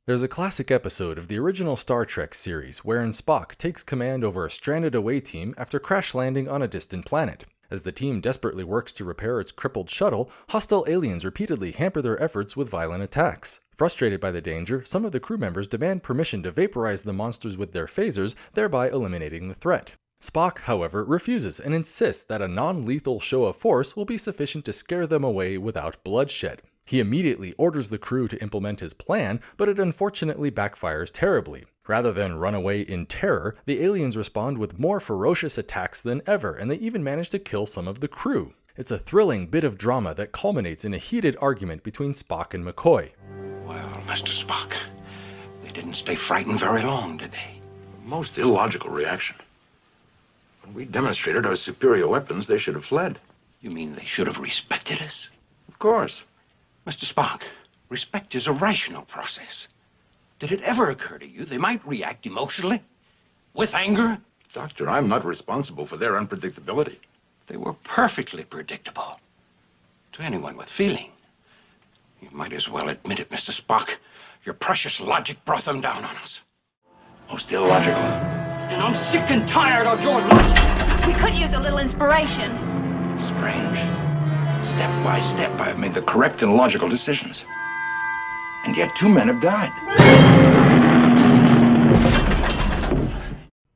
There's a classic episode of the original Star Trek series wherein Spock takes command over a stranded away team after crash landing on a distant planet. As the team desperately works to repair its crippled shuttle, hostile aliens repeatedly hamper their efforts with violent attacks. Frustrated by the danger, some of the crew members demand permission to vaporize the monsters with their phasers, thereby eliminating the threat. Spock, however, refuses and insists that a non-lethal show of force will be sufficient to scare them away without bloodshed. He immediately orders the crew to implement his plan, but it unfortunately backfires terribly. Rather than run away in terror, the aliens respond with more ferocious attacks than ever, and they even manage to kill some of the crew. It's a thrilling bit of drama that culminates in a heated argument between Spock and McCoy. Well, Mr. Spock, they didn't stay frightened very long, did they? Most illogical reaction. When we demonstrated our superior weapons, they should have fled. You mean they should have respected us? Of course. Mr. Spock, respect is a rational process. Did it ever occur to you they might react emotionally? With anger? Doctor, I'm not responsible for their unpredictability. They were perfectly predictable. To anyone with feeling. You might as well admit it, Mr. Spock. Your precious logic brought them down on us. Most illogical. And I'm sick and tired of your logic. We could use a little inspiration. Strange. Step by step, I've made the correct and logical decisions. And yet 2 men have died.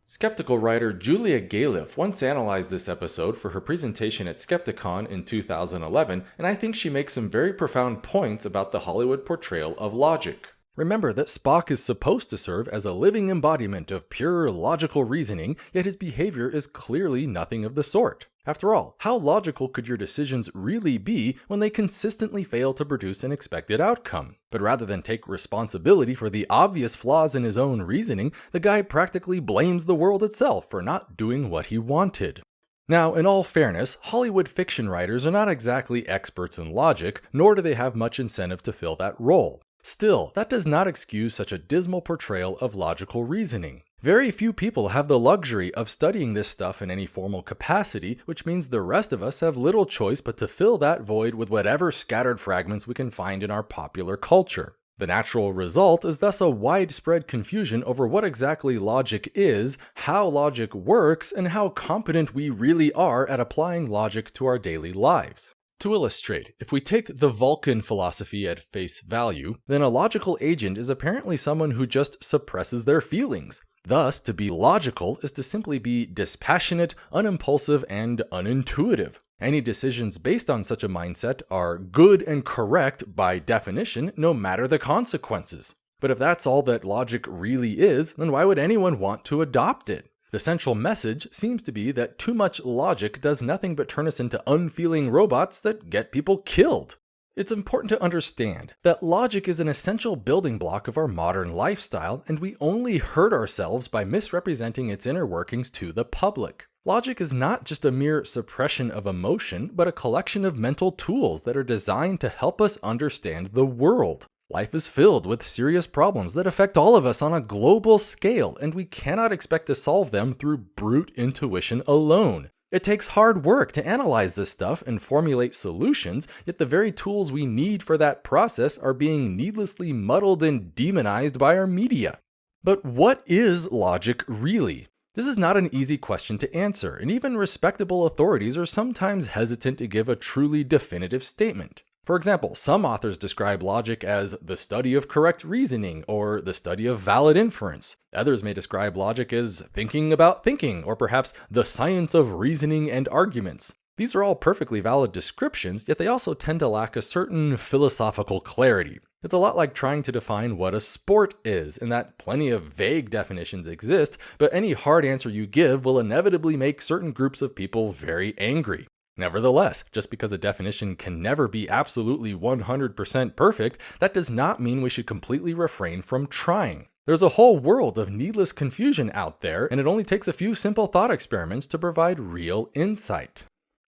Skeptical writer Julia Galef once analyzed this episode for her presentation at Skepticon in 2011, and I think she makes some very profound points about the Hollywood portrayal of logic. Remember that Spock is supposed to serve as a living embodiment of pure logical reasoning, yet his behavior is clearly nothing of the sort. After all, how logical could your decisions really be when they consistently fail to produce an expected outcome? But rather than take responsibility for the obvious flaws in his own reasoning, the guy practically blames the world itself for not doing what he wanted. Now, in all fairness, Hollywood fiction writers are not exactly experts in logic, nor do they have much incentive to fill that role. Still, that does not excuse such a dismal portrayal of logical reasoning. Very few people have the luxury of studying this stuff in any formal capacity, which means the rest of us have little choice but to fill that void with whatever scattered fragments we can find in our popular culture. The natural result is thus a widespread confusion over what exactly logic is, how logic works, and how competent we really are at applying logic to our daily lives. To illustrate, if we take the Vulcan philosophy at face value, then a logical agent is apparently someone who just suppresses their feelings. Thus, to be logical is to simply be dispassionate, unimpulsive, and unintuitive. Any decisions based on such a mindset are good and correct by definition, no matter the consequences. But if that's all that logic really is, then why would anyone want to adopt it? The central message seems to be that too much logic does nothing but turn us into unfeeling robots that get people killed. It's important to understand that logic is an essential building block of our modern lifestyle, and we only hurt ourselves by misrepresenting its inner workings to the public. Logic is not just a mere suppression of emotion, but a collection of mental tools that are designed to help us understand the world. Life is filled with serious problems that affect all of us on a global scale, and we cannot expect to solve them through brute intuition alone. It takes hard work to analyze this stuff and formulate solutions, yet the very tools we need for that process are being needlessly muddled and demonized by our media. But what is logic really? This is not an easy question to answer, and even respectable authorities are sometimes hesitant to give a truly definitive statement. For example, some authors describe logic as the study of correct reasoning or the study of valid inference. Others may describe logic as thinking about thinking, or perhaps the science of reasoning and arguments. These are all perfectly valid descriptions, yet they also tend to lack a certain philosophical clarity. It's a lot like trying to define what a sport is, in that plenty of vague definitions exist, but any hard answer you give will inevitably make certain groups of people very angry. Nevertheless, just because a definition can never be absolutely 100% perfect, that does not mean we should completely refrain from trying. There's a whole world of needless confusion out there, and it only takes a few simple thought experiments to provide real insight.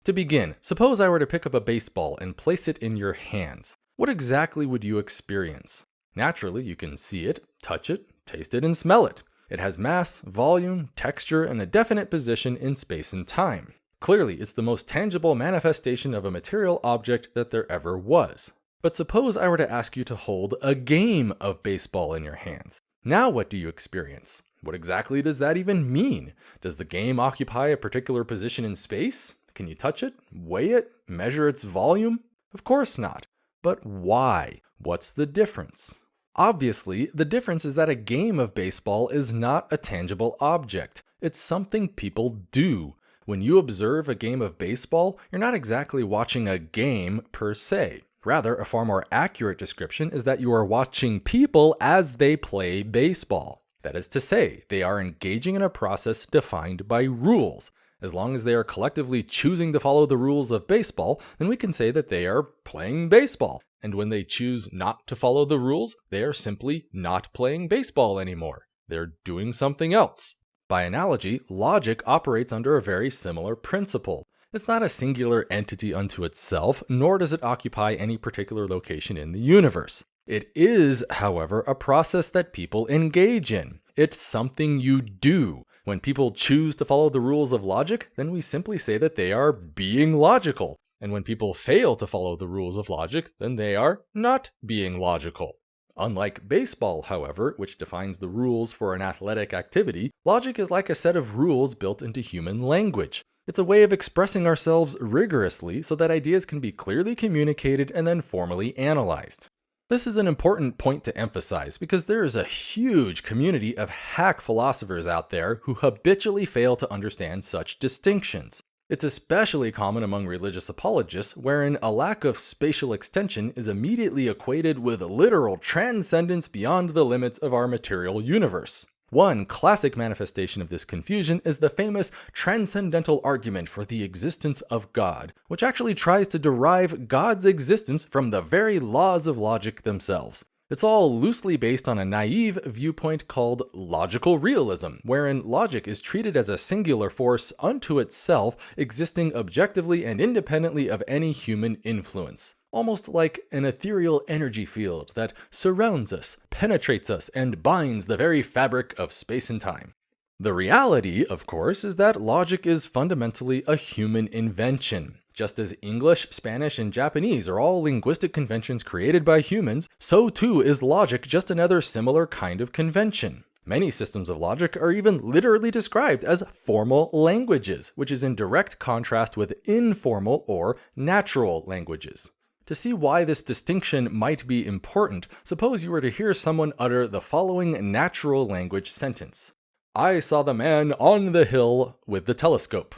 To begin, suppose I were to pick up a baseball and place it in your hands. What exactly would you experience? Naturally, you can see it, touch it, taste it, and smell it. It has mass, volume, texture, and a definite position in space and time. Clearly, it's the most tangible manifestation of a material object that there ever was. But suppose I were to ask you to hold a game of baseball in your hands. Now what do you experience? What exactly does that even mean? Does the game occupy a particular position in space? Can you touch it, weigh it, measure its volume? Of course not. But why? What's the difference? Obviously, the difference is that a game of baseball is not a tangible object. It's something people do. When you observe a game of baseball, you're not exactly watching a game per se. Rather, a far more accurate description is that you are watching people as they play baseball. That is to say, they are engaging in a process defined by rules. As long as they are collectively choosing to follow the rules of baseball, then we can say that they are playing baseball. And when they choose not to follow the rules, they are simply not playing baseball anymore. They're doing something else. By analogy, logic operates under a very similar principle. It's not a singular entity unto itself, nor does it occupy any particular location in the universe. It is, however, a process that people engage in. It's something you do. When people choose to follow the rules of logic, then we simply say that they are being logical. And when people fail to follow the rules of logic, then they are not being logical. Unlike baseball, however, which defines the rules for an athletic activity, logic is like a set of rules built into human language. It's a way of expressing ourselves rigorously so that ideas can be clearly communicated and then formally analyzed. This is an important point to emphasize because there is a huge community of hack philosophers out there who habitually fail to understand such distinctions. It's especially common among religious apologists, wherein a lack of spatial extension is immediately equated with literal transcendence beyond the limits of our material universe. One classic manifestation of this confusion is the famous transcendental argument for the existence of God, which actually tries to derive God's existence from the very laws of logic themselves. It's all loosely based on a naive viewpoint called logical realism, wherein logic is treated as a singular force unto itself, existing objectively and independently of any human influence. Almost like an ethereal energy field that surrounds us, penetrates us, and binds the very fabric of space and time. The reality, of course, is that logic is fundamentally a human invention. Just as English, Spanish, and Japanese are all linguistic conventions created by humans, so too is logic just another similar kind of convention. Many systems of logic are even literally described as formal languages, which is in direct contrast with informal or natural languages. To see why this distinction might be important, suppose you were to hear someone utter the following natural language sentence. I saw the man on the hill with the telescope.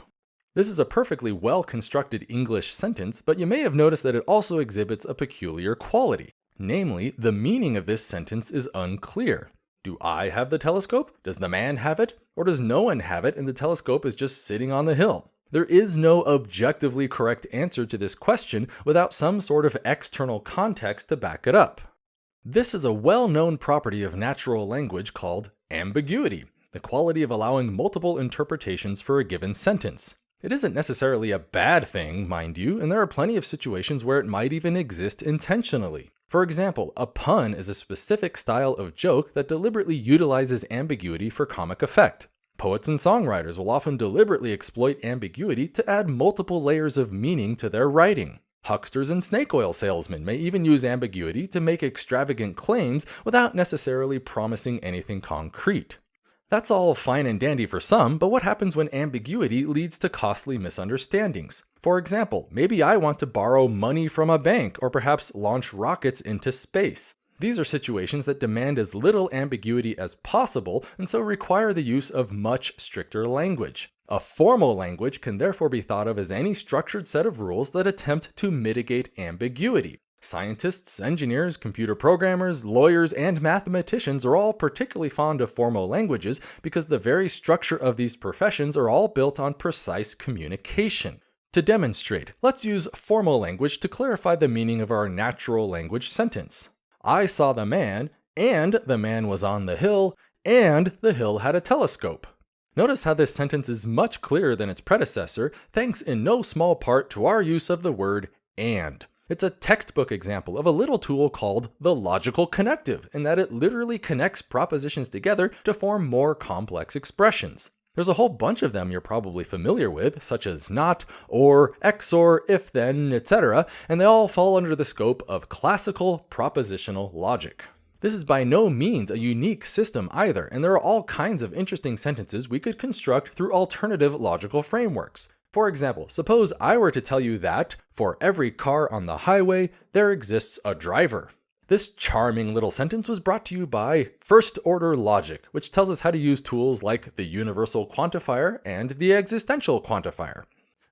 This is a perfectly well-constructed English sentence, but you may have noticed that it also exhibits a peculiar quality. Namely, the meaning of this sentence is unclear. Do I have the telescope? Does the man have it? Or does no one have it and the telescope is just sitting on the hill? There is no objectively correct answer to this question without some sort of external context to back it up. This is a well-known property of natural language called ambiguity, the quality of allowing multiple interpretations for a given sentence. It isn't necessarily a bad thing, mind you, and there are plenty of situations where it might even exist intentionally. For example, a pun is a specific style of joke that deliberately utilizes ambiguity for comic effect. Poets and songwriters will often deliberately exploit ambiguity to add multiple layers of meaning to their writing. Hucksters and snake oil salesmen may even use ambiguity to make extravagant claims without necessarily promising anything concrete. That's all fine and dandy for some, but what happens when ambiguity leads to costly misunderstandings? For example, maybe I want to borrow money from a bank or perhaps launch rockets into space. These are situations that demand as little ambiguity as possible and so require the use of much stricter language. A formal language can therefore be thought of as any structured set of rules that attempt to mitigate ambiguity. Scientists, engineers, computer programmers, lawyers, and mathematicians are all particularly fond of formal languages because the very structure of these professions are all built on precise communication. To demonstrate, let's use formal language to clarify the meaning of our natural language sentence. I saw the man, and the man was on the hill, and the hill had a telescope. Notice how this sentence is much clearer than its predecessor, thanks in no small part to our use of the word and. It's a textbook example of a little tool called the logical connective, in that it literally connects propositions together to form more complex expressions. There's a whole bunch of them you're probably familiar with, such as not, or, XOR, if then, etc., and they all fall under the scope of classical propositional logic. This is by no means a unique system either, and there are all kinds of interesting sentences we could construct through alternative logical frameworks. For example, suppose I were to tell you that, for every car on the highway, there exists a driver. This charming little sentence was brought to you by first-order logic, which tells us how to use tools like the universal quantifier and the existential quantifier.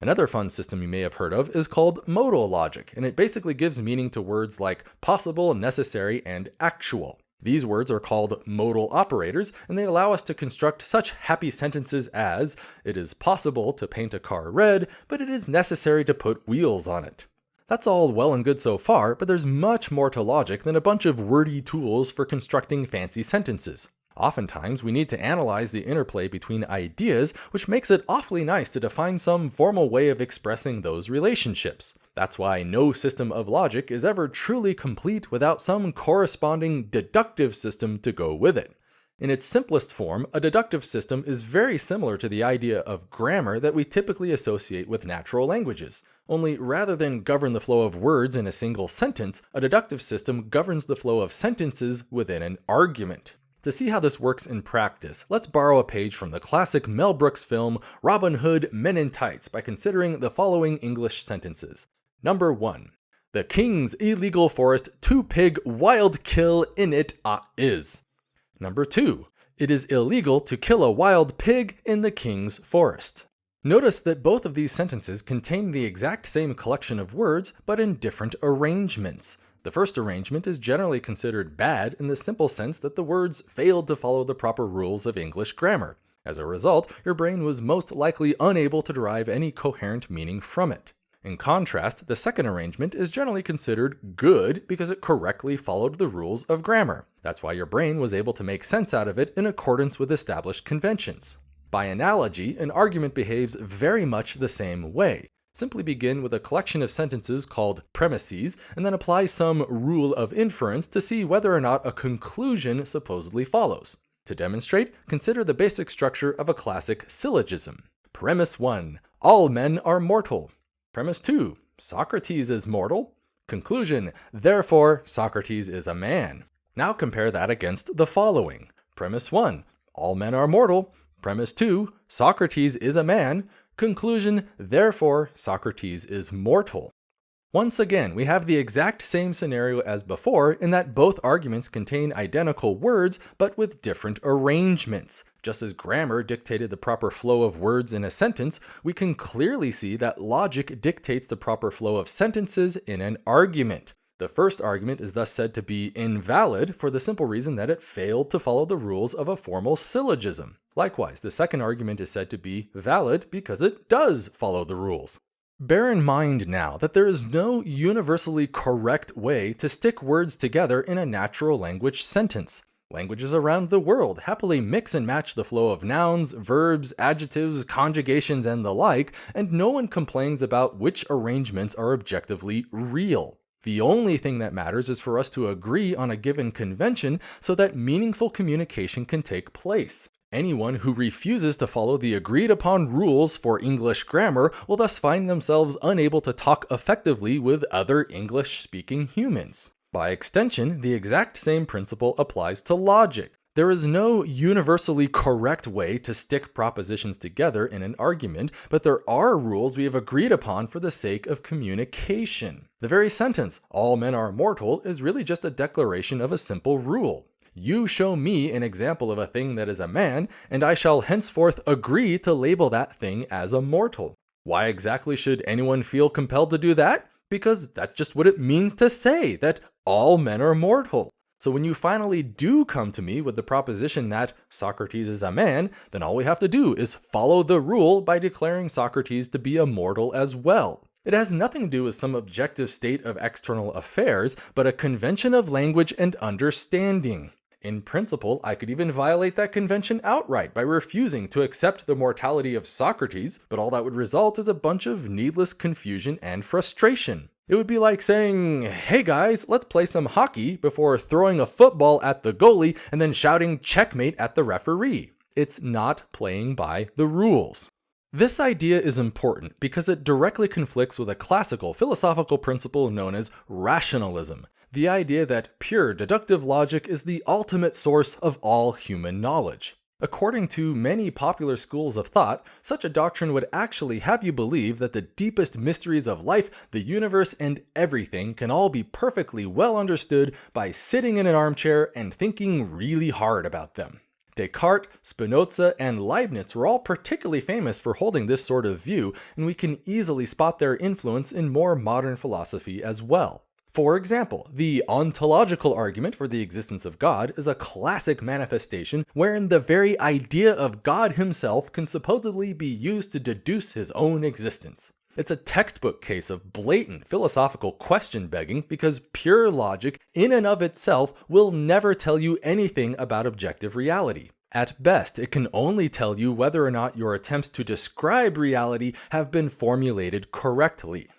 Another fun system you may have heard of is called modal logic, and it basically gives meaning to words like possible, necessary, and actual. These words are called modal operators, and they allow us to construct such happy sentences as, it is possible to paint a car red, but it is necessary to put wheels on it. That's all well and good so far, but there's much more to logic than a bunch of wordy tools for constructing fancy sentences. Oftentimes, we need to analyze the interplay between ideas, which makes it awfully nice to define some formal way of expressing those relationships. That's why no system of logic is ever truly complete without some corresponding deductive system to go with it. In its simplest form, a deductive system is very similar to the idea of grammar that we typically associate with natural languages. Only rather than govern the flow of words in a single sentence, a deductive system governs the flow of sentences within an argument. To see how this works in practice, let's borrow a page from the classic Mel Brooks film Robin Hood Men in Tights by considering the following English sentences. Number 1. The king's illegal forest 2-pig wild kill in it is. Number 2. It is illegal to kill a wild pig in the king's forest. Notice that both of these sentences contain the exact same collection of words, but in different arrangements. The first arrangement is generally considered bad in the simple sense that the words failed to follow the proper rules of English grammar. As a result, your brain was most likely unable to derive any coherent meaning from it. In contrast, the second arrangement is generally considered good because it correctly followed the rules of grammar. That's why your brain was able to make sense out of it in accordance with established conventions. By analogy, an argument behaves very much the same way. Simply begin with a collection of sentences called premises, and then apply some rule of inference to see whether or not a conclusion supposedly follows. To demonstrate, consider the basic structure of a classic syllogism. Premise 1. All men are mortal. Premise 2. Socrates is mortal. Conclusion. Therefore, Socrates is a man. Now compare that against the following. Premise 1. All men are mortal. Premise 2. Socrates is a man. Conclusion, therefore, Socrates is mortal. Once again, we have the exact same scenario as before in that both arguments contain identical words, but with different arrangements. Just as grammar dictated the proper flow of words in a sentence, we can clearly see that logic dictates the proper flow of sentences in an argument. The first argument is thus said to be invalid for the simple reason that it failed to follow the rules of a formal syllogism. Likewise, the second argument is said to be valid because it does follow the rules. Bear in mind now that there is no universally correct way to stick words together in a natural language sentence. Languages around the world happily mix and match the flow of nouns, verbs, adjectives, conjugations, and the like, and no one complains about which arrangements are objectively real. The only thing that matters is for us to agree on a given convention so that meaningful communication can take place. Anyone who refuses to follow the agreed upon rules for English grammar will thus find themselves unable to talk effectively with other English-speaking humans. By extension, the exact same principle applies to logic. There is no universally correct way to stick propositions together in an argument, but there are rules we have agreed upon for the sake of communication. The very sentence, all men are mortal, is really just a declaration of a simple rule. You show me an example of a thing that is a man, and I shall henceforth agree to label that thing as a mortal. Why exactly should anyone feel compelled to do that? Because that's just what it means to say, that all men are mortal. So when you finally do come to me with the proposition that Socrates is a man, then all we have to do is follow the rule by declaring Socrates to be a mortal as well. It has nothing to do with some objective state of external affairs, but a convention of language and understanding. In principle, I could even violate that convention outright by refusing to accept the mortality of Socrates, but all that would result is a bunch of needless confusion and frustration. It would be like saying, hey guys, let's play some hockey before throwing a football at the goalie and then shouting checkmate at the referee. It's not playing by the rules. This idea is important because it directly conflicts with a classical philosophical principle known as rationalism, the idea that pure deductive logic is the ultimate source of all human knowledge. According to many popular schools of thought, such a doctrine would actually have you believe that the deepest mysteries of life, the universe, and everything can all be perfectly well understood by sitting in an armchair and thinking really hard about them. Descartes, Spinoza, and Leibniz were all particularly famous for holding this sort of view, and we can easily spot their influence in more modern philosophy as well. For example, the ontological argument for the existence of God is a classic manifestation wherein the very idea of God himself can supposedly be used to deduce his own existence. It's a textbook case of blatant philosophical question begging because pure logic in and of itself will never tell you anything about objective reality. At best, it can only tell you whether or not your attempts to describe reality have been formulated correctly.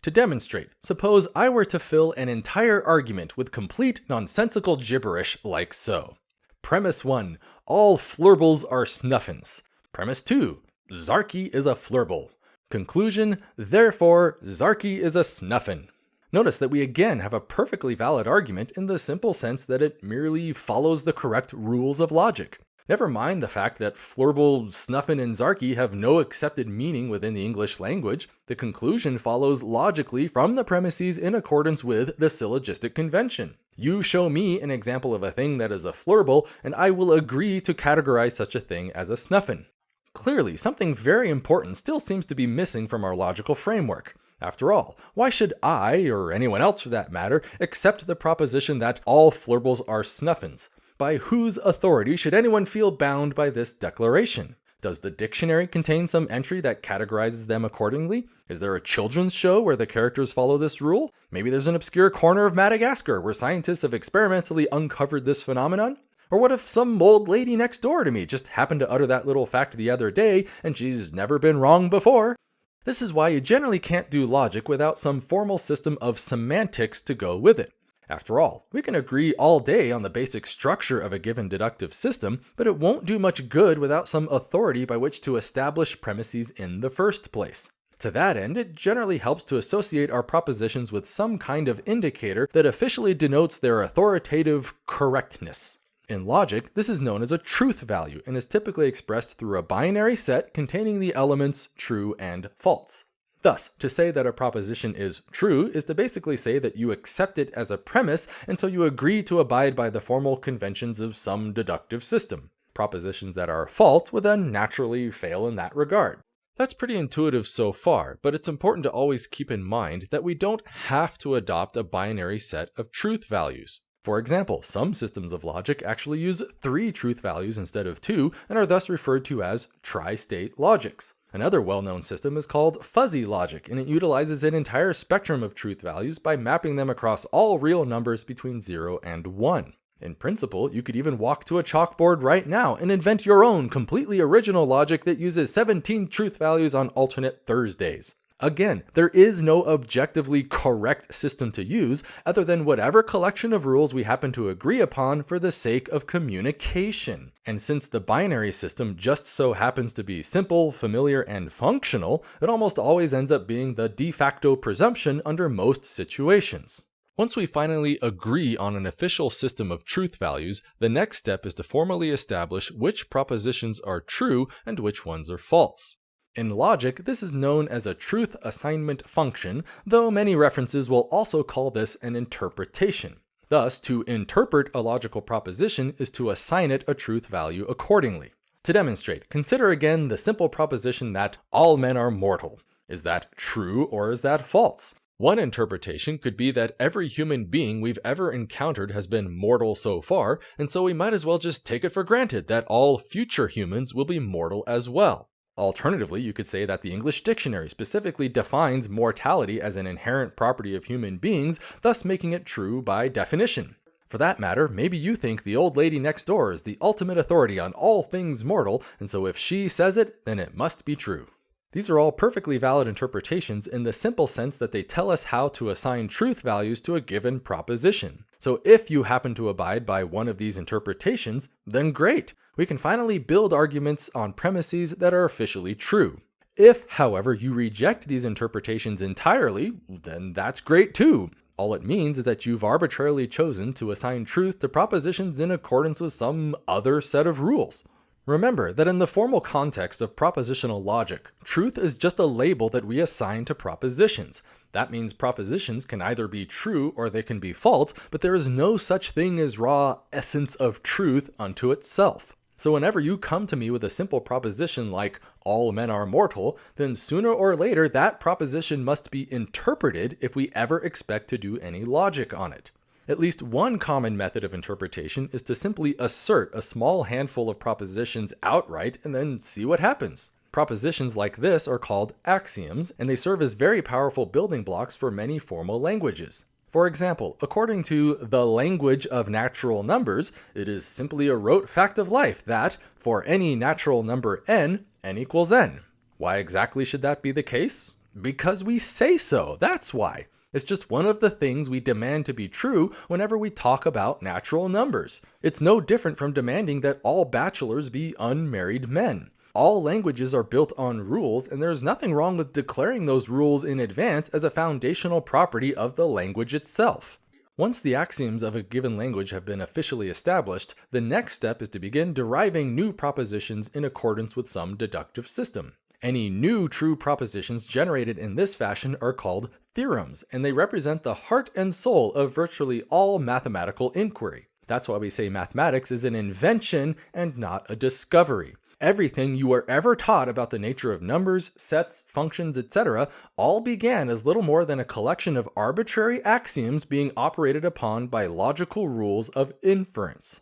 To demonstrate, suppose I were to fill an entire argument with complete nonsensical gibberish like so. Premise 1, all flurbles are snuffins. Premise 2, Zarky is a flurble. Conclusion, therefore, Zarky is a snuffin. Notice that we again have a perfectly valid argument in the simple sense that it merely follows the correct rules of logic. Never mind the fact that flurble, snuffin, and zarky have no accepted meaning within the English language, the conclusion follows logically from the premises in accordance with the syllogistic convention. You show me an example of a thing that is a flurble, and I will agree to categorize such a thing as a snuffin. Clearly, something very important still seems to be missing from our logical framework. After all, why should I, or anyone else for that matter, accept the proposition that all flurbles are snuffins? By whose authority should anyone feel bound by this declaration? Does the dictionary contain some entry that categorizes them accordingly? Is there a children's show where the characters follow this rule? Maybe there's an obscure corner of Madagascar where scientists have experimentally uncovered this phenomenon? Or what if some old lady next door to me just happened to utter that little fact the other day and she's never been wrong before? This is why you generally can't do logic without some formal system of semantics to go with it. After all, we can agree all day on the basic structure of a given deductive system, but it won't do much good without some authority by which to establish premises in the first place. To that end, it generally helps to associate our propositions with some kind of indicator that officially denotes their authoritative correctness. In logic, this is known as a truth value and is typically expressed through a binary set containing the elements true and false. Thus, to say that a proposition is true is to basically say that you accept it as a premise, and so you agree to abide by the formal conventions of some deductive system. Propositions that are false would then naturally fail in that regard. That's pretty intuitive so far, but it's important to always keep in mind that we don't have to adopt a binary set of truth values. For example, some systems of logic actually use 3 truth values instead of 2 and are thus referred to as tri-state logics. Another well-known system is called fuzzy logic, and it utilizes an entire spectrum of truth values by mapping them across all real numbers between 0 and 1. In principle, you could even walk to a chalkboard right now and invent your own completely original logic that uses 17 truth values on alternate Thursdays. Again, there is no objectively correct system to use other than whatever collection of rules we happen to agree upon for the sake of communication. And since the binary system just so happens to be simple, familiar, and functional, it almost always ends up being the de facto presumption under most situations. Once we finally agree on an official system of truth values, the next step is to formally establish which propositions are true and which ones are false. In logic, this is known as a truth assignment function, though many references will also call this an interpretation. Thus, to interpret a logical proposition is to assign it a truth value accordingly. To demonstrate, consider again the simple proposition that all men are mortal. Is that true or is that false? One interpretation could be that every human being we've ever encountered has been mortal so far, and so we might as well just take it for granted that all future humans will be mortal as well. Alternatively, you could say that the English dictionary specifically defines mortality as an inherent property of human beings, thus making it true by definition. For that matter, maybe you think the old lady next door is the ultimate authority on all things mortal, and so if she says it, then it must be true. These are all perfectly valid interpretations in the simple sense that they tell us how to assign truth values to a given proposition. So if you happen to abide by one of these interpretations, then great. We can finally build arguments on premises that are officially true. If, however, you reject these interpretations entirely, then that's great too. All it means is that you've arbitrarily chosen to assign truth to propositions in accordance with some other set of rules. Remember that in the formal context of propositional logic, truth is just a label that we assign to propositions. That means propositions can either be true or they can be false, but there is no such thing as raw essence of truth unto itself. So whenever you come to me with a simple proposition like, all men are mortal, then sooner or later that proposition must be interpreted if we ever expect to do any logic on it. At least one common method of interpretation is to simply assert a small handful of propositions outright and then see what happens. Propositions like this are called axioms, and they serve as very powerful building blocks for many formal languages. For example, according to the language of natural numbers, it is simply a rote fact of life that, for any natural number n equals n. Why exactly should that be the case? Because we say so, that's why. It's just one of the things we demand to be true whenever we talk about natural numbers. It's no different from demanding that all bachelors be unmarried men. All languages are built on rules, and there's nothing wrong with declaring those rules in advance as a foundational property of the language itself. Once the axioms of a given language have been officially established, the next step is to begin deriving new propositions in accordance with some deductive system. Any new true propositions generated in this fashion are called theorems, and they represent the heart and soul of virtually all mathematical inquiry. That's why we say mathematics is an invention and not a discovery. Everything you were ever taught about the nature of numbers, sets, functions, etc. all began as little more than a collection of arbitrary axioms being operated upon by logical rules of inference.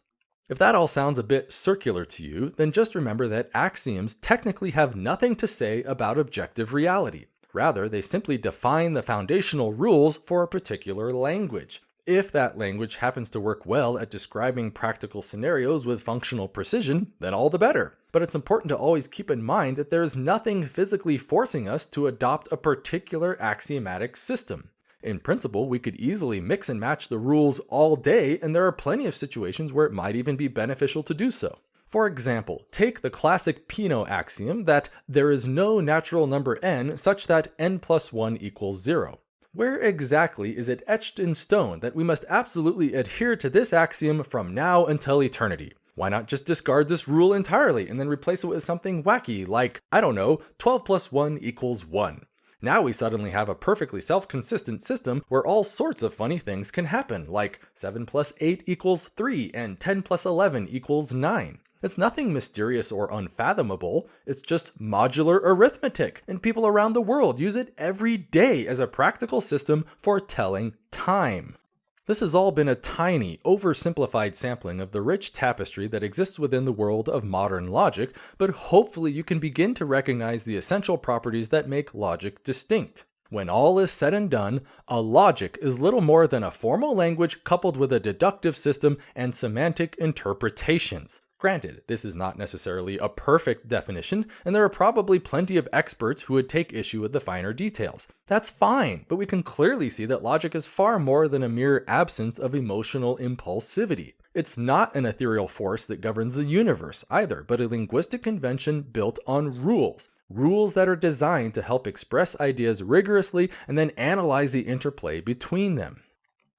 If that all sounds a bit circular to you, then just remember that axioms technically have nothing to say about objective reality. Rather, they simply define the foundational rules for a particular language. If that language happens to work well at describing practical scenarios with functional precision, then all the better. But it's important to always keep in mind that there is nothing physically forcing us to adopt a particular axiomatic system. In principle, we could easily mix and match the rules all day, and there are plenty of situations where it might even be beneficial to do so. For example, take the classic Peano axiom that there is no natural number n such that n plus 1 equals 0. Where exactly is it etched in stone that we must absolutely adhere to this axiom from now until eternity? Why not just discard this rule entirely and then replace it with something wacky like, 12 plus 1 equals 1. Now we suddenly have a perfectly self-consistent system where all sorts of funny things can happen, like 7 plus 8 equals 3 and 10 plus 11 equals 9. It's nothing mysterious or unfathomable, it's just modular arithmetic, and people around the world use it every day as a practical system for telling time. This has all been a tiny, oversimplified sampling of the rich tapestry that exists within the world of modern logic, but hopefully you can begin to recognize the essential properties that make logic distinct. When all is said and done, a logic is little more than a formal language coupled with a deductive system and semantic interpretations. Granted, this is not necessarily a perfect definition, and there are probably plenty of experts who would take issue with the finer details. That's fine, but we can clearly see that logic is far more than a mere absence of emotional impulsivity. It's not an ethereal force that governs the universe either, but a linguistic convention built on rules. Rules that are designed to help express ideas rigorously and then analyze the interplay between them.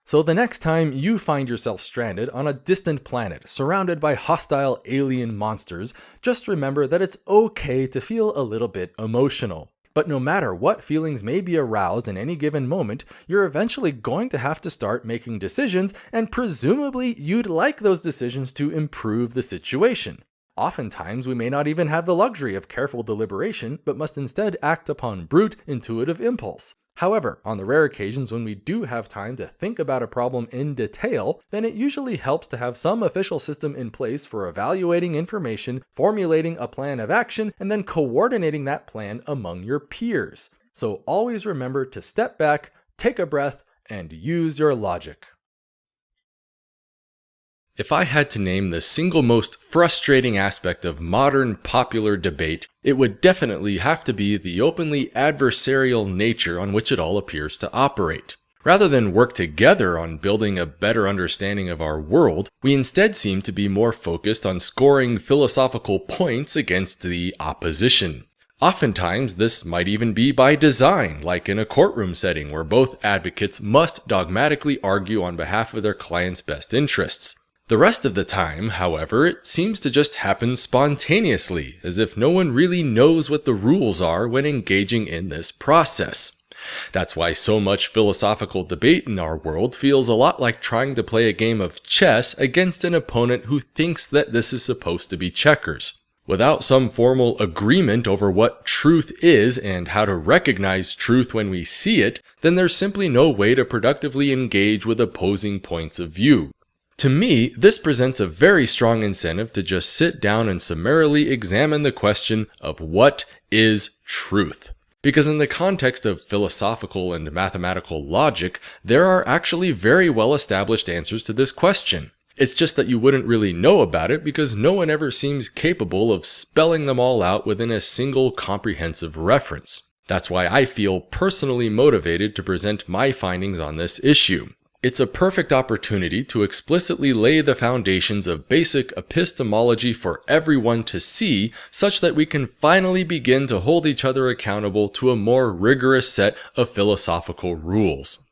So the next time you find yourself stranded on a distant planet surrounded by hostile alien monsters, just remember that it's okay to feel a little bit emotional. But no matter what feelings may be aroused in any given moment, you're eventually going to have to start making decisions, and presumably you'd like those decisions to improve the situation. Oftentimes, we may not even have the luxury of careful deliberation, but must instead act upon brute, intuitive impulse. However, on the rare occasions when we do have time to think about a problem in detail, then it usually helps to have some official system in place for evaluating information, formulating a plan of action, and then coordinating that plan among your peers. So always remember to step back, take a breath, and use your logic. If I had to name the single most frustrating aspect of modern popular debate, it would definitely have to be the openly adversarial nature on which it all appears to operate. Rather than work together on building a better understanding of our world, we instead seem to be more focused on scoring philosophical points against the opposition. Oftentimes, this might even be by design, like in a courtroom setting where both advocates must dogmatically argue on behalf of their client's best interests. The rest of the time, however, it seems to just happen spontaneously, as if no one really knows what the rules are when engaging in this process. That's why so much philosophical debate in our world feels a lot like trying to play a game of chess against an opponent who thinks that this is supposed to be checkers. Without some formal agreement over what truth is and how to recognize truth when we see it, then there's simply no way to productively engage with opposing points of view. To me, this presents a very strong incentive to just sit down and summarily examine the question of what is truth. Because in the context of philosophical and mathematical logic, there are actually very well-established answers to this question. It's just that you wouldn't really know about it because no one ever seems capable of spelling them all out within a single comprehensive reference. That's why I feel personally motivated to present my findings on this issue. It's a perfect opportunity to explicitly lay the foundations of basic epistemology for everyone to see, such that we can finally begin to hold each other accountable to a more rigorous set of philosophical rules.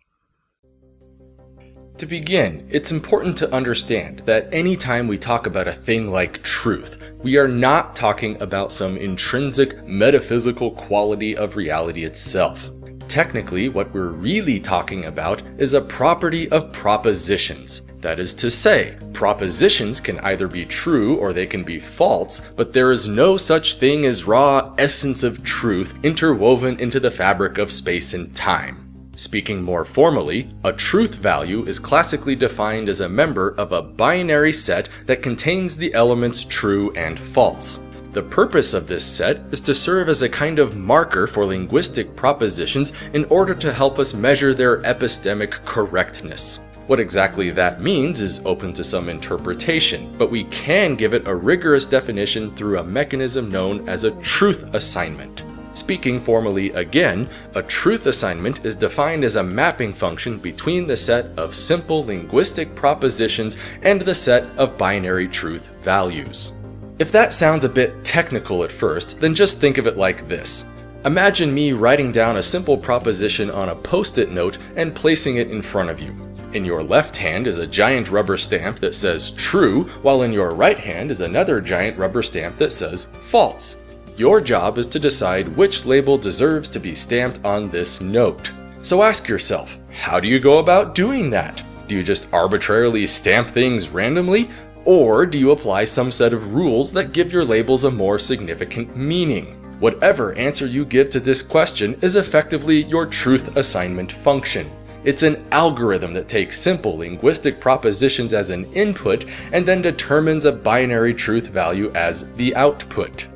To begin, it's important to understand that anytime we talk about a thing like truth, we are not talking about some intrinsic metaphysical quality of reality itself. Technically, what we're really talking about is a property of propositions. That is to say, propositions can either be true or they can be false, but there is no such thing as raw essence of truth interwoven into the fabric of space and time. Speaking more formally, a truth value is classically defined as a member of a binary set that contains the elements true and false. The purpose of this set is to serve as a kind of marker for linguistic propositions in order to help us measure their epistemic correctness. What exactly that means is open to some interpretation, but we can give it a rigorous definition through a mechanism known as a truth assignment. Speaking formally again, a truth assignment is defined as a mapping function between the set of simple linguistic propositions and the set of binary truth values. If that sounds a bit technical at first, then just think of it like this. Imagine me writing down a simple proposition on a post-it note and placing it in front of you. In your left hand is a giant rubber stamp that says true, while in your right hand is another giant rubber stamp that says false. Your job is to decide which label deserves to be stamped on this note. So ask yourself, how do you go about doing that? Do you just arbitrarily stamp things randomly? Or do you apply some set of rules that give your labels a more significant meaning? Whatever answer you give to this question is effectively your truth assignment function. It's an algorithm that takes simple linguistic propositions as an input and then determines a binary truth value as the output.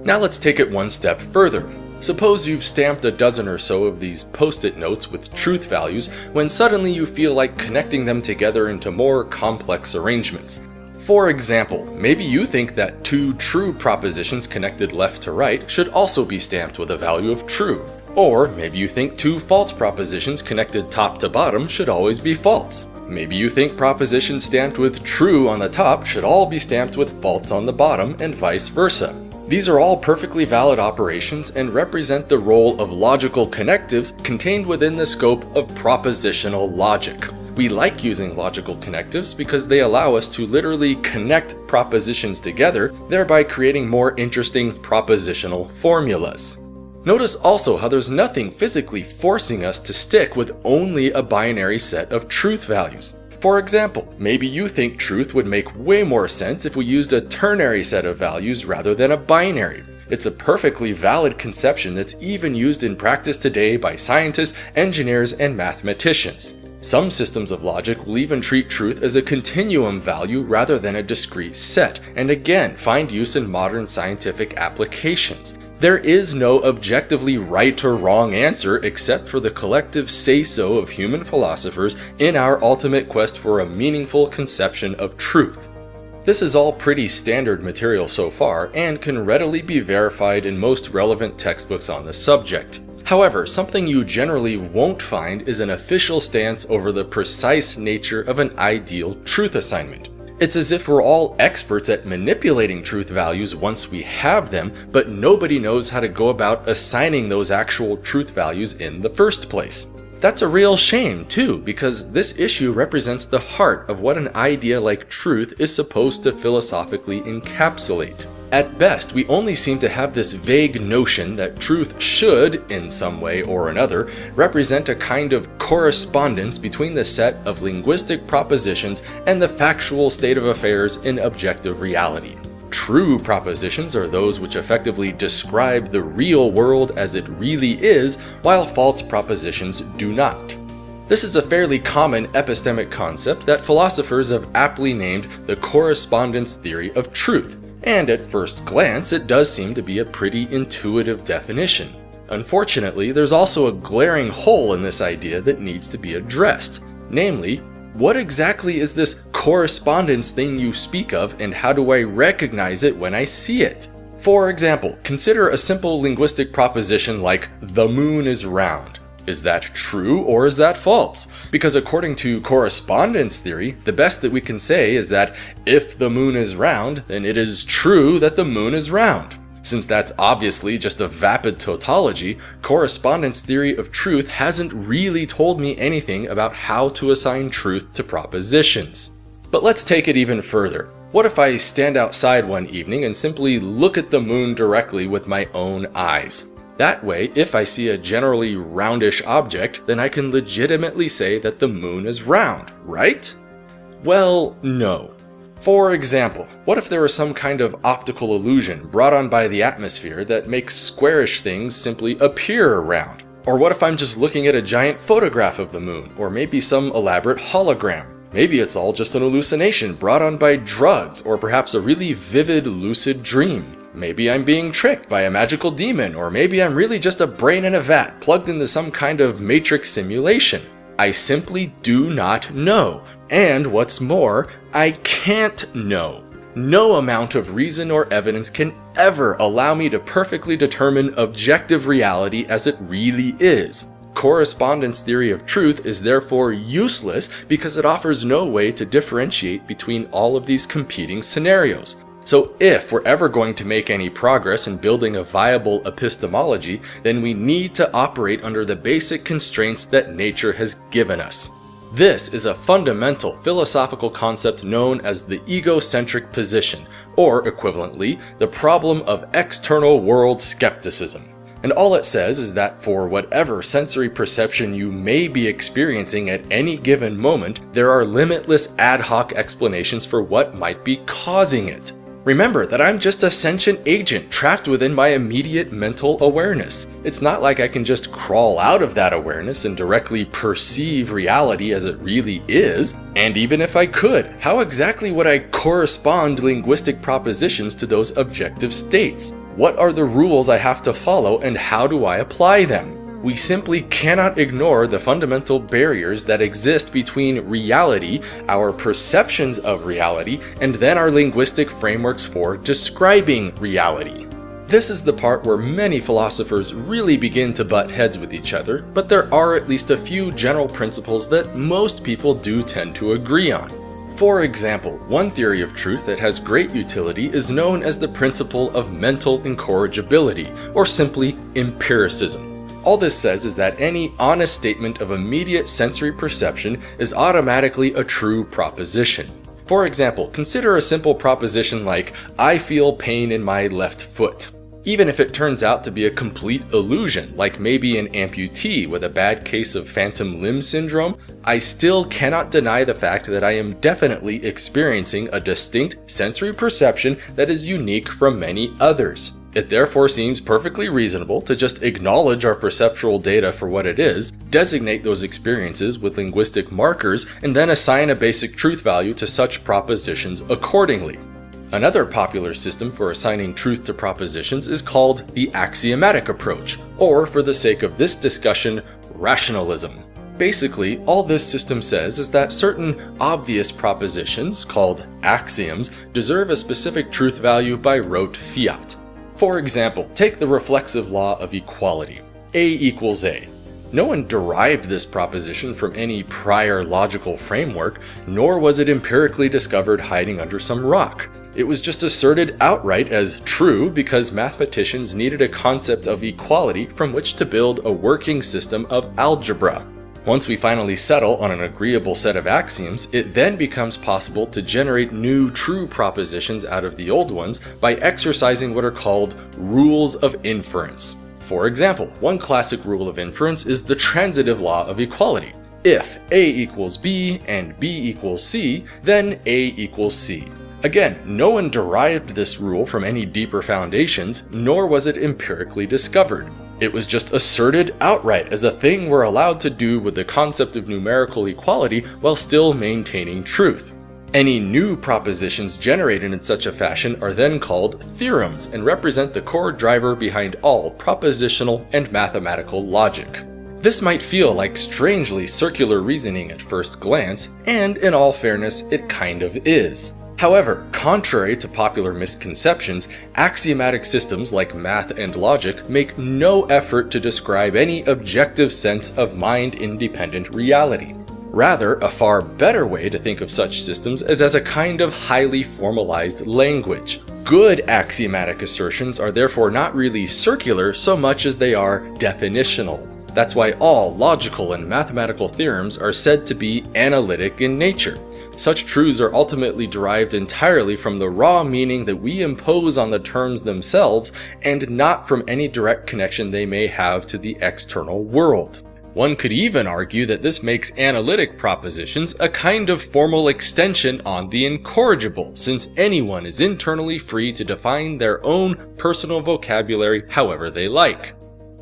Now let's take it one step further. Suppose you've stamped a dozen or so of these post-it notes with truth values when suddenly you feel like connecting them together into more complex arrangements. For example, maybe you think that two true propositions connected left to right should also be stamped with a value of true. Or maybe you think two false propositions connected top to bottom should always be false. Maybe you think propositions stamped with true on the top should all be stamped with false on the bottom, and vice versa. These are all perfectly valid operations and represent the role of logical connectives contained within the scope of propositional logic. We like using logical connectives because they allow us to literally connect propositions together, thereby creating more interesting propositional formulas. Notice also how there's nothing physically forcing us to stick with only a binary set of truth values. For example, maybe you think truth would make way more sense if we used a ternary set of values rather than a binary. It's a perfectly valid conception that's even used in practice today by scientists, engineers, and mathematicians. Some systems of logic will even treat truth as a continuum value rather than a discrete set, and again find use in modern scientific applications. There is no objectively right or wrong answer except for the collective say-so of human philosophers in our ultimate quest for a meaningful conception of truth. This is all pretty standard material so far and can readily be verified in most relevant textbooks on the subject. However, something you generally won't find is an official stance over the precise nature of an ideal truth assignment. It's as if we're all experts at manipulating truth values once we have them, but nobody knows how to go about assigning those actual truth values in the first place. That's a real shame, too, because this issue represents the heart of what an idea like truth is supposed to philosophically encapsulate. At best, we only seem to have this vague notion that truth should, in some way or another, represent a kind of correspondence between the set of linguistic propositions and the factual state of affairs in objective reality. True propositions are those which effectively describe the real world as it really is, while false propositions do not. This is a fairly common epistemic concept that philosophers have aptly named the correspondence theory of truth. And at first glance, it does seem to be a pretty intuitive definition. Unfortunately, there's also a glaring hole in this idea that needs to be addressed. Namely, what exactly is this correspondence thing you speak of, and how do I recognize it when I see it? For example, consider a simple linguistic proposition like "the moon is round." Is that true or is that false? Because according to correspondence theory, the best that we can say is that if the moon is round, then it is true that the moon is round. Since that's obviously just a vapid tautology, correspondence theory of truth hasn't really told me anything about how to assign truth to propositions. But let's take it even further. What if I stand outside one evening and simply look at the moon directly with my own eyes? That way, if I see a generally roundish object, then I can legitimately say that the moon is round, right? Well, no. For example, what if there was some kind of optical illusion brought on by the atmosphere that makes squarish things simply appear round? Or what if I'm just looking at a giant photograph of the moon, or maybe some elaborate hologram? Maybe it's all just an hallucination brought on by drugs, or perhaps a really vivid lucid dream. Maybe I'm being tricked by a magical demon, or maybe I'm really just a brain in a vat plugged into some kind of matrix simulation. I simply do not know. And what's more, I can't know. No amount of reason or evidence can ever allow me to perfectly determine objective reality as it really is. Correspondence theory of truth is therefore useless because it offers no way to differentiate between all of these competing scenarios. So if we're ever going to make any progress in building a viable epistemology, then we need to operate under the basic constraints that nature has given us. This is a fundamental philosophical concept known as the egocentric position, or equivalently, the problem of external world skepticism. And all it says is that for whatever sensory perception you may be experiencing at any given moment, there are limitless ad hoc explanations for what might be causing it. Remember that I'm just a sentient agent trapped within my immediate mental awareness. It's not like I can just crawl out of that awareness and directly perceive reality as it really is. And even if I could, how exactly would I correspond linguistic propositions to those objective states? What are the rules I have to follow and how do I apply them? We simply cannot ignore the fundamental barriers that exist between reality, our perceptions of reality, and then our linguistic frameworks for describing reality. This is the part where many philosophers really begin to butt heads with each other, but there are at least a few general principles that most people do tend to agree on. For example, one theory of truth that has great utility is known as the principle of mental incorrigibility, or simply empiricism. All this says is that any honest statement of immediate sensory perception is automatically a true proposition. For example, consider a simple proposition like, "I feel pain in my left foot." Even if it turns out to be a complete illusion, like maybe an amputee with a bad case of phantom limb syndrome, I still cannot deny the fact that I am definitely experiencing a distinct sensory perception that is unique from many others. It therefore seems perfectly reasonable to just acknowledge our perceptual data for what it is, designate those experiences with linguistic markers, and then assign a basic truth value to such propositions accordingly. Another popular system for assigning truth to propositions is called the axiomatic approach, or for the sake of this discussion, rationalism. Basically, all this system says is that certain obvious propositions, called axioms, deserve a specific truth value by rote fiat. For example, take the reflexive law of equality. A equals A. No one derived this proposition from any prior logical framework, nor was it empirically discovered hiding under some rock. It was just asserted outright as true because mathematicians needed a concept of equality from which to build a working system of algebra. Once we finally settle on an agreeable set of axioms, it then becomes possible to generate new true propositions out of the old ones by exercising what are called rules of inference. For example, one classic rule of inference is the transitive law of equality. If A equals B and B equals C, then A equals C. Again, no one derived this rule from any deeper foundations, nor was it empirically discovered. It was just asserted outright as a thing we're allowed to do with the concept of numerical equality while still maintaining truth. Any new propositions generated in such a fashion are then called theorems and represent the core driver behind all propositional and mathematical logic. This might feel like strangely circular reasoning at first glance, and in all fairness, it kind of is. However, contrary to popular misconceptions, axiomatic systems like math and logic make no effort to describe any objective sense of mind-independent reality. Rather, a far better way to think of such systems is as a kind of highly formalized language. Good axiomatic assertions are therefore not really circular so much as they are definitional. That's why all logical and mathematical theorems are said to be analytic in nature. Such truths are ultimately derived entirely from the raw meaning that we impose on the terms themselves and not from any direct connection they may have to the external world. One could even argue that this makes analytic propositions a kind of formal extension on the incorrigible, since anyone is internally free to define their own personal vocabulary however they like.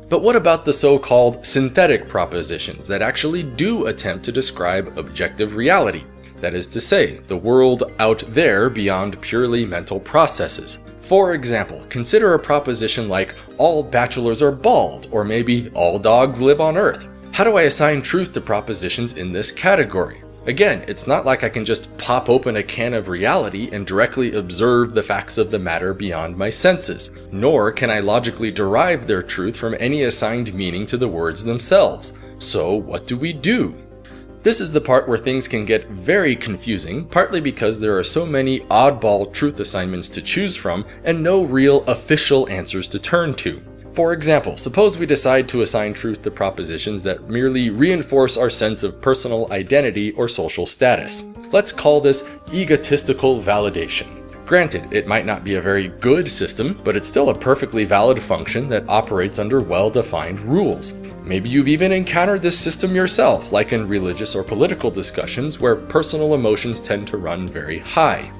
But what about the so-called synthetic propositions that actually do attempt to describe objective reality? That is to say, the world out there beyond purely mental processes. For example, consider a proposition like all bachelors are bald, or maybe all dogs live on Earth. How do I assign truth to propositions in this category? Again, it's not like I can just pop open a can of reality and directly observe the facts of the matter beyond my senses, nor can I logically derive their truth from any assigned meaning to the words themselves. So what do we do? This is the part where things can get very confusing, partly because there are so many oddball truth assignments to choose from and no real official answers to turn to. For example, suppose we decide to assign truth to propositions that merely reinforce our sense of personal identity or social status. Let's call this egotistical validation. Granted, it might not be a very good system, but it's still a perfectly valid function that operates under well-defined rules. Maybe you've even encountered this system yourself, like in religious or political discussions where personal emotions tend to run very high.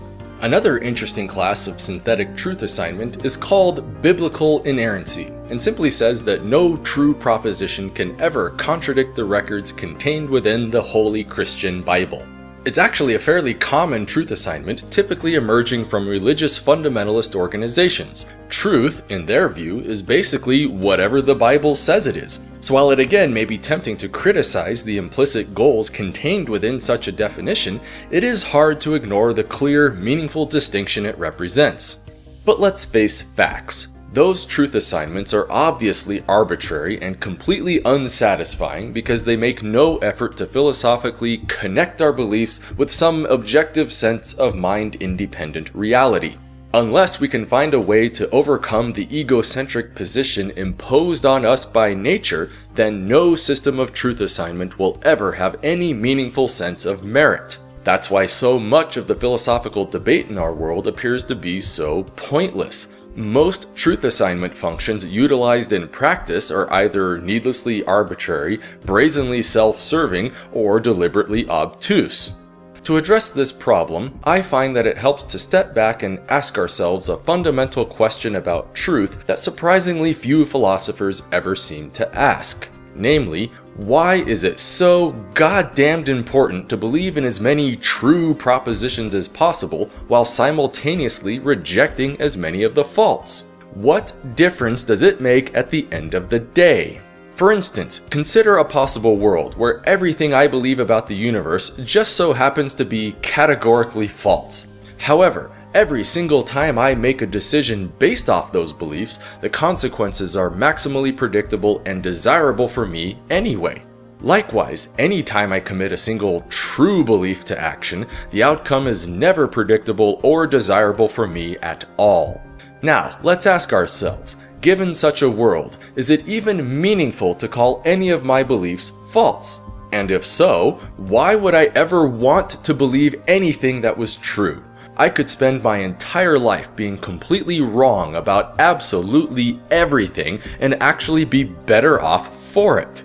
Another interesting class of synthetic truth assignment is called biblical inerrancy, and simply says that no true proposition can ever contradict the records contained within the Holy Christian Bible. It's actually a fairly common truth assignment, typically emerging from religious fundamentalist organizations. Truth, in their view, is basically whatever the Bible says it is. So while it again may be tempting to criticize the implicit goals contained within such a definition, it is hard to ignore the clear, meaningful distinction it represents. But let's face facts. Those truth assignments are obviously arbitrary and completely unsatisfying because they make no effort to philosophically connect our beliefs with some objective sense of mind-independent reality. Unless we can find a way to overcome the egocentric position imposed on us by nature, then no system of truth assignment will ever have any meaningful sense of merit. That's why so much of the philosophical debate in our world appears to be so pointless. Most truth assignment functions utilized in practice are either needlessly arbitrary, brazenly self-serving, or deliberately obtuse. To address this problem, I find that it helps to step back and ask ourselves a fundamental question about truth that surprisingly few philosophers ever seem to ask. Namely, why is it so goddamned important to believe in as many true propositions as possible while simultaneously rejecting as many of the false? What difference does it make at the end of the day? For instance, consider a possible world where everything I believe about the universe just so happens to be categorically false. However, Every single time I make a decision based off those beliefs, the consequences are maximally predictable and desirable for me anyway. Likewise, anytime I commit a single true belief to action, the outcome is never predictable or desirable for me at all. Now, let's ask ourselves, given such a world, is it even meaningful to call any of my beliefs false? And if so, why would I ever want to believe anything that was true? I could spend my entire life being completely wrong about absolutely everything and actually be better off for it.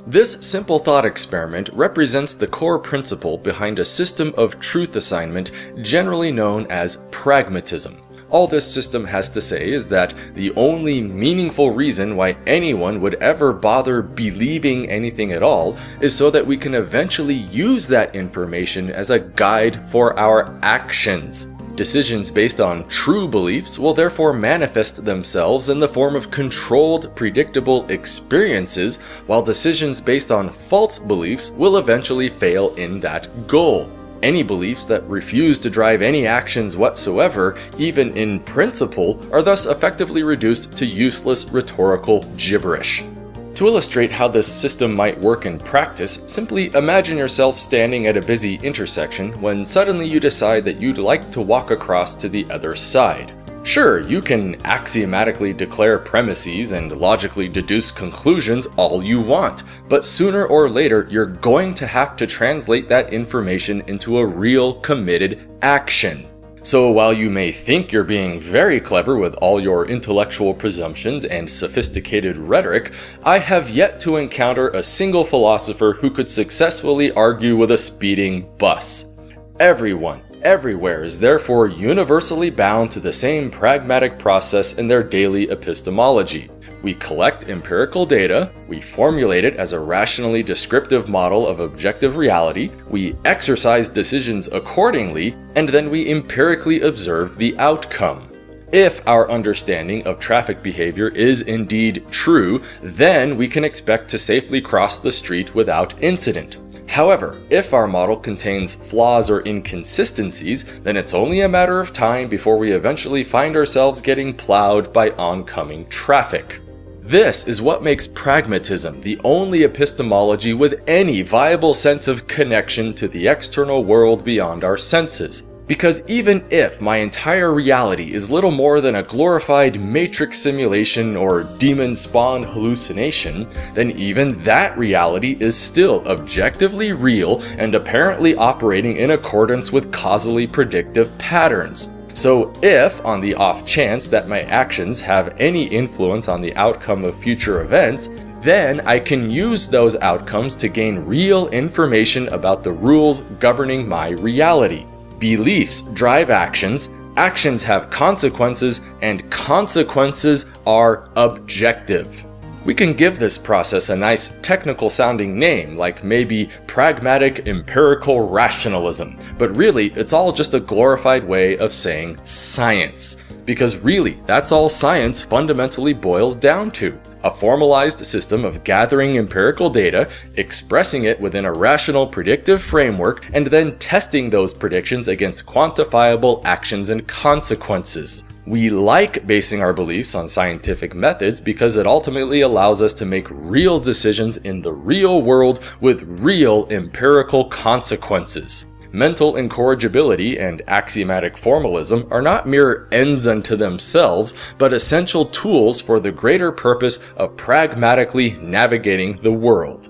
This simple thought experiment represents the core principle behind a system of truth assignment generally known as pragmatism. All this system has to say is that the only meaningful reason why anyone would ever bother believing anything at all is so that we can eventually use that information as a guide for our actions. Decisions based on true beliefs will therefore manifest themselves in the form of controlled, predictable experiences, while decisions based on false beliefs will eventually fail in that goal. Any beliefs that refuse to drive any actions whatsoever, even in principle, are thus effectively reduced to useless rhetorical gibberish. To illustrate how this system might work in practice, simply imagine yourself standing at a busy intersection when suddenly you decide that you'd like to walk across to the other side. Sure, you can axiomatically declare premises and logically deduce conclusions all you want, but sooner or later you're going to have to translate that information into a real committed action. So while you may think you're being very clever with all your intellectual presumptions and sophisticated rhetoric, I have yet to encounter a single philosopher who could successfully argue with a speeding bus. Everyone, everywhere is therefore universally bound to the same pragmatic process in their daily epistemology. We collect empirical data, we formulate it as a rationally descriptive model of objective reality, we exercise decisions accordingly, and then we empirically observe the outcome. If our understanding of traffic behavior is indeed true, then we can expect to safely cross the street without incident. However, if our model contains flaws or inconsistencies, then it's only a matter of time before we eventually find ourselves getting plowed by oncoming traffic. This is what makes pragmatism the only epistemology with any viable sense of connection to the external world beyond our senses. Because even if my entire reality is little more than a glorified matrix simulation or demon-spawned hallucination, then even that reality is still objectively real and apparently operating in accordance with causally predictive patterns. So if, on the off chance that my actions have any influence on the outcome of future events, then I can use those outcomes to gain real information about the rules governing my reality. Beliefs drive actions, actions have consequences, and consequences are objective. We can give this process a nice technical sounding name, like maybe pragmatic empirical rationalism, but really it's all just a glorified way of saying science. Because really, that's all science fundamentally boils down to. A formalized system of gathering empirical data, expressing it within a rational predictive framework, and then testing those predictions against quantifiable actions and consequences. We like basing our beliefs on scientific methods because it ultimately allows us to make real decisions in the real world with real empirical consequences. Mental incorrigibility and axiomatic formalism are not mere ends unto themselves, but essential tools for the greater purpose of pragmatically navigating the world.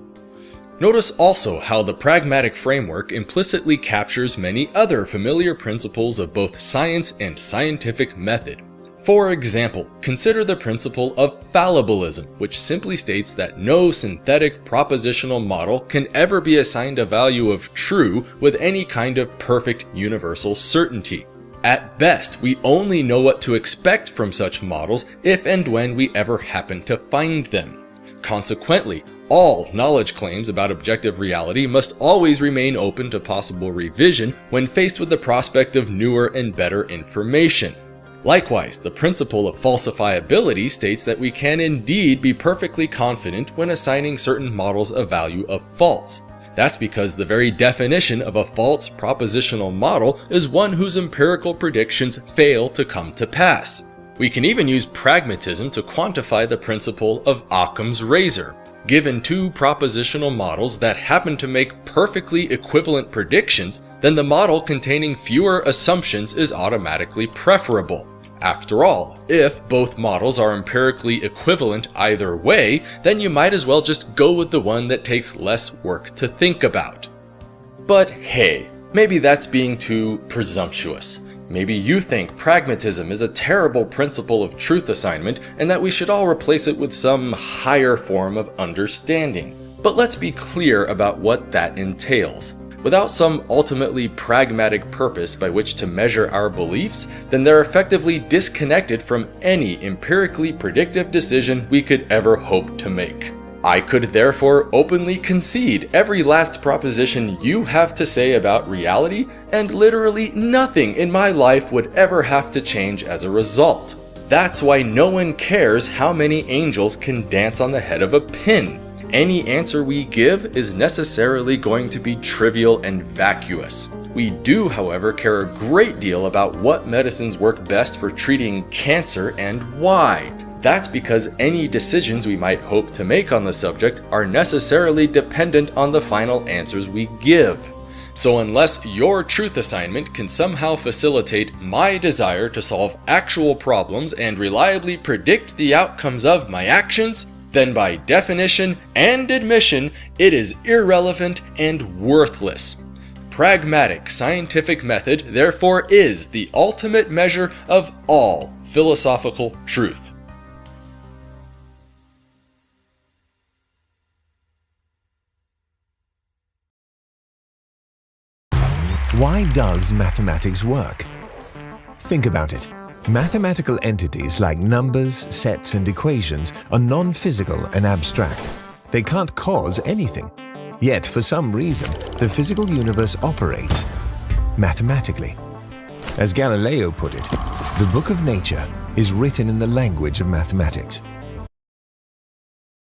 Notice also how the pragmatic framework implicitly captures many other familiar principles of both science and scientific method. For example, consider the principle of fallibilism, which simply states that no synthetic propositional model can ever be assigned a value of true with any kind of perfect universal certainty. At best, we only know what to expect from such models if and when we ever happen to find them. Consequently, all knowledge claims about objective reality must always remain open to possible revision when faced with the prospect of newer and better information. Likewise, the principle of falsifiability states that we can indeed be perfectly confident when assigning certain models a value of false. That's because the very definition of a false propositional model is one whose empirical predictions fail to come to pass. We can even use pragmatism to quantify the principle of Occam's razor. Given two propositional models that happen to make perfectly equivalent predictions, then the model containing fewer assumptions is automatically preferable. After all, if both models are empirically equivalent either way, then you might as well just go with the one that takes less work to think about. But hey, maybe that's being too presumptuous. Maybe you think pragmatism is a terrible principle of truth assignment and that we should all replace it with some higher form of understanding. But let's be clear about what that entails. Without some ultimately pragmatic purpose by which to measure our beliefs, then they're effectively disconnected from any empirically predictive decision we could ever hope to make. I could therefore openly concede every last proposition you have to say about reality, and literally nothing in my life would ever have to change as a result. That's why no one cares how many angels can dance on the head of a pin. Any answer we give is necessarily going to be trivial and vacuous. We do, however, care a great deal about what medicines work best for treating cancer and why. That's because any decisions we might hope to make on the subject are necessarily dependent on the final answers we give. So unless your truth assignment can somehow facilitate my desire to solve actual problems and reliably predict the outcomes of my actions, then by definition and admission, it is irrelevant and worthless. Pragmatic scientific method, therefore, is the ultimate measure of all philosophical truth. Why does mathematics work? Think about it. Mathematical entities like numbers, sets, and equations are non-physical and abstract. They can't cause anything. Yet, for some reason, the physical universe operates mathematically. As Galileo put it, the book of nature is written in the language of mathematics.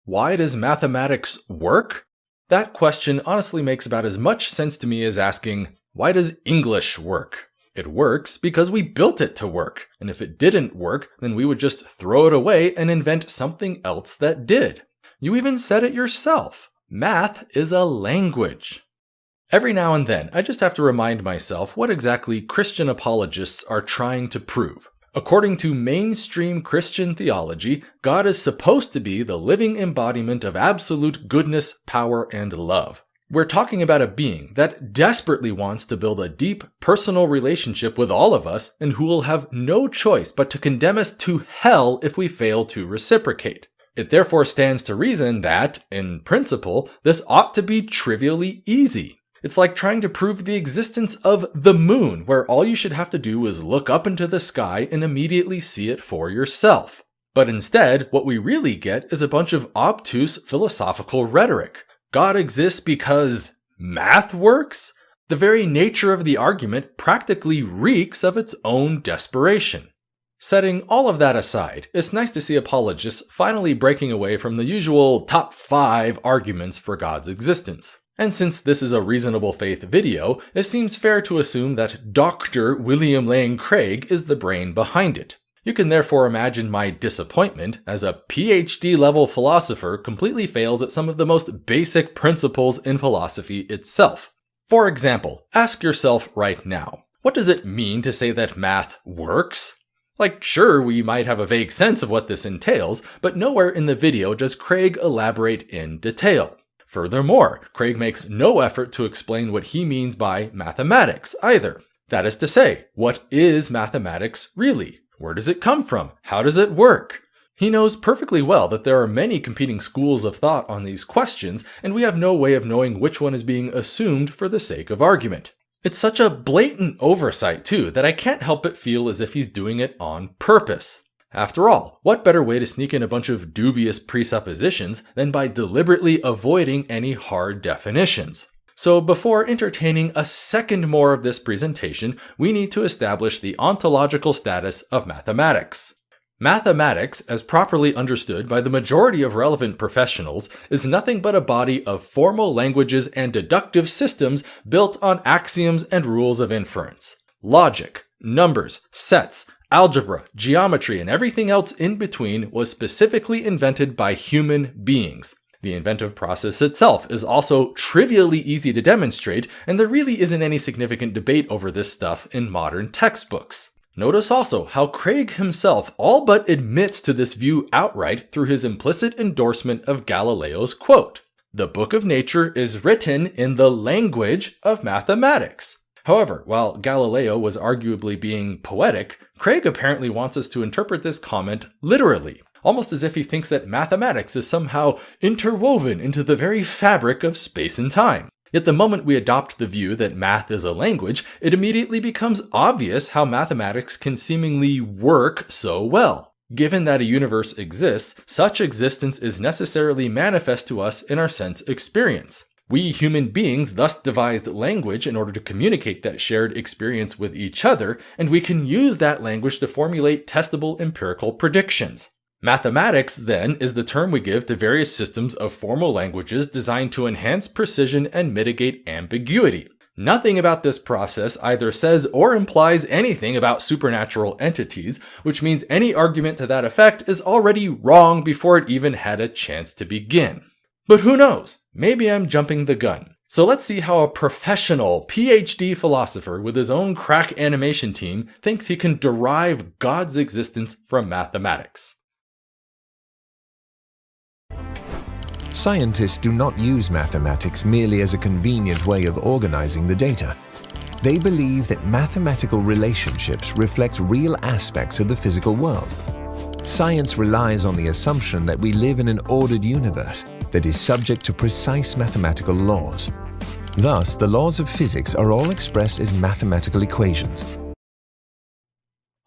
Why does mathematics work? That question honestly makes about as much sense to me as asking, why does English work? It works because we built it to work, and if it didn't work, then we would just throw it away and invent something else that did. You even said it yourself. Math is a language. Every now and then, I just have to remind myself what exactly Christian apologists are trying to prove. According to mainstream Christian theology, God is supposed to be the living embodiment of absolute goodness, power, and love. We're talking about a being that desperately wants to build a deep personal relationship with all of us and who will have no choice but to condemn us to hell if we fail to reciprocate. It therefore stands to reason that, in principle, this ought to be trivially easy. It's like trying to prove the existence of the moon, where all you should have to do is look up into the sky and immediately see it for yourself. But instead, what we really get is a bunch of obtuse philosophical rhetoric. God exists because math works? The very nature of the argument practically reeks of its own desperation. Setting all of that aside, it's nice to see apologists finally breaking away from the usual top 5 arguments for God's existence. And since this is a reasonable faith video, it seems fair to assume that Dr. William Lane Craig is the brain behind it. You can therefore imagine my disappointment as a PhD-level philosopher completely fails at some of the most basic principles in philosophy itself. For example, ask yourself right now, what does it mean to say that math works? Like, sure, we might have a vague sense of what this entails, but nowhere in the video does Craig elaborate in detail. Furthermore, Craig makes no effort to explain what he means by mathematics either. That is to say, what is mathematics really? Where does it come from? How does it work? He knows perfectly well that there are many competing schools of thought on these questions, and we have no way of knowing which one is being assumed for the sake of argument. It's such a blatant oversight, too, that I can't help but feel as if he's doing it on purpose. After all, what better way to sneak in a bunch of dubious presuppositions than by deliberately avoiding any hard definitions? So before entertaining a second more of this presentation, we need to establish the ontological status of mathematics. Mathematics, as properly understood by the majority of relevant professionals, is nothing but a body of formal languages and deductive systems built on axioms and rules of inference. Logic, numbers, sets, algebra, geometry, and everything else in between was specifically invented by human beings. The inventive process itself is also trivially easy to demonstrate, and there really isn't any significant debate over this stuff in modern textbooks. Notice also how Craig himself all but admits to this view outright through his implicit endorsement of Galileo's quote, "The book of nature is written in the language of mathematics." However, while Galileo was arguably being poetic, Craig apparently wants us to interpret this comment literally, almost as if he thinks that mathematics is somehow interwoven into the very fabric of space and time. Yet the moment we adopt the view that math is a language, it immediately becomes obvious how mathematics can seemingly work so well. Given that a universe exists, such existence is necessarily manifest to us in our sense experience. We human beings thus devised language in order to communicate that shared experience with each other, and we can use that language to formulate testable empirical predictions. Mathematics, then, is the term we give to various systems of formal languages designed to enhance precision and mitigate ambiguity. Nothing about this process either says or implies anything about supernatural entities, which means any argument to that effect is already wrong before it even had a chance to begin. But who knows? Maybe I'm jumping the gun. So let's see how a professional PhD philosopher with his own crack animation team thinks he can derive God's existence from mathematics. Scientists do not use mathematics merely as a convenient way of organizing the data. They believe that mathematical relationships reflect real aspects of the physical world. Science relies on the assumption that we live in an ordered universe that is subject to precise mathematical laws. Thus, the laws of physics are all expressed as mathematical equations.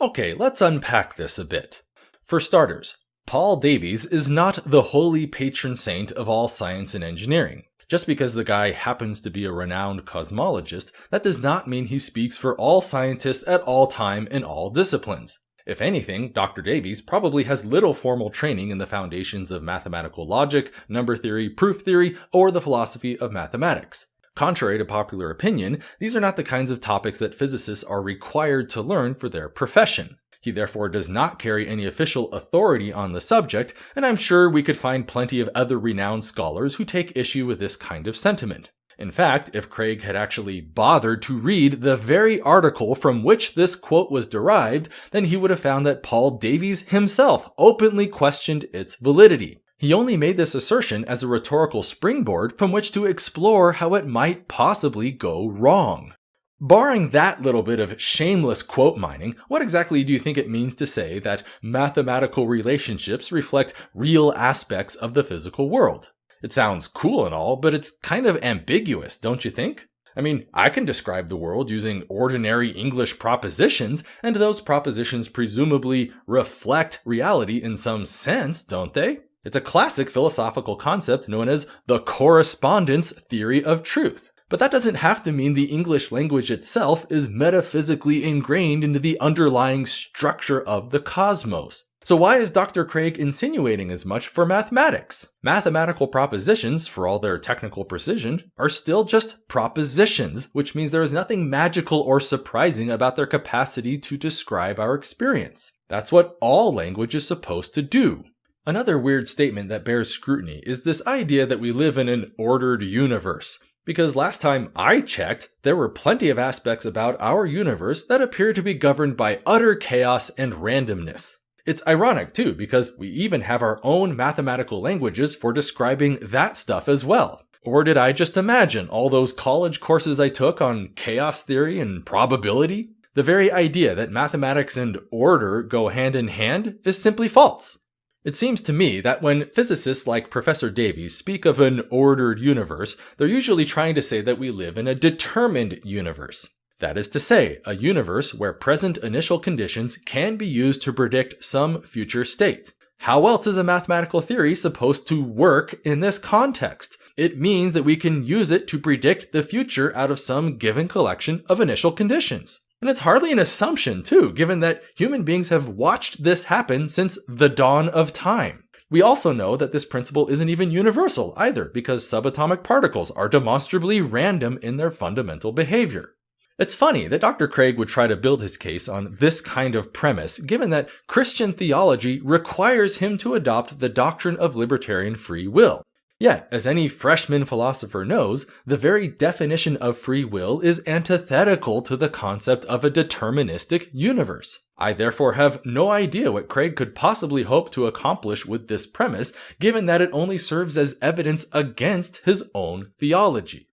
Okay, let's unpack this a bit. For starters, Paul Davies is not the holy patron saint of all science and engineering. Just because the guy happens to be a renowned cosmologist, that does not mean he speaks for all scientists at all time in all disciplines. If anything, Dr. Davies probably has little formal training in the foundations of mathematical logic, number theory, proof theory, or the philosophy of mathematics. Contrary to popular opinion, these are not the kinds of topics that physicists are required to learn for their profession. He therefore does not carry any official authority on the subject, and I'm sure we could find plenty of other renowned scholars who take issue with this kind of sentiment. In fact, if Craig had actually bothered to read the very article from which this quote was derived, then he would have found that Paul Davies himself openly questioned its validity. He only made this assertion as a rhetorical springboard from which to explore how it might possibly go wrong. Barring that little bit of shameless quote mining, what exactly do you think it means to say that mathematical relationships reflect real aspects of the physical world? It sounds cool and all, but it's kind of ambiguous, don't you think? I mean, I can describe the world using ordinary English propositions, and those propositions presumably reflect reality in some sense, don't they? It's a classic philosophical concept known as the correspondence theory of truth. But that doesn't have to mean the English language itself is metaphysically ingrained into the underlying structure of the cosmos. So why is Dr. Craig insinuating as much for mathematics? Mathematical propositions, for all their technical precision, are still just propositions, which means there is nothing magical or surprising about their capacity to describe our experience. That's what all language is supposed to do. Another weird statement that bears scrutiny is this idea that we live in an ordered universe. Because last time I checked, there were plenty of aspects about our universe that appear to be governed by utter chaos and randomness. It's ironic too, because we even have our own mathematical languages for describing that stuff as well. Or did I just imagine all those college courses I took on chaos theory and probability? The very idea that mathematics and order go hand in hand is simply false. It seems to me that when physicists like Professor Davies speak of an ordered universe, they're usually trying to say that we live in a determined universe. That is to say, a universe where present initial conditions can be used to predict some future state. How else is a mathematical theory supposed to work in this context? It means that we can use it to predict the future out of some given collection of initial conditions. And it's hardly an assumption, too, given that human beings have watched this happen since the dawn of time. We also know that this principle isn't even universal either, because subatomic particles are demonstrably random in their fundamental behavior. It's funny that Dr. Craig would try to build his case on this kind of premise, given that Christian theology requires him to adopt the doctrine of libertarian free will. Yet, as any freshman philosopher knows, the very definition of free will is antithetical to the concept of a deterministic universe. I therefore have no idea what Craig could possibly hope to accomplish with this premise, given that it only serves as evidence against his own theology.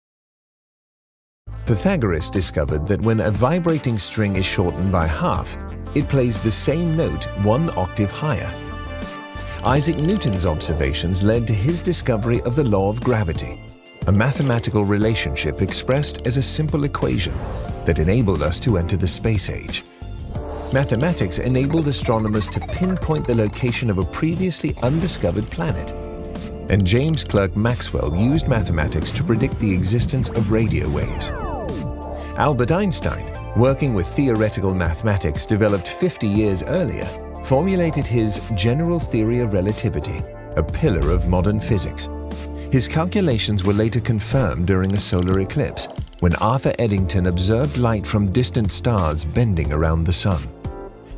Pythagoras discovered that when a vibrating string is shortened by half, it plays the same note 1 octave higher. Isaac Newton's observations led to his discovery of the law of gravity, a mathematical relationship expressed as a simple equation that enabled us to enter the space age. Mathematics enabled astronomers to pinpoint the location of a previously undiscovered planet. And James Clerk Maxwell used mathematics to predict the existence of radio waves. Albert Einstein, working with theoretical mathematics developed 50 years earlier, formulated his general theory of relativity, a pillar of modern physics. His calculations were later confirmed during a solar eclipse, when Arthur Eddington observed light from distant stars bending around the sun.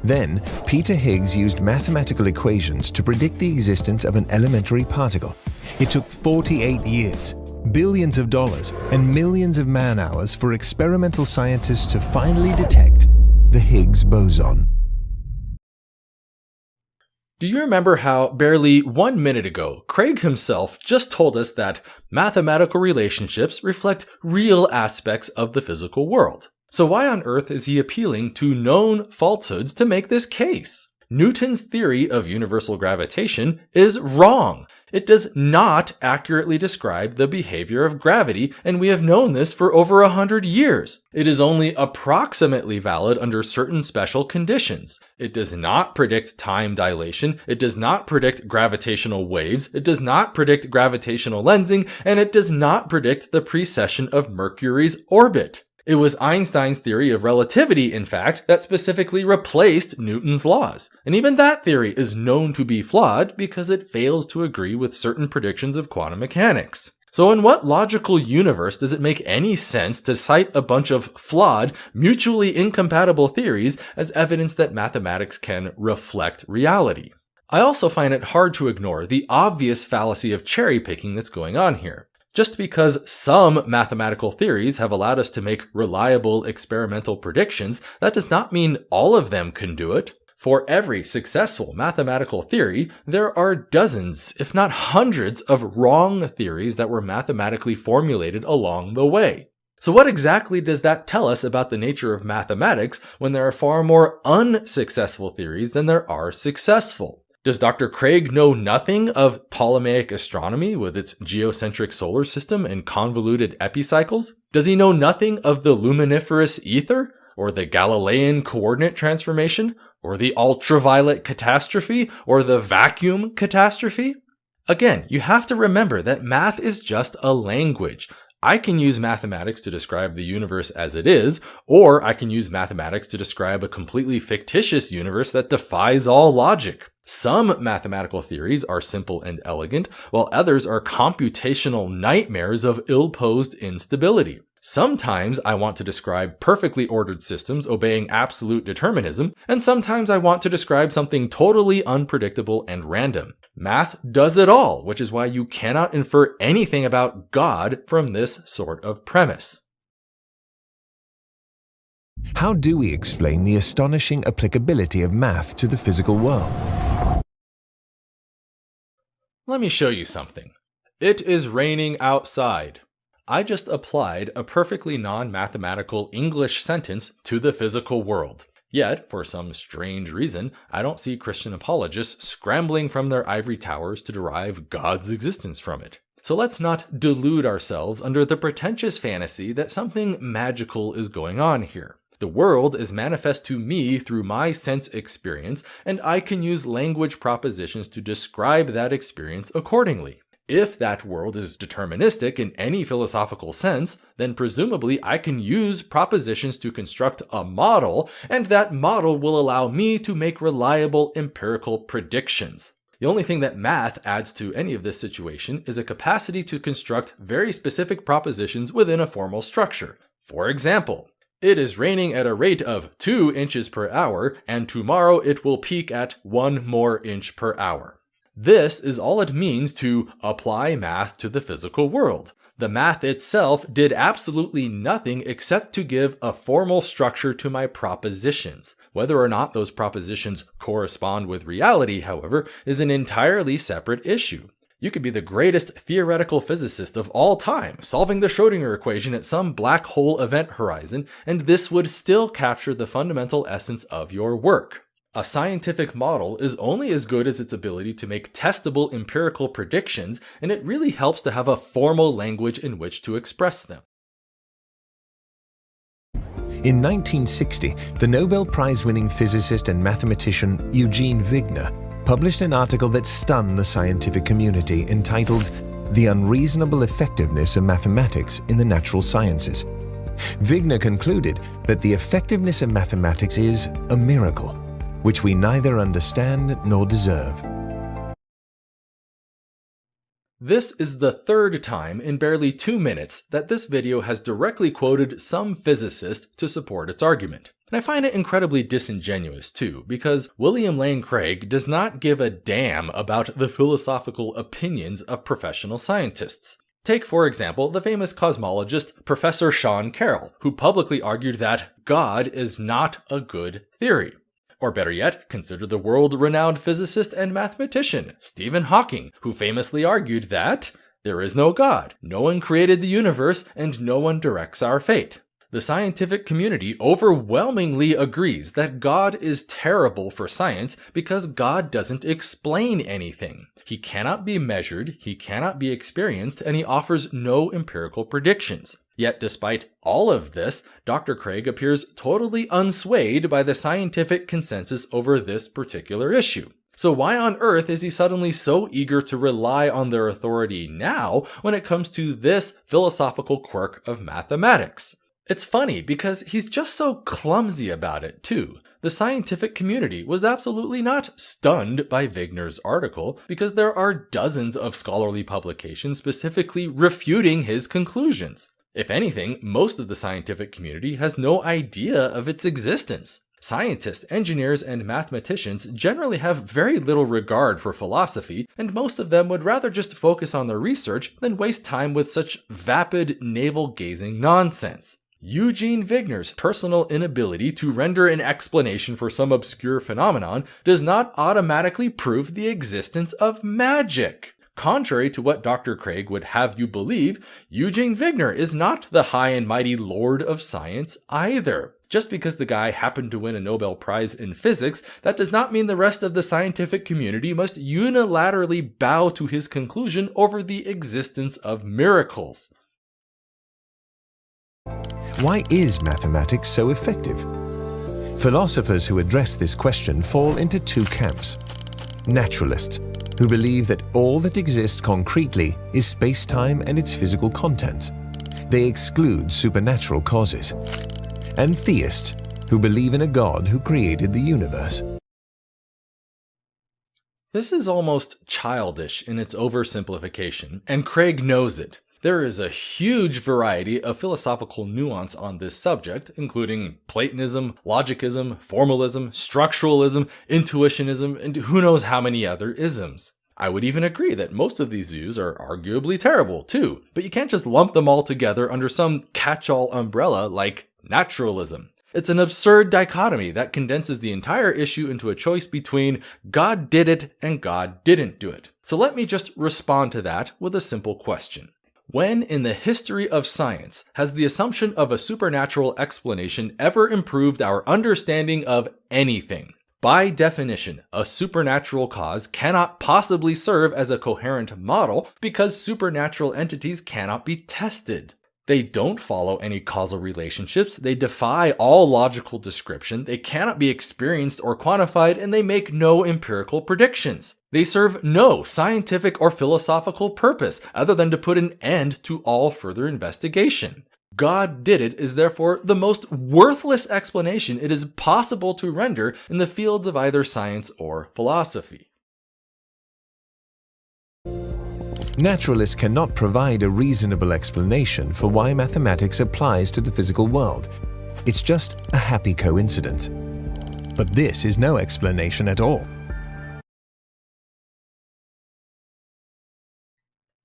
Then, Peter Higgs used mathematical equations to predict the existence of an elementary particle. It took 48 years, billions of dollars, and millions of man-hours for experimental scientists to finally detect the Higgs boson. Do you remember how barely 1 minute ago, Craig himself just told us that mathematical relationships reflect real aspects of the physical world? So why on earth is he appealing to known falsehoods to make this case? Newton's theory of universal gravitation is wrong. It does not accurately describe the behavior of gravity, and we have known this for over 100 years. It is only approximately valid under certain special conditions. It does not predict time dilation, it does not predict gravitational waves, it does not predict gravitational lensing, and it does not predict the precession of Mercury's orbit. It was Einstein's theory of relativity, in fact, that specifically replaced Newton's laws. And even that theory is known to be flawed because it fails to agree with certain predictions of quantum mechanics. So in what logical universe does it make any sense to cite a bunch of flawed, mutually incompatible theories as evidence that mathematics can reflect reality? I also find it hard to ignore the obvious fallacy of cherry picking that's going on here. Just because some mathematical theories have allowed us to make reliable experimental predictions, that does not mean all of them can do it. For every successful mathematical theory, there are dozens, if not hundreds, of wrong theories that were mathematically formulated along the way. So what exactly does that tell us about the nature of mathematics when there are far more unsuccessful theories than there are successful? Does Dr. Craig know nothing of Ptolemaic astronomy with its geocentric solar system and convoluted epicycles? Does he know nothing of the luminiferous ether, or the Galilean coordinate transformation, or the ultraviolet catastrophe, or the vacuum catastrophe? Again, you have to remember that math is just a language. I can use mathematics to describe the universe as it is, or I can use mathematics to describe a completely fictitious universe that defies all logic. Some mathematical theories are simple and elegant, while others are computational nightmares of ill-posed instability. Sometimes I want to describe perfectly ordered systems obeying absolute determinism, and sometimes I want to describe something totally unpredictable and random. Math does it all, which is why you cannot infer anything about God from this sort of premise. How do we explain the astonishing applicability of math to the physical world? Let me show you something. It is raining outside. I just applied a perfectly non-mathematical English sentence to the physical world. Yet, for some strange reason, I don't see Christian apologists scrambling from their ivory towers to derive God's existence from it. So let's not delude ourselves under the pretentious fantasy that something magical is going on here. The world is manifest to me through my sense experience, and I can use language propositions to describe that experience accordingly. If that world is deterministic in any philosophical sense, then presumably I can use propositions to construct a model, and that model will allow me to make reliable empirical predictions. The only thing that math adds to any of this situation is a capacity to construct very specific propositions within a formal structure. For example, it is raining at a rate of 2 inches per hour, and tomorrow it will peak at 1 more inch per hour. This is all it means to apply math to the physical world. The math itself did absolutely nothing except to give a formal structure to my propositions. Whether or not those propositions correspond with reality, however, is an entirely separate issue. You could be the greatest theoretical physicist of all time, solving the Schrödinger equation at some black hole event horizon, and this would still capture the fundamental essence of your work. A scientific model is only as good as its ability to make testable empirical predictions, and it really helps to have a formal language in which to express them. In 1960, the Nobel Prize-winning physicist and mathematician Eugene Wigner published an article that stunned the scientific community entitled "The Unreasonable Effectiveness of Mathematics in the Natural Sciences." Wigner concluded that the effectiveness of mathematics is a miracle, which we neither understand nor deserve. This is the third time in barely 2 minutes that this video has directly quoted some physicist to support its argument. And I find it incredibly disingenuous too, because William Lane Craig does not give a damn about the philosophical opinions of professional scientists. Take, for example, the famous cosmologist Professor Sean Carroll, who publicly argued that God is not a good theory. Or better yet, consider the world-renowned physicist and mathematician Stephen Hawking, who famously argued that there is no God, no one created the universe, and no one directs our fate. The scientific community overwhelmingly agrees that God is terrible for science because God doesn't explain anything. He cannot be measured, he cannot be experienced, and he offers no empirical predictions. Yet despite all of this, Dr. Craig appears totally unswayed by the scientific consensus over this particular issue. So why on earth is he suddenly so eager to rely on their authority now when it comes to this philosophical quirk of mathematics? It's funny because he's just so clumsy about it too. The scientific community was absolutely not stunned by Wigner's article because there are dozens of scholarly publications specifically refuting his conclusions. If anything, most of the scientific community has no idea of its existence. Scientists, engineers, and mathematicians generally have very little regard for philosophy, and most of them would rather just focus on their research than waste time with such vapid, navel-gazing nonsense. Eugene Wigner's personal inability to render an explanation for some obscure phenomenon does not automatically prove the existence of magic. Contrary to what Dr. Craig would have you believe, Eugene Wigner is not the high and mighty lord of science either. Just because the guy happened to win a Nobel Prize in physics, that does not mean the rest of the scientific community must unilaterally bow to his conclusion over the existence of miracles. Why is mathematics so effective? Philosophers who address this question fall into two camps. Naturalists, who believe that all that exists concretely is space-time and its physical contents. They exclude supernatural causes. And theists, who believe in a God who created the universe. This is almost childish in its oversimplification, and Craig knows it. There is a huge variety of philosophical nuance on this subject, including Platonism, logicism, formalism, structuralism, intuitionism, and who knows how many other isms. I would even agree that most of these views are arguably terrible too, but you can't just lump them all together under some catch-all umbrella like naturalism. It's an absurd dichotomy that condenses the entire issue into a choice between God did it and God didn't do it. So let me just respond to that with a simple question. When in the history of science has the assumption of a supernatural explanation ever improved our understanding of anything? By definition, a supernatural cause cannot possibly serve as a coherent model because supernatural entities cannot be tested. They don't follow any causal relationships, they defy all logical description, they cannot be experienced or quantified, and they make no empirical predictions. They serve no scientific or philosophical purpose other than to put an end to all further investigation. God did it is therefore the most worthless explanation it is possible to render in the fields of either science or philosophy. Naturalists cannot provide a reasonable explanation for why mathematics applies to the physical world. It's just a happy coincidence. But this is no explanation at all.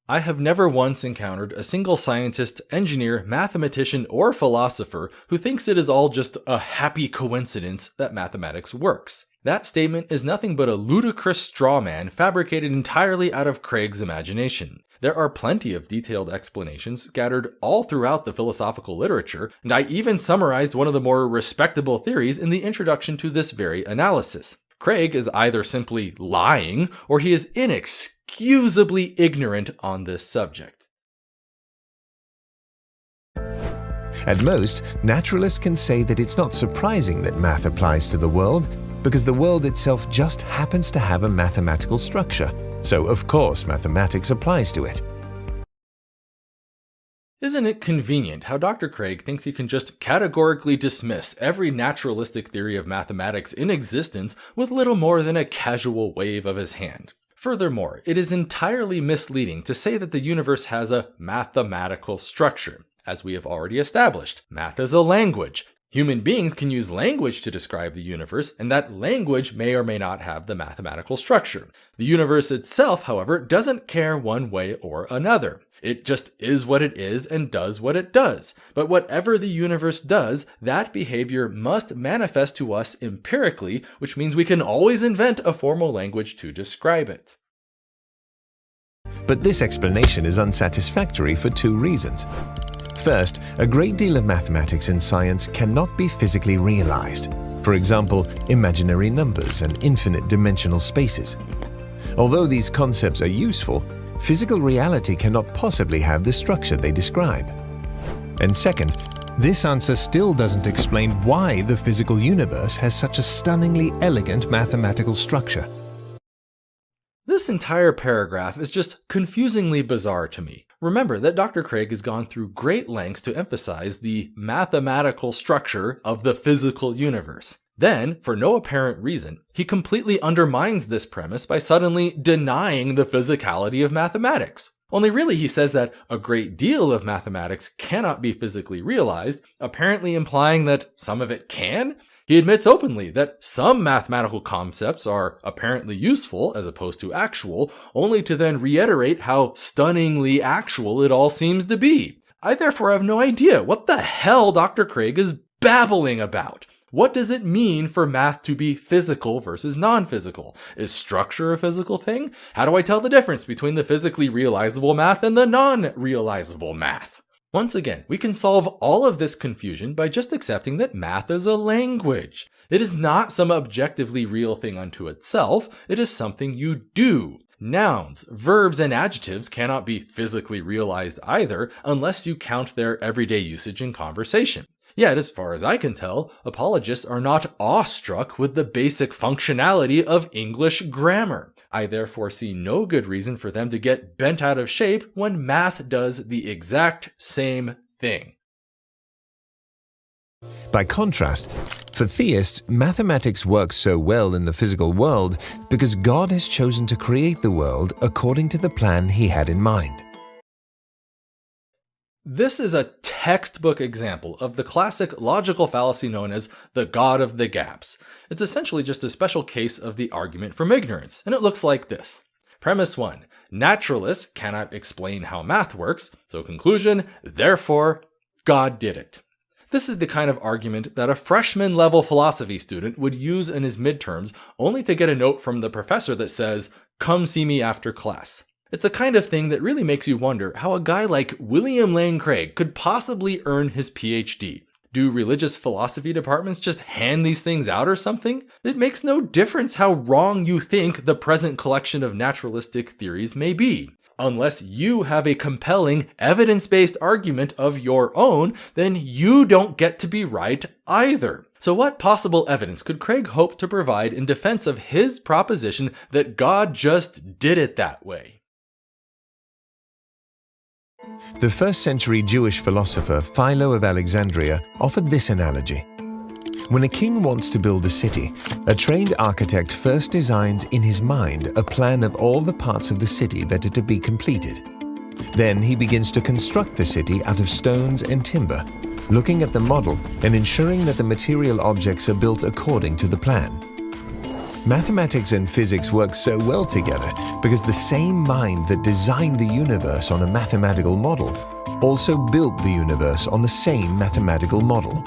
I have never once encountered a single scientist, engineer, mathematician, or philosopher who thinks it is all just a happy coincidence that mathematics works. That statement is nothing but a ludicrous straw man fabricated entirely out of Craig's imagination. There are plenty of detailed explanations scattered all throughout the philosophical literature, and I even summarized one of the more respectable theories in the introduction to this very analysis. Craig is either simply lying, or he is inexcusably ignorant on this subject. At most, naturalists can say that it's not surprising that math applies to the world, because the world itself just happens to have a mathematical structure. So, of course, mathematics applies to it. Isn't it convenient how Dr. Craig thinks he can just categorically dismiss every naturalistic theory of mathematics in existence with little more than a casual wave of his hand? Furthermore, it is entirely misleading to say that the universe has a mathematical structure. As we have already established, math is a language. Human beings can use language to describe the universe, and that language may or may not have the mathematical structure. The universe itself, however, doesn't care one way or another. It just is what it is and does what it does. But whatever the universe does, that behavior must manifest to us empirically, which means we can always invent a formal language to describe it. But this explanation is unsatisfactory for two reasons. First, a great deal of mathematics and science cannot be physically realized. For example, imaginary numbers and infinite dimensional spaces. Although these concepts are useful, physical reality cannot possibly have the structure they describe. And second, this answer still doesn't explain why the physical universe has such a stunningly elegant mathematical structure. This entire paragraph is just confusingly bizarre to me. Remember that Dr. Craig has gone through great lengths to emphasize the mathematical structure of the physical universe. Then, for no apparent reason, he completely undermines this premise by suddenly denying the physicality of mathematics. Only really he says that a great deal of mathematics cannot be physically realized, apparently implying that some of it can. He admits openly that some mathematical concepts are apparently useful as opposed to actual, only to then reiterate how stunningly actual it all seems to be. I therefore have no idea what the hell Dr. Craig is babbling about. What does it mean for math to be physical versus non-physical? Is structure a physical thing? How do I tell the difference between the physically realizable math and the non-realizable math? Once again, we can solve all of this confusion by just accepting that math is a language. It is not some objectively real thing unto itself, it is something you do. Nouns, verbs, and adjectives cannot be physically realized either unless you count their everyday usage in conversation. Yet, as far as I can tell, apologists are not awestruck with the basic functionality of English grammar. I therefore see no good reason for them to get bent out of shape when math does the exact same thing. By contrast, for theists, mathematics works so well in the physical world because God has chosen to create the world according to the plan he had in mind. This is a textbook example of the classic logical fallacy known as the God of the gaps. It's essentially just a special case of the argument from ignorance, and it looks like this. Premise 1. Naturalists cannot explain how math works, so conclusion, therefore, God did it. This is the kind of argument that a freshman-level philosophy student would use in his midterms only to get a note from the professor that says, "Come see me after class." It's the kind of thing that really makes you wonder how a guy like William Lane Craig could possibly earn his PhD. Do religious philosophy departments just hand these things out or something? It makes no difference how wrong you think the present collection of naturalistic theories may be. Unless you have a compelling, evidence-based argument of your own, then you don't get to be right either. So what possible evidence could Craig hope to provide in defense of his proposition that God just did it that way? The first-century Jewish philosopher Philo of Alexandria offered this analogy. When a king wants to build a city, a trained architect first designs in his mind a plan of all the parts of the city that are to be completed. Then he begins to construct the city out of stones and timber, looking at the model and ensuring that the material objects are built according to the plan. Mathematics and physics work so well together because the same mind that designed the universe on a mathematical model also built the universe on the same mathematical model.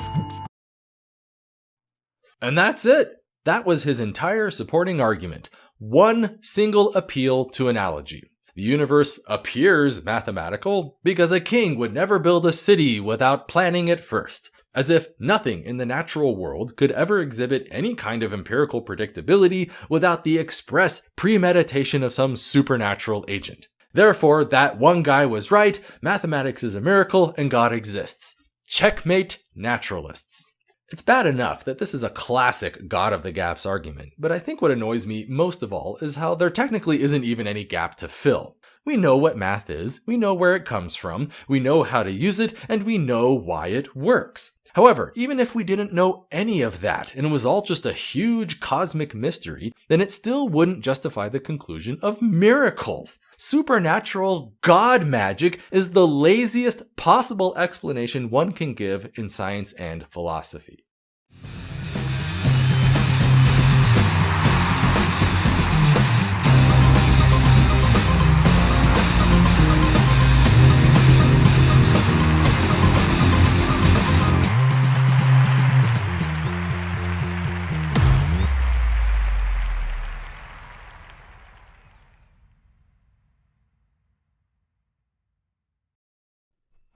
And that's it. That was his entire supporting argument. One single appeal to analogy. The universe appears mathematical because a king would never build a city without planning it first. As if nothing in the natural world could ever exhibit any kind of empirical predictability without the express premeditation of some supernatural agent. Therefore, that one guy was right, mathematics is a miracle, and God exists. Checkmate, naturalists. It's bad enough that this is a classic God of the Gaps argument, but I think what annoys me most of all is how there technically isn't even any gap to fill. We know what math is, we know where it comes from, we know how to use it, and we know why it works. However, even if we didn't know any of that, and it was all just a huge cosmic mystery, then it still wouldn't justify the conclusion of miracles. Supernatural God magic is the laziest possible explanation one can give in science and philosophy.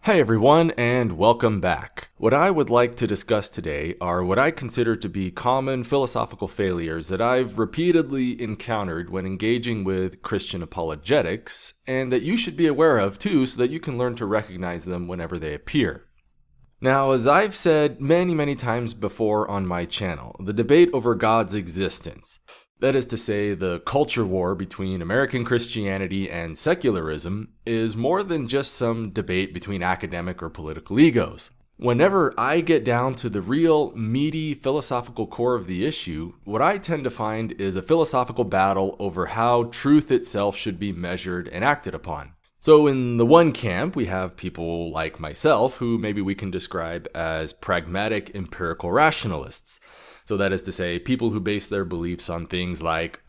Hey everyone, and welcome back. What I would like to discuss today are what I consider to be common philosophical failures that I've repeatedly encountered when engaging with Christian apologetics, and that you should be aware of too so that you can learn to recognize them whenever they appear. Now, as I've said many times before on my channel, the debate over God's existence, that is to say, the culture war between American Christianity and secularism, is more than just some debate between academic or political egos. Whenever I get down to the real, meaty philosophical core of the issue, what I tend to find is a philosophical battle over how truth itself should be measured and acted upon. So in the one camp, we have people like myself, who maybe we can describe as pragmatic empirical rationalists. So that is to say, people who base their beliefs on things like,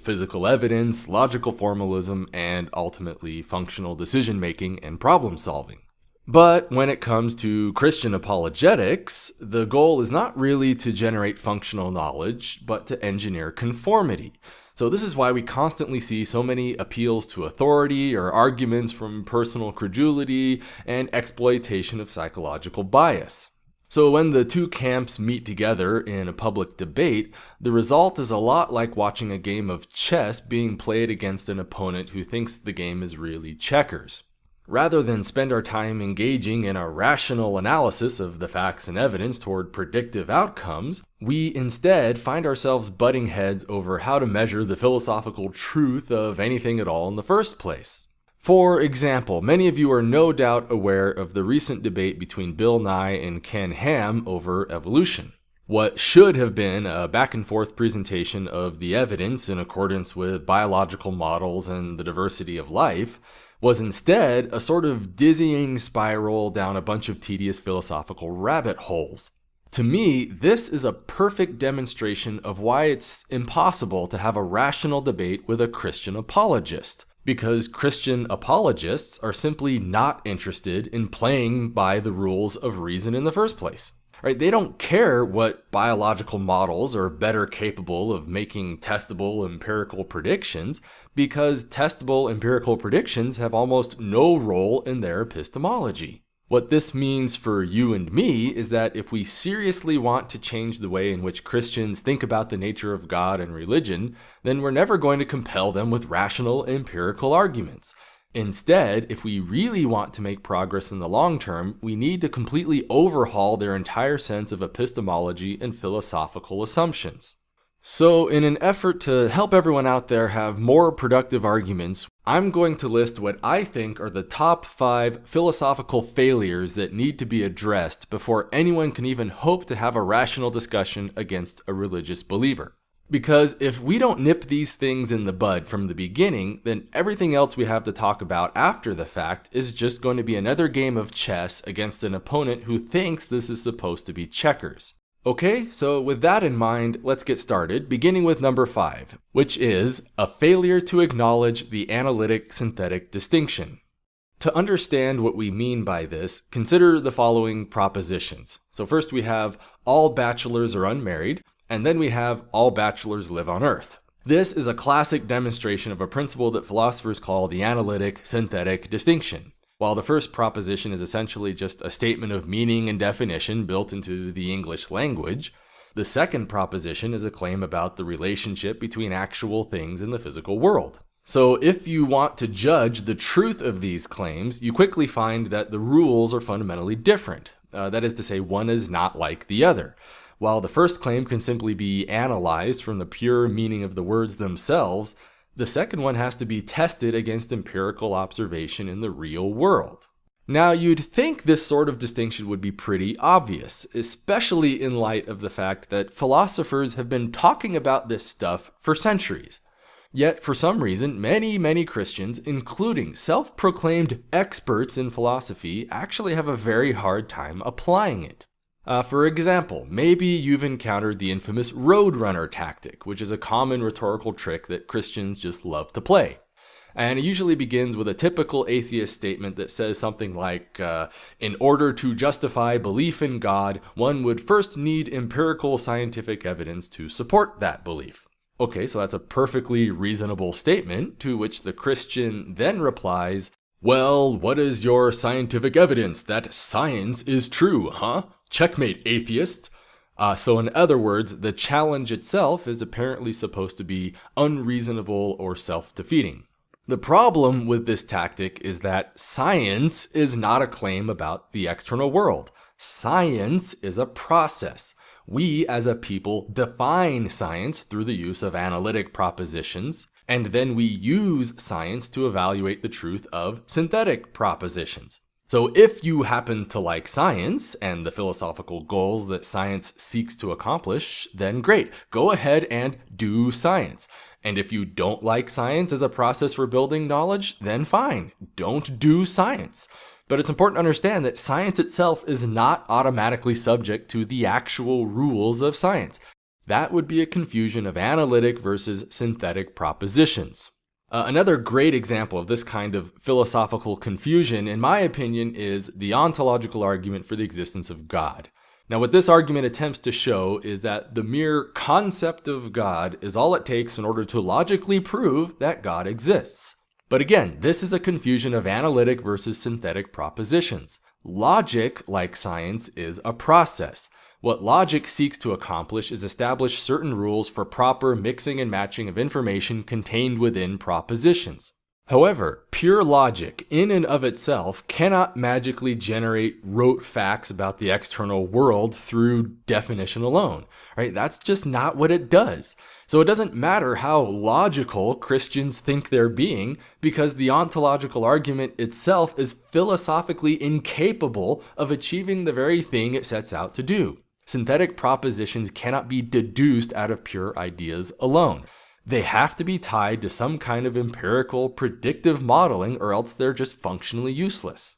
physical evidence, logical formalism, and ultimately functional decision-making and problem-solving. But when it comes to Christian apologetics, the goal is not really to generate functional knowledge, but to engineer conformity. So this is why we constantly see so many appeals to authority or arguments from personal credulity and exploitation of psychological bias. So when the two camps meet together in a public debate, the result is a lot like watching a game of chess being played against an opponent who thinks the game is really checkers. Rather than spend our time engaging in a rational analysis of the facts and evidence toward predictive outcomes, we instead find ourselves butting heads over how to measure the philosophical truth of anything at all in the first place. For example, many of you are no doubt aware of the recent debate between Bill Nye and Ken Ham over evolution. What should have been a back-and-forth presentation of the evidence in accordance with biological models and the diversity of life was instead a sort of dizzying spiral down a bunch of tedious philosophical rabbit holes. To me, this is a perfect demonstration of why it's impossible to have a rational debate with a Christian apologist. Because Christian apologists are simply not interested in playing by the rules of reason in the first place. Right? They don't care what biological models are better capable of making testable empirical predictions, because testable empirical predictions have almost no role in their epistemology. What this means for you and me is that if we seriously want to change the way in which Christians think about the nature of God and religion, then we're never going to compel them with rational empirical arguments. Instead, if we really want to make progress in the long term, we need to completely overhaul their entire sense of epistemology and philosophical assumptions. So, in an effort to help everyone out there have more productive arguments, I'm going to list what I think are the top 5 philosophical failures that need to be addressed before anyone can even hope to have a rational discussion against a religious believer. Because if we don't nip these things in the bud from the beginning, then everything else we have to talk about after the fact is just going to be another game of chess against an opponent who thinks this is supposed to be checkers. Okay, so with that in mind, let's get started, beginning with number 5, which is a failure to acknowledge the analytic-synthetic distinction. To understand what we mean by this, consider the following propositions. So first we have all bachelors are unmarried, and then we have all bachelors live on Earth. This is a classic demonstration of a principle that philosophers call the analytic-synthetic distinction. While the first proposition is essentially just a statement of meaning and definition built into the English language, the second proposition is a claim about the relationship between actual things in the physical world. So if you want to judge the truth of these claims, you quickly find that the rules are fundamentally different. That is to say, one is not like the other. While the first claim can simply be analyzed from the pure meaning of the words themselves, the second one has to be tested against empirical observation in the real world. Now, you'd think this sort of distinction would be pretty obvious, especially in light of the fact that philosophers have been talking about this stuff for centuries. Yet, for some reason, many Christians, including self-proclaimed experts in philosophy, actually have a very hard time applying it. For example, maybe you've encountered the infamous roadrunner tactic, which is a common rhetorical trick that Christians just love to play. And it usually begins with a typical atheist statement that says something like, in order to justify belief in God, one would first need empirical scientific evidence to support that belief. Okay, so that's a perfectly reasonable statement, to which the Christian then replies, well, what is your scientific evidence that science is true, huh? Checkmate, atheist. So in other words, the challenge itself is apparently supposed to be unreasonable or self-defeating. The problem with this tactic is that science is not a claim about the external world. Science is a process. We as a people define science through the use of analytic propositions, and then we use science to evaluate the truth of synthetic propositions. So if you happen to like science and the philosophical goals that science seeks to accomplish, then great, go ahead and do science. And if you don't like science as a process for building knowledge, then fine, don't do science. But it's important to understand that science itself is not automatically subject to the actual rules of science. That would be a confusion of analytic versus synthetic propositions. Another great example of this kind of philosophical confusion, in my opinion, is the ontological argument for the existence of God. Now, what this argument attempts to show is that the mere concept of God is all it takes in order to logically prove that God exists. But again, this is a confusion of analytic versus synthetic propositions. Logic, like science, is a process. What logic seeks to accomplish is establish certain rules for proper mixing and matching of information contained within propositions. However, pure logic in and of itself cannot magically generate rote facts about the external world through definition alone, right? That's just not what it does. So it doesn't matter how logical Christians think they're being, because the ontological argument itself is philosophically incapable of achieving the very thing it sets out to do. Synthetic propositions cannot be deduced out of pure ideas alone. They have to be tied to some kind of empirical, predictive modeling, or else they're just functionally useless.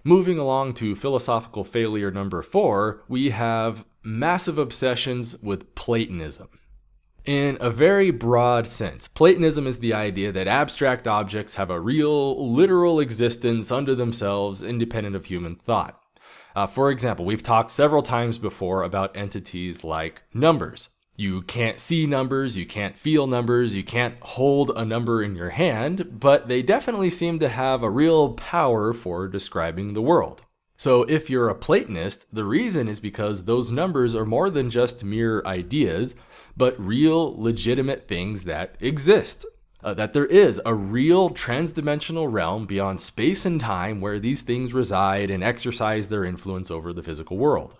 Moving along to philosophical failure number 4, we have massive obsessions with Platonism. In a very broad sense, Platonism is the idea that abstract objects have a real, literal existence unto themselves, independent of human thought. For example, we've talked several times before about entities like numbers. You can't see numbers, you can't feel numbers, you can't hold a number in your hand, but they definitely seem to have a real power for describing the world. So if you're a Platonist, the reason is because those numbers are more than just mere ideas, but real, legitimate things that exist. that there is a real transdimensional realm beyond space and time where these things reside and exercise their influence over the physical world.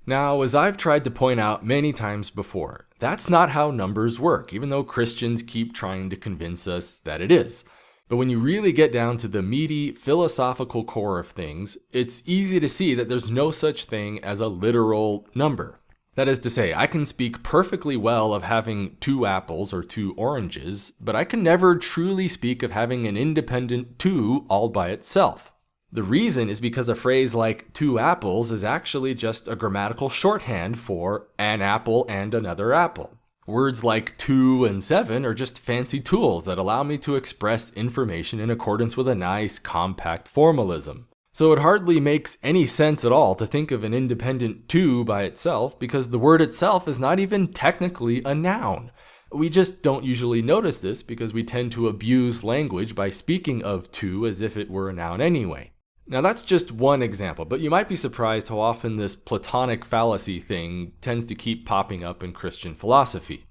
Now, as I've tried to point out many times before, that's not how numbers work, even though Christians keep trying to convince us that it is. But when you really get down to the meaty, philosophical core of things, it's easy to see that there's no such thing as a literal number. That is to say, I can speak perfectly well of having 2 apples or 2 oranges, but I can never truly speak of having an independent 2 all by itself. The reason is because a phrase like 2 apples is actually just a grammatical shorthand for an apple and another apple. Words like 2 and 7 are just fancy tools that allow me to express information in accordance with a nice, compact formalism. So it hardly makes any sense at all to think of an independent 2 by itself because the word itself is not even technically a noun. We just don't usually notice this because we tend to abuse language by speaking of 2 as if it were a noun anyway. Now that's just one example, but you might be surprised how often this Platonic fallacy thing tends to keep popping up in Christian philosophy.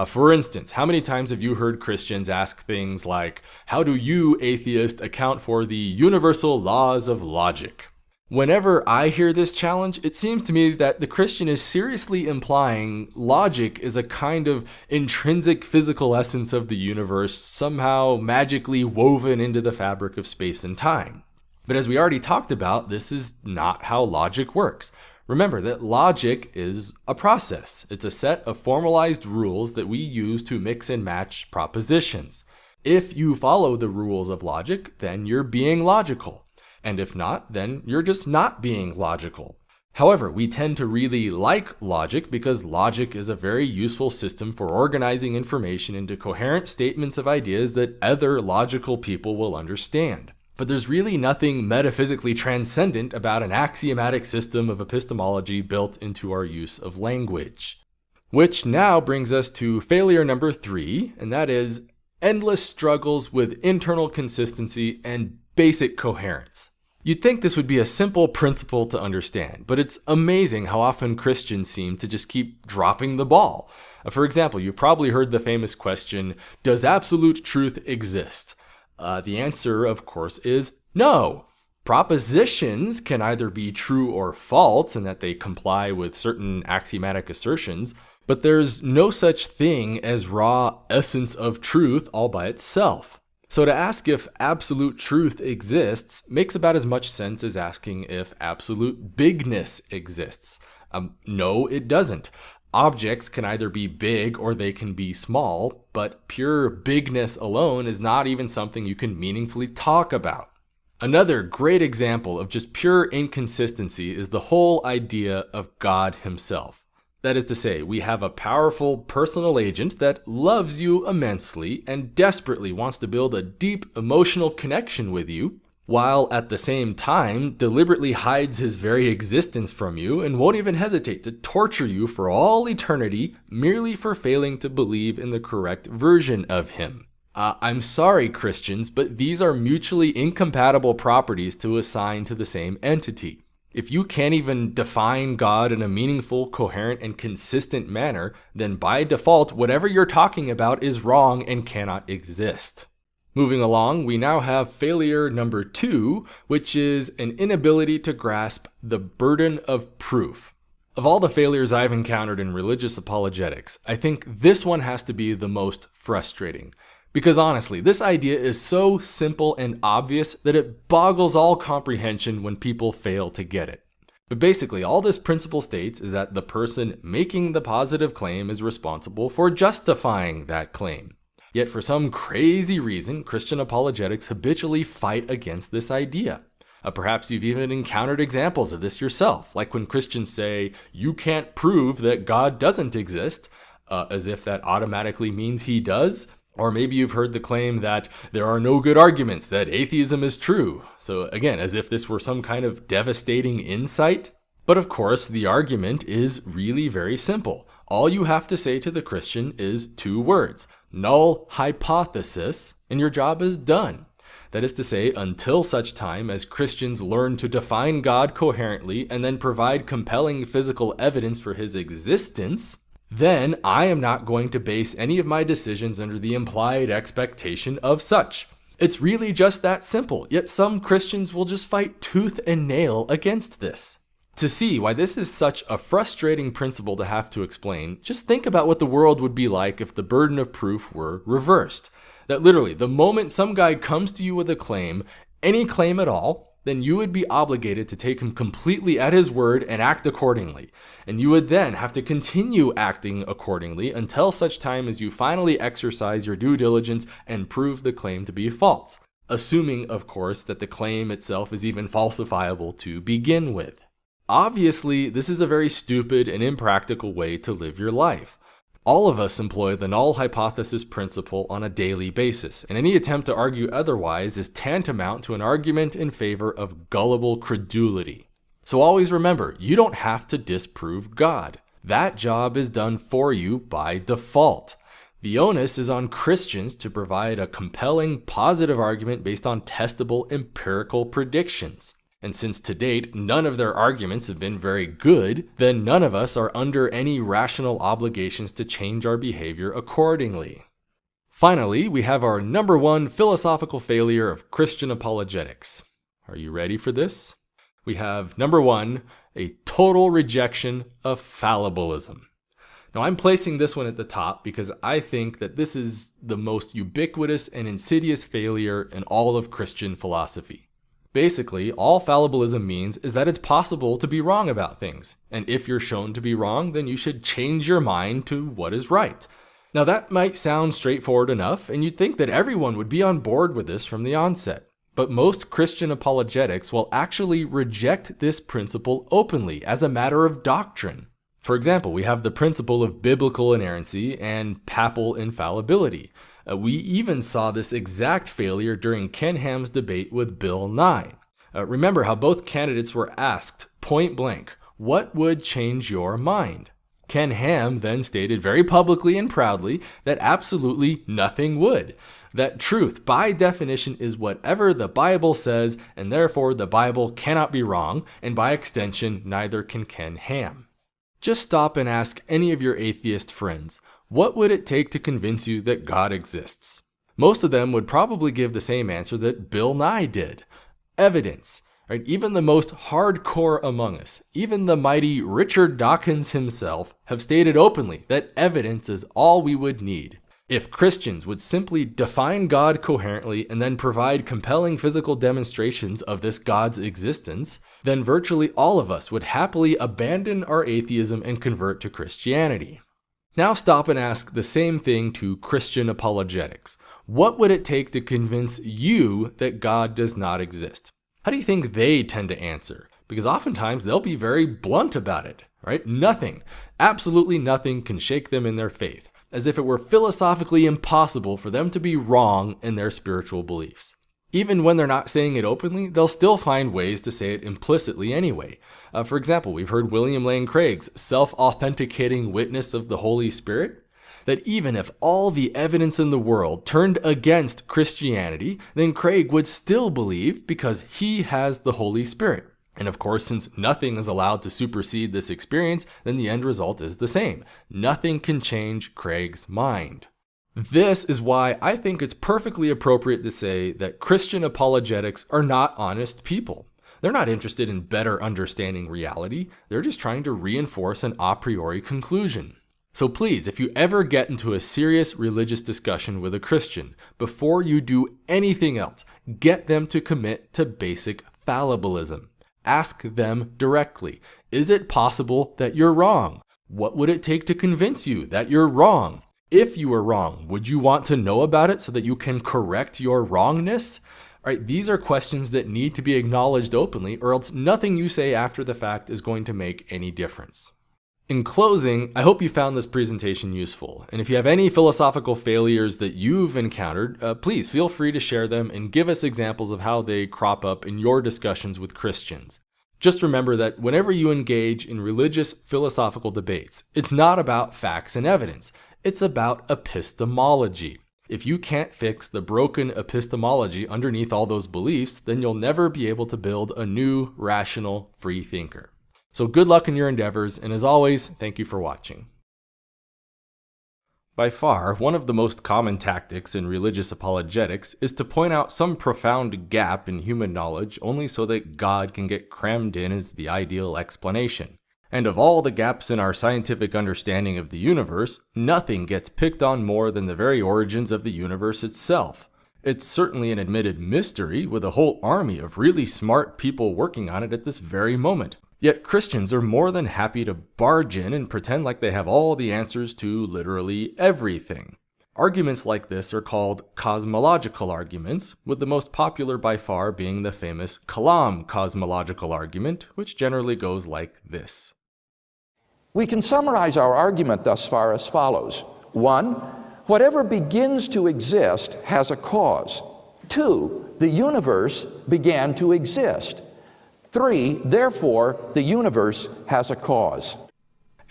For instance, how many times have you heard Christians ask things like, how do you, atheist, account for the universal laws of logic? Whenever I hear this challenge, it seems to me that the Christian is seriously implying logic is a kind of intrinsic physical essence of the universe, somehow magically woven into the fabric of space and time. But as we already talked about, this is not how logic works. Remember that logic is a process. It's a set of formalized rules that we use to mix and match propositions. If you follow the rules of logic, then you're being logical. And if not, then you're just not being logical. However, we tend to really like logic because logic is a very useful system for organizing information into coherent statements of ideas that other logical people will understand. But there's really nothing metaphysically transcendent about an axiomatic system of epistemology built into our use of language. Which now brings us to failure number 3, and that is endless struggles with internal consistency and basic coherence. You'd think this would be a simple principle to understand, but it's amazing how often Christians seem to just keep dropping the ball. For example, you've probably heard the famous question, does absolute truth exist? The answer, of course, is no. Propositions can either be true or false in that they comply with certain axiomatic assertions, but there's no such thing as raw essence of truth all by itself. So to ask if absolute truth exists makes about as much sense as asking if absolute bigness exists. No, it doesn't. Objects can either be big or they can be small, but pure bigness alone is not even something you can meaningfully talk about. Another great example of just pure inconsistency is the whole idea of God himself. That is to say, we have a powerful personal agent that loves you immensely and desperately wants to build a deep emotional connection with you, while at the same time deliberately hides his very existence from you and won't even hesitate to torture you for all eternity merely for failing to believe in the correct version of him. I'm sorry, Christians, but these are mutually incompatible properties to assign to the same entity. If you can't even define God in a meaningful, coherent, and consistent manner, then by default, whatever you're talking about is wrong and cannot exist. Moving along, we now have failure number 2, which is an inability to grasp the burden of proof. Of all the failures I've encountered in religious apologetics, I think this one has to be the most frustrating. Because honestly, this idea is so simple and obvious that it boggles all comprehension when people fail to get it. But basically, all this principle states is that the person making the positive claim is responsible for justifying that claim. Yet for some crazy reason, Christian apologetics habitually fight against this idea. Perhaps you've even encountered examples of this yourself, like when Christians say, you can't prove that God doesn't exist, as if that automatically means he does. Or maybe you've heard the claim that there are no good arguments that atheism is true. So again, as if this were some kind of devastating insight. But of course, the argument is really very simple. All you have to say to the Christian is 2 words. Null hypothesis, and your job is done. That is to say, until such time as Christians learn to define God coherently and then provide compelling physical evidence for his existence, then I am not going to base any of my decisions under the implied expectation of such. It's really just that simple, yet some Christians will just fight tooth and nail against this. To see why this is such a frustrating principle to have to explain, just think about what the world would be like if the burden of proof were reversed. That literally, the moment some guy comes to you with a claim, any claim at all, then you would be obligated to take him completely at his word and act accordingly. And you would then have to continue acting accordingly until such time as you finally exercise your due diligence and prove the claim to be false. Assuming, of course, that the claim itself is even falsifiable to begin with. Obviously, this is a very stupid and impractical way to live your life. All of us employ the null hypothesis principle on a daily basis, and any attempt to argue otherwise is tantamount to an argument in favor of gullible credulity. So always remember, you don't have to disprove God. That job is done for you by default. The onus is on Christians to provide a compelling, positive argument based on testable empirical predictions. And since to date, none of their arguments have been very good, then none of us are under any rational obligations to change our behavior accordingly. Finally, we have our number one philosophical failure of Christian apologetics. Are you ready for this? We have number one, a total rejection of fallibilism. Now, I'm placing this one at the top because I think that this is the most ubiquitous and insidious failure in all of Christian philosophy. Basically, all fallibilism means is that it's possible to be wrong about things. And if you're shown to be wrong, then you should change your mind to what is right. Now that might sound straightforward enough, and you'd think that everyone would be on board with this from the onset. But most Christian apologetics will actually reject this principle openly as a matter of doctrine. For example, we have the principle of biblical inerrancy and papal infallibility. We even saw this exact failure during Ken Ham's debate with Bill Nye. Remember how both candidates were asked point blank, what would change your mind? Ken Ham then stated very publicly and proudly that absolutely nothing would. That truth, by definition, is whatever the Bible says, and therefore the Bible cannot be wrong, and by extension, neither can Ken Ham. Just stop and ask any of your atheist friends, what would it take to convince you that God exists? Most of them would probably give the same answer that Bill Nye did. Evidence. Right? Even the most hardcore among us, even the mighty Richard Dawkins himself, have stated openly that evidence is all we would need. If Christians would simply define God coherently and then provide compelling physical demonstrations of this God's existence, then virtually all of us would happily abandon our atheism and convert to Christianity. Now stop and ask the same thing to Christian apologetics. What would it take to convince you that God does not exist? How do you think they tend to answer? Because oftentimes they'll be very blunt about it, right? Nothing, absolutely nothing can shake them in their faith, as if it were philosophically impossible for them to be wrong in their spiritual beliefs. Even when they're not saying it openly, they'll still find ways to say it implicitly anyway. For example, we've heard William Lane Craig's self-authenticating witness of the Holy Spirit, that even if all the evidence in the world turned against Christianity, then Craig would still believe because he has the Holy Spirit. And of course, since nothing is allowed to supersede this experience, then the end result is the same. Nothing can change Craig's mind. This is why I think it's perfectly appropriate to say that Christian apologetics are not honest people. They're not interested in better understanding reality. They're just trying to reinforce an a priori conclusion. So please, if you ever get into a serious religious discussion with a Christian, before you do anything else, get them to commit to basic fallibilism. Ask them directly, is it possible that you're wrong? What would it take to convince you that you're wrong? If you were wrong, would you want to know about it so that you can correct your wrongness? All right, these are questions that need to be acknowledged openly, or else nothing you say after the fact is going to make any difference. In closing, I hope you found this presentation useful. And if you have any philosophical failures that you've encountered, please feel free to share them and give us examples of how they crop up in your discussions with Christians. Just remember that whenever you engage in religious philosophical debates, it's not about facts and evidence. It's about epistemology. If you can't fix the broken epistemology underneath all those beliefs, then you'll never be able to build a new, rational, free thinker. So good luck in your endeavors, and as always, thank you for watching. By far, one of the most common tactics in religious apologetics is to point out some profound gap in human knowledge only so that God can get crammed in as the ideal explanation. And of all the gaps in our scientific understanding of the universe, nothing gets picked on more than the very origins of the universe itself. It's certainly an admitted mystery, with a whole army of really smart people working on it at this very moment. Yet Christians are more than happy to barge in and pretend like they have all the answers to literally everything. Arguments like this are called cosmological arguments, with the most popular by far being the famous Kalam cosmological argument, which generally goes like this. We can summarize our argument thus far as follows. 1. Whatever begins to exist has a cause. 2. The universe began to exist. 3. Therefore, the universe has a cause.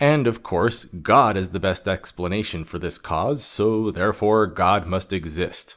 And of course, God is the best explanation for this cause, so therefore God must exist.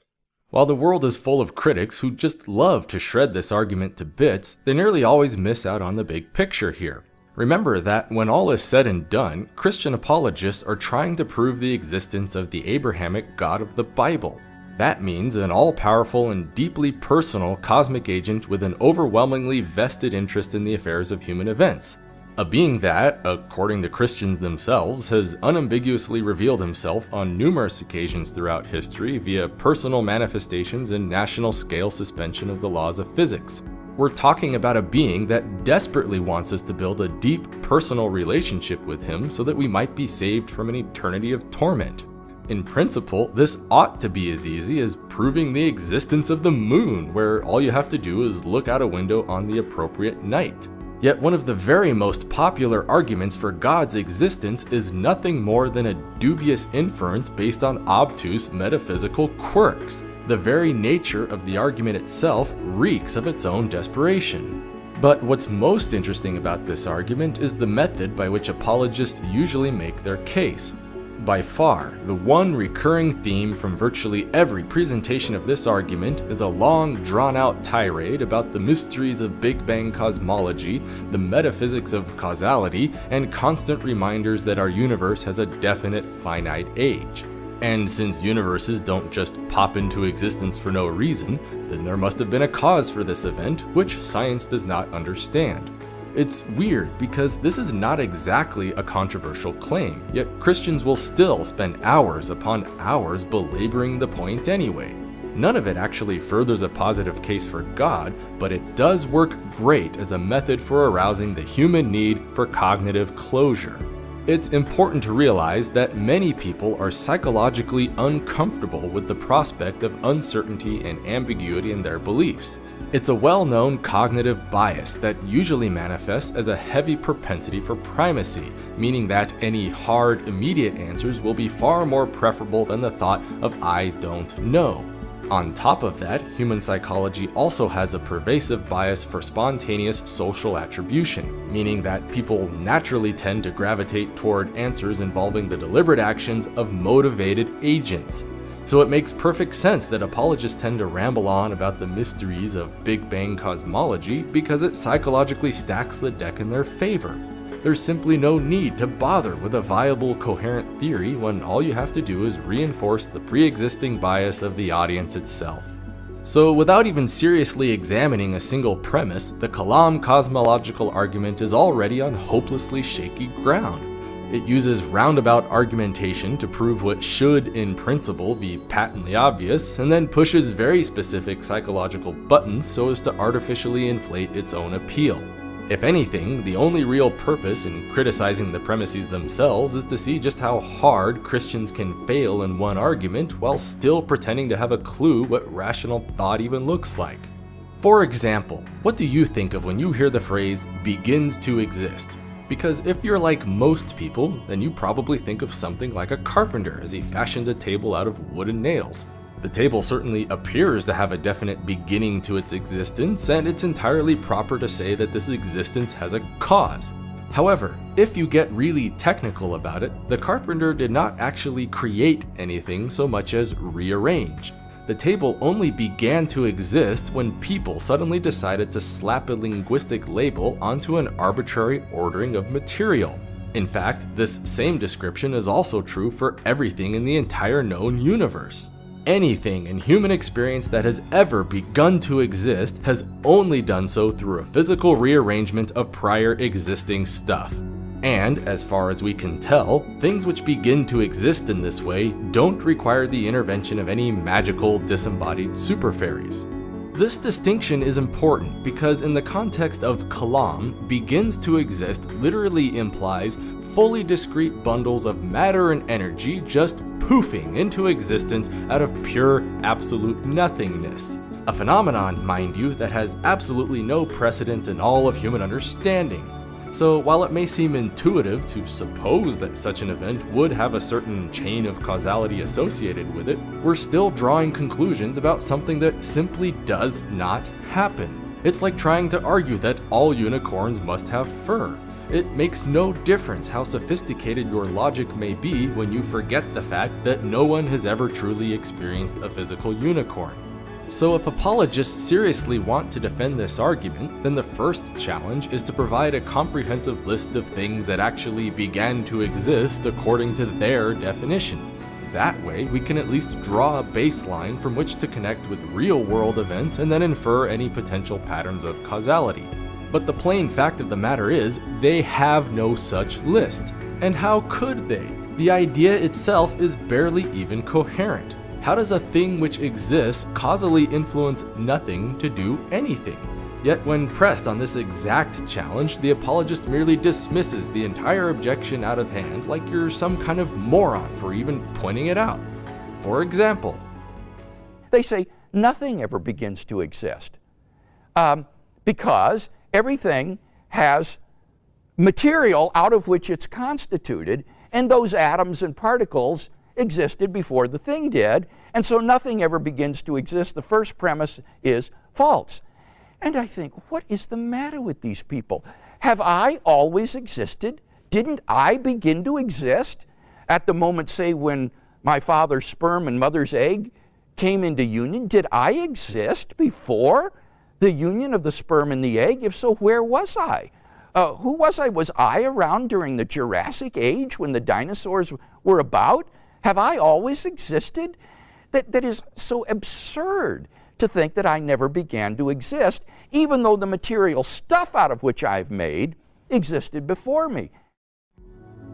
While the world is full of critics who just love to shred this argument to bits, they nearly always miss out on the big picture here. Remember that when all is said and done, Christian apologists are trying to prove the existence of the Abrahamic God of the Bible. That means an all-powerful and deeply personal cosmic agent with an overwhelmingly vested interest in the affairs of human events. A being that, according to Christians themselves, has unambiguously revealed himself on numerous occasions throughout history via personal manifestations and national-scale suspension of the laws of physics. We're talking about a being that desperately wants us to build a deep personal relationship with him so that we might be saved from an eternity of torment. In principle, this ought to be as easy as proving the existence of the moon, where all you have to do is look out a window on the appropriate night. Yet one of the very most popular arguments for God's existence is nothing more than a dubious inference based on obtuse metaphysical quirks. The very nature of the argument itself reeks of its own desperation. But what's most interesting about this argument is the method by which apologists usually make their case. By far, the one recurring theme from virtually every presentation of this argument is a long, drawn-out tirade about the mysteries of Big Bang cosmology, the metaphysics of causality, and constant reminders that our universe has a definite finite age. And since universes don't just pop into existence for no reason, then there must have been a cause for this event, which science does not understand. It's weird because this is not exactly a controversial claim, yet Christians will still spend hours upon hours belaboring the point anyway. None of it actually furthers a positive case for God, but it does work great as a method for arousing the human need for cognitive closure. It's important to realize that many people are psychologically uncomfortable with the prospect of uncertainty and ambiguity in their beliefs. It's a well-known cognitive bias that usually manifests as a heavy propensity for primacy, meaning that any hard, immediate answers will be far more preferable than the thought of "I don't know." On top of that, human psychology also has a pervasive bias for spontaneous social attribution, meaning that people naturally tend to gravitate toward answers involving the deliberate actions of motivated agents. So it makes perfect sense that apologists tend to ramble on about the mysteries of Big Bang cosmology because it psychologically stacks the deck in their favor. There's simply no need to bother with a viable, coherent theory when all you have to do is reinforce the pre-existing bias of the audience itself. So without even seriously examining a single premise, the Kalam cosmological argument is already on hopelessly shaky ground. It uses roundabout argumentation to prove what should, in principle, be patently obvious, and then pushes very specific psychological buttons so as to artificially inflate its own appeal. If anything, the only real purpose in criticizing the premises themselves is to see just how hard Christians can fail in one argument while still pretending to have a clue what rational thought even looks like. For example, what do you think of when you hear the phrase "begins to exist"? Because if you're like most people, then you probably think of something like a carpenter as he fashions a table out of wood and nails. The table certainly appears to have a definite beginning to its existence, and it's entirely proper to say that this existence has a cause. However, if you get really technical about it, the carpenter did not actually create anything so much as rearrange. The table only began to exist when people suddenly decided to slap a linguistic label onto an arbitrary ordering of material. In fact, this same description is also true for everything in the entire known universe. Anything in human experience that has ever begun to exist has only done so through a physical rearrangement of prior existing stuff. And, as far as we can tell, things which begin to exist in this way don't require the intervention of any magical, disembodied super fairies. This distinction is important because in the context of kalam, begins to exist literally implies fully discrete bundles of matter and energy just poofing into existence out of pure, absolute nothingness. A phenomenon, mind you, that has absolutely no precedent in all of human understanding. So while it may seem intuitive to suppose that such an event would have a certain chain of causality associated with it, we're still drawing conclusions about something that simply does not happen. It's like trying to argue that all unicorns must have fur. It makes no difference how sophisticated your logic may be when you forget the fact that no one has ever truly experienced a physical unicorn. So if apologists seriously want to defend this argument, then the first challenge is to provide a comprehensive list of things that actually began to exist according to their definition. That way, we can at least draw a baseline from which to connect with real-world events and then infer any potential patterns of causality. But the plain fact of the matter is, they have no such list. And how could they? The idea itself is barely even coherent. How does a thing which exists causally influence nothing to do anything? Yet when pressed on this exact challenge, the apologist merely dismisses the entire objection out of hand like you're some kind of moron for even pointing it out. For example, they say nothing ever begins to exist because everything has material out of which it's constituted, and those atoms and particles existed before the thing did, and so nothing ever begins to exist. The first premise is false. And I think, what is the matter with these people? Have I always existed? Didn't I begin to exist at the moment, say, when my father's sperm and mother's egg came into union? Did I exist before the union of the sperm and the egg? If so, where was I? Who was I? Was I around during the Jurassic Age when the dinosaurs were about? Have I always existed? That is so absurd to think that I never began to exist, even though the material stuff out of which I've made existed before me.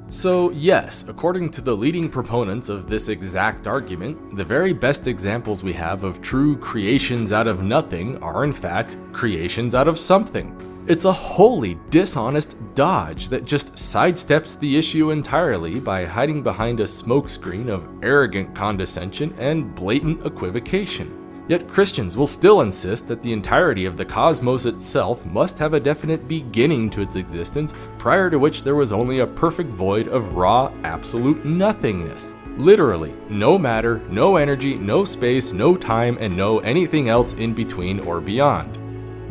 So yes, according to the leading proponents of this exact argument, the very best examples we have of true creations out of nothing are in fact creations out of something. It's a wholly dishonest dodge that just sidesteps the issue entirely by hiding behind a smokescreen of arrogant condescension and blatant equivocation. Yet Christians will still insist that the entirety of the cosmos itself must have a definite beginning to its existence, prior to which there was only a perfect void of raw, absolute nothingness. Literally, no matter, no energy, no space, no time, and no anything else in between or beyond.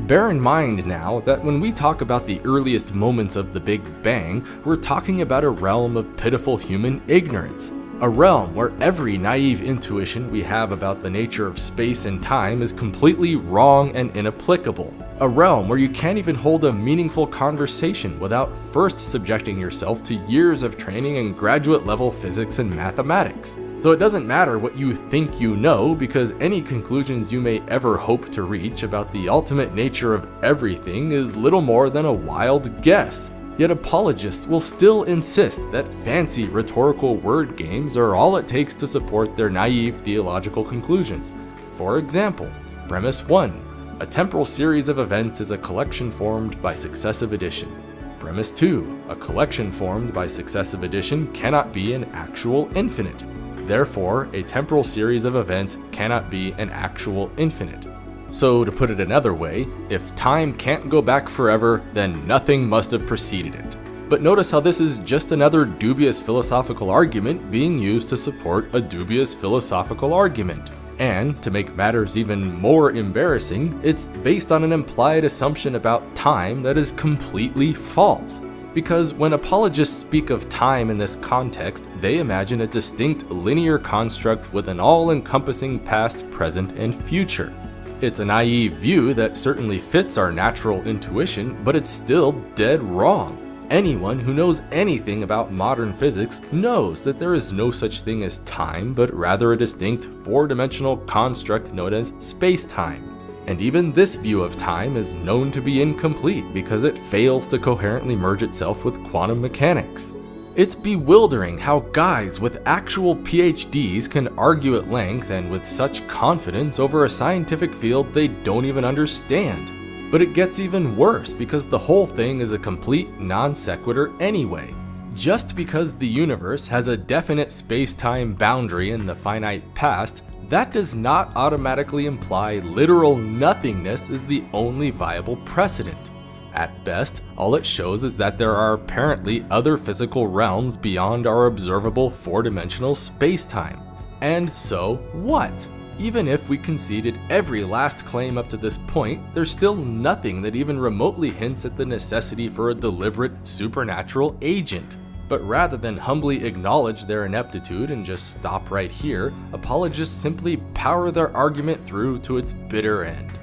Bear in mind now that when we talk about the earliest moments of the Big Bang, we're talking about a realm of pitiful human ignorance. A realm where every naive intuition we have about the nature of space and time is completely wrong and inapplicable. A realm where you can't even hold a meaningful conversation without first subjecting yourself to years of training in graduate level physics and mathematics. So it doesn't matter what you think you know, because any conclusions you may ever hope to reach about the ultimate nature of everything is little more than a wild guess. Yet apologists will still insist that fancy rhetorical word games are all it takes to support their naive theological conclusions. For example, premise 1, a temporal series of events is a collection formed by successive addition. Premise 2, a collection formed by successive addition cannot be an actual infinite. Therefore, a temporal series of events cannot be an actual infinite. So, to put it another way, if time can't go back forever, then nothing must have preceded it. But notice how this is just another dubious philosophical argument being used to support a dubious philosophical argument. And, to make matters even more embarrassing, it's based on an implied assumption about time that is completely false. Because when apologists speak of time in this context, they imagine a distinct linear construct with an all-encompassing past, present, and future. It's a naive view that certainly fits our natural intuition, but it's still dead wrong. Anyone who knows anything about modern physics knows that there is no such thing as time, but rather a distinct four-dimensional construct known as space-time. And even this view of time is known to be incomplete because it fails to coherently merge itself with quantum mechanics. It's bewildering how guys with actual PhDs can argue at length and with such confidence over a scientific field they don't even understand. But it gets even worse because the whole thing is a complete non sequitur anyway. Just because the universe has a definite space-time boundary in the finite past, that does not automatically imply literal nothingness is the only viable precedent. At best, all it shows is that there are apparently other physical realms beyond our observable four-dimensional space-time. And so what? Even if we conceded every last claim up to this point, there's still nothing that even remotely hints at the necessity for a deliberate supernatural agent. But rather than humbly acknowledge their ineptitude and just stop right here, apologists simply power their argument through to its bitter end.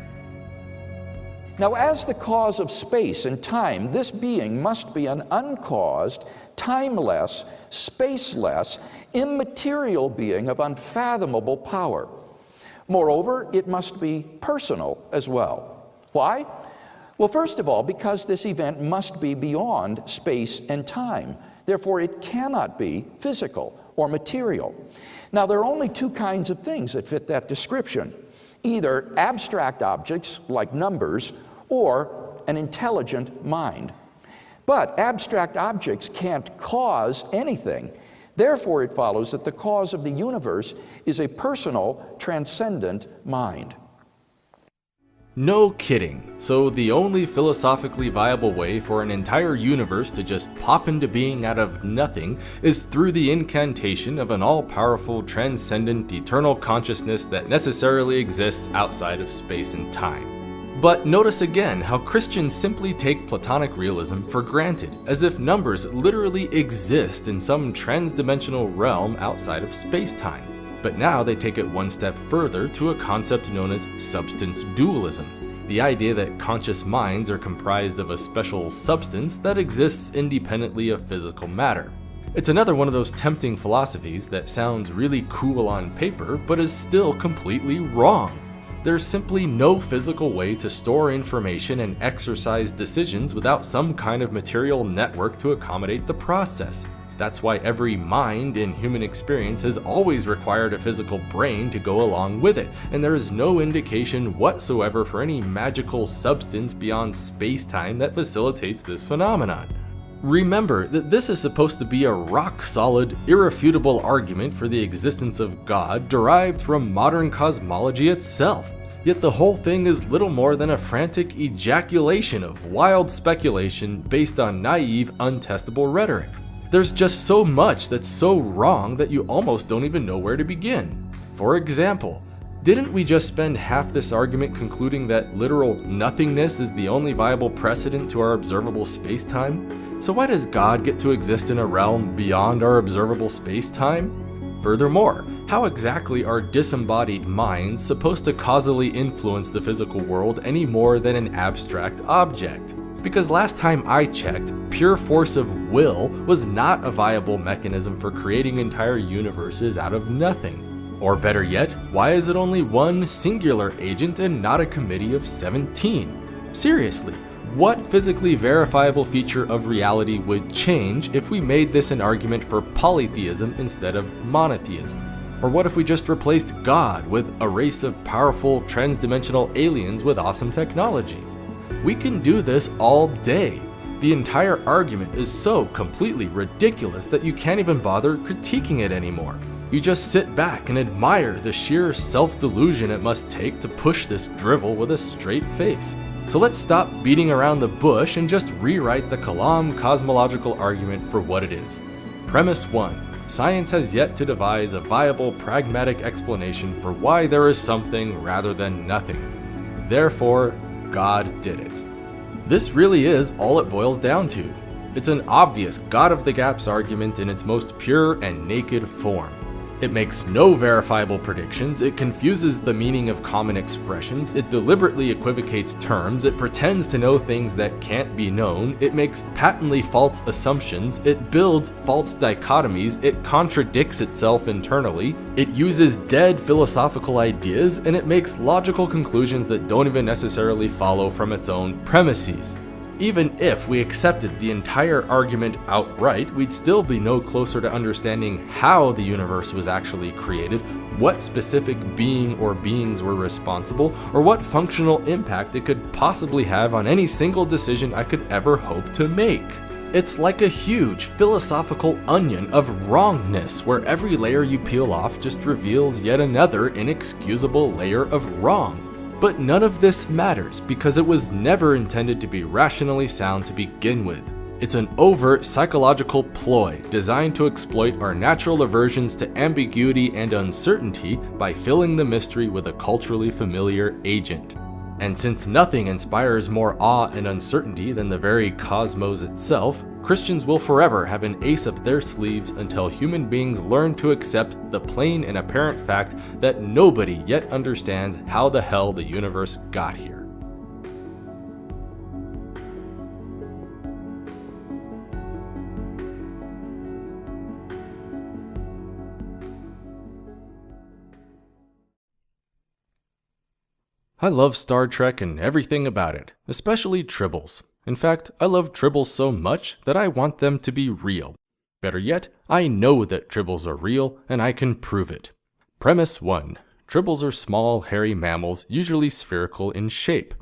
Now, as the cause of space and time, this being must be an uncaused, timeless, spaceless, immaterial being of unfathomable power. Moreover, it must be personal as well. Why? Well, first of all, because this event must be beyond space and time. Therefore, it cannot be physical or material. Now, there are only two kinds of things that fit that description. Either abstract objects like numbers or an intelligent mind. But abstract objects can't cause anything. Therefore, it follows that the cause of the universe is a personal, transcendent mind. No kidding. So the only philosophically viable way for an entire universe to just pop into being out of nothing is through the incantation of an all-powerful, transcendent, eternal consciousness that necessarily exists outside of space and time. But notice again how Christians simply take Platonic realism for granted, as if numbers literally exist in some transdimensional realm outside of space-time. But now they take it one step further to a concept known as substance dualism, the idea that conscious minds are comprised of a special substance that exists independently of physical matter. It's another one of those tempting philosophies that sounds really cool on paper, but is still completely wrong. There's simply no physical way to store information and exercise decisions without some kind of material network to accommodate the process. That's why every mind in human experience has always required a physical brain to go along with it, and there is no indication whatsoever for any magical substance beyond space-time that facilitates this phenomenon. Remember that this is supposed to be a rock-solid, irrefutable argument for the existence of God derived from modern cosmology itself. Yet the whole thing is little more than a frantic ejaculation of wild speculation based on naive, untestable rhetoric. There's just so much that's so wrong that you almost don't even know where to begin. For example, didn't we just spend half this argument concluding that literal nothingness is the only viable precedent to our observable space-time? So why does God get to exist in a realm beyond our observable space-time? Furthermore, how exactly are disembodied minds supposed to causally influence the physical world any more than an abstract object? Because last time I checked, pure force of will was not a viable mechanism for creating entire universes out of nothing. Or better yet, why is it only one singular agent and not a committee of 17? Seriously, what physically verifiable feature of reality would change if we made this an argument for polytheism instead of monotheism? Or what if we just replaced God with a race of powerful transdimensional aliens with awesome technology? We can do this all day. The entire argument is so completely ridiculous that you can't even bother critiquing it anymore. You just sit back and admire the sheer self-delusion it must take to push this drivel with a straight face. So let's stop beating around the bush and just rewrite the Kalam cosmological argument for what it is. Premise 1. Science has yet to devise a viable, pragmatic explanation for why there is something rather than nothing. Therefore, God did it. This really is all it boils down to. It's an obvious God of the Gaps argument in its most pure and naked form. It makes no verifiable predictions, it confuses the meaning of common expressions, it deliberately equivocates terms, it pretends to know things that can't be known, it makes patently false assumptions, it builds false dichotomies, it contradicts itself internally, it uses dead philosophical ideas, and it makes logical conclusions that don't even necessarily follow from its own premises. Even if we accepted the entire argument outright, we'd still be no closer to understanding how the universe was actually created, what specific being or beings were responsible, or what functional impact it could possibly have on any single decision I could ever hope to make. It's like a huge philosophical onion of wrongness, where every layer you peel off just reveals yet another inexcusable layer of wrong. But none of this matters because it was never intended to be rationally sound to begin with. It's an overt psychological ploy designed to exploit our natural aversions to ambiguity and uncertainty by filling the mystery with a culturally familiar agent. And since nothing inspires more awe and uncertainty than the very cosmos itself, Christians will forever have an ace up their sleeves until human beings learn to accept the plain and apparent fact that nobody yet understands how the hell the universe got here. I love Star Trek and everything about it, especially tribbles. In fact, I love tribbles so much that I want them to be real. Better yet, I know that tribbles are real, and I can prove it. Premise 1. Tribbles are small, hairy mammals, usually spherical in shape.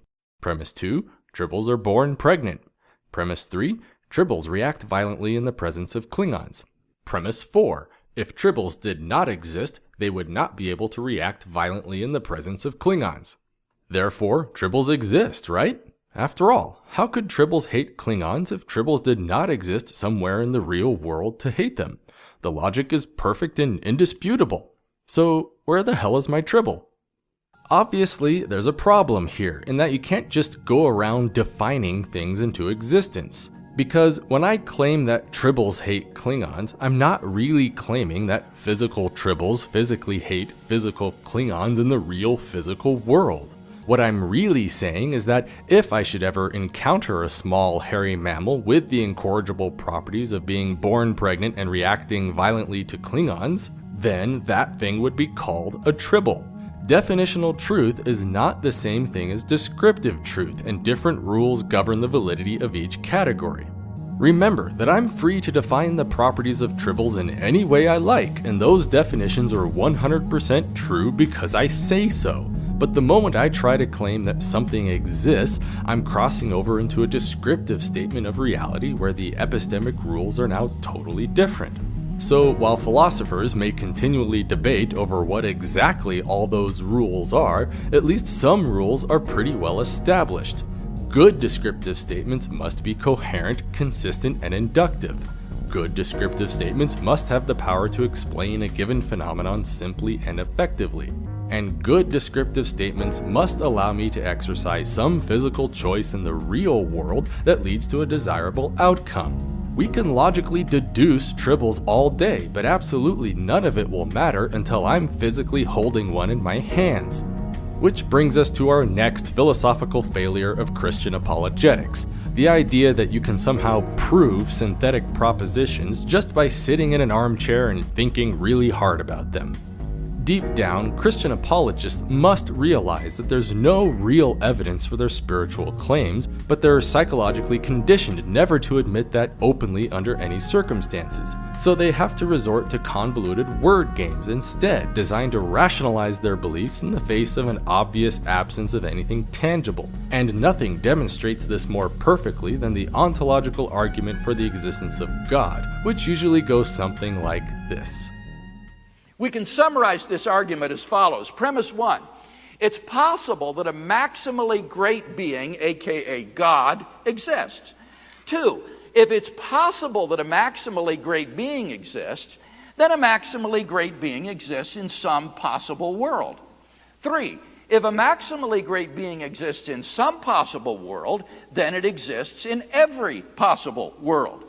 Premise 2. Tribbles are born pregnant. Premise 3. Tribbles react violently in the presence of Klingons. Premise 4. If tribbles did not exist, they would not be able to react violently in the presence of Klingons. Therefore, tribbles exist, right? After all, how could tribbles hate Klingons if tribbles did not exist somewhere in the real world to hate them? The logic is perfect and indisputable. So, where the hell is my tribble? Obviously, there's a problem here in that you can't just go around defining things into existence. Because when I claim that tribbles hate Klingons, I'm not really claiming that physical tribbles physically hate physical Klingons in the real physical world. What I'm really saying is that if I should ever encounter a small hairy mammal with the incorrigible properties of being born pregnant and reacting violently to Klingons, then that thing would be called a tribble. Definitional truth is not the same thing as descriptive truth, and different rules govern the validity of each category. Remember that I'm free to define the properties of tribbles in any way I like, and those definitions are 100% true because I say so. But the moment I try to claim that something exists, I'm crossing over into a descriptive statement of reality where the epistemic rules are now totally different. So while philosophers may continually debate over what exactly all those rules are, at least some rules are pretty well established. Good descriptive statements must be coherent, consistent, and inductive. Good descriptive statements must have the power to explain a given phenomenon simply and effectively. And good descriptive statements must allow me to exercise some physical choice in the real world that leads to a desirable outcome. We can logically deduce tribbles all day, but absolutely none of it will matter until I'm physically holding one in my hands. Which brings us to our next philosophical failure of Christian apologetics, the idea that you can somehow prove synthetic propositions just by sitting in an armchair and thinking really hard about them. Deep down, Christian apologists must realize that there's no real evidence for their spiritual claims, but they're psychologically conditioned never to admit that openly under any circumstances. So they have to resort to convoluted word games instead, designed to rationalize their beliefs in the face of an obvious absence of anything tangible. And nothing demonstrates this more perfectly than the ontological argument for the existence of God, which usually goes something like this. We can summarize this argument as follows. Premise 1, it's possible that a maximally great being, aka God, exists. 2, if it's possible that a maximally great being exists, then a maximally great being exists in some possible world. 3, if a maximally great being exists in some possible world, then it exists in every possible world.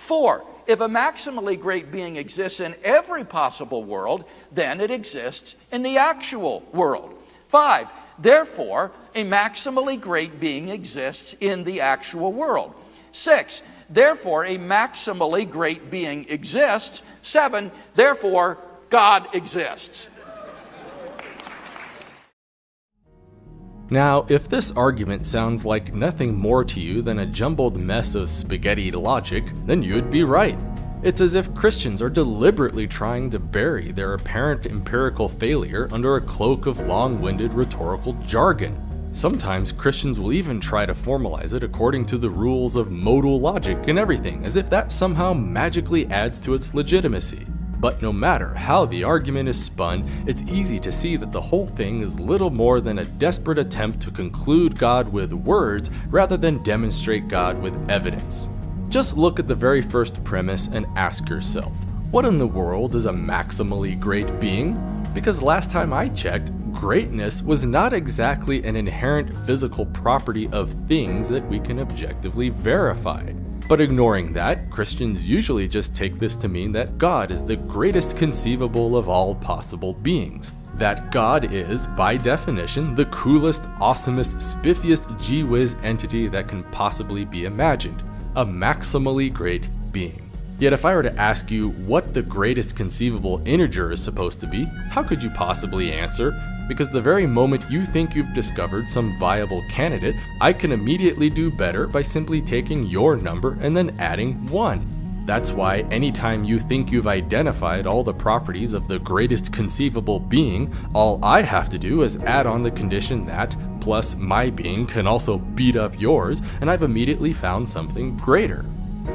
4, if a maximally great being exists in every possible world, then it exists in the actual world. 5. Therefore, a maximally great being exists in the actual world. 6. Therefore, a maximally great being exists. 7. Therefore, God exists. Now, if this argument sounds like nothing more to you than a jumbled mess of spaghetti logic, then you'd be right. It's as if Christians are deliberately trying to bury their apparent empirical failure under a cloak of long-winded rhetorical jargon. Sometimes Christians will even try to formalize it according to the rules of modal logic and everything, as if that somehow magically adds to its legitimacy. But no matter how the argument is spun, it's easy to see that the whole thing is little more than a desperate attempt to conclude God with words rather than demonstrate God with evidence. Just look at the very first premise and ask yourself, what in the world is a maximally great being? Because last time I checked, greatness was not exactly an inherent physical property of things that we can objectively verify. But ignoring that, Christians usually just take this to mean that God is the greatest conceivable of all possible beings. That God is, by definition, the coolest, awesomest, spiffiest gee-whiz entity that can possibly be imagined. A maximally great being. Yet if I were to ask you what the greatest conceivable integer is supposed to be, how could you possibly answer? Because the very moment you think you've discovered some viable candidate, I can immediately do better by simply taking your number and then adding 1. That's why anytime you think you've identified all the properties of the greatest conceivable being, all I have to do is add on the condition that, plus my being can also beat up yours, and I've immediately found something greater.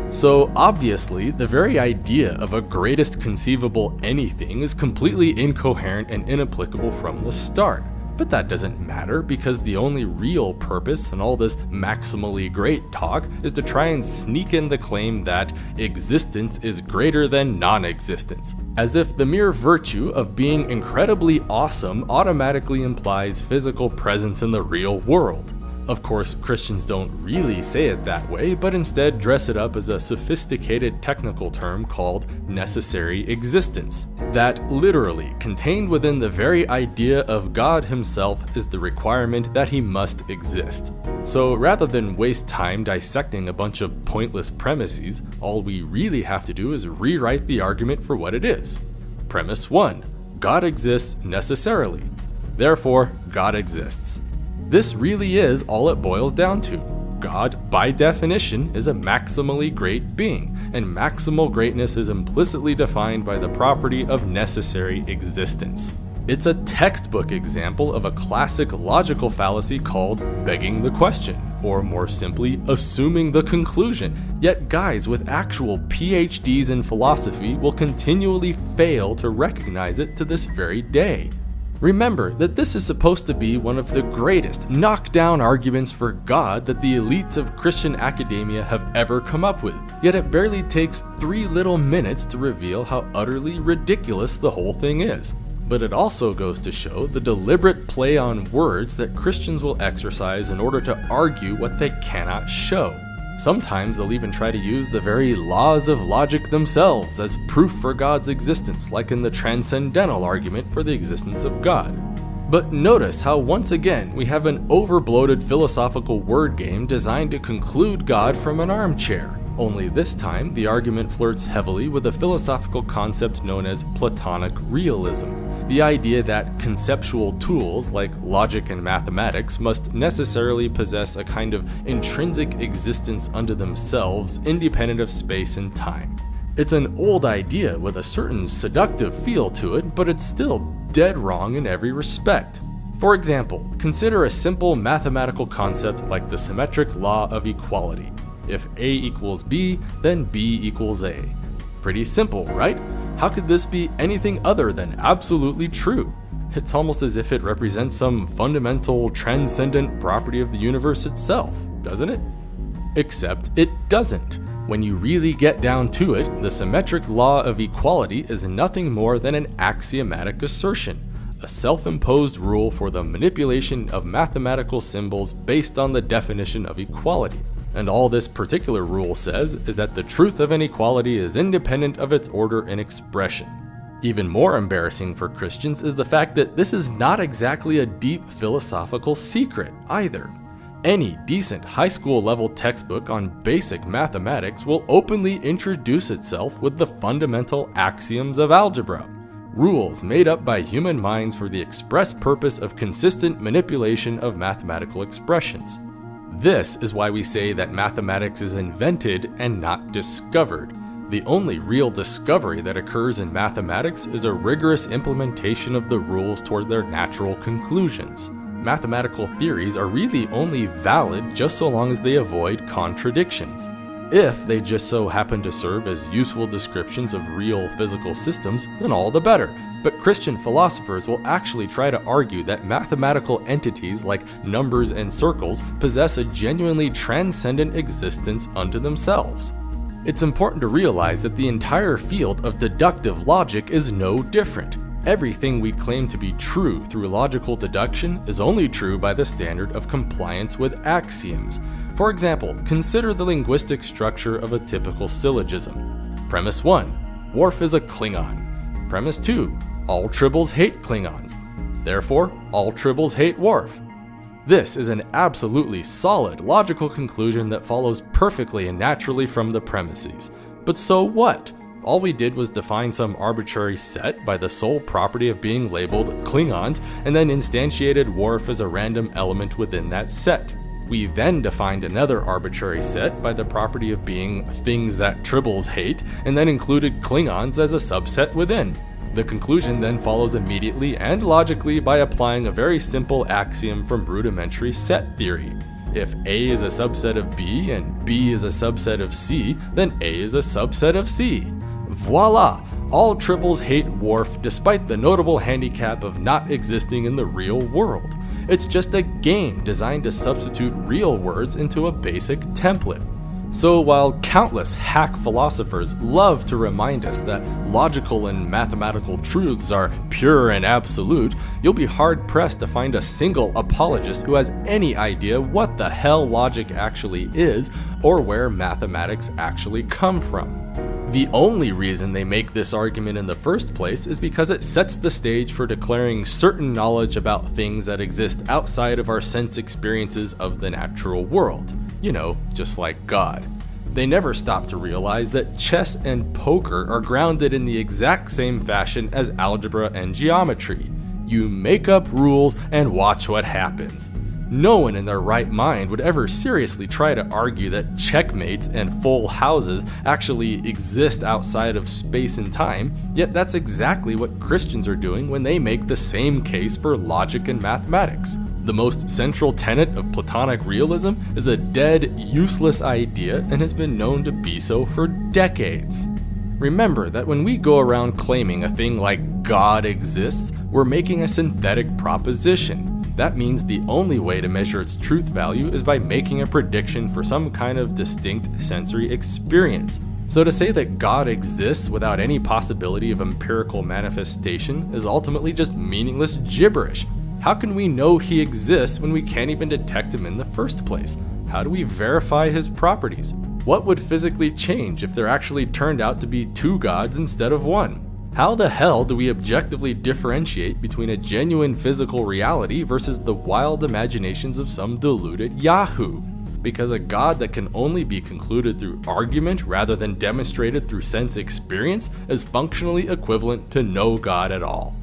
So obviously, the very idea of a greatest conceivable anything is completely incoherent and inapplicable from the start. But that doesn't matter because the only real purpose in all this maximally great talk is to try and sneak in the claim that existence is greater than non-existence, as if the mere virtue of being incredibly awesome automatically implies physical presence in the real world. Of course, Christians don't really say it that way, but instead dress it up as a sophisticated technical term called necessary existence. That literally, contained within the very idea of God himself, is the requirement that he must exist. So rather than waste time dissecting a bunch of pointless premises, all we really have to do is rewrite the argument for what it is. Premise 1. God exists necessarily. Therefore, God exists. This really is all it boils down to. God, by definition, is a maximally great being, and maximal greatness is implicitly defined by the property of necessary existence. It's a textbook example of a classic logical fallacy called begging the question, or more simply, assuming the conclusion. Yet guys with actual PhDs in philosophy will continually fail to recognize it to this very day. Remember that this is supposed to be one of the greatest knockdown arguments for God that the elites of Christian academia have ever come up with, yet it barely takes 3 little minutes to reveal how utterly ridiculous the whole thing is. But it also goes to show the deliberate play on words that Christians will exercise in order to argue what they cannot show. Sometimes they'll even try to use the very laws of logic themselves as proof for God's existence, like in the transcendental argument for the existence of God. But notice how once again we have an overbloated philosophical word game designed to conclude God from an armchair. Only this time, the argument flirts heavily with a philosophical concept known as Platonic realism. The idea that conceptual tools like logic and mathematics must necessarily possess a kind of intrinsic existence unto themselves, independent of space and time. It's an old idea with a certain seductive feel to it, but it's still dead wrong in every respect. For example, consider a simple mathematical concept like the symmetric law of equality. If A equals B, then B equals A. Pretty simple, right? How could this be anything other than absolutely true? It's almost as if it represents some fundamental, transcendent property of the universe itself, doesn't it? Except it doesn't. When you really get down to it, the symmetric law of equality is nothing more than an axiomatic assertion, a self-imposed rule for the manipulation of mathematical symbols based on the definition of equality. And all this particular rule says is that the truth of inequality is independent of its order and expression. Even more embarrassing for Christians is the fact that this is not exactly a deep philosophical secret either. Any decent high school level textbook on basic mathematics will openly introduce itself with the fundamental axioms of algebra, rules made up by human minds for the express purpose of consistent manipulation of mathematical expressions. This is why we say that mathematics is invented and not discovered. The only real discovery that occurs in mathematics is a rigorous implementation of the rules toward their natural conclusions. Mathematical theories are really only valid just so long as they avoid contradictions. If they just so happen to serve as useful descriptions of real physical systems, then all the better. But Christian philosophers will actually try to argue that mathematical entities like numbers and circles possess a genuinely transcendent existence unto themselves. It's important to realize that the entire field of deductive logic is no different. Everything we claim to be true through logical deduction is only true by the standard of compliance with axioms. For example, consider the linguistic structure of a typical syllogism. Premise 1. Worf is a Klingon. Premise 2. All Tribbles hate Klingons. Therefore, all Tribbles hate Worf. This is an absolutely solid logical conclusion that follows perfectly and naturally from the premises. But so what? All we did was define some arbitrary set by the sole property of being labeled Klingons, and then instantiated Worf as a random element within that set. We then defined another arbitrary set by the property of being things that Tribbles hate, and then included Klingons as a subset within. The conclusion then follows immediately and logically by applying a very simple axiom from rudimentary set theory. If A is a subset of B and B is a subset of C, then A is a subset of C. Voila! All Tribbles hate Worf despite the notable handicap of not existing in the real world. It's just a game designed to substitute real words into a basic template. So while countless hack philosophers love to remind us that logical and mathematical truths are pure and absolute, you'll be hard-pressed to find a single apologist who has any idea what the hell logic actually is or where mathematics actually come from. The only reason they make this argument in the first place is because it sets the stage for declaring certain knowledge about things that exist outside of our sense experiences of the natural world. You know, just like God. They never stop to realize that chess and poker are grounded in the exact same fashion as algebra and geometry. You make up rules and watch what happens. No one in their right mind would ever seriously try to argue that checkmates and full houses actually exist outside of space and time, yet that's exactly what Christians are doing when they make the same case for logic and mathematics. The most central tenet of Platonic realism is a dead, useless idea and has been known to be so for decades. Remember that when we go around claiming a thing like God exists, we're making a synthetic proposition. That means the only way to measure its truth value is by making a prediction for some kind of distinct sensory experience. So to say that God exists without any possibility of empirical manifestation is ultimately just meaningless gibberish. How can we know he exists when we can't even detect him in the first place? How do we verify his properties? What would physically change if there actually turned out to be two gods instead of one? How the hell do we objectively differentiate between a genuine physical reality versus the wild imaginations of some deluded yahoo? Because a God that can only be concluded through argument rather than demonstrated through sense experience is functionally equivalent to no God at all.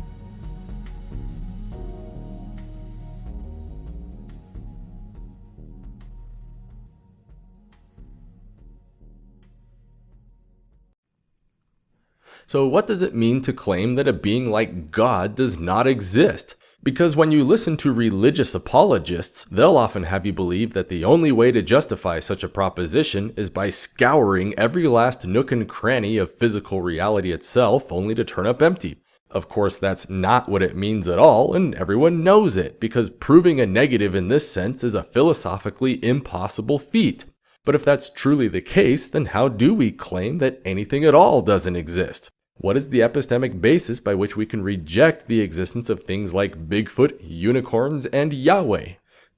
So what does it mean to claim that a being like God does not exist? Because when you listen to religious apologists, they'll often have you believe that the only way to justify such a proposition is by scouring every last nook and cranny of physical reality itself only to turn up empty. Of course, that's not what it means at all, and everyone knows it, because proving a negative in this sense is a philosophically impossible feat. But if that's truly the case, then how do we claim that anything at all doesn't exist? What is the epistemic basis by which we can reject the existence of things like Bigfoot, unicorns, and Yahweh?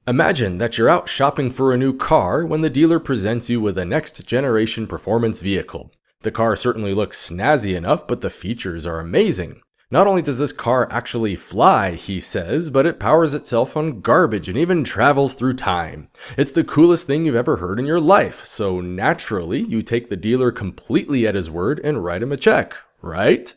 Imagine that you're out shopping for a new car when the dealer presents you with a next-generation performance vehicle. The car certainly looks snazzy enough, but the features are amazing. Not only does this car actually fly, he says, but it powers itself on garbage and even travels through time. It's the coolest thing you've ever heard in your life, so naturally, you take the dealer completely at his word and write him a check, right?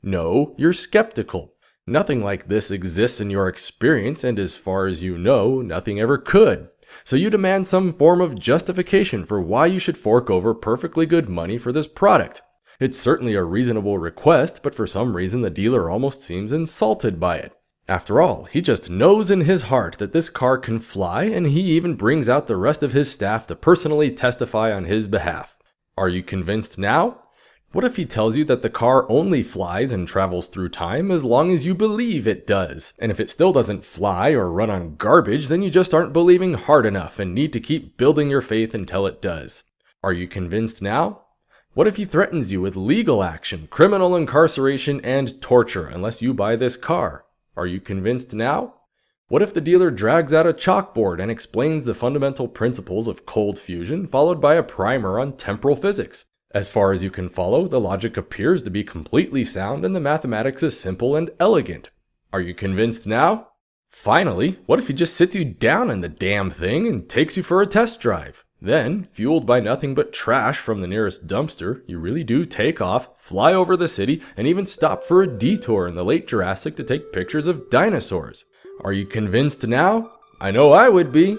No, you're skeptical. Nothing like this exists in your experience, and as far as you know, nothing ever could. So you demand some form of justification for why you should fork over perfectly good money for this product. It's certainly a reasonable request, but for some reason the dealer almost seems insulted by it. After all, he just knows in his heart that this car can fly, and he even brings out the rest of his staff to personally testify on his behalf. Are you convinced now? What if he tells you that the car only flies and travels through time as long as you believe it does? And if it still doesn't fly or run on garbage, then you just aren't believing hard enough and need to keep building your faith until it does. Are you convinced now? What if he threatens you with legal action, criminal incarceration, and torture unless you buy this car? Are you convinced now? What if the dealer drags out a chalkboard and explains the fundamental principles of cold fusion, followed by a primer on temporal physics? As far as you can follow, the logic appears to be completely sound and the mathematics is simple and elegant. Are you convinced now? Finally, what if he just sits you down in the damn thing and takes you for a test drive? Then, fueled by nothing but trash from the nearest dumpster, you really do take off, fly over the city, and even stop for a detour in the late Jurassic to take pictures of dinosaurs. Are you convinced now? I know I would be.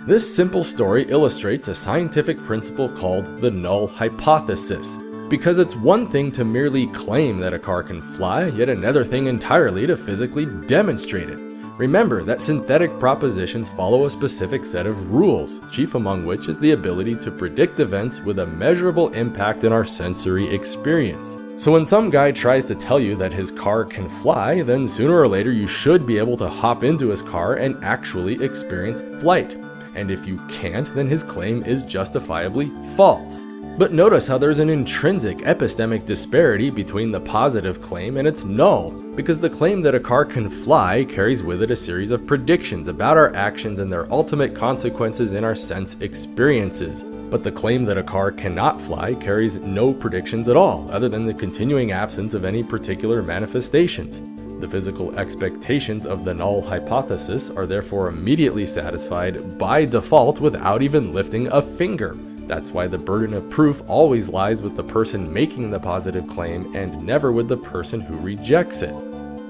This simple story illustrates a scientific principle called the null hypothesis, because it's one thing to merely claim that a car can fly, yet another thing entirely to physically demonstrate it. Remember that synthetic propositions follow a specific set of rules, chief among which is the ability to predict events with a measurable impact in our sensory experience. So when some guy tries to tell you that his car can fly, then sooner or later you should be able to hop into his car and actually experience flight. And if you can't, then his claim is justifiably false. But notice how there's an intrinsic epistemic disparity between the positive claim and its null, because the claim that a car can fly carries with it a series of predictions about our actions and their ultimate consequences in our sense experiences. But the claim that a car cannot fly carries no predictions at all, other than the continuing absence of any particular manifestations. The physical expectations of the null hypothesis are therefore immediately satisfied by default without even lifting a finger. That's why the burden of proof always lies with the person making the positive claim and never with the person who rejects it.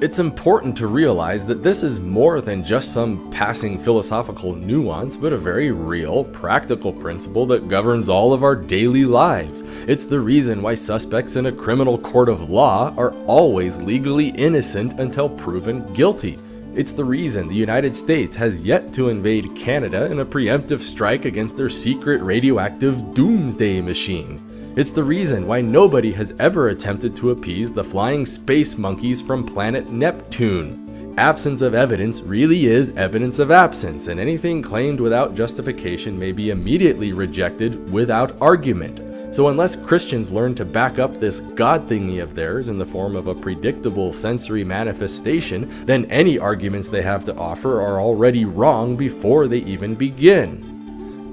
It's important to realize that this is more than just some passing philosophical nuance, but a very real, practical principle that governs all of our daily lives. It's the reason why suspects in a criminal court of law are always legally innocent until proven guilty. It's the reason the United States has yet to invade Canada in a preemptive strike against their secret radioactive doomsday machine. It's the reason why nobody has ever attempted to appease the flying space monkeys from planet Neptune. Absence of evidence really is evidence of absence, and anything claimed without justification may be immediately rejected without argument. So unless Christians learn to back up this God thingy of theirs in the form of a predictable sensory manifestation, then any arguments they have to offer are already wrong before they even begin.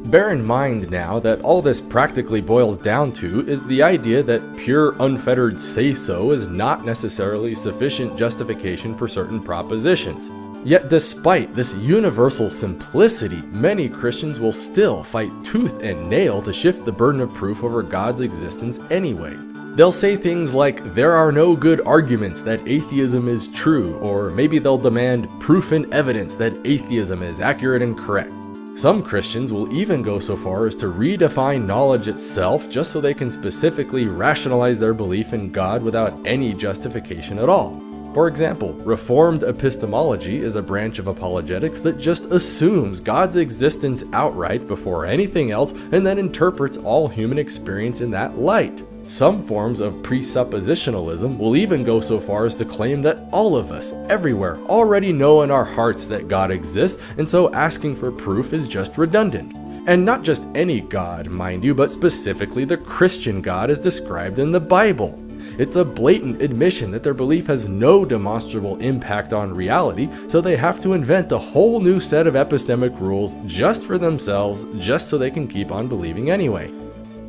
Bear in mind now that all this practically boils down to is the idea that pure unfettered say-so is not necessarily sufficient justification for certain propositions. Yet despite this universal simplicity, many Christians will still fight tooth and nail to shift the burden of proof over God's existence anyway. They'll say things like, there are no good arguments that atheism is true, or maybe they'll demand proof and evidence that atheism is accurate and correct. Some Christians will even go so far as to redefine knowledge itself just so they can specifically rationalize their belief in God without any justification at all. For example, Reformed epistemology is a branch of apologetics that just assumes God's existence outright before anything else and then interprets all human experience in that light. Some forms of presuppositionalism will even go so far as to claim that all of us, everywhere, already know in our hearts that God exists, and so asking for proof is just redundant. And not just any God, mind you, but specifically the Christian God as described in the Bible. It's a blatant admission that their belief has no demonstrable impact on reality, so they have to invent a whole new set of epistemic rules just for themselves, just so they can keep on believing anyway.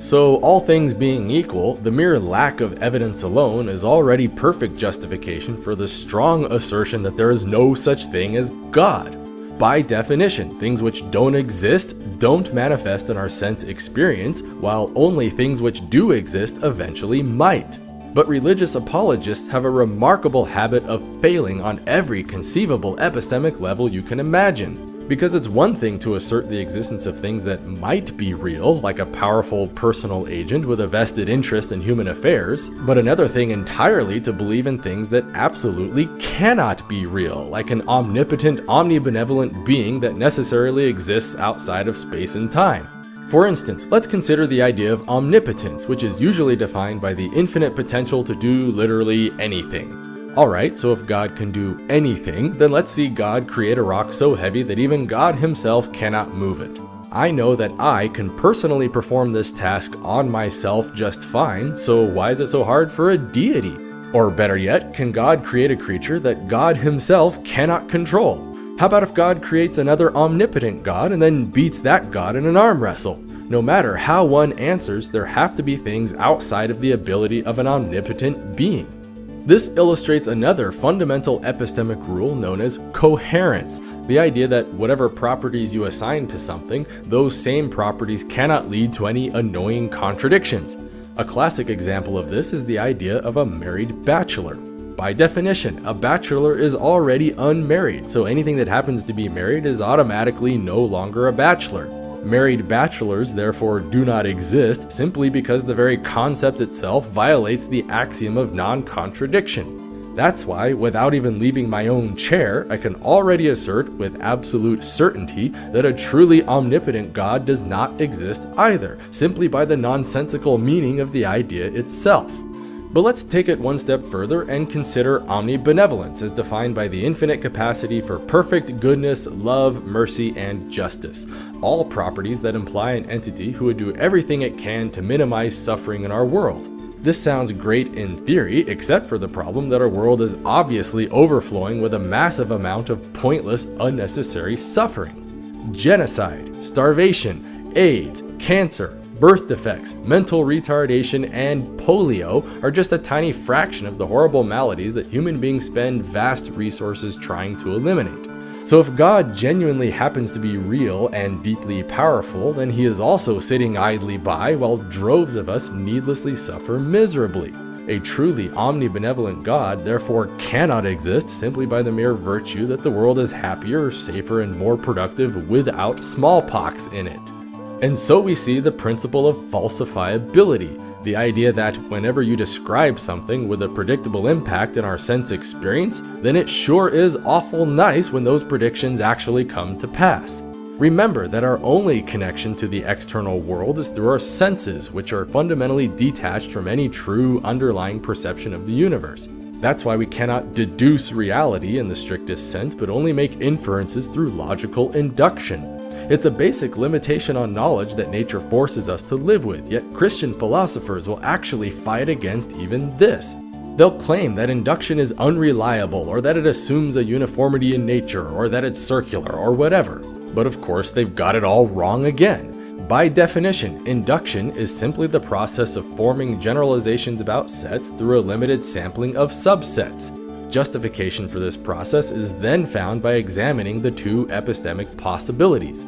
So, all things being equal, the mere lack of evidence alone is already perfect justification for the strong assertion that there is no such thing as God. By definition, things which don't exist don't manifest in our sense experience, while only things which do exist eventually might. But religious apologists have a remarkable habit of failing on every conceivable epistemic level you can imagine. Because it's one thing to assert the existence of things that might be real, like a powerful personal agent with a vested interest in human affairs, but another thing entirely to believe in things that absolutely cannot be real, like an omnipotent, omnibenevolent being that necessarily exists outside of space and time. For instance, let's consider the idea of omnipotence, which is usually defined by the infinite potential to do literally anything. Alright, so if God can do anything, then let's see God create a rock so heavy that even God himself cannot move it. I know that I can personally perform this task on myself just fine, so why is it so hard for a deity? Or better yet, can God create a creature that God himself cannot control? How about if God creates another omnipotent God and then beats that God in an arm wrestle? No matter how one answers, there have to be things outside of the ability of an omnipotent being. This illustrates another fundamental epistemic rule known as coherence, the idea that whatever properties you assign to something, those same properties cannot lead to any annoying contradictions. A classic example of this is the idea of a married bachelor. By definition, a bachelor is already unmarried, so anything that happens to be married is automatically no longer a bachelor. Married bachelors therefore do not exist simply because the very concept itself violates the axiom of non-contradiction. That's why, without even leaving my own chair, I can already assert with absolute certainty that a truly omnipotent God does not exist either, simply by the nonsensical meaning of the idea itself. But let's take it one step further and consider omnibenevolence as defined by the infinite capacity for perfect goodness, love, mercy, and justice. All properties that imply an entity who would do everything it can to minimize suffering in our world. This sounds great in theory, except for the problem that our world is obviously overflowing with a massive amount of pointless, unnecessary suffering. Genocide, starvation, AIDS, cancer, birth defects, mental retardation, and polio are just a tiny fraction of the horrible maladies that human beings spend vast resources trying to eliminate. So if God genuinely happens to be real and deeply powerful, then he is also sitting idly by while droves of us needlessly suffer miserably. A truly omnibenevolent God therefore cannot exist simply by the mere virtue that the world is happier, safer, and more productive without smallpox in it. And so we see the principle of falsifiability, the idea that whenever you describe something with a predictable impact in our sense experience, then it sure is awful nice when those predictions actually come to pass. Remember that our only connection to the external world is through our senses, which are fundamentally detached from any true underlying perception of the universe. That's why we cannot deduce reality in the strictest sense, but only make inferences through logical induction. It's a basic limitation on knowledge that nature forces us to live with, yet Christian philosophers will actually fight against even this. They'll claim that induction is unreliable, or that it assumes a uniformity in nature, or that it's circular, or whatever. But of course, they've got it all wrong again. By definition, induction is simply the process of forming generalizations about sets through a limited sampling of subsets. Justification for this process is then found by examining the two epistemic possibilities.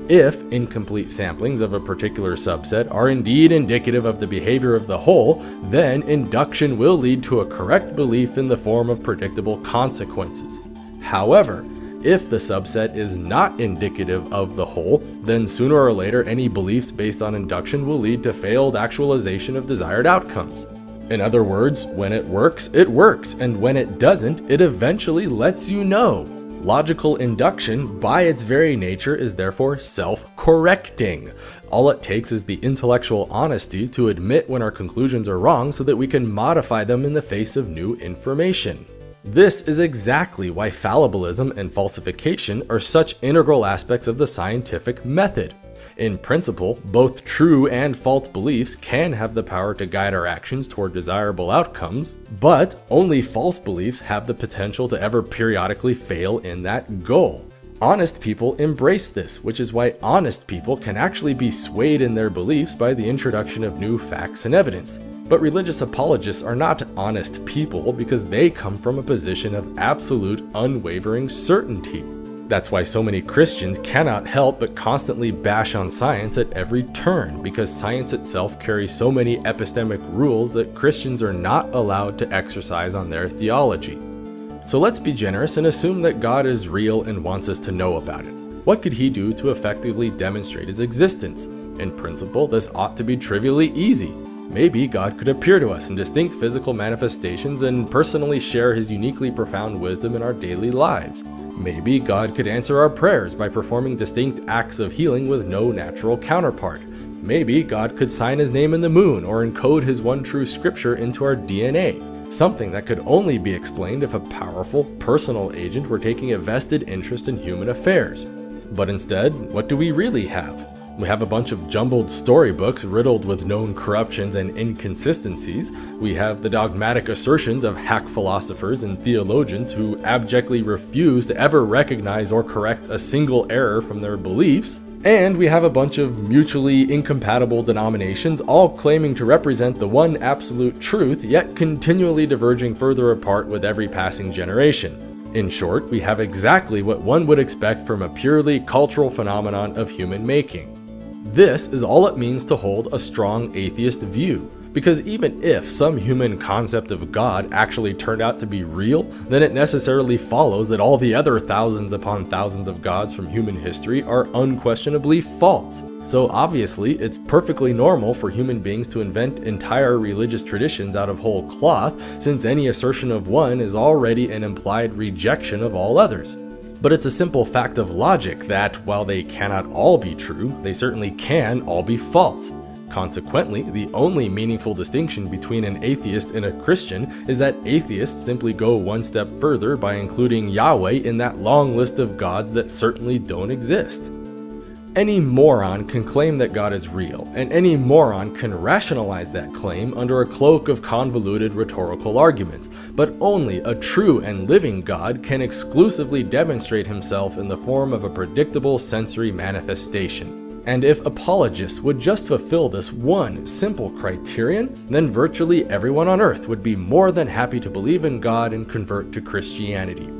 If incomplete samplings of a particular subset are indeed indicative of the behavior of the whole, then induction will lead to a correct belief in the form of predictable consequences. However, if the subset is not indicative of the whole, then sooner or later any beliefs based on induction will lead to failed actualization of desired outcomes. In other words, when it works, and when it doesn't, it eventually lets you know. Logical induction, by its very nature, is therefore self-correcting. All it takes is the intellectual honesty to admit when our conclusions are wrong so that we can modify them in the face of new information. This is exactly why fallibilism and falsification are such integral aspects of the scientific method. In principle, both true and false beliefs can have the power to guide our actions toward desirable outcomes, but only false beliefs have the potential to ever periodically fail in that goal. Honest people embrace this, which is why honest people can actually be swayed in their beliefs by the introduction of new facts and evidence. But religious apologists are not honest people because they come from a position of absolute, unwavering certainty. That's why so many Christians cannot help but constantly bash on science at every turn, because science itself carries so many epistemic rules that Christians are not allowed to exercise on their theology. So let's be generous and assume that God is real and wants us to know about it. What could he do to effectively demonstrate his existence? In principle, this ought to be trivially easy. Maybe God could appear to us in distinct physical manifestations and personally share his uniquely profound wisdom in our daily lives. Maybe God could answer our prayers by performing distinct acts of healing with no natural counterpart. Maybe God could sign his name in the moon or encode his one true scripture into our DNA, something that could only be explained if a powerful, personal agent were taking a vested interest in human affairs. But instead, what do we really have? We have a bunch of jumbled storybooks riddled with known corruptions and inconsistencies. We have the dogmatic assertions of hack philosophers and theologians who abjectly refuse to ever recognize or correct a single error from their beliefs. And we have a bunch of mutually incompatible denominations all claiming to represent the one absolute truth, yet continually diverging further apart with every passing generation. In short, we have exactly what one would expect from a purely cultural phenomenon of human making. This is all it means to hold a strong atheist view, because even if some human concept of God actually turned out to be real, then it necessarily follows that all the other thousands upon thousands of gods from human history are unquestionably false. So obviously, it's perfectly normal for human beings to invent entire religious traditions out of whole cloth, since any assertion of one is already an implied rejection of all others. But it's a simple fact of logic that, while they cannot all be true, they certainly can all be false. Consequently, the only meaningful distinction between an atheist and a Christian is that atheists simply go one step further by including Yahweh in that long list of gods that certainly don't exist. Any moron can claim that God is real, and any moron can rationalize that claim under a cloak of convoluted rhetorical arguments, but only a true and living God can exclusively demonstrate himself in the form of a predictable sensory manifestation. And if apologists would just fulfill this one simple criterion, then virtually everyone on earth would be more than happy to believe in God and convert to Christianity.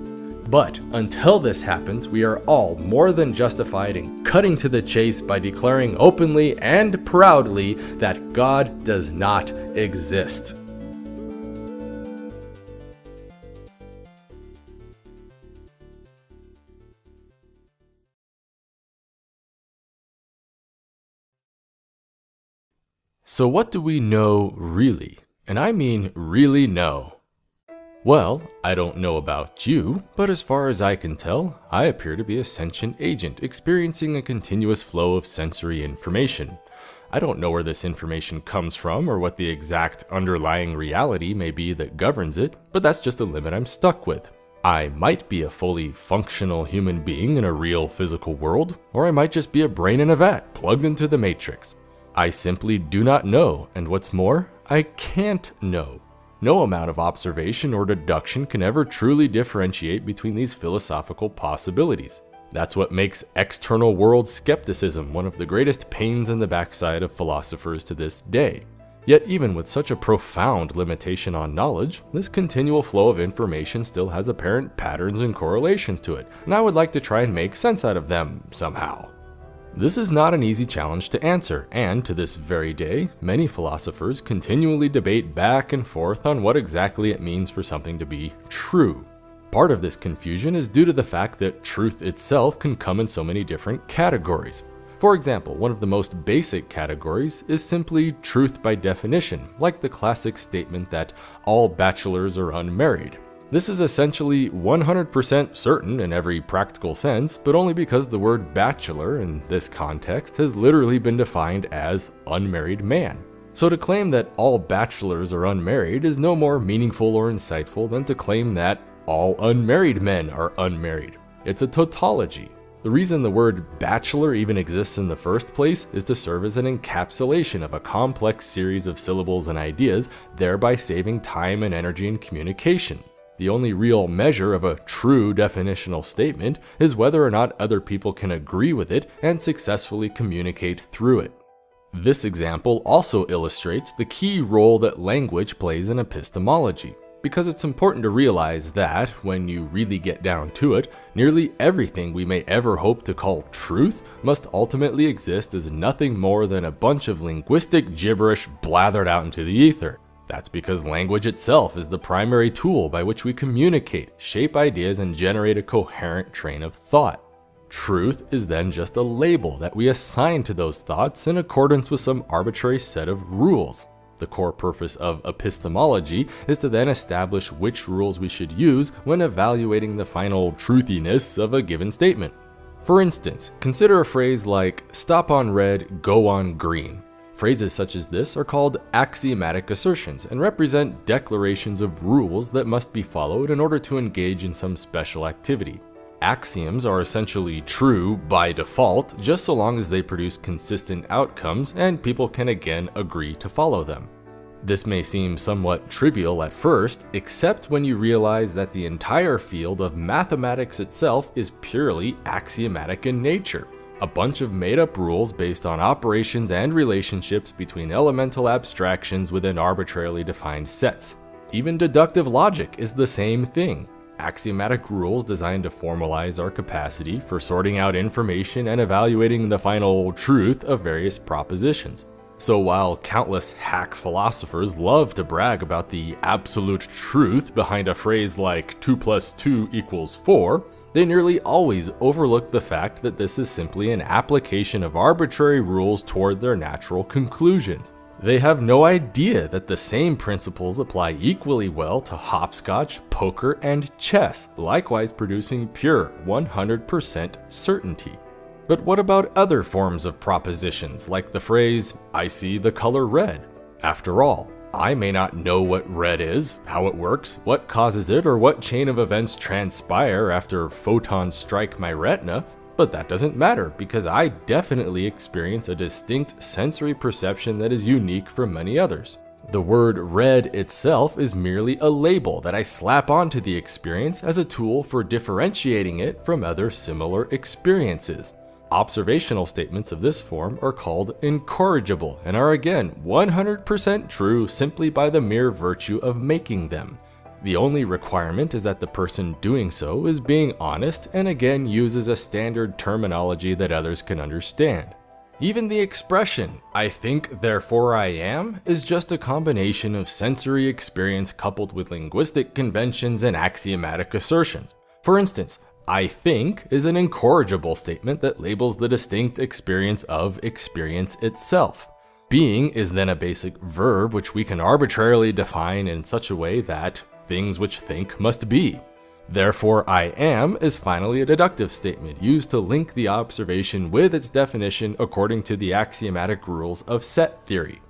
But until this happens, we are all more than justified in cutting to the chase by declaring openly and proudly that God does not exist. So what do we know really? And I mean really know. Well, I don't know about you, but as far as I can tell, I appear to be a sentient agent experiencing a continuous flow of sensory information. I don't know where this information comes from or what the exact underlying reality may be that governs it, but that's just a limit I'm stuck with. I might be a fully functional human being in a real physical world, or I might just be a brain in a vat plugged into the matrix. I simply do not know, and what's more, I can't know. No amount of observation or deduction can ever truly differentiate between these philosophical possibilities. That's what makes external world skepticism one of the greatest pains in the backside of philosophers to this day. Yet even with such a profound limitation on knowledge, this continual flow of information still has apparent patterns and correlations to it, and I would like to try and make sense out of them somehow. This is not an easy challenge to answer, and to this very day, many philosophers continually debate back and forth on what exactly it means for something to be true. Part of this confusion is due to the fact that truth itself can come in so many different categories. For example, one of the most basic categories is simply truth by definition, like the classic statement that all bachelors are unmarried. This is essentially 100% certain in every practical sense, but only because the word bachelor in this context has literally been defined as unmarried man. So to claim that all bachelors are unmarried is no more meaningful or insightful than to claim that all unmarried men are unmarried. It's a tautology. The The reason the word bachelor even exists in the first place is to serve as an encapsulation of a complex series of syllables and ideas, thereby saving time and energy in communication. The only real measure of a true definitional statement is whether or not other people can agree with it and successfully communicate through it. This example also illustrates the key role that language plays in epistemology, because it's important to realize that, when you really get down to it, nearly everything we may ever hope to call truth must ultimately exist as nothing more than a bunch of linguistic gibberish blathered out into the ether. That's because language itself is the primary tool by which we communicate, shape ideas, and generate a coherent train of thought. Truth is then just a label that we assign to those thoughts in accordance with some arbitrary set of rules. The core purpose of epistemology is to then establish which rules we should use when evaluating the final truthiness of a given statement. For instance, consider a phrase like, "stop on red, go on green." Phrases such as this are called axiomatic assertions and represent declarations of rules that must be followed in order to engage in some special activity. Axioms are essentially true by default, just so long as they produce consistent outcomes and people can again agree to follow them. This may seem somewhat trivial at first, except when you realize that the entire field of mathematics itself is purely axiomatic in nature. A bunch of made-up rules based on operations and relationships between elemental abstractions within arbitrarily defined sets. Even deductive logic is the same thing. Axiomatic rules designed to formalize our capacity for sorting out information and evaluating the final truth of various propositions. So while countless hack philosophers love to brag about the absolute truth behind a phrase like 2 + 2 = 4, they nearly always overlook the fact that this is simply an application of arbitrary rules toward their natural conclusions. They have no idea that the same principles apply equally well to hopscotch, poker, and chess, likewise producing pure 100% certainty. But what about other forms of propositions, like the phrase, "I see the color red"? After all, I may not know what red is, how it works, what causes it, or what chain of events transpire after photons strike my retina, but that doesn't matter because I definitely experience a distinct sensory perception that is unique from many others. The word red itself is merely a label that I slap onto the experience as a tool for differentiating it from other similar experiences. Observational statements of this form are called incorrigible and are again 100% true simply by the mere virtue of making them. The only requirement is that the person doing so is being honest and again uses a standard terminology that others can understand. Even the expression, "I think, therefore I am," is just a combination of sensory experience coupled with linguistic conventions and axiomatic assertions. For instance, "I think" is an incorrigible statement that labels the distinct experience of experience itself. Being is then a basic verb which we can arbitrarily define in such a way that things which think must be. Therefore, "I am" is finally a deductive statement used to link the observation with its definition according to the axiomatic rules of set theory.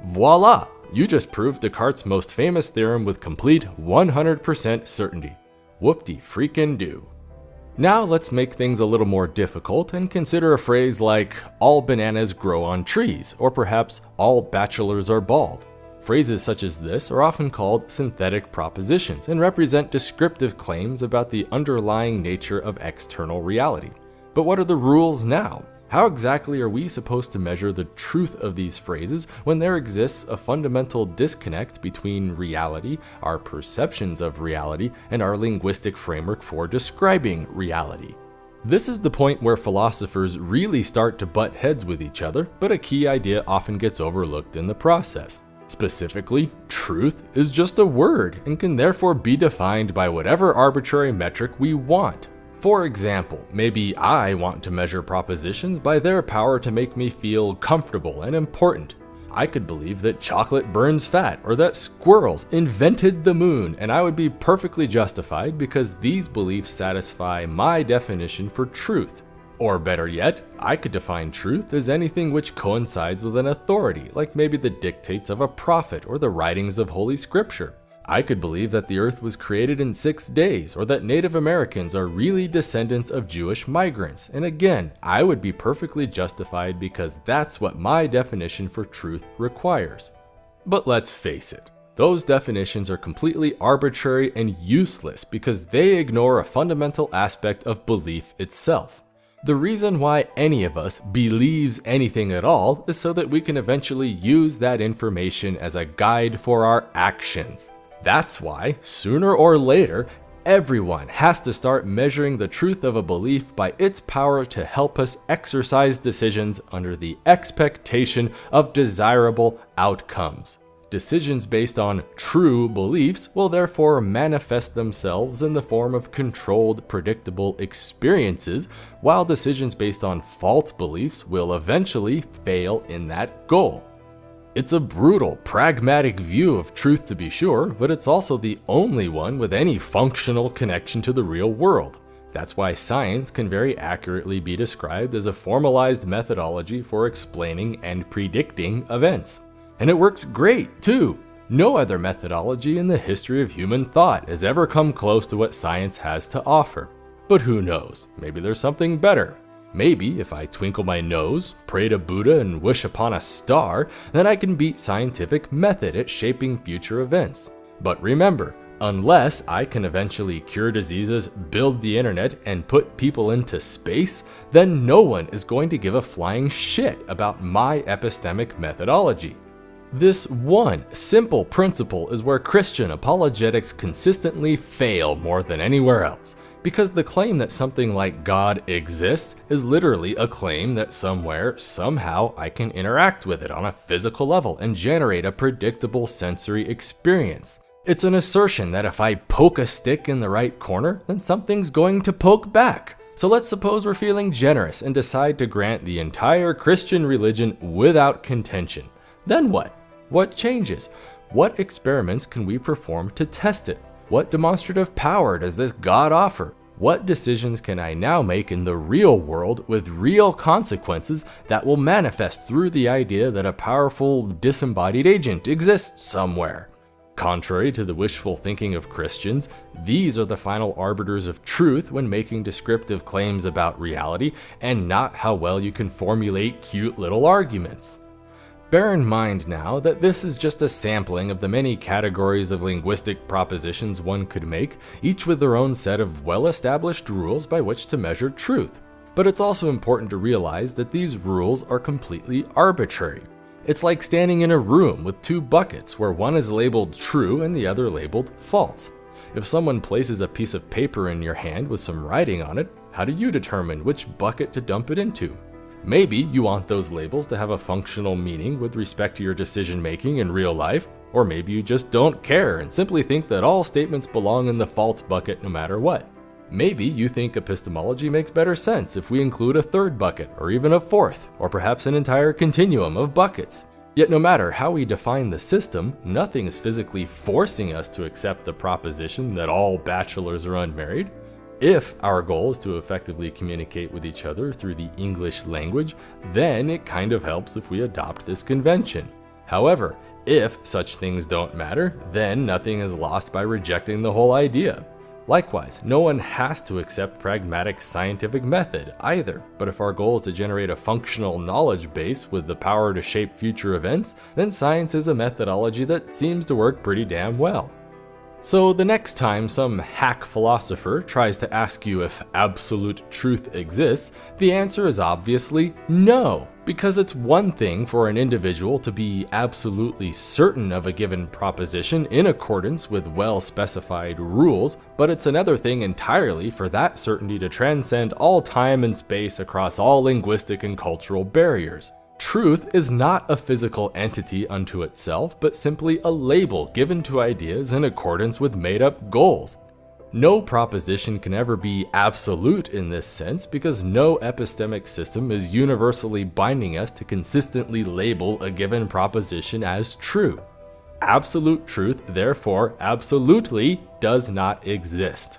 Voila! You just proved Descartes' most famous theorem with complete 100% certainty. Whoop-de-freakin'-do. Now let's make things a little more difficult and consider a phrase like, "all bananas grow on trees," or perhaps "all bachelors are bald." Phrases such as this are often called synthetic propositions and represent descriptive claims about the underlying nature of external reality. But what are the rules now? How exactly are we supposed to measure the truth of these phrases when there exists a fundamental disconnect between reality, our perceptions of reality, and our linguistic framework for describing reality? This is the point where philosophers really start to butt heads with each other, but a key idea often gets overlooked in the process. Specifically, truth is just a word and can therefore be defined by whatever arbitrary metric we want. For example, maybe I want to measure propositions by their power to make me feel comfortable and important. I could believe that chocolate burns fat or that squirrels invented the moon, and I would be perfectly justified because these beliefs satisfy my definition for truth. Or better yet, I could define truth as anything which coincides with an authority, like maybe the dictates of a prophet or the writings of Holy Scripture. I could believe that the Earth was created in 6 days, or that Native Americans are really descendants of Jewish migrants, and again, I would be perfectly justified because that's what my definition for truth requires. But let's face it, those definitions are completely arbitrary and useless because they ignore a fundamental aspect of belief itself. The reason why any of us believes anything at all is so that we can eventually use that information as a guide for our actions. That's why, sooner or later, everyone has to start measuring the truth of a belief by its power to help us exercise decisions under the expectation of desirable outcomes. Decisions based on true beliefs will therefore manifest themselves in the form of controlled, predictable experiences, while decisions based on false beliefs will eventually fail in that goal. It's a brutal, pragmatic view of truth to be sure, but it's also the only one with any functional connection to the real world. That's why science can very accurately be described as a formalized methodology for explaining and predicting events. And it works great, too. No other methodology in the history of human thought has ever come close to what science has to offer. But who knows? Maybe there's something better. Maybe if I twinkle my nose, pray to Buddha, and wish upon a star, then I can beat scientific method at shaping future events. But remember, unless I can eventually cure diseases, build the internet, and put people into space, then no one is going to give a flying shit about my epistemic methodology. This one simple principle is where Christian apologetics consistently fail more than anywhere else, because the claim that something like God exists is literally a claim that somewhere, somehow, I can interact with it on a physical level and generate a predictable sensory experience. It's an assertion that if I poke a stick in the right corner, then something's going to poke back. So let's suppose we're feeling generous and decide to grant the entire Christian religion without contention. Then what? What changes? What experiments can we perform to test it? What demonstrative power does this God offer? What decisions can I now make in the real world with real consequences that will manifest through the idea that a powerful, disembodied agent exists somewhere? Contrary to the wishful thinking of Christians, these are the final arbiters of truth when making descriptive claims about reality, and not how well you can formulate cute little arguments. Bear in mind now that this is just a sampling of the many categories of linguistic propositions one could make, each with their own set of well-established rules by which to measure truth. But it's also important to realize that these rules are completely arbitrary. It's like standing in a room with two buckets where one is labeled true and the other labeled false. If someone places a piece of paper in your hand with some writing on it, how do you determine which bucket to dump it into? Maybe you want those labels to have a functional meaning with respect to your decision making in real life, or maybe you just don't care and simply think that all statements belong in the false bucket no matter what. Maybe you think epistemology makes better sense if we include a third bucket, or even a fourth, or perhaps an entire continuum of buckets. Yet no matter how we define the system, nothing is physically forcing us to accept the proposition that all bachelors are unmarried. If our goal is to effectively communicate with each other through the English language, then it kind of helps if we adopt this convention. However, if such things don't matter, then nothing is lost by rejecting the whole idea. Likewise, no one has to accept pragmatic scientific method either, but if our goal is to generate a functional knowledge base with the power to shape future events, then science is a methodology that seems to work pretty damn well. So the next time some hack philosopher tries to ask you if absolute truth exists, the answer is obviously no, because it's one thing for an individual to be absolutely certain of a given proposition in accordance with well-specified rules, but it's another thing entirely for that certainty to transcend all time and space across all linguistic and cultural barriers. Truth is not a physical entity unto itself, but simply a label given to ideas in accordance with made-up goals. No proposition can ever be absolute in this sense because no epistemic system is universally binding us to consistently label a given proposition as true. Absolute truth, therefore, absolutely does not exist.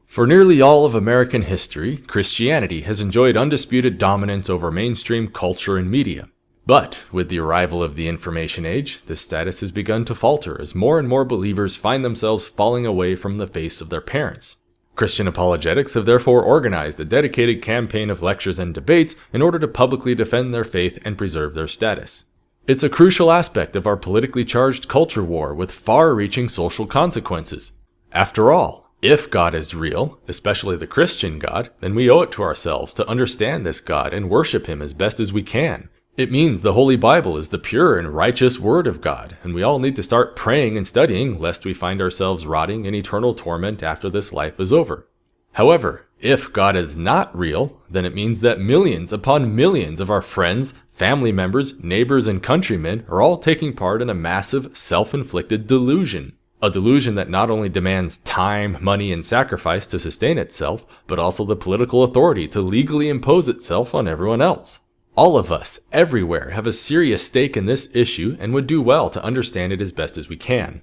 For nearly all of American history, Christianity has enjoyed undisputed dominance over mainstream culture and media. But with the arrival of the information age, this status has begun to falter as more and more believers find themselves falling away from the faith of their parents. Christian apologetics have therefore organized a dedicated campaign of lectures and debates in order to publicly defend their faith and preserve their status. It's a crucial aspect of our politically charged culture war with far-reaching social consequences. After all, if God is real, especially the Christian God, then we owe it to ourselves to understand this God and worship Him as best as we can. It means the Holy Bible is the pure and righteous Word of God, and we all need to start praying and studying lest we find ourselves rotting in eternal torment after this life is over. However, if God is not real, then it means that millions upon millions of our friends, family members, neighbors, and countrymen are all taking part in a massive, self-inflicted delusion. A delusion that not only demands time, money, and sacrifice to sustain itself, but also the political authority to legally impose itself on everyone else. All of us, everywhere, have a serious stake in this issue and would do well to understand it as best as we can.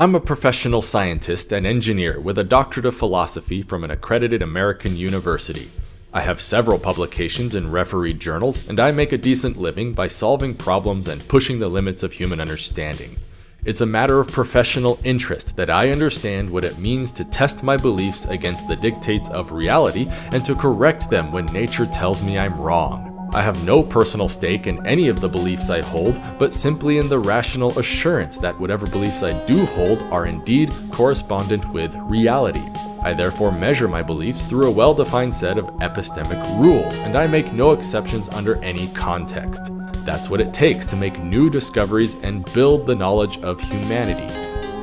I'm a professional scientist and engineer with a doctorate of philosophy from an accredited American university. I have several publications in refereed journals, and I make a decent living by solving problems and pushing the limits of human understanding. It's a matter of professional interest that I understand what it means to test my beliefs against the dictates of reality and to correct them when nature tells me I'm wrong. I have no personal stake in any of the beliefs I hold, but simply in the rational assurance that whatever beliefs I do hold are indeed correspondent with reality. I therefore measure my beliefs through a well-defined set of epistemic rules, and I make no exceptions under any context. That's what it takes to make new discoveries and build the knowledge of humanity.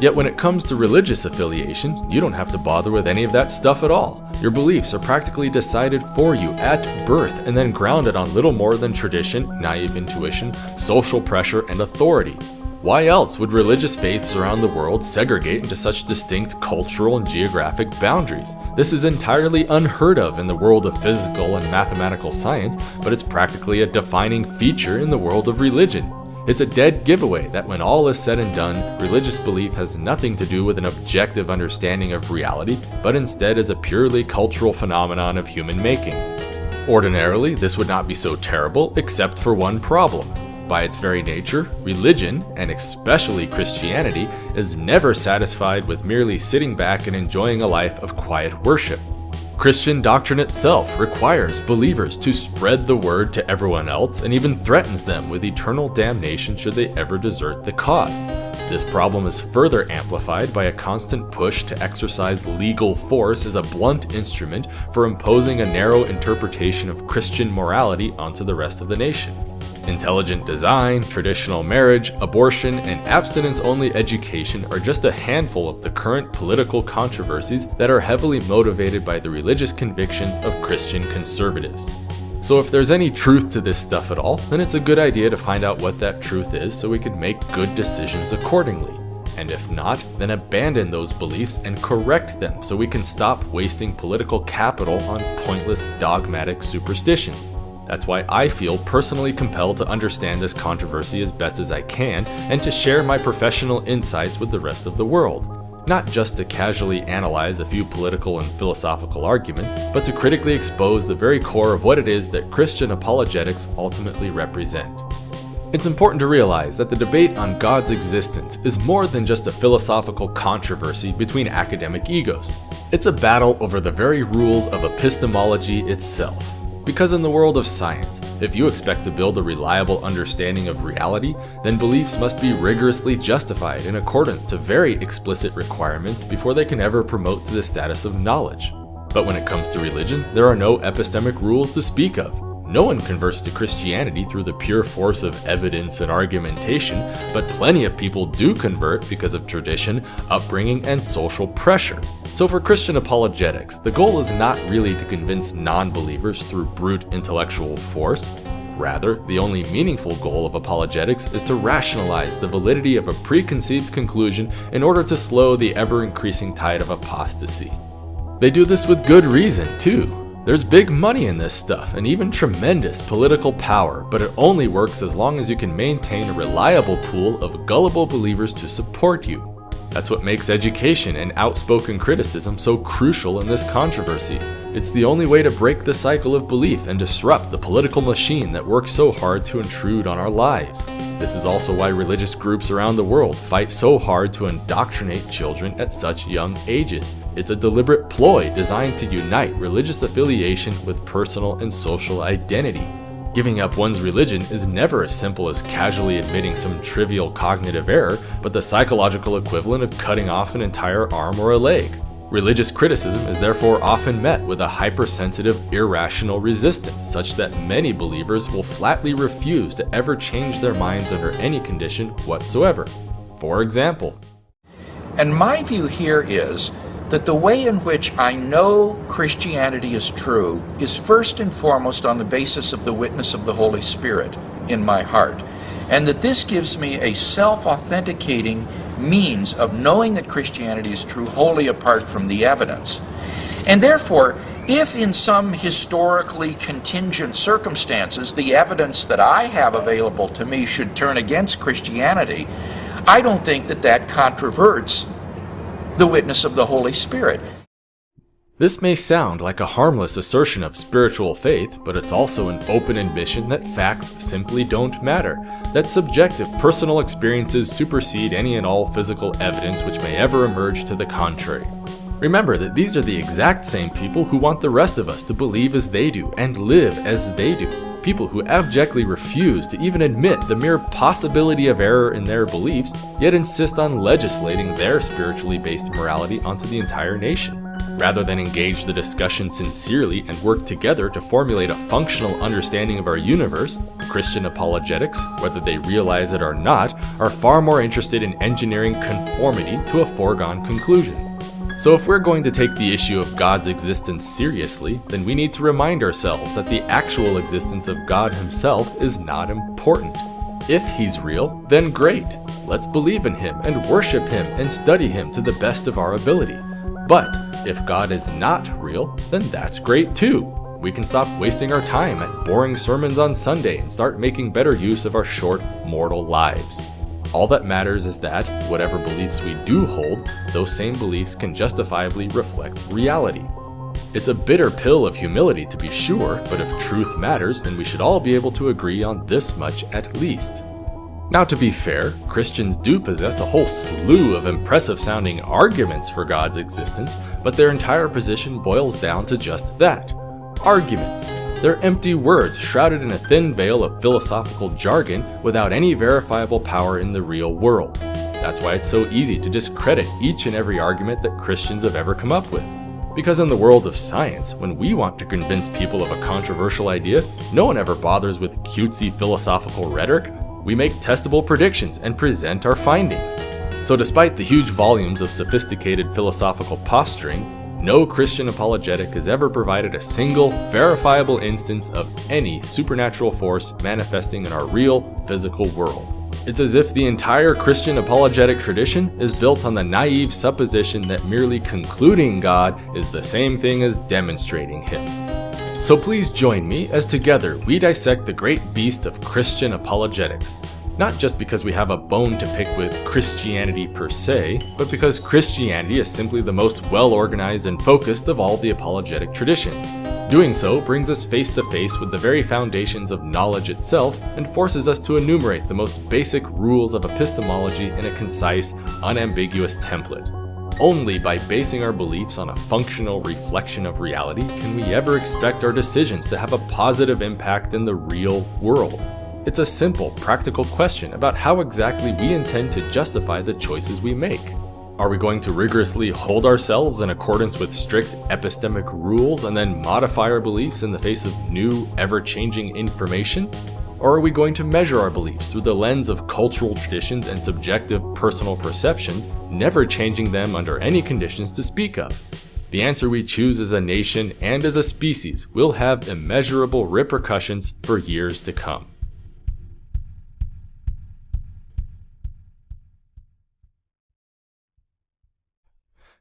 Yet when it comes to religious affiliation, you don't have to bother with any of that stuff at all. Your beliefs are practically decided for you at birth and then grounded on little more than tradition, naive intuition, social pressure, and authority. Why else would religious faiths around the world segregate into such distinct cultural and geographic boundaries? This is entirely unheard of in the world of physical and mathematical science, but it's practically a defining feature in the world of religion. It's a dead giveaway that when all is said and done, religious belief has nothing to do with an objective understanding of reality, but instead is a purely cultural phenomenon of human making. Ordinarily, this would not be so terrible, except for one problem. By its very nature, religion, and especially Christianity, is never satisfied with merely sitting back and enjoying a life of quiet worship. Christian doctrine itself requires believers to spread the word to everyone else and even threatens them with eternal damnation should they ever desert the cause. This problem is further amplified by a constant push to exercise legal force as a blunt instrument for imposing a narrow interpretation of Christian morality onto the rest of the nation. Intelligent design, traditional marriage, abortion, and abstinence-only education are just a handful of the current political controversies that are heavily motivated by the religious convictions of Christian conservatives. So if there's any truth to this stuff at all, then it's a good idea to find out what that truth is so we can make good decisions accordingly. And if not, then abandon those beliefs and correct them so we can stop wasting political capital on pointless dogmatic superstitions. That's why I feel personally compelled to understand this controversy as best as I can and to share my professional insights with the rest of the world. Not just to casually analyze a few political and philosophical arguments, but to critically expose the very core of what it is that Christian apologetics ultimately represent. It's important to realize that the debate on God's existence is more than just a philosophical controversy between academic egos. It's a battle over the very rules of epistemology itself. Because in the world of science, if you expect to build a reliable understanding of reality, then beliefs must be rigorously justified in accordance to very explicit requirements before they can ever promote to the status of knowledge. But when it comes to religion, there are no epistemic rules to speak of. No one converts to Christianity through the pure force of evidence and argumentation, but plenty of people do convert because of tradition, upbringing, and social pressure. So for Christian apologetics, the goal is not really to convince non-believers through brute intellectual force. Rather, the only meaningful goal of apologetics is to rationalize the validity of a preconceived conclusion in order to slow the ever-increasing tide of apostasy. They do this with good reason, too. There's big money in this stuff and even tremendous political power, but it only works as long as you can maintain a reliable pool of gullible believers to support you. That's what makes education and outspoken criticism so crucial in this controversy. It's the only way to break the cycle of belief and disrupt the political machine that works so hard to intrude on our lives. This is also why religious groups around the world fight so hard to indoctrinate children at such young ages. It's a deliberate ploy designed to unite religious affiliation with personal and social identity. Giving up one's religion is never as simple as casually admitting some trivial cognitive error, but the psychological equivalent of cutting off an entire arm or a leg. Religious criticism is therefore often met with a hypersensitive, irrational resistance, such that many believers will flatly refuse to ever change their minds under any condition whatsoever. For example, And my view here is that the way in which I know Christianity is true is first and foremost on the basis of the witness of the Holy Spirit in my heart. And that this gives me a self-authenticating means of knowing that Christianity is true wholly apart from the evidence. And therefore, if in some historically contingent circumstances the evidence that I have available to me should turn against Christianity, I don't think that that controverts the witness of the Holy Spirit. this may sound like a harmless assertion of spiritual faith, but it's also an open admission that facts simply don't matter, that subjective personal experiences supersede any and all physical evidence which may ever emerge to the contrary. Remember that these are the exact same people who want the rest of us to believe as they do and live as they do. People who abjectly refuse to even admit the mere possibility of error in their beliefs, yet insist on legislating their spiritually based morality onto the entire nation. Rather than engage the discussion sincerely and work together to formulate a functional understanding of our universe, Christian apologetics, whether they realize it or not, are far more interested in engineering conformity to a foregone conclusion. So if we're going to take the issue of God's existence seriously, then we need to remind ourselves that the actual existence of God himself is not important. If he's real, then great. Let's believe in him and worship him and study him to the best of our ability. But if God is not real, then that's great too. We can stop wasting our time at boring sermons on Sunday and start making better use of our short mortal lives. All that matters is that, whatever beliefs we do hold, those same beliefs can justifiably reflect reality. It's a bitter pill of humility to be sure, but if truth matters, then we should all be able to agree on this much at least. Now, to be fair, Christians do possess a whole slew of impressive-sounding arguments for God's existence, but their entire position boils down to just that: arguments. They're empty words shrouded in a thin veil of philosophical jargon without any verifiable power in the real world. That's why it's so easy to discredit each and every argument that Christians have ever come up with. Because in the world of science, when we want to convince people of a controversial idea, no one ever bothers with cutesy philosophical rhetoric. We make testable predictions and present our findings. So despite the huge volumes of sophisticated philosophical posturing, no Christian apologetic has ever provided a single, verifiable instance of any supernatural force manifesting in our real, physical world. It's as if the entire Christian apologetic tradition is built on the naive supposition that merely concluding God is the same thing as demonstrating him. So please join me as together we dissect the great beast of Christian apologetics. Not just because we have a bone to pick with Christianity per se, but because Christianity is simply the most well-organized and focused of all the apologetic traditions. Doing so brings us face to face with the very foundations of knowledge itself and forces us to enumerate the most basic rules of epistemology in a concise, unambiguous template. Only by basing our beliefs on a functional reflection of reality can we ever expect our decisions to have a positive impact in the real world. It's a simple, practical question about how exactly we intend to justify the choices we make. Are we going to rigorously hold ourselves in accordance with strict epistemic rules and then modify our beliefs in the face of new, ever-changing information? Or are we going to measure our beliefs through the lens of cultural traditions and subjective personal perceptions, never changing them under any conditions to speak of? The answer we choose as a nation and as a species will have immeasurable repercussions for years to come.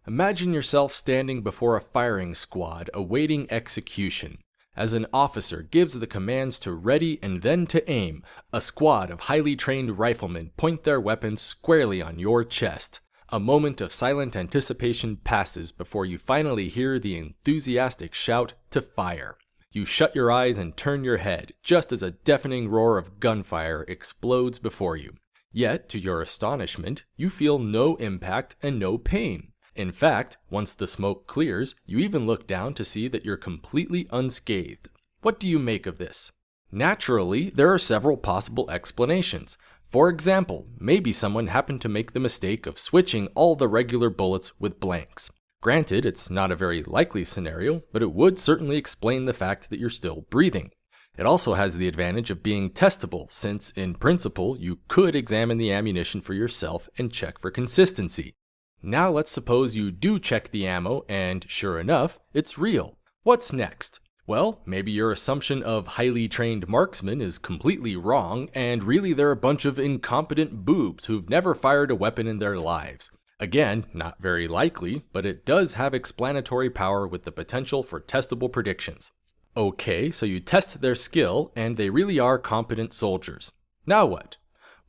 Imagine yourself standing before a firing squad awaiting execution. As an officer gives the commands to ready and then to aim, a squad of highly trained riflemen point their weapons squarely on your chest. A moment of silent anticipation passes before you finally hear the enthusiastic shout to fire. You shut your eyes and turn your head, just as a deafening roar of gunfire explodes before you. Yet, to your astonishment, you feel no impact and no pain. In fact, once the smoke clears, you even look down to see that you're completely unscathed. What do you make of this? Naturally, there are several possible explanations. For example, maybe someone happened to make the mistake of switching all the regular bullets with blanks. Granted, it's not a very likely scenario, but it would certainly explain the fact that you're still breathing. It also has the advantage of being testable, since in principle, you could examine the ammunition for yourself and check for consistency. Now let's suppose you do check the ammo and, sure enough, it's real. What's next? Well, maybe your assumption of highly trained marksmen is completely wrong, and really they're a bunch of incompetent boobs who've never fired a weapon in their lives. Again, not very likely, but it does have explanatory power with the potential for testable predictions. Okay, so you test their skill, and they really are competent soldiers. Now what?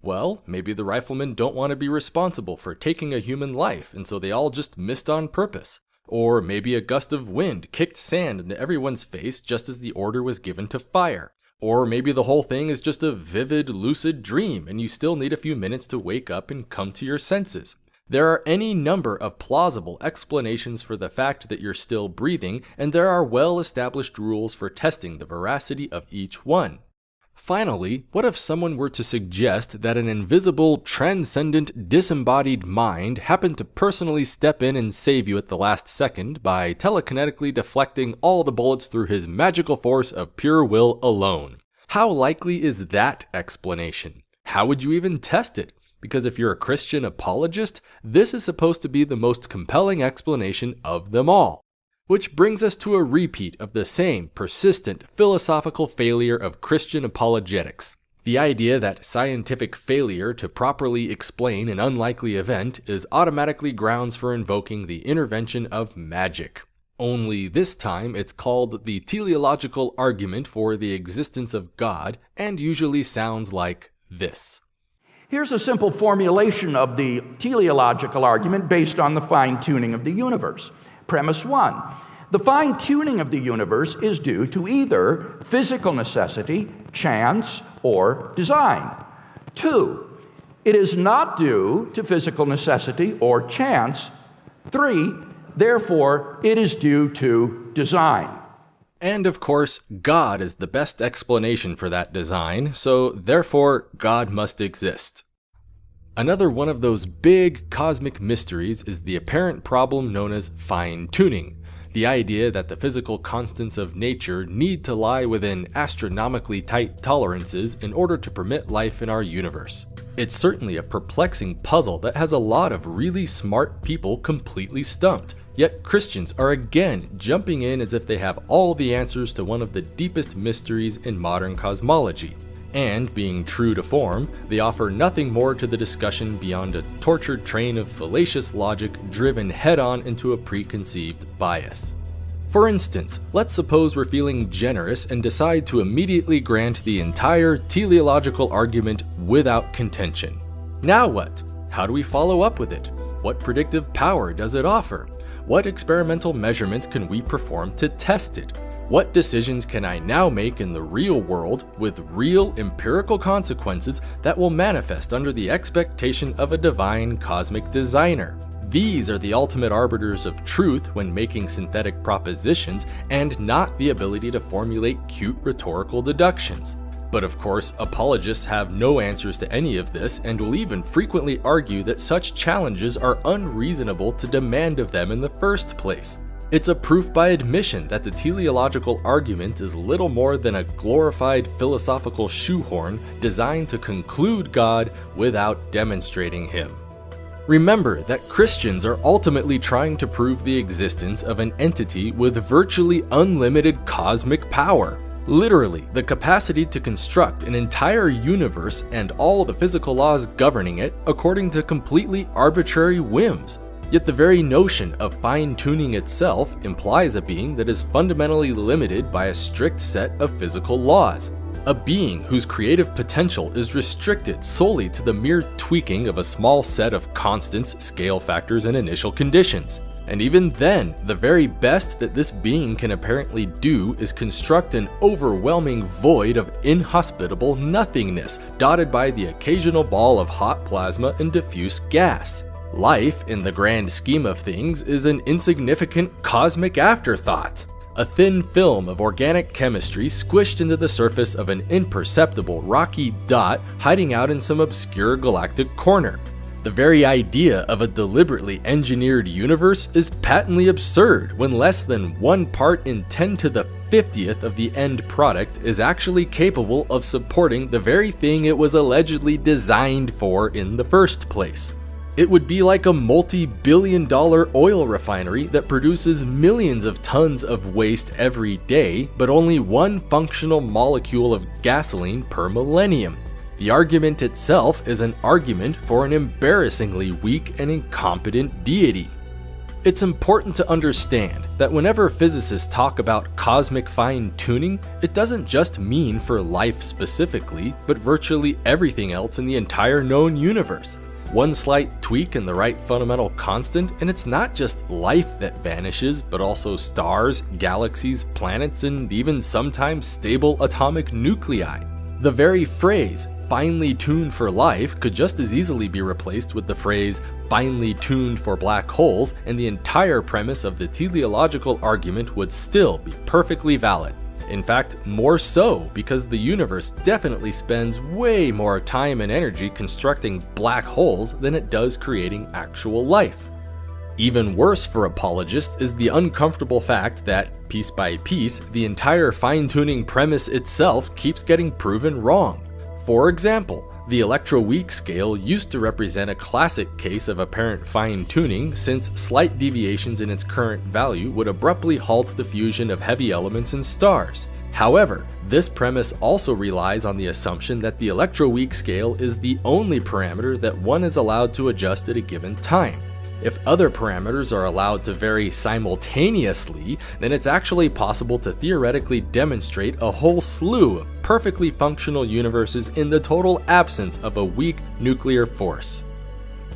Well, maybe the riflemen don't want to be responsible for taking a human life, and so they all just missed on purpose. Or maybe a gust of wind kicked sand into everyone's face just as the order was given to fire. Or maybe the whole thing is just a vivid, lucid dream and you still need a few minutes to wake up and come to your senses. There are any number of plausible explanations for the fact that you're still breathing, and there are well-established rules for testing the veracity of each one. Finally, what if someone were to suggest that an invisible, transcendent, disembodied mind happened to personally step in and save you at the last second by telekinetically deflecting all the bullets through his magical force of pure will alone? How likely is that explanation? How would you even test it? Because if you're a Christian apologist, this is supposed to be the most compelling explanation of them all. Which brings us to a repeat of the same persistent philosophical failure of Christian apologetics. The idea that scientific failure to properly explain an unlikely event is automatically grounds for invoking the intervention of magic. Only this time it's called the teleological argument for the existence of God, and usually sounds like this. Here's a simple formulation of the teleological argument based on the fine-tuning of the universe. Premise 1. The fine-tuning of the universe is due to either physical necessity, chance, or design. 2. It is not due to physical necessity or chance. 3. Therefore, it is due to design. And of course, God is the best explanation for that design, so therefore God must exist. Another one of those big cosmic mysteries is the apparent problem known as fine-tuning. The idea that the physical constants of nature need to lie within astronomically tight tolerances in order to permit life in our universe. It's certainly a perplexing puzzle that has a lot of really smart people completely stumped. Yet Christians are again jumping in as if they have all the answers to one of the deepest mysteries in modern cosmology. And, being true to form, they offer nothing more to the discussion beyond a tortured train of fallacious logic driven head-on into a preconceived bias. For instance, let's suppose we're feeling generous and decide to immediately grant the entire teleological argument without contention. Now what? How do we follow up with it? What predictive power does it offer? What experimental measurements can we perform to test it? What decisions can I now make in the real world with real empirical consequences that will manifest under the expectation of a divine cosmic designer? These are the ultimate arbiters of truth when making synthetic propositions, and not the ability to formulate cute rhetorical deductions. But of course, apologists have no answers to any of this, and will even frequently argue that such challenges are unreasonable to demand of them in the first place. It's a proof by admission that the teleological argument is little more than a glorified philosophical shoehorn designed to conclude God without demonstrating Him. Remember that Christians are ultimately trying to prove the existence of an entity with virtually unlimited cosmic power. Literally, the capacity to construct an entire universe and all the physical laws governing it according to completely arbitrary whims. Yet the very notion of fine-tuning itself implies a being that is fundamentally limited by a strict set of physical laws. A being whose creative potential is restricted solely to the mere tweaking of a small set of constants, scale factors, and initial conditions. And even then, the very best that this being can apparently do is construct an overwhelming void of inhospitable nothingness, dotted by the occasional ball of hot plasma and diffuse gas. Life, in the grand scheme of things, is an insignificant cosmic afterthought. A thin film of organic chemistry squished into the surface of an imperceptible rocky dot hiding out in some obscure galactic corner. The very idea of a deliberately engineered universe is patently absurd when less than 1 part in 10 to the 50th of the end product is actually capable of supporting the very thing it was allegedly designed for in the first place. It would be like a multi-billion-dollar oil refinery that produces millions of tons of waste every day, but only 1 functional molecule of gasoline per millennium. The argument itself is an argument for an embarrassingly weak and incompetent deity. It's important to understand that whenever physicists talk about cosmic fine-tuning, it doesn't just mean for life specifically, but virtually everything else in the entire known universe. One slight tweak in the right fundamental constant, and it's not just life that vanishes, but also stars, galaxies, planets, and even sometimes stable atomic nuclei. The very phrase, finely tuned for life, could just as easily be replaced with the phrase, finely tuned for black holes, and the entire premise of the teleological argument would still be perfectly valid. In fact, more so, because the universe definitely spends way more time and energy constructing black holes than it does creating actual life. Even worse for apologists is the uncomfortable fact that, piece by piece, the entire fine-tuning premise itself keeps getting proven wrong. For example, the electroweak scale used to represent a classic case of apparent fine-tuning, since slight deviations in its current value would abruptly halt the fusion of heavy elements in stars. However, this premise also relies on the assumption that the electroweak scale is the only parameter that one is allowed to adjust at a given time. If other parameters are allowed to vary simultaneously, then it's actually possible to theoretically demonstrate a whole slew of perfectly functional universes in the total absence of a weak nuclear force.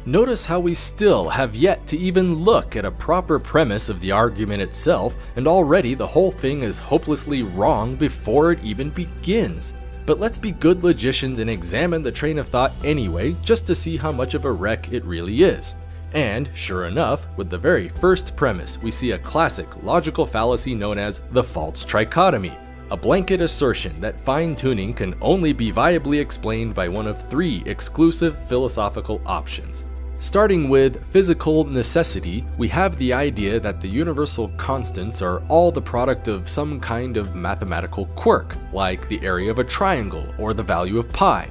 Notice how we still have yet to even look at a proper premise of the argument itself, and already the whole thing is hopelessly wrong before it even begins. But let's be good logicians and examine the train of thought anyway, just to see how much of a wreck it really is. And, sure enough, with the very first premise, we see a classic logical fallacy known as the false trichotomy, a blanket assertion that fine-tuning can only be viably explained by one of 3 exclusive philosophical options. Starting with physical necessity, we have the idea that the universal constants are all the product of some kind of mathematical quirk, like the area of a triangle or the value of pi.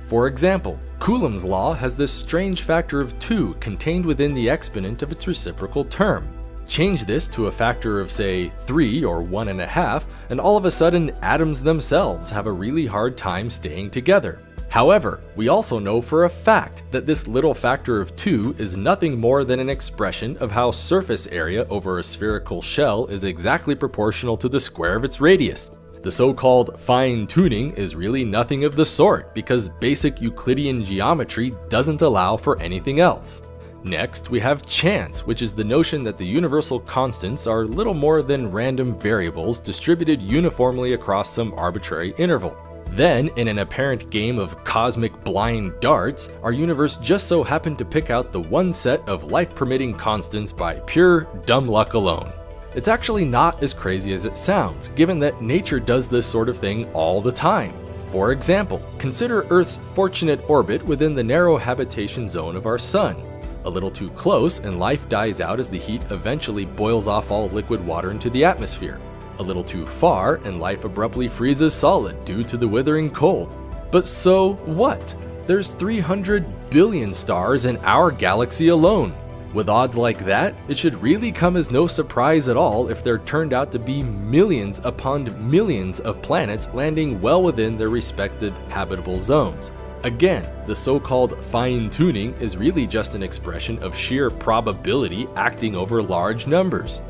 For example, Coulomb's law has this strange factor of 2 contained within the exponent of its reciprocal term. Change this to a factor of, say, 3 or 1.5, and all of a sudden atoms themselves have a really hard time staying together. However, we also know for a fact that this little factor of 2 is nothing more than an expression of how surface area over a spherical shell is exactly proportional to the square of its radius. The so-called fine-tuning is really nothing of the sort, because basic Euclidean geometry doesn't allow for anything else. Next, we have chance, which is the notion that the universal constants are little more than random variables distributed uniformly across some arbitrary interval. Then, in an apparent game of cosmic blind darts, our universe just so happened to pick out the one set of life-permitting constants by pure dumb luck alone. It's actually not as crazy as it sounds, given that nature does this sort of thing all the time. For example, consider Earth's fortunate orbit within the narrow habitation zone of our Sun. A little too close and life dies out as the heat eventually boils off all liquid water into the atmosphere. A little too far and life abruptly freezes solid due to the withering cold. But so what? There's 300 billion stars in our galaxy alone. With odds like that, it should really come as no surprise at all if there turned out to be millions upon millions of planets landing well within their respective habitable zones. Again, the so-called fine-tuning is really just an expression of sheer probability acting over large numbers.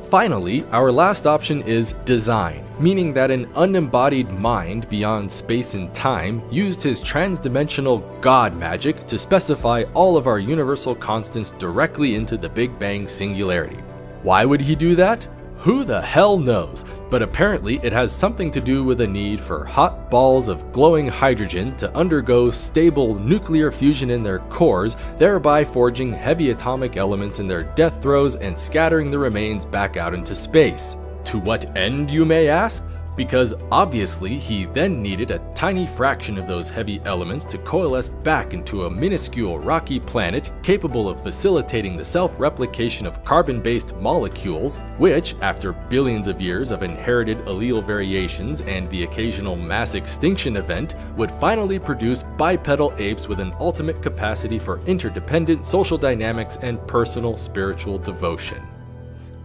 Finally, our last option is design, meaning that an unembodied mind beyond space and time used his transdimensional God magic to specify all of our universal constants directly into the Big Bang singularity. Why would he do that? Who the hell knows? But apparently it has something to do with a need for hot balls of glowing hydrogen to undergo stable nuclear fusion in their cores, thereby forging heavy atomic elements in their death throes and scattering the remains back out into space. To what end, you may ask? Because obviously he then needed a tiny fraction of those heavy elements to coalesce back into a minuscule rocky planet capable of facilitating the self-replication of carbon-based molecules, which, after billions of years of inherited allele variations and the occasional mass extinction event, would finally produce bipedal apes with an ultimate capacity for interdependent social dynamics and personal spiritual devotion.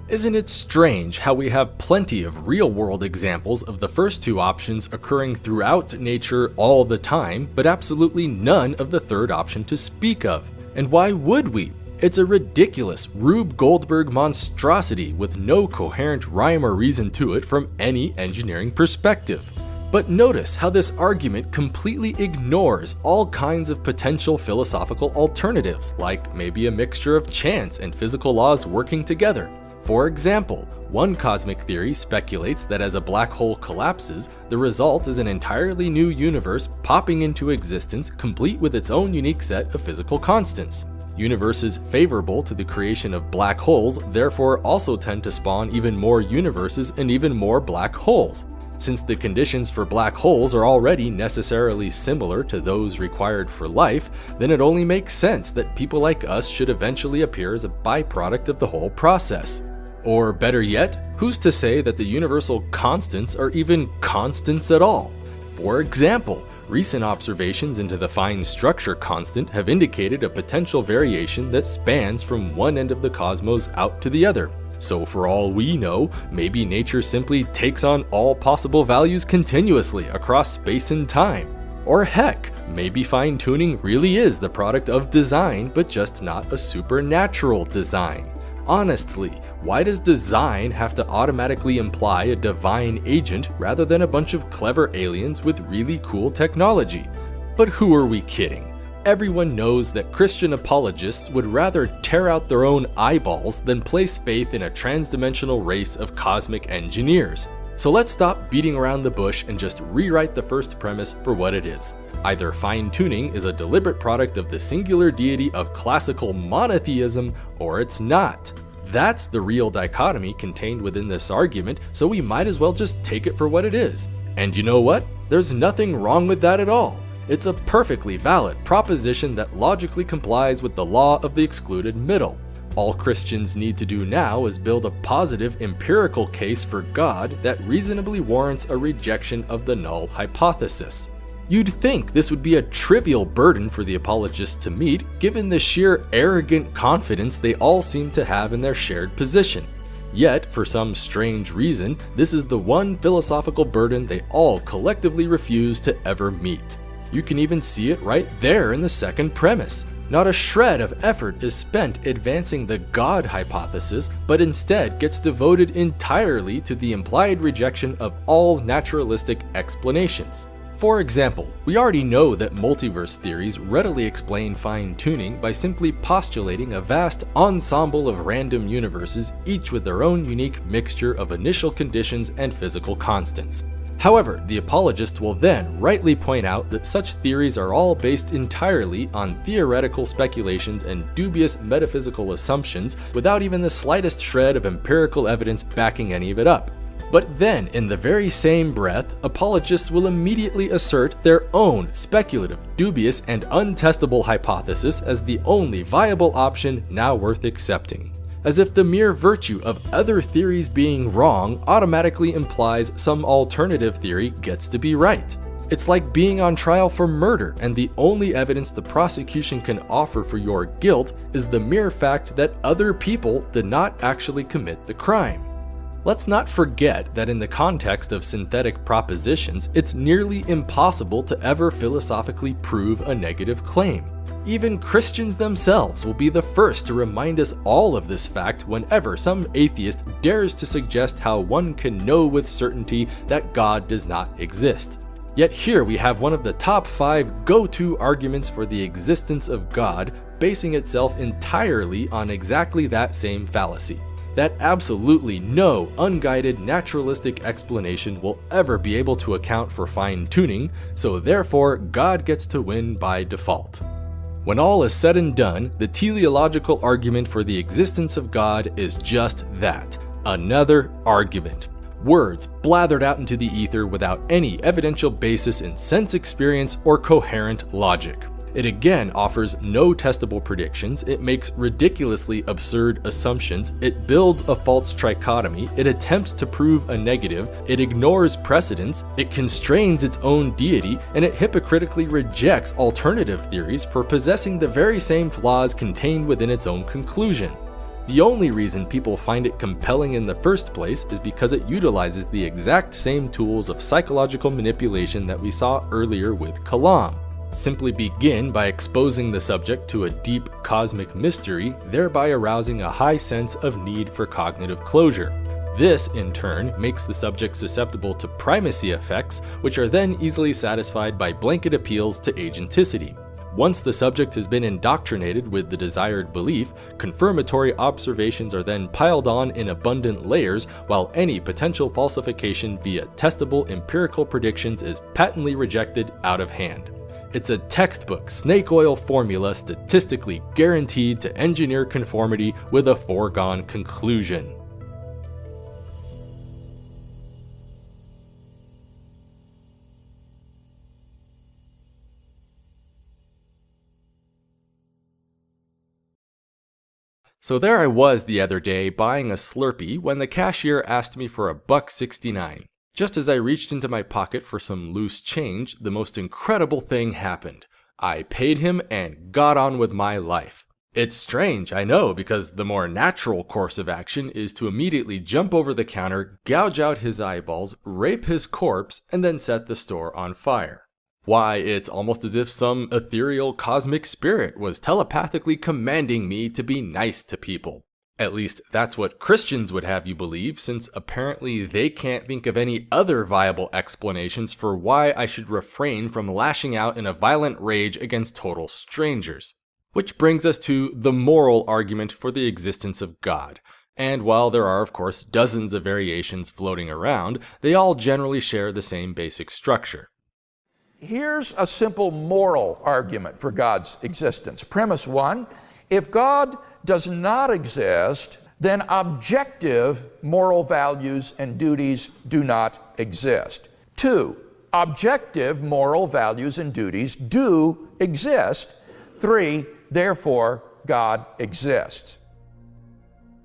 Isn't it strange how we have plenty of real-world examples of the first two options occurring throughout nature all the time, but absolutely none of the third option to speak of? And why would we? It's a ridiculous Rube Goldberg monstrosity with no coherent rhyme or reason to it from any engineering perspective. But notice how this argument completely ignores all kinds of potential philosophical alternatives, like maybe a mixture of chance and physical laws working together. For example, one cosmic theory speculates that as a black hole collapses, the result is an entirely new universe popping into existence, complete with its own unique set of physical constants. Universes favorable to the creation of black holes therefore also tend to spawn even more universes and even more black holes. Since the conditions for black holes are already necessarily similar to those required for life, then it only makes sense that people like us should eventually appear as a byproduct of the whole process. Or better yet, who's to say that the universal constants are even constants at all? For example, recent observations into the fine structure constant have indicated a potential variation that spans from one end of the cosmos out to the other. So for all we know, maybe nature simply takes on all possible values continuously across space and time. Or heck, maybe fine-tuning really is the product of design, but just not a supernatural design. Honestly, why does design have to automatically imply a divine agent rather than a bunch of clever aliens with really cool technology? But who are we kidding? Everyone knows that Christian apologists would rather tear out their own eyeballs than place faith in a transdimensional race of cosmic engineers. So let's stop beating around the bush and just rewrite the first premise for what it is. Either fine-tuning is a deliberate product of the singular deity of classical monotheism, or it's not. That's the real dichotomy contained within this argument, so we might as well just take it for what it is. And you know what? There's nothing wrong with that at all. It's a perfectly valid proposition that logically complies with the law of the excluded middle. All Christians need to do now is build a positive empirical case for God that reasonably warrants a rejection of the null hypothesis. You'd think this would be a trivial burden for the apologists to meet, given the sheer arrogant confidence they all seem to have in their shared position. Yet, for some strange reason, this is the one philosophical burden they all collectively refuse to ever meet. You can even see it right there in the second premise. Not a shred of effort is spent advancing the God hypothesis, but instead gets devoted entirely to the implied rejection of all naturalistic explanations. For example, we already know that multiverse theories readily explain fine-tuning by simply postulating a vast ensemble of random universes, each with their own unique mixture of initial conditions and physical constants. However, the apologist will then rightly point out that such theories are all based entirely on theoretical speculations and dubious metaphysical assumptions without even the slightest shred of empirical evidence backing any of it up. But then, in the very same breath, apologists will immediately assert their own speculative, dubious, and untestable hypothesis as the only viable option now worth accepting. As if the mere virtue of other theories being wrong automatically implies some alternative theory gets to be right. It's like being on trial for murder, and the only evidence the prosecution can offer for your guilt is the mere fact that other people did not actually commit the crime. Let's not forget that in the context of synthetic propositions, it's nearly impossible to ever philosophically prove a negative claim. Even Christians themselves will be the first to remind us all of this fact whenever some atheist dares to suggest how one can know with certainty that God does not exist. Yet here we have one of the top 5 go-to arguments for the existence of God, basing itself entirely on exactly that same fallacy. That absolutely no unguided naturalistic explanation will ever be able to account for fine-tuning, so therefore God gets to win by default. When all is said and done, the teleological argument for the existence of God is just that, another argument. Words blathered out into the ether without any evidential basis in sense experience or coherent logic. It again offers no testable predictions, it makes ridiculously absurd assumptions, it builds a false trichotomy, it attempts to prove a negative, it ignores precedents, it constrains its own deity, and it hypocritically rejects alternative theories for possessing the very same flaws contained within its own conclusion. The only reason people find it compelling in the first place is because it utilizes the exact same tools of psychological manipulation that we saw earlier with Kalam. Simply begin by exposing the subject to a deep cosmic mystery, thereby arousing a high sense of need for cognitive closure. This, in turn, makes the subject susceptible to primacy effects, which are then easily satisfied by blanket appeals to agenticity. Once the subject has been indoctrinated with the desired belief, confirmatory observations are then piled on in abundant layers, while any potential falsification via testable empirical predictions is patently rejected out of hand. It's a textbook snake oil formula statistically guaranteed to engineer conformity with a foregone conclusion. So there I was the other day buying a Slurpee when the cashier asked me for $1.69. Just as I reached into my pocket for some loose change, the most incredible thing happened. I paid him and got on with my life. It's strange, I know, because the more natural course of action is to immediately jump over the counter, gouge out his eyeballs, rape his corpse, and then set the store on fire. Why, it's almost as if some ethereal cosmic spirit was telepathically commanding me to be nice to people. At least that's what Christians would have you believe, since apparently they can't think of any other viable explanations for why I should refrain from lashing out in a violent rage against total strangers. Which brings us to the moral argument for the existence of God. And while there are of course dozens of variations floating around, they all generally share the same basic structure. Here's a simple moral argument for God's existence. Premise 1, if God does not exist, then objective moral values and duties do not exist. 2, objective moral values and duties do exist. 3, therefore, God exists.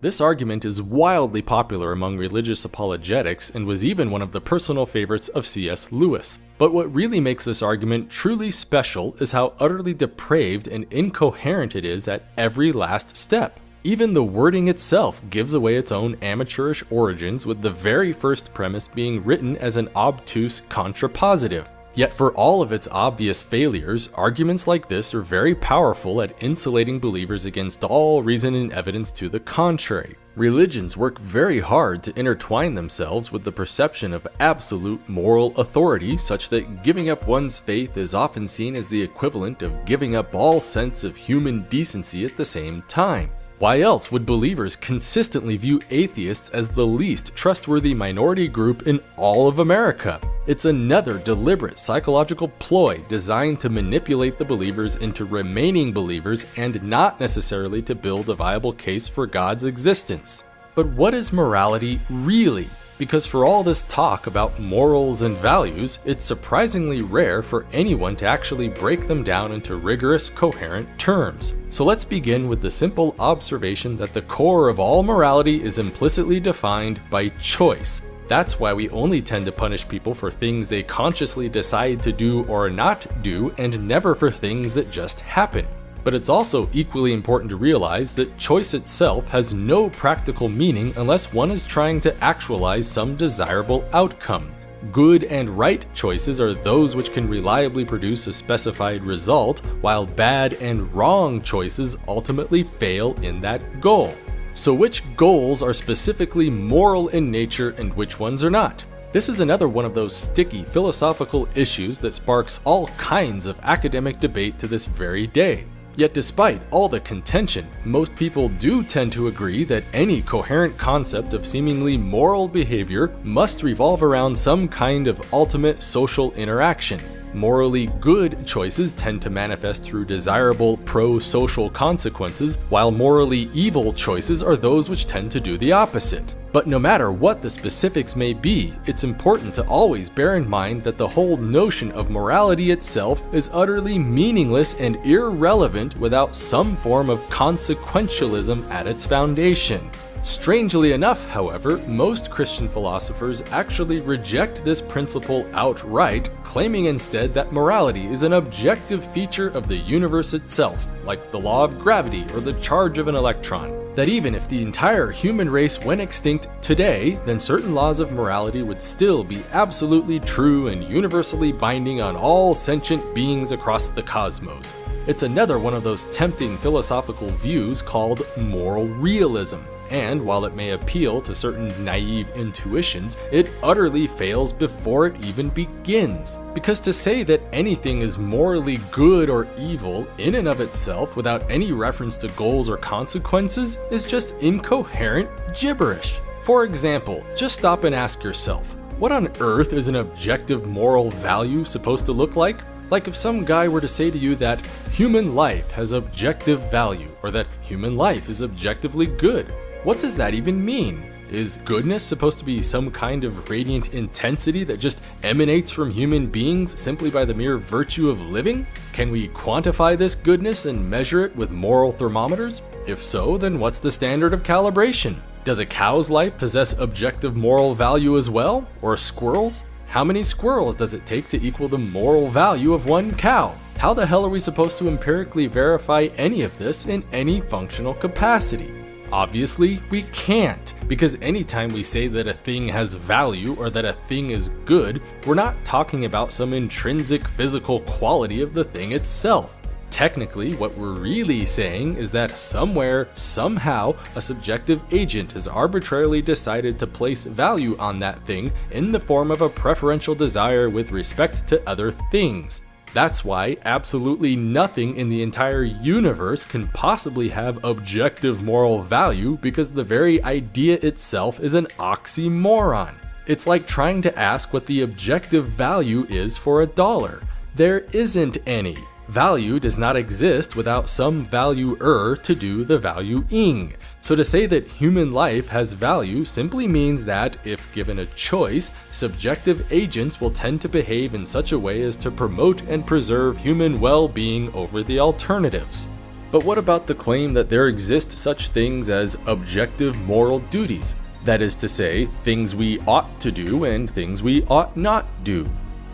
This argument is wildly popular among religious apologetics and was even one of the personal favorites of C.S. Lewis. But what really makes this argument truly special is how utterly depraved and incoherent it is at every last step. Even the wording itself gives away its own amateurish origins, with the very first premise being written as an obtuse contrapositive. Yet for all of its obvious failures, arguments like this are very powerful at insulating believers against all reason and evidence to the contrary. Religions work very hard to intertwine themselves with the perception of absolute moral authority, such that giving up one's faith is often seen as the equivalent of giving up all sense of human decency at the same time. Why else would believers consistently view atheists as the least trustworthy minority group in all of America? It's another deliberate psychological ploy designed to manipulate the believers into remaining believers and not necessarily to build a viable case for God's existence. But what is morality really? Because for all this talk about morals and values, it's surprisingly rare for anyone to actually break them down into rigorous, coherent terms. So let's begin with the simple observation that the core of all morality is implicitly defined by choice. That's why we only tend to punish people for things they consciously decide to do or not do, and never for things that just happen. But it's also equally important to realize that choice itself has no practical meaning unless one is trying to actualize some desirable outcome. good and right choices are those which can reliably produce a specified result, while bad and wrong choices ultimately fail in that goal. So which goals are specifically moral in nature and which ones are not? This is another one of those sticky philosophical issues that sparks all kinds of academic debate to this very day. Yet despite all the contention, most people do tend to agree that any coherent concept of seemingly moral behavior must revolve around some kind of ultimate social interaction. Morally good choices tend to manifest through desirable pro-social consequences, while morally evil choices are those which tend to do the opposite. But no matter what the specifics may be, it's important to always bear in mind that the whole notion of morality itself is utterly meaningless and irrelevant without some form of consequentialism at its foundation. Strangely enough, however, most Christian philosophers actually reject this principle outright, claiming instead that morality is an objective feature of the universe itself, like the law of gravity or the charge of an electron. That even if the entire human race went extinct today, then certain laws of morality would still be absolutely true and universally binding on all sentient beings across the cosmos. It's another one of those tempting philosophical views called moral realism. And while it may appeal to certain naive intuitions, it utterly fails before it even begins. Because to say that anything is morally good or evil in and of itself without any reference to goals or consequences is just incoherent gibberish. For example, just stop and ask yourself, what on earth is an objective moral value supposed to look like? Like if some guy were to say to you that human life has objective value, or that human life is objectively good. What does that even mean? Is goodness supposed to be some kind of radiant intensity that just emanates from human beings simply by the mere virtue of living? Can we quantify this goodness and measure it with moral thermometers? If so, then what's the standard of calibration? Does a cow's life possess objective moral value as well? Or a squirrel's? How many squirrels does it take to equal the moral value of one cow? How the hell are we supposed to empirically verify any of this in any functional capacity? Obviously, we can't, because anytime we say that a thing has value or that a thing is good, we're not talking about some intrinsic physical quality of the thing itself. Technically, what we're really saying is that somewhere, somehow, a subjective agent has arbitrarily decided to place value on that thing in the form of a preferential desire with respect to other things. That's why absolutely nothing in the entire universe can possibly have objective moral value, because the very idea itself is an oxymoron. It's like trying to ask what the objective value is for $1. There isn't any. Value does not exist without some valuer to do the valuing. So to say that human life has value simply means that, if given a choice, subjective agents will tend to behave in such a way as to promote and preserve human well-being over the alternatives. But what about the claim that there exist such things as objective moral duties? That is to say, things we ought to do and things we ought not do.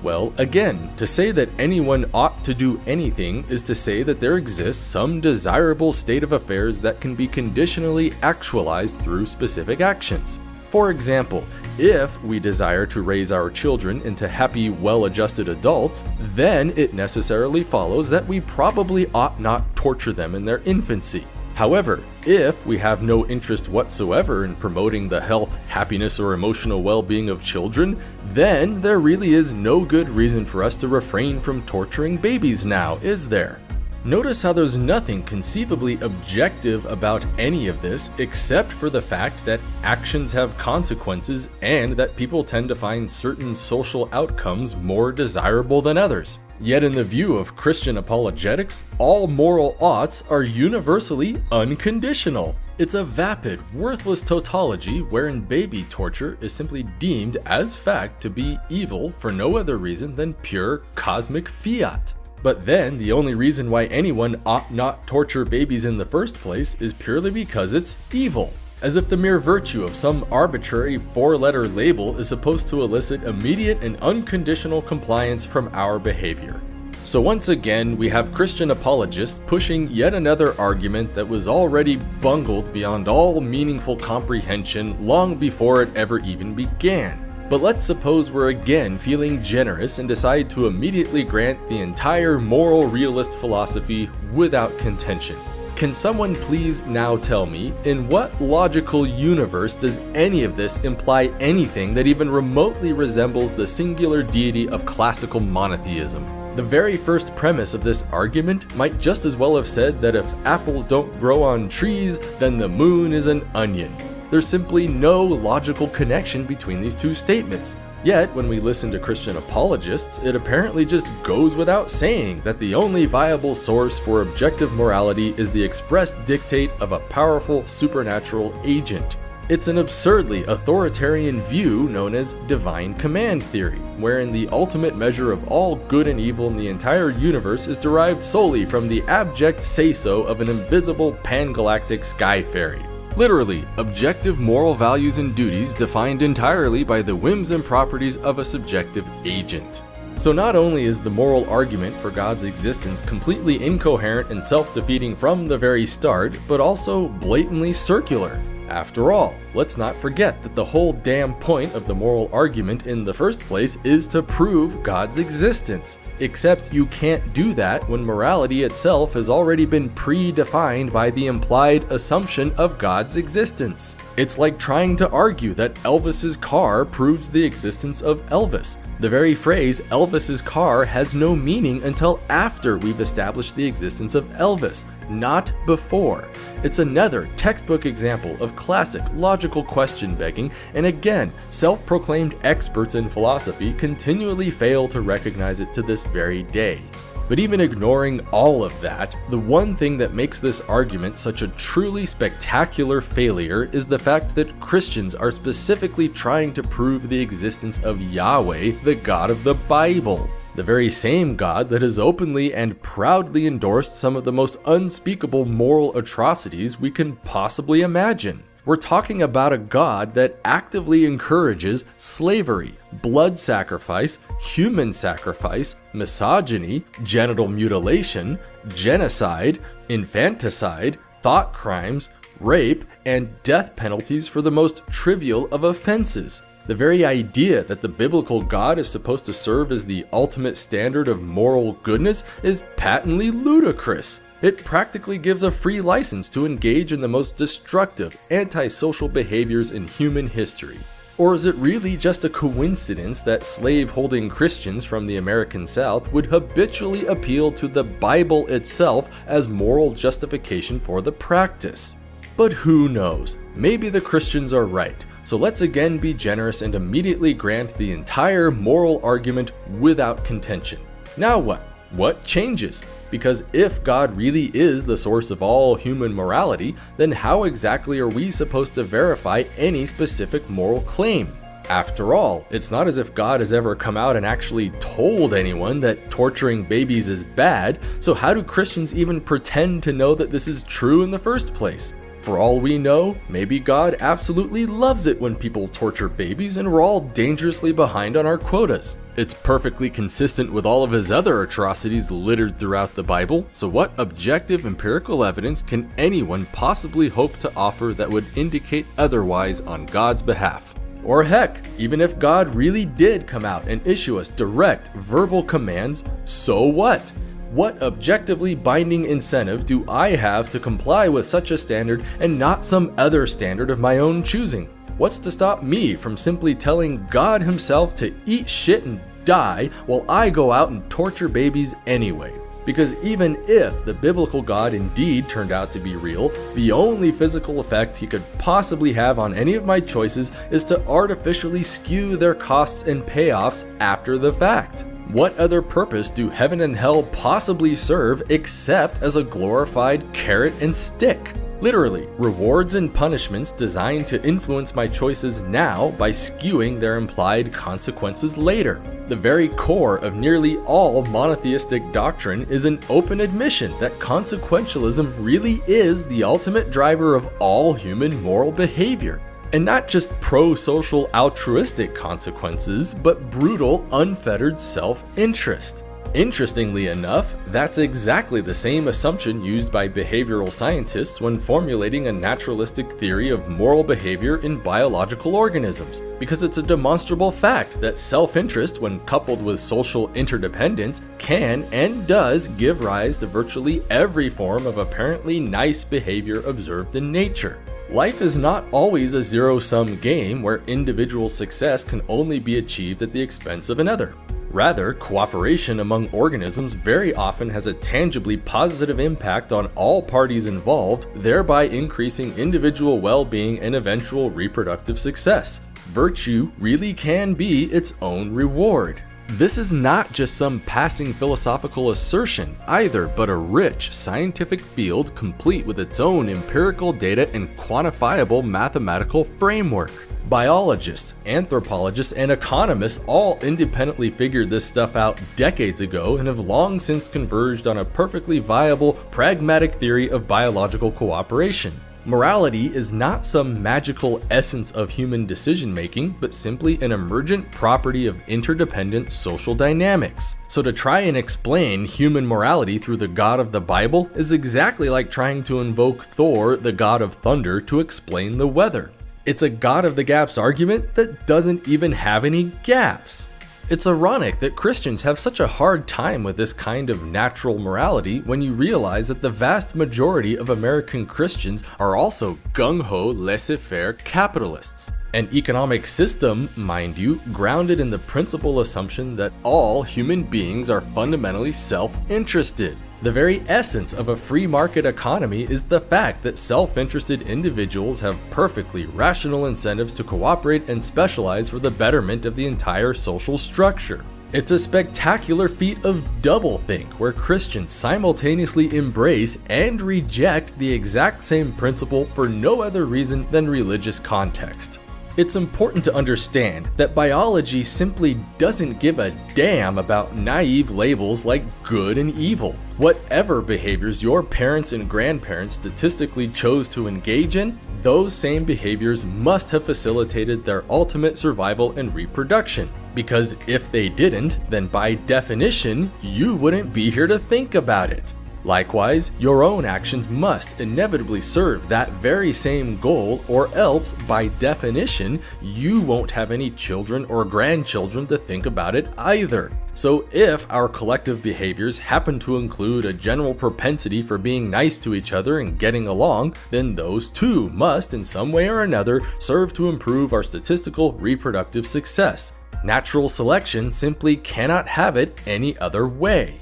Well, again, to say that anyone ought to do anything is to say that there exists some desirable state of affairs that can be conditionally actualized through specific actions. For example, if we desire to raise our children into happy, well-adjusted adults, then it necessarily follows that we probably ought not torture them in their infancy. However, if we have no interest whatsoever in promoting the health, happiness, or emotional well-being of children, then there really is no good reason for us to refrain from torturing babies now, is there? Notice how there's nothing conceivably objective about any of this except for the fact that actions have consequences and that people tend to find certain social outcomes more desirable than others. Yet in the view of Christian apologetics, all moral oughts are universally unconditional. It's a vapid, worthless tautology wherein baby torture is simply deemed as fact to be evil for no other reason than pure cosmic fiat. But then, the only reason why anyone ought not torture babies in the first place is purely because it's evil. As if the mere virtue of some arbitrary four-letter label is supposed to elicit immediate and unconditional compliance from our behavior. So once again, we have Christian apologists pushing yet another argument that was already bungled beyond all meaningful comprehension long before it ever even began. But let's suppose we're again feeling generous and decide to immediately grant the entire moral realist philosophy without contention. Can someone please now tell me, in what logical universe does any of this imply anything that even remotely resembles the singular deity of classical monotheism? The very first premise of this argument might just as well have said that if apples don't grow on trees, then the moon is an onion. There's simply no logical connection between these two statements. Yet, when we listen to Christian apologists, it apparently just goes without saying that the only viable source for objective morality is the express dictate of a powerful supernatural agent. It's an absurdly authoritarian view known as divine command theory, wherein the ultimate measure of all good and evil in the entire universe is derived solely from the abject say-so of an invisible pan-galactic sky fairy. Literally, objective moral values and duties defined entirely by the whims and properties of a subjective agent. So not only is the moral argument for God's existence completely incoherent and self-defeating from the very start, but also blatantly circular. After all, let's not forget that the whole damn point of the moral argument in the first place is to prove God's existence. Except you can't do that when morality itself has already been predefined by the implied assumption of God's existence. It's like trying to argue that Elvis's car proves the existence of Elvis. The very phrase Elvis's car has no meaning until after we've established the existence of Elvis, not before. It's another textbook example of classic logical question begging, and again, self-proclaimed experts in philosophy continually fail to recognize it to this very day. But even ignoring all of that, the one thing that makes this argument such a truly spectacular failure is the fact that Christians are specifically trying to prove the existence of Yahweh, the God of the Bible. The very same God that has openly and proudly endorsed some of the most unspeakable moral atrocities we can possibly imagine. We're talking about a God that actively encourages slavery, blood sacrifice, human sacrifice, misogyny, genital mutilation, genocide, infanticide, thought crimes, rape, and death penalties for the most trivial of offenses. The very idea that the biblical God is supposed to serve as the ultimate standard of moral goodness is patently ludicrous. It practically gives a free license to engage in the most destructive, antisocial behaviors in human history. Or is it really just a coincidence that slave-holding Christians from the American South would habitually appeal to the Bible itself as moral justification for the practice? But who knows? Maybe the Christians are right. So let's again be generous and immediately grant the entire moral argument without contention. Now what? What changes? Because if God really is the source of all human morality, then how exactly are we supposed to verify any specific moral claim? After all, it's not as if God has ever come out and actually told anyone that torturing babies is bad, so how do Christians even pretend to know that this is true in the first place? For all we know, maybe God absolutely loves it when people torture babies and we're all dangerously behind on our quotas. It's perfectly consistent with all of his other atrocities littered throughout the Bible, so what objective empirical evidence can anyone possibly hope to offer that would indicate otherwise on God's behalf? Or heck, even if God really did come out and issue us direct verbal commands, so what? What objectively binding incentive do I have to comply with such a standard and not some other standard of my own choosing? What's to stop me from simply telling God himself to eat shit and die while I go out and torture babies anyway? Because even if the biblical God indeed turned out to be real, the only physical effect he could possibly have on any of my choices is to artificially skew their costs and payoffs after the fact. What other purpose do heaven and hell possibly serve except as a glorified carrot and stick? Literally, rewards and punishments designed to influence my choices now by skewing their implied consequences later. The very core of nearly all monotheistic doctrine is an open admission that consequentialism really is the ultimate driver of all human moral behavior. And not just pro-social altruistic consequences, but brutal, unfettered self-interest. Interestingly enough, that's exactly the same assumption used by behavioral scientists when formulating a naturalistic theory of moral behavior in biological organisms, because it's a demonstrable fact that self-interest, when coupled with social interdependence, can and does give rise to virtually every form of apparently nice behavior observed in nature. Life is not always a zero-sum game where individual success can only be achieved at the expense of another. Rather, cooperation among organisms very often has a tangibly positive impact on all parties involved, thereby increasing individual well-being and eventual reproductive success. Virtue really can be its own reward. This is not just some passing philosophical assertion either, but a rich scientific field complete with its own empirical data and quantifiable mathematical framework. Biologists, anthropologists, and economists all independently figured this stuff out decades ago and have long since converged on a perfectly viable, pragmatic theory of biological cooperation. Morality is not some magical essence of human decision-making, but simply an emergent property of interdependent social dynamics. So to try and explain human morality through the God of the Bible is exactly like trying to invoke Thor, the god of thunder, to explain the weather. It's a God of the gaps argument that doesn't even have any gaps. It's ironic that Christians have such a hard time with this kind of natural morality when you realize that the vast majority of American Christians are also gung-ho, laissez-faire capitalists. An economic system, mind you, grounded in the principal assumption that all human beings are fundamentally self-interested. The very essence of a free market economy is the fact that self-interested individuals have perfectly rational incentives to cooperate and specialize for the betterment of the entire social structure. It's a spectacular feat of doublethink where Christians simultaneously embrace and reject the exact same principle for no other reason than religious context. It's important to understand that biology simply doesn't give a damn about naive labels like good and evil. Whatever behaviors your parents and grandparents statistically chose to engage in, those same behaviors must have facilitated their ultimate survival and reproduction. Because if they didn't, then by definition, you wouldn't be here to think about it. Likewise, your own actions must inevitably serve that very same goal, or else, by definition, you won't have any children or grandchildren to think about it either. So if our collective behaviors happen to include a general propensity for being nice to each other and getting along, then those too must, in some way or another, serve to improve our statistical reproductive success. Natural selection simply cannot have it any other way.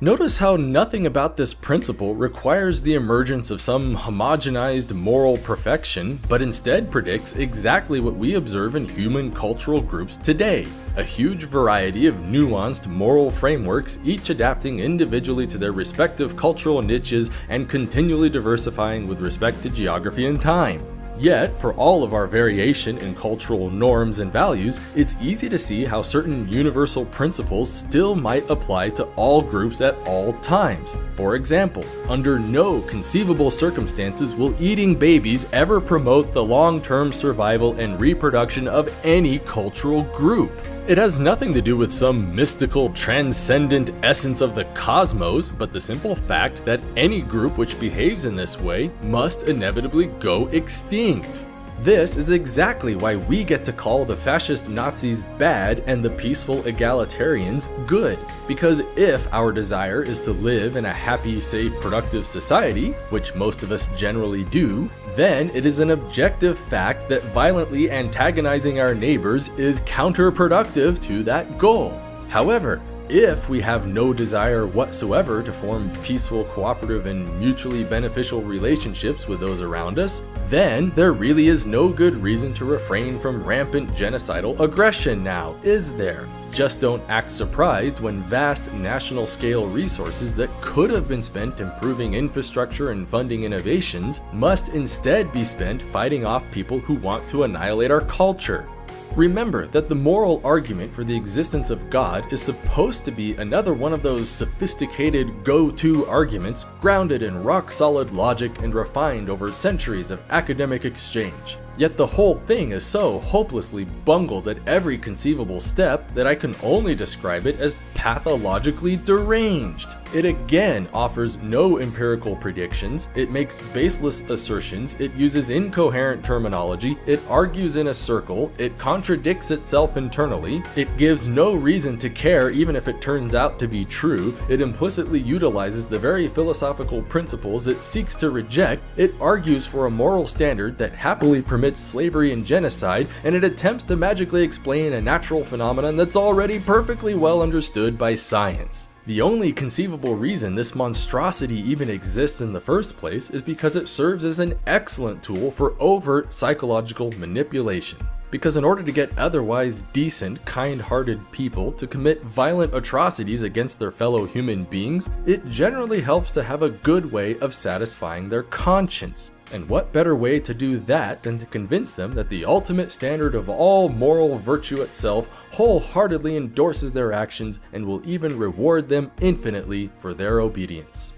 Notice how nothing about this principle requires the emergence of some homogenized moral perfection, but instead predicts exactly what we observe in human cultural groups today: a huge variety of nuanced moral frameworks, each adapting individually to their respective cultural niches and continually diversifying with respect to geography and time. Yet, for all of our variation in cultural norms and values, it's easy to see how certain universal principles still might apply to all groups at all times. For example, under no conceivable circumstances will eating babies ever promote the long-term survival and reproduction of any cultural group. It has nothing to do with some mystical, transcendent essence of the cosmos, but the simple fact that any group which behaves in this way must inevitably go extinct. This is exactly why we get to call the fascist Nazis bad and the peaceful egalitarians good. Because if our desire is to live in a happy, safe, productive society, which most of us generally do, then it is an objective fact that violently antagonizing our neighbors is counterproductive to that goal. However, if we have no desire whatsoever to form peaceful, cooperative, and mutually beneficial relationships with those around us, then there really is no good reason to refrain from rampant genocidal aggression now, is there? Just don't act surprised when vast national-scale resources that could have been spent improving infrastructure and funding innovations must instead be spent fighting off people who want to annihilate our culture. Remember that the moral argument for the existence of God is supposed to be another one of those sophisticated go-to arguments grounded in rock-solid logic and refined over centuries of academic exchange. Yet the whole thing is so hopelessly bungled at every conceivable step that I can only describe it as pathologically deranged. It again offers no empirical predictions, it makes baseless assertions, it uses incoherent terminology, it argues in a circle, it contradicts itself internally, it gives no reason to care even if it turns out to be true, it implicitly utilizes the very philosophical principles it seeks to reject, it argues for a moral standard that happily permits slavery and genocide, and it attempts to magically explain a natural phenomenon that's already perfectly well understood by science. The only conceivable reason this monstrosity even exists in the first place is because it serves as an excellent tool for overt psychological manipulation. Because in order to get otherwise decent, kind-hearted people to commit violent atrocities against their fellow human beings, it generally helps to have a good way of satisfying their conscience. And what better way to do that than to convince them that the ultimate standard of all moral virtue itself wholeheartedly endorses their actions and will even reward them infinitely for their obedience.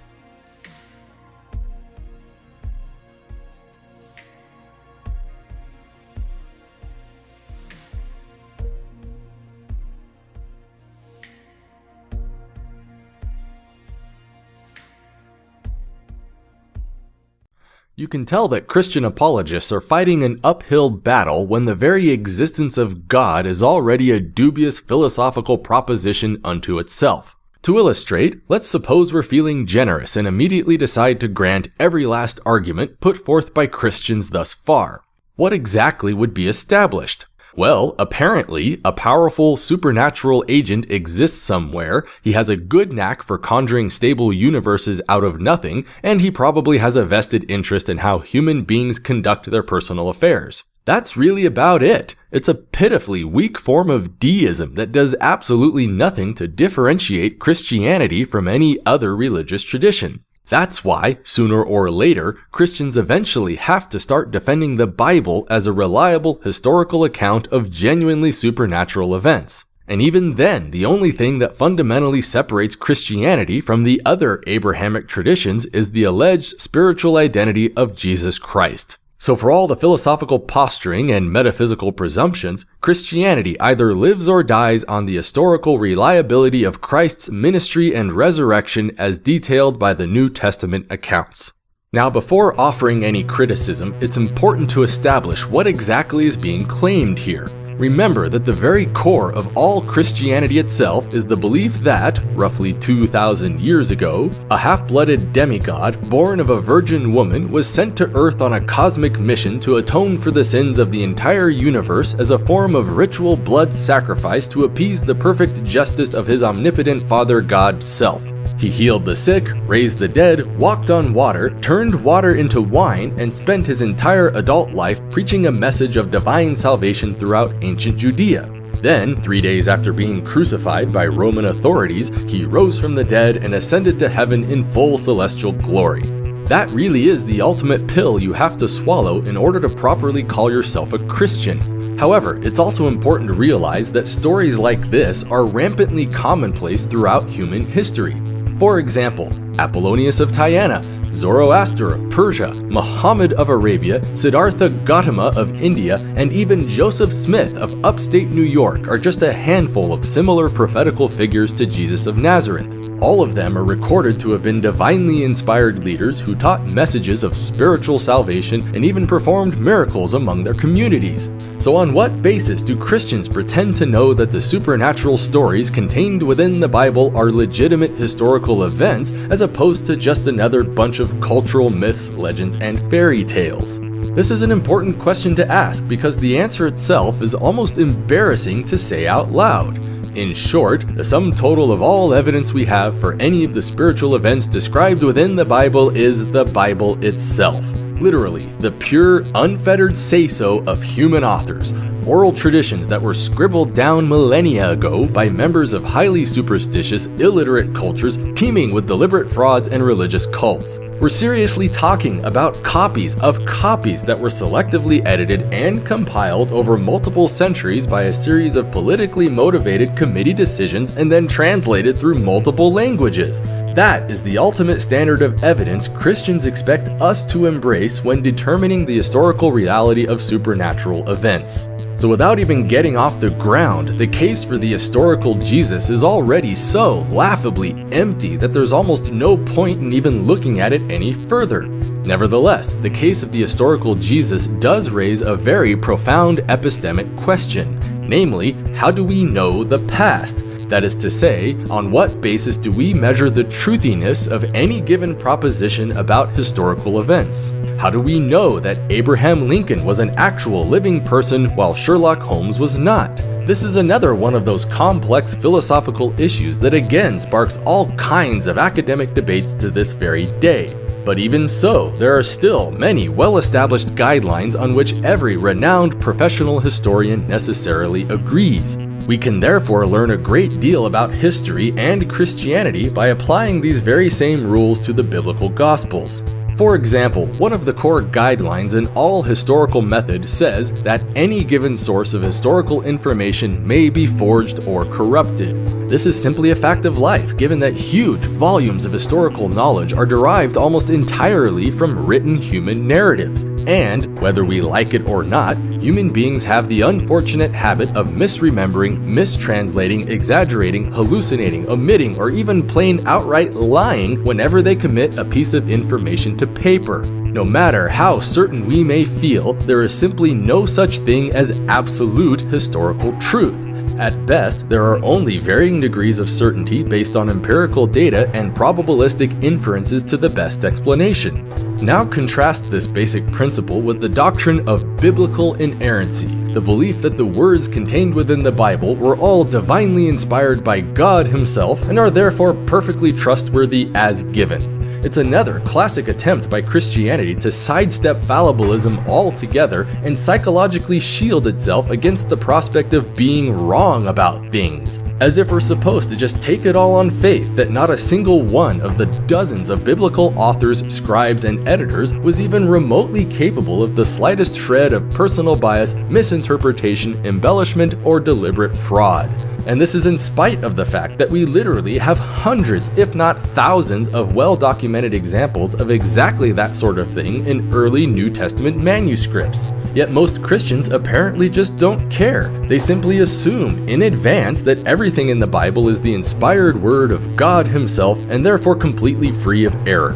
You can tell that Christian apologists are fighting an uphill battle when the very existence of God is already a dubious philosophical proposition unto itself. To illustrate, let's suppose we're feeling generous and immediately decide to grant every last argument put forth by Christians thus far. What exactly would be established? Well, apparently, a powerful supernatural agent exists somewhere, he has a good knack for conjuring stable universes out of nothing, and he probably has a vested interest in how human beings conduct their personal affairs. That's really about it. It's a pitifully weak form of deism that does absolutely nothing to differentiate Christianity from any other religious tradition. That's why, sooner or later, Christians eventually have to start defending the Bible as a reliable historical account of genuinely supernatural events. And even then, the only thing that fundamentally separates Christianity from the other Abrahamic traditions is the alleged spiritual identity of Jesus Christ. So for all the philosophical posturing and metaphysical presumptions, Christianity either lives or dies on the historical reliability of Christ's ministry and resurrection as detailed by the New Testament accounts. Now, before offering any criticism, it's important to establish what exactly is being claimed here. Remember that the very core of all Christianity itself is the belief that, roughly 2,000 years ago, a half-blooded demigod born of a virgin woman was sent to Earth on a cosmic mission to atone for the sins of the entire universe as a form of ritual blood sacrifice to appease the perfect justice of his omnipotent Father God self. He healed the sick, raised the dead, walked on water, turned water into wine, and spent his entire adult life preaching a message of divine salvation throughout ancient Judea. Then, 3 days after being crucified by Roman authorities, he rose from the dead and ascended to heaven in full celestial glory. That really is the ultimate pill you have to swallow in order to properly call yourself a Christian. However, it's also important to realize that stories like this are rampantly commonplace throughout human history. For example, Apollonius of Tyana, Zoroaster of Persia, Muhammad of Arabia, Siddhartha Gautama of India, and even Joseph Smith of upstate New York are just a handful of similar prophetical figures to Jesus of Nazareth. All of them are recorded to have been divinely inspired leaders who taught messages of spiritual salvation and even performed miracles among their communities. So on what basis do Christians pretend to know that the supernatural stories contained within the Bible are legitimate historical events as opposed to just another bunch of cultural myths, legends, and fairy tales? This is an important question to ask because the answer itself is almost embarrassing to say out loud. In short, the sum total of all evidence we have for any of the spiritual events described within the Bible is the Bible itself. Literally, the pure, unfettered say-so of human authors, oral traditions that were scribbled down millennia ago by members of highly superstitious, illiterate cultures teeming with deliberate frauds and religious cults. We're seriously talking about copies of copies that were selectively edited and compiled over multiple centuries by a series of politically motivated committee decisions and then translated through multiple languages. That is the ultimate standard of evidence Christians expect us to embrace when determining the historical reality of supernatural events. So without even getting off the ground, the case for the historical Jesus is already so laughably empty that there's almost no point in even looking at it any further. Nevertheless, the case of the historical Jesus does raise a very profound epistemic question, namely, how do we know the past? That is to say, on what basis do we measure the truthiness of any given proposition about historical events? How do we know that Abraham Lincoln was an actual living person while Sherlock Holmes was not? This is another one of those complex philosophical issues that again sparks all kinds of academic debates to this very day. But even so, there are still many well-established guidelines on which every renowned professional historian necessarily agrees. We can therefore learn a great deal about history and Christianity by applying these very same rules to the biblical Gospels. For example, one of the core guidelines in all historical method says that any given source of historical information may be forged or corrupted. This is simply a fact of life, given that huge volumes of historical knowledge are derived almost entirely from written human narratives. And, whether we like it or not, human beings have the unfortunate habit of misremembering, mistranslating, exaggerating, hallucinating, omitting, or even plain outright lying whenever they commit a piece of information to paper. No matter how certain we may feel, there is simply no such thing as absolute historical truth. At best, there are only varying degrees of certainty based on empirical data and probabilistic inferences to the best explanation. Now contrast this basic principle with the doctrine of biblical inerrancy, the belief that the words contained within the Bible were all divinely inspired by God Himself and are therefore perfectly trustworthy as given. It's another classic attempt by Christianity to sidestep fallibilism altogether and psychologically shield itself against the prospect of being wrong about things, as if we're supposed to just take it all on faith that not a single one of the dozens of biblical authors, scribes, and editors was even remotely capable of the slightest shred of personal bias, misinterpretation, embellishment, or deliberate fraud. And this is in spite of the fact that we literally have hundreds, if not thousands, of well-documented examples of exactly that sort of thing in early New Testament manuscripts. Yet most Christians apparently just don't care. They simply assume in advance that everything in the Bible is the inspired word of God Himself and therefore completely free of error.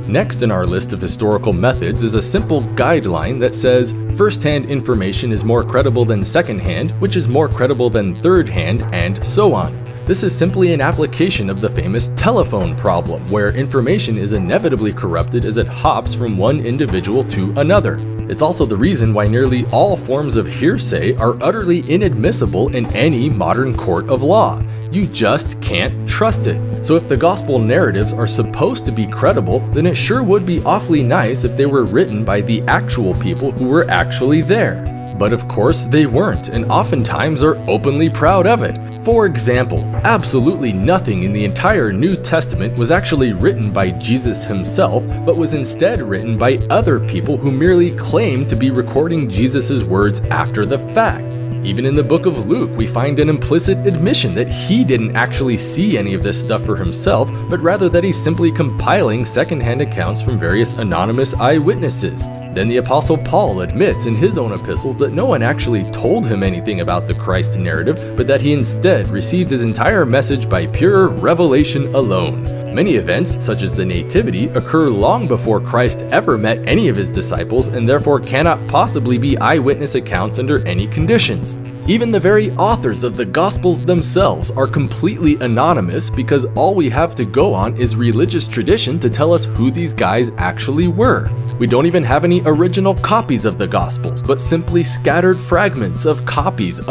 Next in our list of historical methods is a simple guideline that says first-hand information is more credible than second-hand, which is more credible than third-hand, and so on. This is simply an application of the famous telephone problem, where information is inevitably corrupted as it hops from one individual to another. It's also the reason why nearly all forms of hearsay are utterly inadmissible in any modern court of law. You just can't trust it. So if the gospel narratives are supposed to be credible, then it sure would be awfully nice if they were written by the actual people who were actually there. But of course they weren't, and oftentimes are openly proud of it. For example, absolutely nothing in the entire New Testament was actually written by Jesus Himself, but was instead written by other people who merely claimed to be recording Jesus' words after the fact. Even in the book of Luke, we find an implicit admission that he didn't actually see any of this stuff for himself, but rather that he's simply compiling secondhand accounts from various anonymous eyewitnesses. Then the Apostle Paul admits in his own epistles that no one actually told him anything about the Christ narrative, but that he instead received his entire message by pure revelation alone. Many events, such as the Nativity, occur long before Christ ever met any of his disciples and therefore cannot possibly be eyewitness accounts under any conditions. Even the very authors of the Gospels themselves are completely anonymous because all we have to go on is religious tradition to tell us who these guys actually were. We don't even have any original copies of the Gospels, but simply scattered fragments of copies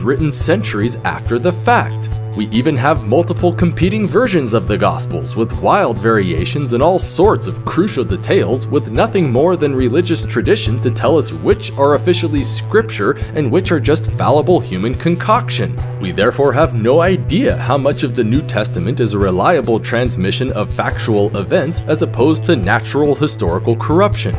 written centuries after the fact. We even have multiple competing versions of the Gospels with wild variations and all sorts of crucial details with nothing more than religious tradition to tell us which are officially scripture and which are just fallible human concoction. We therefore have no idea how much of the New Testament is a reliable transmission of factual events as opposed to natural historical corruption.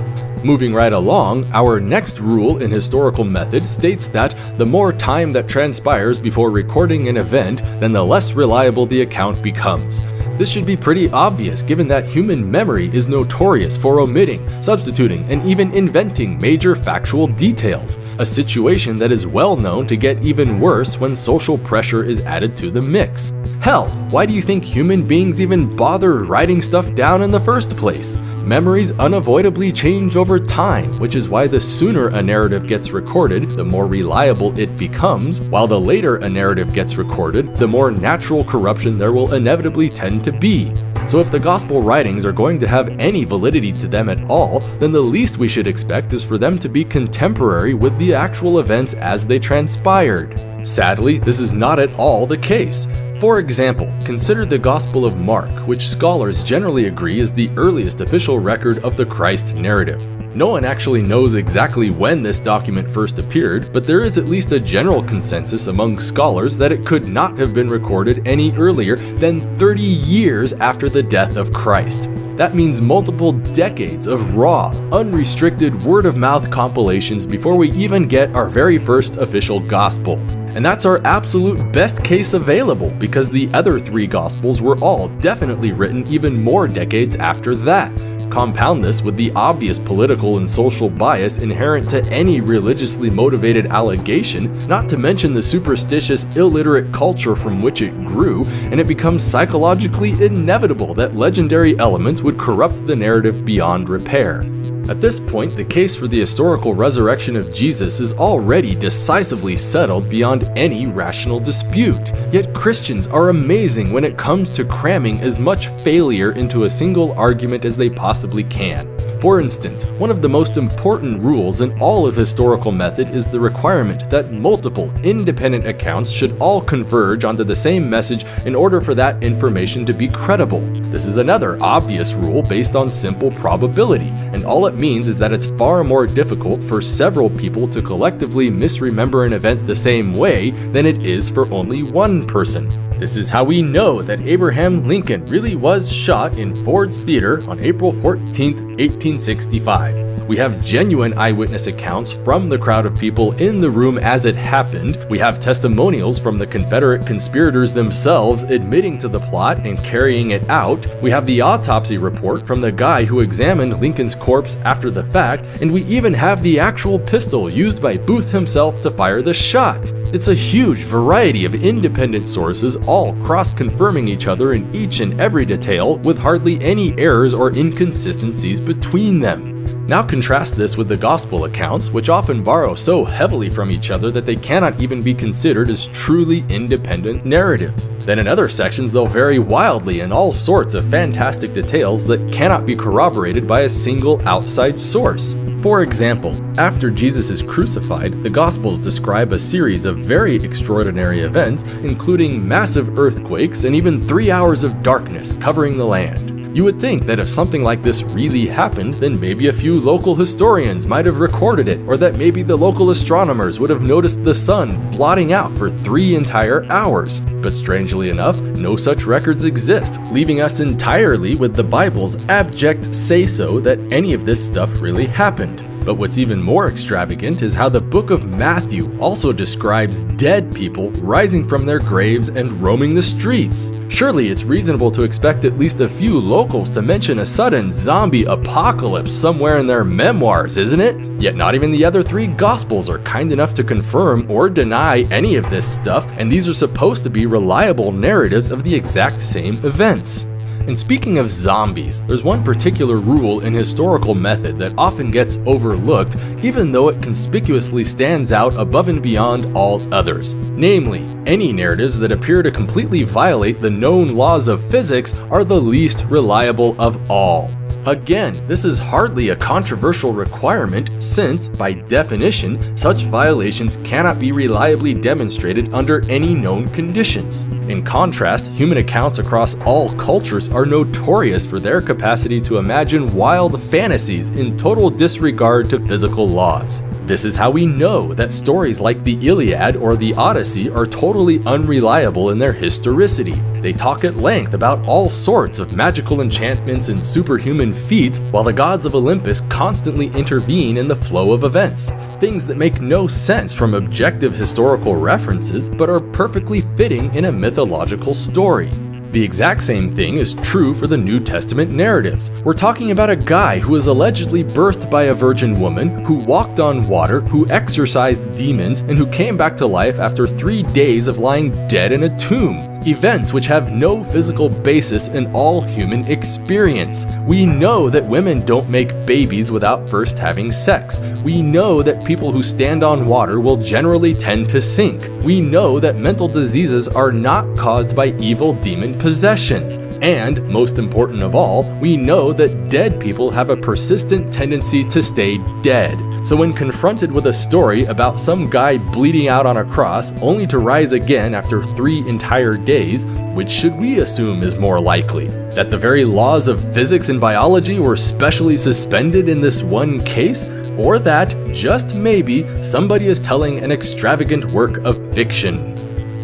Moving right along, our next rule in historical method states that the more time that transpires before recording an event, then the less reliable the account becomes. This should be pretty obvious given that human memory is notorious for omitting, substituting, and even inventing major factual details, a situation that is well known to get even worse when social pressure is added to the mix. Hell, why do you think human beings even bother writing stuff down in the first place? Memories unavoidably change over time, which is why the sooner a narrative gets recorded, the more reliable it becomes, while the later a narrative gets recorded, the more natural corruption there will inevitably tend to be. So if the gospel writings are going to have any validity to them at all, then the least we should expect is for them to be contemporary with the actual events as they transpired. Sadly, this is not at all the case. For example, consider the Gospel of Mark, which scholars generally agree is the earliest official record of the Christ narrative. No one actually knows exactly when this document first appeared, but there is at least a general consensus among scholars that it could not have been recorded any earlier than 30 years after the death of Christ. That means multiple decades of raw, unrestricted word-of-mouth compilations before we even get our very first official gospel. And that's our absolute best case available, because the other three gospels were all definitely written even more decades after that. Compound this with the obvious political and social bias inherent to any religiously motivated allegation, not to mention the superstitious, illiterate culture from which it grew, and it becomes psychologically inevitable that legendary elements would corrupt the narrative beyond repair. At this point, the case for the historical resurrection of Jesus is already decisively settled beyond any rational dispute. Yet Christians are amazing when it comes to cramming as much failure into a single argument as they possibly can. For instance, one of the most important rules in all of historical method is the requirement that multiple, independent accounts should all converge onto the same message in order for that information to be credible. This is another obvious rule based on simple probability, and all it means is that it's far more difficult for several people to collectively misremember an event the same way than it is for only one person. This is how we know that Abraham Lincoln really was shot in Ford's Theater on April 14, 1865. We have genuine eyewitness accounts from the crowd of people in the room as it happened. We have testimonials from the Confederate conspirators themselves admitting to the plot and carrying it out. We have the autopsy report from the guy who examined Lincoln's corpse after the fact, and we even have the actual pistol used by Booth himself to fire the shot. It's a huge variety of independent sources, all cross-confirming each other in each and every detail, with hardly any errors or inconsistencies between them. Now contrast this with the gospel accounts, which often borrow so heavily from each other that they cannot even be considered as truly independent narratives. Then in other sections they'll vary wildly in all sorts of fantastic details that cannot be corroborated by a single outside source. For example, after Jesus is crucified, the Gospels describe a series of very extraordinary events, including massive earthquakes and even 3 hours of darkness covering the land. You would think that if something like this really happened, then maybe a few local historians might have recorded it, or that maybe the local astronomers would have noticed the sun blotting out for 3 entire hours. But strangely enough, no such records exist, leaving us entirely with the Bible's abject say-so that any of this stuff really happened. But what's even more extravagant is how the book of Matthew also describes dead people rising from their graves and roaming the streets. Surely it's reasonable to expect at least a few locals to mention a sudden zombie apocalypse somewhere in their memoirs, isn't it? Yet not even the other 3 Gospels are kind enough to confirm or deny any of this stuff, and these are supposed to be reliable narratives of the exact same events. And speaking of zombies, there's one particular rule in historical method that often gets overlooked, even though it conspicuously stands out above and beyond all others. Namely, any narratives that appear to completely violate the known laws of physics are the least reliable of all. Again, this is hardly a controversial requirement since, by definition, such violations cannot be reliably demonstrated under any known conditions. In contrast, human accounts across all cultures are notorious for their capacity to imagine wild fantasies in total disregard to physical laws. This is how we know that stories like the Iliad or the Odyssey are totally unreliable in their historicity. They talk at length about all sorts of magical enchantments and superhuman feats, while the gods of Olympus constantly intervene in the flow of events. Things that make no sense from objective historical references, but are perfectly fitting in a mythological story. The exact same thing is true for the New Testament narratives. We're talking about a guy who was allegedly birthed by a virgin woman, who walked on water, who exorcised demons, and who came back to life after 3 days of lying dead in a tomb. Events which have no physical basis in all human experience. We know that women don't make babies without first having sex. We know that people who stand on water will generally tend to sink. We know that mental diseases are not caused by evil demon possessions. And, most important of all, we know that dead people have a persistent tendency to stay dead. So when confronted with a story about some guy bleeding out on a cross only to rise again after 3 entire days, which should we assume is more likely? That the very laws of physics and biology were specially suspended in this one case? Or that, just maybe, somebody is telling an extravagant work of fiction?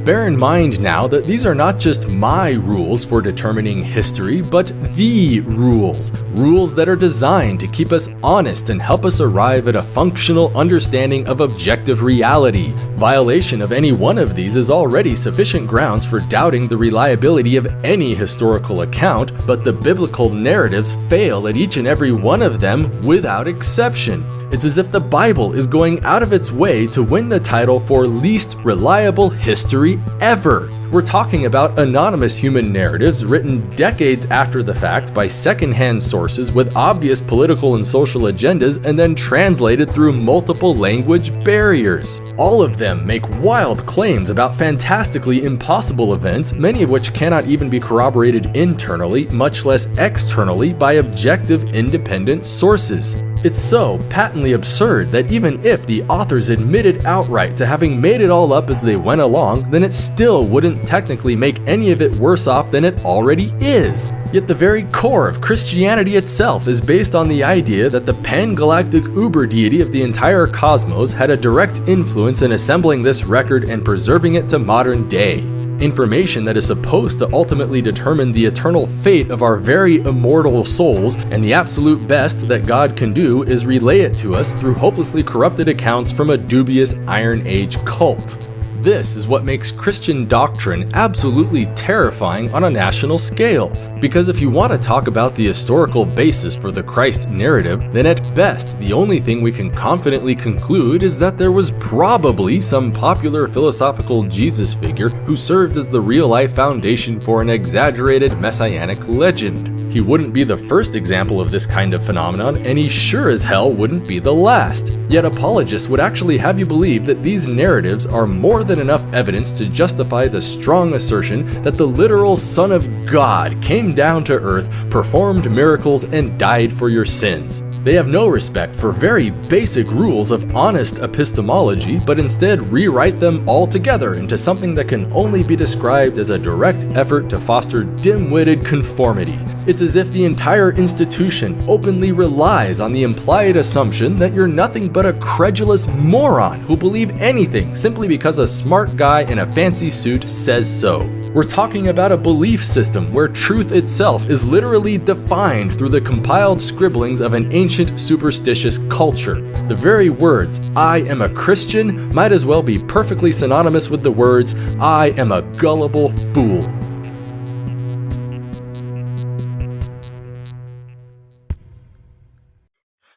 Bear in mind now that these are not just my rules for determining history, but the rules. Rules that are designed to keep us honest and help us arrive at a functional understanding of objective reality. Violation of any one of these is already sufficient grounds for doubting the reliability of any historical account, but the biblical narratives fail at each and every one of them without exception. It's as if the Bible is going out of its way to win the title for least reliable history ever. We're talking about anonymous human narratives written decades after the fact by secondhand sources with obvious political and social agendas and then translated through multiple language barriers. All of them make wild claims about fantastically impossible events, many of which cannot even be corroborated internally, much less externally, by objective, independent sources. It's so patently absurd that even if the authors admitted outright to having made it all up as they went along, then it still wouldn't technically make any of it worse off than it already is. Yet the very core of Christianity itself is based on the idea that the pan-galactic uber-deity of the entire cosmos had a direct influence in assembling this record and preserving it to modern day. Information that is supposed to ultimately determine the eternal fate of our very immortal souls, and the absolute best that God can do is relay it to us through hopelessly corrupted accounts from a dubious Iron Age cult. This is what makes Christian doctrine absolutely terrifying on a national scale. Because if you want to talk about the historical basis for the Christ narrative, then at best, the only thing we can confidently conclude is that there was probably some popular philosophical Jesus figure who served as the real-life foundation for an exaggerated messianic legend. He wouldn't be the first example of this kind of phenomenon, and he sure as hell wouldn't be the last. Yet apologists would actually have you believe that these narratives are more than enough evidence to justify the strong assertion that the literal Son of God came down to earth, performed miracles, and died for your sins. They have no respect for very basic rules of honest epistemology, but instead rewrite them altogether into something that can only be described as a direct effort to foster dim-witted conformity. It's as if the entire institution openly relies on the implied assumption that you're nothing but a credulous moron who'll believe anything simply because a smart guy in a fancy suit says so. We're talking about a belief system where truth itself is literally defined through the compiled scribblings of an ancient superstitious culture. The very words, "I am a Christian," might as well be perfectly synonymous with the words, "I am a gullible fool."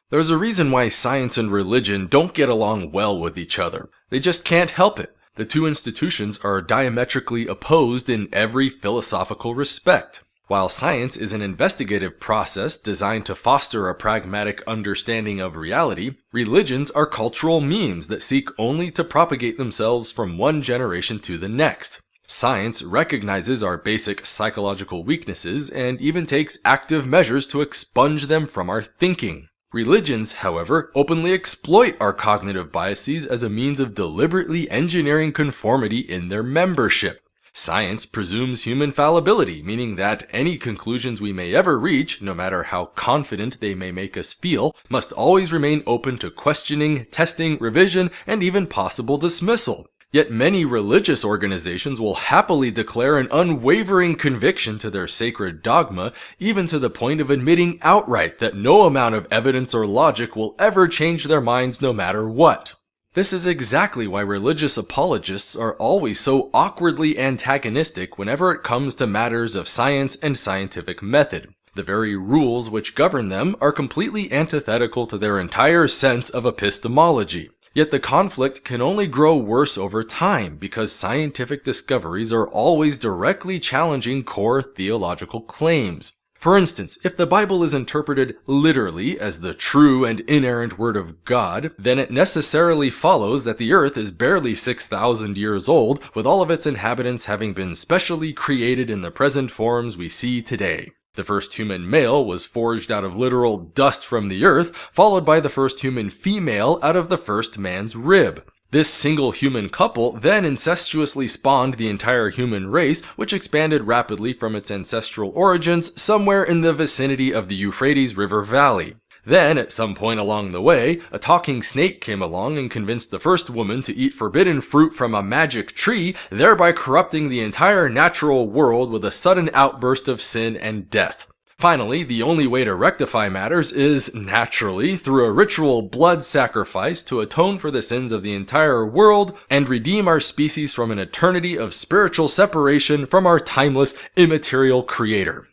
There's a reason why science and religion don't get along well with each other. They just can't help it. The two institutions are diametrically opposed in every philosophical respect. While science is an investigative process designed to foster a pragmatic understanding of reality, religions are cultural memes that seek only to propagate themselves from one generation to the next. Science recognizes our basic psychological weaknesses and even takes active measures to expunge them from our thinking. Religions, however, openly exploit our cognitive biases as a means of deliberately engineering conformity in their membership. Science presumes human fallibility, meaning that any conclusions we may ever reach, no matter how confident they may make us feel, must always remain open to questioning, testing, revision, and even possible dismissal. Yet many religious organizations will happily declare an unwavering conviction to their sacred dogma, even to the point of admitting outright that no amount of evidence or logic will ever change their minds no matter what. This is exactly why religious apologists are always so awkwardly antagonistic whenever it comes to matters of science and scientific method. The very rules which govern them are completely antithetical to their entire sense of epistemology. Yet the conflict can only grow worse over time because scientific discoveries are always directly challenging core theological claims. For instance, if the Bible is interpreted literally as the true and inerrant Word of God, then it necessarily follows that the earth is barely 6,000 years old, with all of its inhabitants having been specially created in the present forms we see today. The first human male was forged out of literal dust from the earth, followed by the first human female out of the first man's rib. This single human couple then incestuously spawned the entire human race, which expanded rapidly from its ancestral origins somewhere in the vicinity of the Euphrates River Valley. Then, at some point along the way, a talking snake came along and convinced the first woman to eat forbidden fruit from a magic tree, thereby corrupting the entire natural world with a sudden outburst of sin and death. Finally, the only way to rectify matters is, naturally, through a ritual blood sacrifice to atone for the sins of the entire world and redeem our species from an eternity of spiritual separation from our timeless, immaterial creator.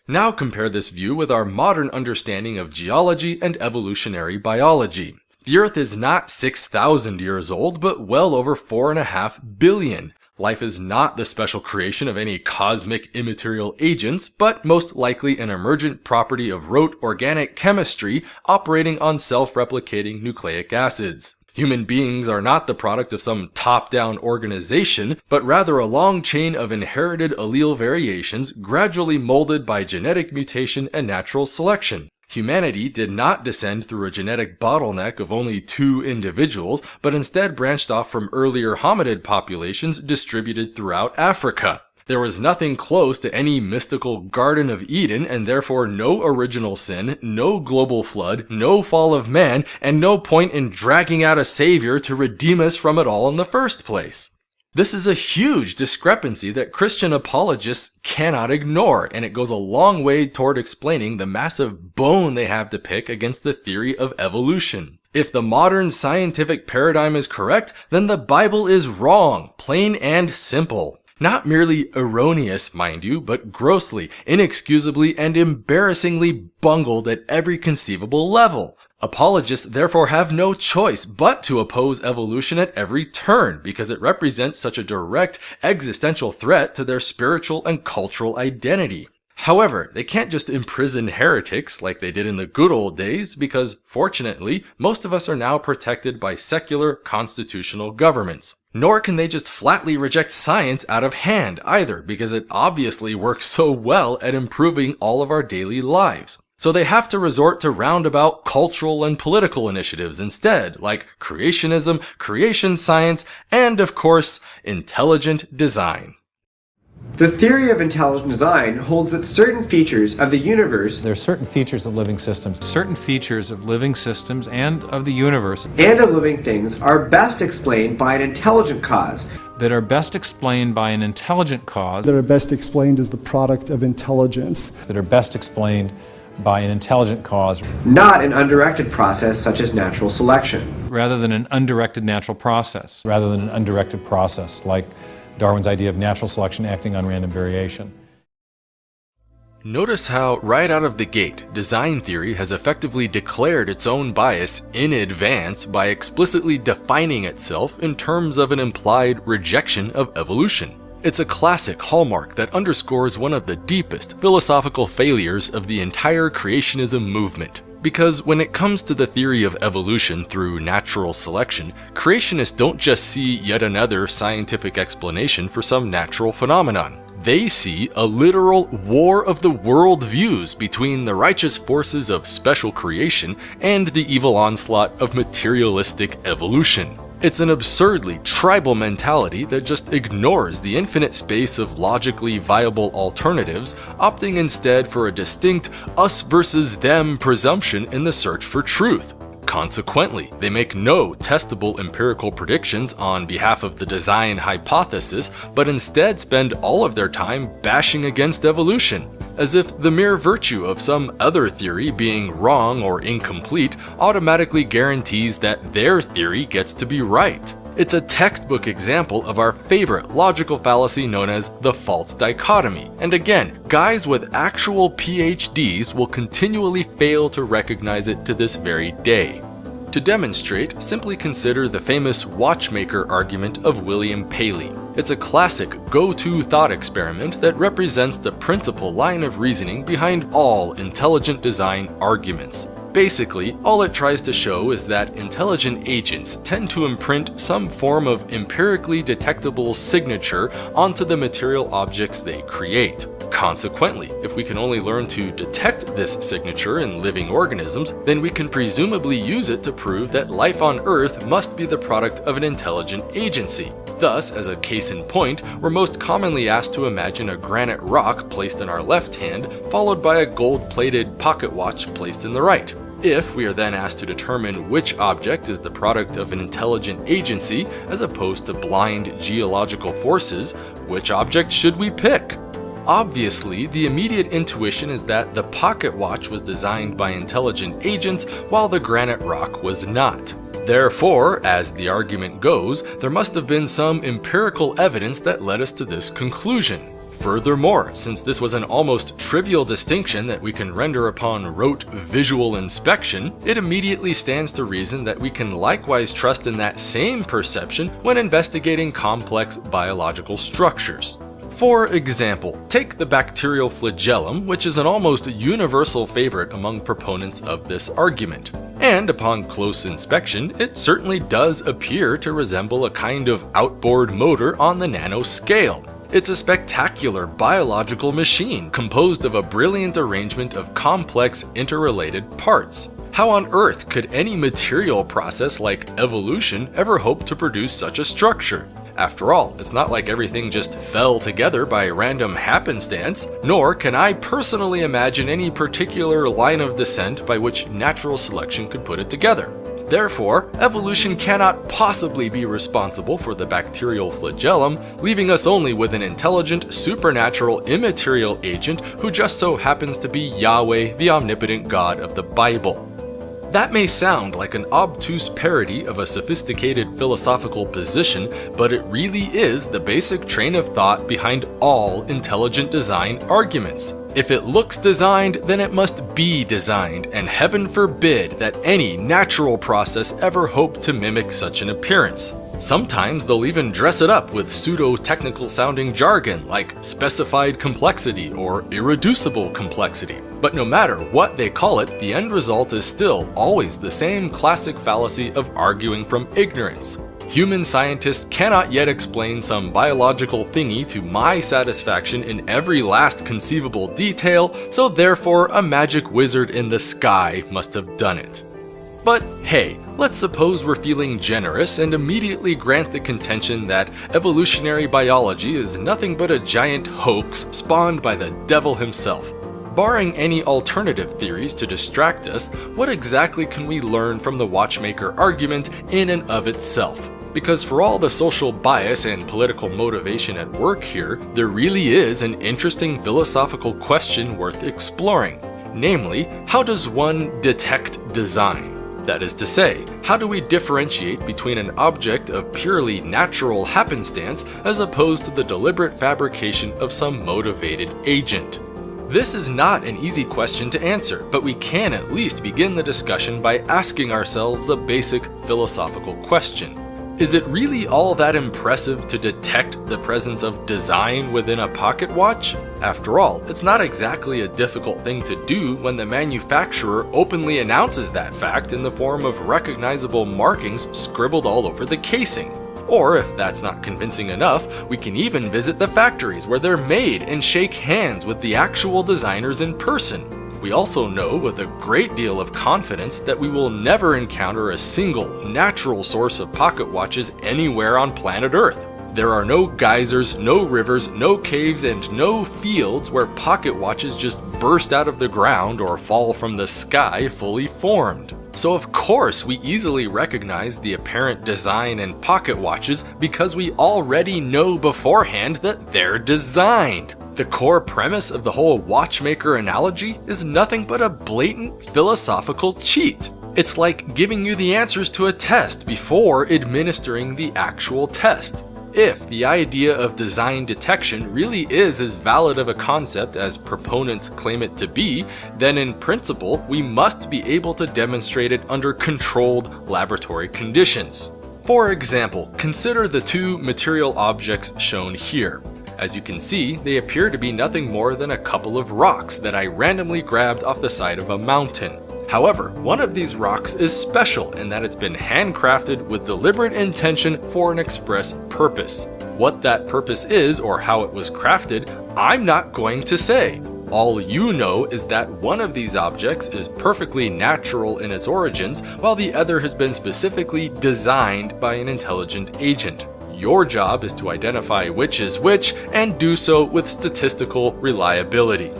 Now compare this view with our modern understanding of geology and evolutionary biology. The Earth is not 6,000 years old, but well over 4.5 billion. Life is not the special creation of any cosmic immaterial agents, but most likely an emergent property of rote organic chemistry operating on self-replicating nucleic acids. Human beings are not the product of some top-down organization, but rather a long chain of inherited allele variations gradually molded by genetic mutation and natural selection. Humanity did not descend through a genetic bottleneck of only 2 individuals, but instead branched off from earlier hominid populations distributed throughout Africa. There was nothing close to any mystical Garden of Eden, and therefore no original sin, no global flood, no fall of man, and no point in dragging out a savior to redeem us from it all in the first place. This is a huge discrepancy that Christian apologists cannot ignore, and it goes a long way toward explaining the massive bone they have to pick against the theory of evolution. If the modern scientific paradigm is correct, then the Bible is wrong, plain and simple. Not merely erroneous, mind you, but grossly, inexcusably, and embarrassingly bungled at every conceivable level. Apologists therefore have no choice but to oppose evolution at every turn, because it represents such a direct existential threat to their spiritual and cultural identity. However, they can't just imprison heretics like they did in the good old days, because, fortunately, most of us are now protected by secular constitutional governments. Nor can they just flatly reject science out of hand either, because it obviously works so well at improving all of our daily lives. So they have to resort to roundabout cultural and political initiatives instead, like creationism, creation science, and of course, intelligent design. The theory of intelligent design holds that certain features of the universe There are certain features of living systems. Certain features of living systems and of the universe and of living things are best explained by an intelligent cause. that are best explained by an intelligent cause. That are best explained as the product of intelligence. That are best explained by an intelligent cause. Not an undirected process such as natural selection. Rather than an undirected natural process. Rather than an undirected process, like Darwin's idea of natural selection acting on random variation. Notice how, right out of the gate, design theory has effectively declared its own bias in advance by explicitly defining itself in terms of an implied rejection of evolution. It's a classic hallmark that underscores one of the deepest philosophical failures of the entire creationism movement. Because when it comes to the theory of evolution through natural selection, creationists don't just see yet another scientific explanation for some natural phenomenon. They see a literal war of the world views between the righteous forces of special creation and the evil onslaught of materialistic evolution. It's an absurdly tribal mentality that just ignores the infinite space of logically viable alternatives, opting instead for a distinct us versus them presumption in the search for truth. Consequently, they make no testable empirical predictions on behalf of the design hypothesis, but instead spend all of their time bashing against evolution. as if the mere virtue of some other theory being wrong or incomplete automatically guarantees that their theory gets to be right. It's a textbook example of our favorite logical fallacy known as the false dichotomy. And again, guys with actual PhDs will continually fail to recognize it to this very day. To demonstrate, simply consider the famous watchmaker argument of William Paley. It's a classic go-to thought experiment that represents the principal line of reasoning behind all intelligent design arguments. Basically, all it tries to show is that intelligent agents tend to imprint some form of empirically detectable signature onto the material objects they create. Consequently, if we can only learn to detect this signature in living organisms, then we can presumably use it to prove that life on Earth must be the product of an intelligent agency. Thus, as a case in point, we're most commonly asked to imagine a granite rock placed in our left hand, followed by a gold-plated pocket watch placed in the right. If we are then asked to determine which object is the product of an intelligent agency, as opposed to blind geological forces, which object should we pick? Obviously, the immediate intuition is that the pocket watch was designed by intelligent agents while the granite rock was not. Therefore, as the argument goes, there must have been some empirical evidence that led us to this conclusion. Furthermore, since this was an almost trivial distinction that we can render upon rote visual inspection, it immediately stands to reason that we can likewise trust in that same perception when investigating complex biological structures. For example, take the bacterial flagellum, which is an almost universal favorite among proponents of this argument. And upon close inspection, it certainly does appear to resemble a kind of outboard motor on the nanoscale. It's a spectacular biological machine composed of a brilliant arrangement of complex interrelated parts. How on earth could any material process like evolution ever hope to produce such a structure? After all, it's not like everything just fell together by random happenstance, nor can I personally imagine any particular line of descent by which natural selection could put it together. Therefore, evolution cannot possibly be responsible for the bacterial flagellum, leaving us only with an intelligent, supernatural, immaterial agent who just so happens to be Yahweh, the omnipotent God of the Bible. That may sound like an obtuse parody of a sophisticated philosophical position, but it really is the basic train of thought behind all intelligent design arguments. If it looks designed, then it must be designed, and heaven forbid that any natural process ever hope to mimic such an appearance. Sometimes they'll even dress it up with pseudo-technical sounding jargon like specified complexity or irreducible complexity. But no matter what they call it, the end result is still always the same classic fallacy of arguing from ignorance. Human scientists cannot yet explain some biological thingy to my satisfaction in every last conceivable detail, so therefore a magic wizard in the sky must have done it. But hey, let's suppose we're feeling generous and immediately grant the contention that evolutionary biology is nothing but a giant hoax spawned by the devil himself. Barring any alternative theories to distract us, what exactly can we learn from the watchmaker argument in and of itself? Because for all the social bias and political motivation at work here, there really is an interesting philosophical question worth exploring. Namely, how does one detect design? That is to say, how do we differentiate between an object of purely natural happenstance as opposed to the deliberate fabrication of some motivated agent? This is not an easy question to answer, but we can at least begin the discussion by asking ourselves a basic philosophical question. Is it really all that impressive to detect the presence of design within a pocket watch? After all, it's not exactly a difficult thing to do when the manufacturer openly announces that fact in the form of recognizable markings scribbled all over the casing. Or if that's not convincing enough, we can even visit the factories where they're made and shake hands with the actual designers in person. We also know with a great deal of confidence that we will never encounter a single natural source of pocket watches anywhere on planet Earth. There are no geysers, no rivers, no caves, and no fields where pocket watches just burst out of the ground or fall from the sky fully formed. So of course we easily recognize the apparent design in pocket watches because we already know beforehand that they're designed. The core premise of the whole watchmaker analogy is nothing but a blatant philosophical cheat. It's like giving you the answers to a test before administering the actual test. If the idea of design detection really is as valid of a concept as proponents claim it to be, then in principle we must be able to demonstrate it under controlled laboratory conditions. For example, consider the two material objects shown here. As you can see, they appear to be nothing more than a couple of rocks that I randomly grabbed off the side of a mountain. However, one of these rocks is special in that it's been handcrafted with deliberate intention for an express purpose. What that purpose is or how it was crafted, I'm not going to say. All you know is that one of these objects is perfectly natural in its origins, while the other has been specifically designed by an intelligent agent. Your job is to identify which is which and do so with statistical reliability.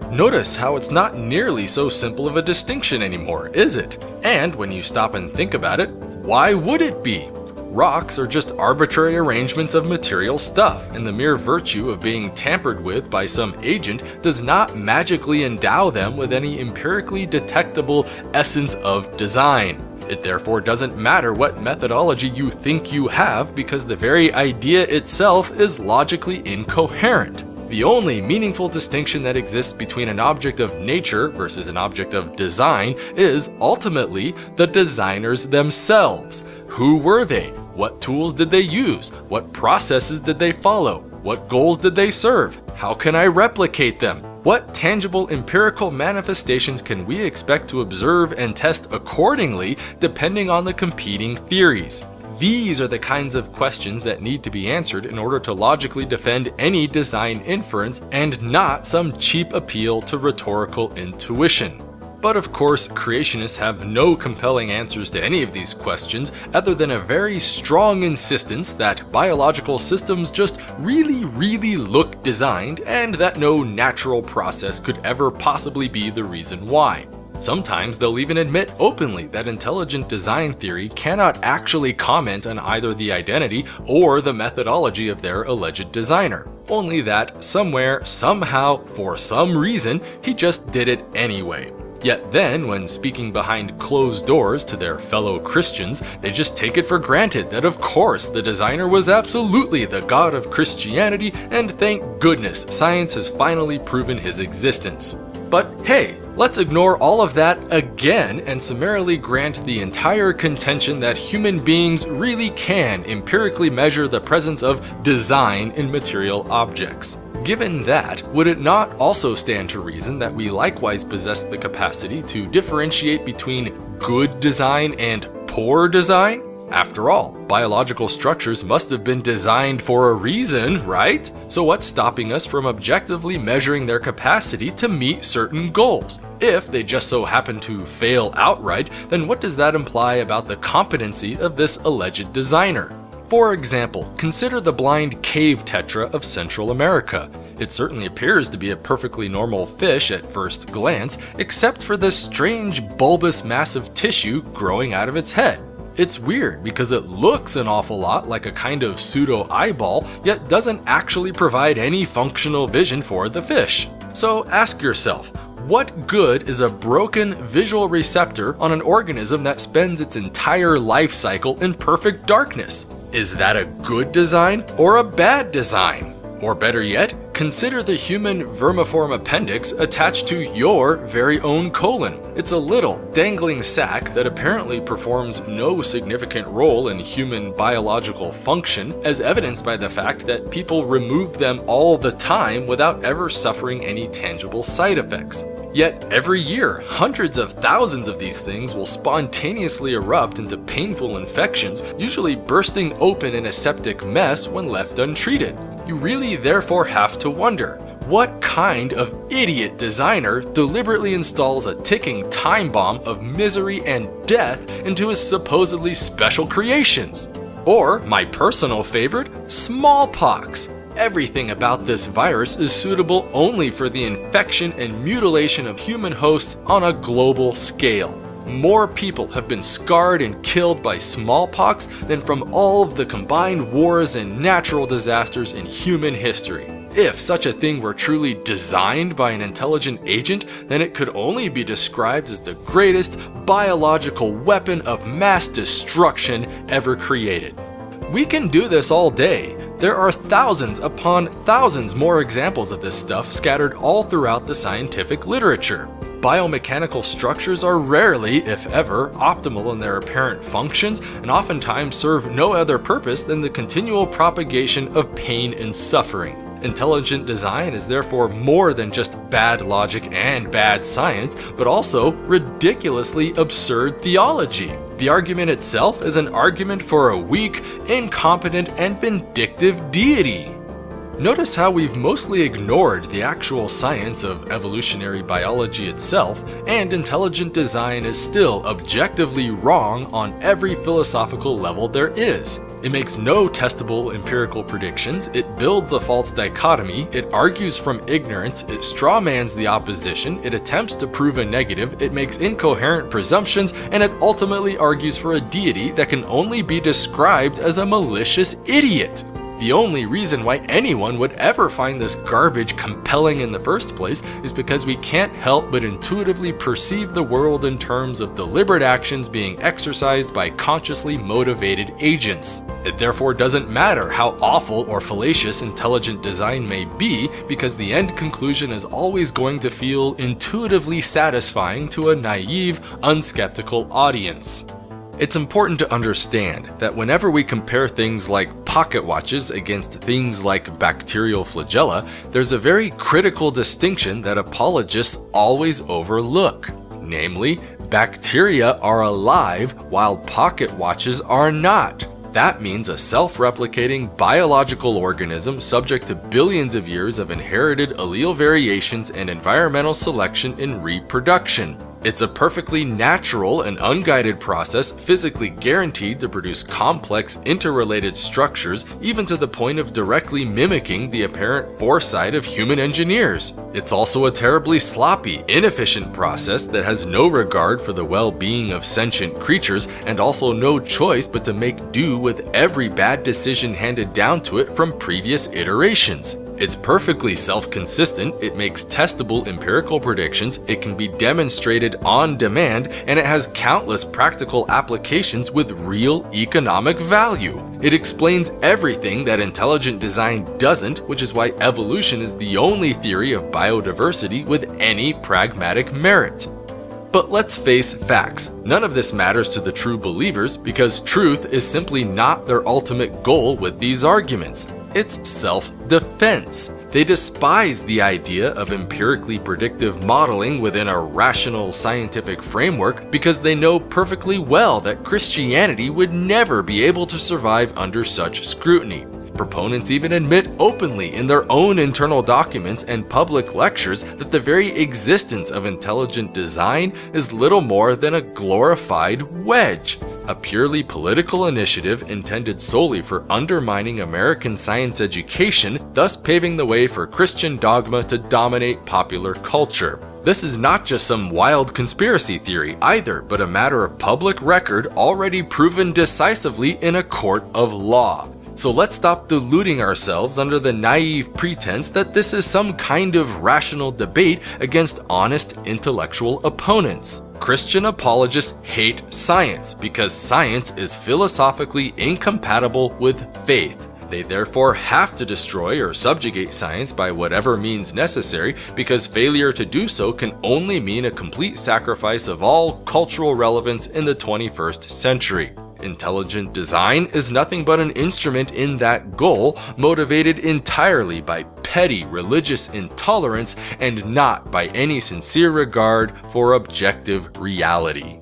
Notice how it's not nearly so simple of a distinction anymore, is it? And when you stop and think about it, why would it be? Rocks are just arbitrary arrangements of material stuff, and the mere virtue of being tampered with by some agent does not magically endow them with any empirically detectable essence of design. It therefore doesn't matter what methodology you think you have, because the very idea itself is logically incoherent. The only meaningful distinction that exists between an object of nature versus an object of design is ultimately the designers themselves. Who were they? What tools did they use? What processes did they follow? What goals did they serve? How can I replicate them? What tangible empirical manifestations can we expect to observe and test accordingly depending on the competing theories? These are the kinds of questions that need to be answered in order to logically defend any design inference, and not some cheap appeal to rhetorical intuition. But of course, creationists have no compelling answers to any of these questions other than a very strong insistence that biological systems just really look designed, and that no natural process could ever possibly be the reason why. Sometimes they'll even admit openly that intelligent design theory cannot actually comment on either the identity or the methodology of their alleged designer. Only that somewhere, somehow, for some reason, he just did it anyway. Yet then, when speaking behind closed doors to their fellow Christians, they just take it for granted that of course the designer was absolutely the God of Christianity, and thank goodness science has finally proven his existence. But hey, let's ignore all of that again and summarily grant the entire contention that human beings really can empirically measure the presence of design in material objects. Given that, would it not also stand to reason that we likewise possess the capacity to differentiate between good design and poor design? After all, biological structures must have been designed for a reason, right? So what's stopping us from objectively measuring their capacity to meet certain goals? If they just so happen to fail outright, then what does that imply about the competency of this alleged designer? For example, consider the blind cave tetra of Central America. It certainly appears to be a perfectly normal fish at first glance, except for this strange bulbous mass of tissue growing out of its head. It's weird because it looks an awful lot like a kind of pseudo-eyeball, yet doesn't actually provide any functional vision for the fish. So ask yourself, what good is a broken visual receptor on an organism that spends its entire life cycle in perfect darkness? Is that a good design or a bad design? Or better yet, consider the human vermiform appendix attached to your very own colon. It's a little dangling sac that apparently performs no significant role in human biological function, as evidenced by the fact that people remove them all the time without ever suffering any tangible side effects. Yet every year, hundreds of thousands of these things will spontaneously erupt into painful infections, usually bursting open in a septic mess when left untreated. You really therefore have to wonder, what kind of idiot designer deliberately installs a ticking time bomb of misery and death into his supposedly special creations? Or, my personal favorite, smallpox. Everything about this virus is suitable only for the infection and mutilation of human hosts on a global scale. More people have been scarred and killed by smallpox than from all of the combined wars and natural disasters in human history. If such a thing were truly designed by an intelligent agent, then it could only be described as the greatest biological weapon of mass destruction ever created. We can do this all day. There are thousands upon thousands more examples of this stuff scattered all throughout the scientific literature. Biomechanical structures are rarely, if ever, optimal in their apparent functions and oftentimes serve no other purpose than the continual propagation of pain and suffering. Intelligent design is therefore more than just bad logic and bad science, but also ridiculously absurd theology. The argument itself is an argument for a weak, incompetent, and vindictive deity. Notice how we've mostly ignored the actual science of evolutionary biology itself, and intelligent design is still objectively wrong on every philosophical level there is. It makes no testable empirical predictions, it builds a false dichotomy, it argues from ignorance, it strawmans the opposition, it attempts to prove a negative, it makes incoherent presumptions, and it ultimately argues for a deity that can only be described as a malicious idiot. The only reason why anyone would ever find this garbage compelling in the first place is because we can't help but intuitively perceive the world in terms of deliberate actions being exercised by consciously motivated agents. It therefore doesn't matter how awful or fallacious intelligent design may be, because the end conclusion is always going to feel intuitively satisfying to a naive, unskeptical audience. It's important to understand that whenever we compare things like pocket watches against things like bacterial flagella, there's a very critical distinction that apologists always overlook. Namely, bacteria are alive while pocket watches are not. That means a self-replicating biological organism subject to billions of years of inherited allele variations and environmental selection in reproduction. It's a perfectly natural and unguided process physically guaranteed to produce complex interrelated structures, even to the point of directly mimicking the apparent foresight of human engineers. It's also a terribly sloppy, inefficient process that has no regard for the well-being of sentient creatures and also no choice but to make do with every bad decision handed down to it from previous iterations. It's perfectly self-consistent, it makes testable empirical predictions, it can be demonstrated on demand, and it has countless practical applications with real economic value. It explains everything that intelligent design doesn't, which is why evolution is the only theory of biodiversity with any pragmatic merit. But let's face facts. None of this matters to the true believers because truth is simply not their ultimate goal with these arguments. It's self-defense. They despise the idea of empirically predictive modeling within a rational scientific framework because they know perfectly well that Christianity would never be able to survive under such scrutiny. Proponents even admit openly in their own internal documents and public lectures that the very existence of intelligent design is little more than a glorified wedge, a purely political initiative intended solely for undermining American science education, thus paving the way for Christian dogma to dominate popular culture. This is not just some wild conspiracy theory either, but a matter of public record already proven decisively in a court of law. So let's stop deluding ourselves under the naive pretense that this is some kind of rational debate against honest intellectual opponents. Christian apologists hate science because science is philosophically incompatible with faith. They therefore have to destroy or subjugate science by whatever means necessary because failure to do so can only mean a complete sacrifice of all cultural relevance in the 21st century. Intelligent design is nothing but an instrument in that goal, motivated entirely by petty religious intolerance and not by any sincere regard for objective reality.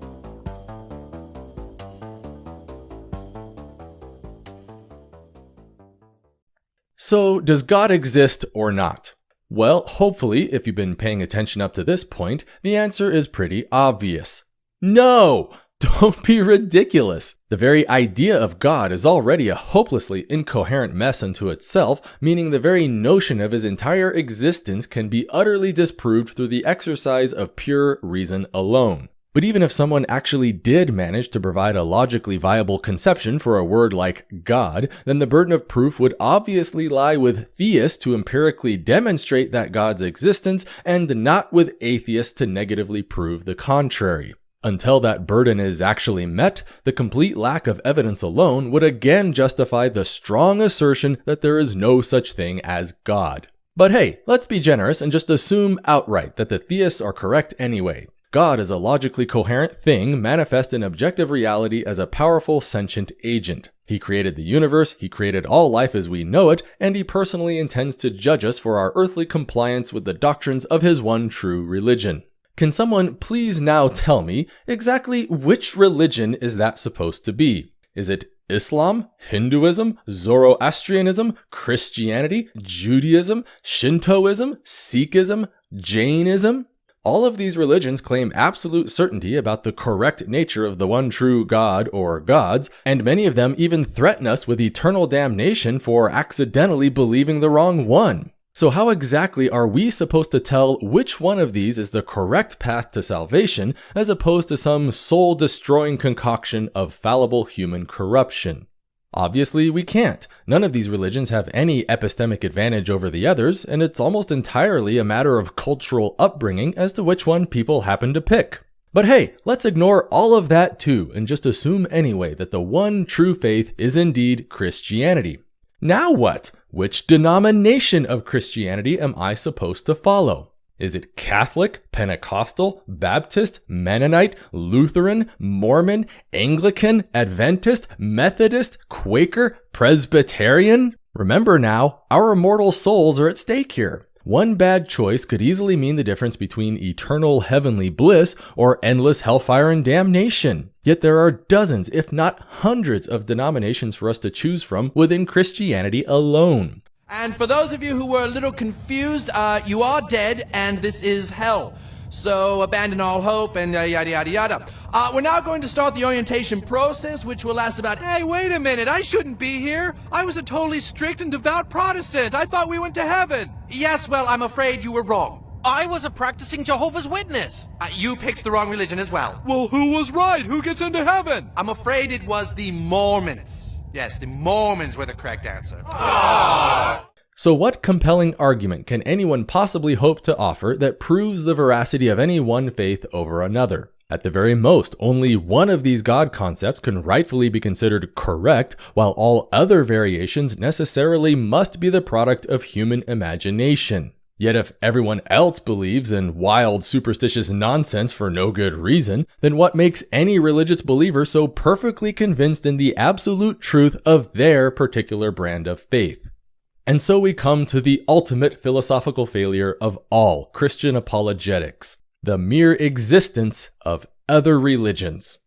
So, does God exist or not? Well, hopefully, if you've been paying attention up to this point, the answer is pretty obvious. No! Don't be ridiculous. The very idea of God is already a hopelessly incoherent mess unto itself, meaning the very notion of his entire existence can be utterly disproved through the exercise of pure reason alone. But even if someone actually did manage to provide a logically viable conception for a word like God, then the burden of proof would obviously lie with theists to empirically demonstrate that God's existence, and not with atheists to negatively prove the contrary. Until that burden is actually met, the complete lack of evidence alone would again justify the strong assertion that there is no such thing as God. But hey, let's be generous and just assume outright that the theists are correct anyway. God is a logically coherent thing manifest in objective reality as a powerful sentient agent. He created the universe, he created all life as we know it, and he personally intends to judge us for our earthly compliance with the doctrines of his one true religion. Can someone please now tell me exactly which religion is that supposed to be? Is it Islam, Hinduism, Zoroastrianism, Christianity, Judaism, Shintoism, Sikhism, Jainism? All of these religions claim absolute certainty about the correct nature of the one true God or gods, and many of them even threaten us with eternal damnation for accidentally believing the wrong one. So how exactly are we supposed to tell which one of these is the correct path to salvation, as opposed to some soul-destroying concoction of fallible human corruption? Obviously, we can't. None of these religions have any epistemic advantage over the others, and it's almost entirely a matter of cultural upbringing as to which one people happen to pick. But hey, let's ignore all of that too, and just assume anyway that the one true faith is indeed Christianity. Now what? Which denomination of Christianity am I supposed to follow? Is it Catholic, Pentecostal, Baptist, Mennonite, Lutheran, Mormon, Anglican, Adventist, Methodist, Quaker, Presbyterian? Remember now, our immortal souls are at stake here. One bad choice could easily mean the difference between eternal heavenly bliss or endless hellfire and damnation. Yet there are dozens, if not hundreds, of denominations for us to choose from within Christianity alone. And for those of you who were a little confused, you are dead, and this is hell. So abandon all hope and yada yada yada. We're now going to start the orientation process, which will last about... Hey, wait a minute, I shouldn't be here. I was a totally strict and devout Protestant. I thought we went to heaven. Yes, well, I'm afraid you were wrong. I was a practicing Jehovah's Witness. You picked the wrong religion as well. Well, who was right? Who gets into heaven? I'm afraid it was the Mormons. Yes, the Mormons were the correct answer. So what compelling argument can anyone possibly hope to offer that proves the veracity of any one faith over another? At the very most, only one of these God concepts can rightfully be considered correct, while all other variations necessarily must be the product of human imagination. Yet if everyone else believes in wild, superstitious nonsense for no good reason, then what makes any religious believer so perfectly convinced in the absolute truth of their particular brand of faith? And so we come to the ultimate philosophical failure of all Christian apologetics: the mere existence of other religions.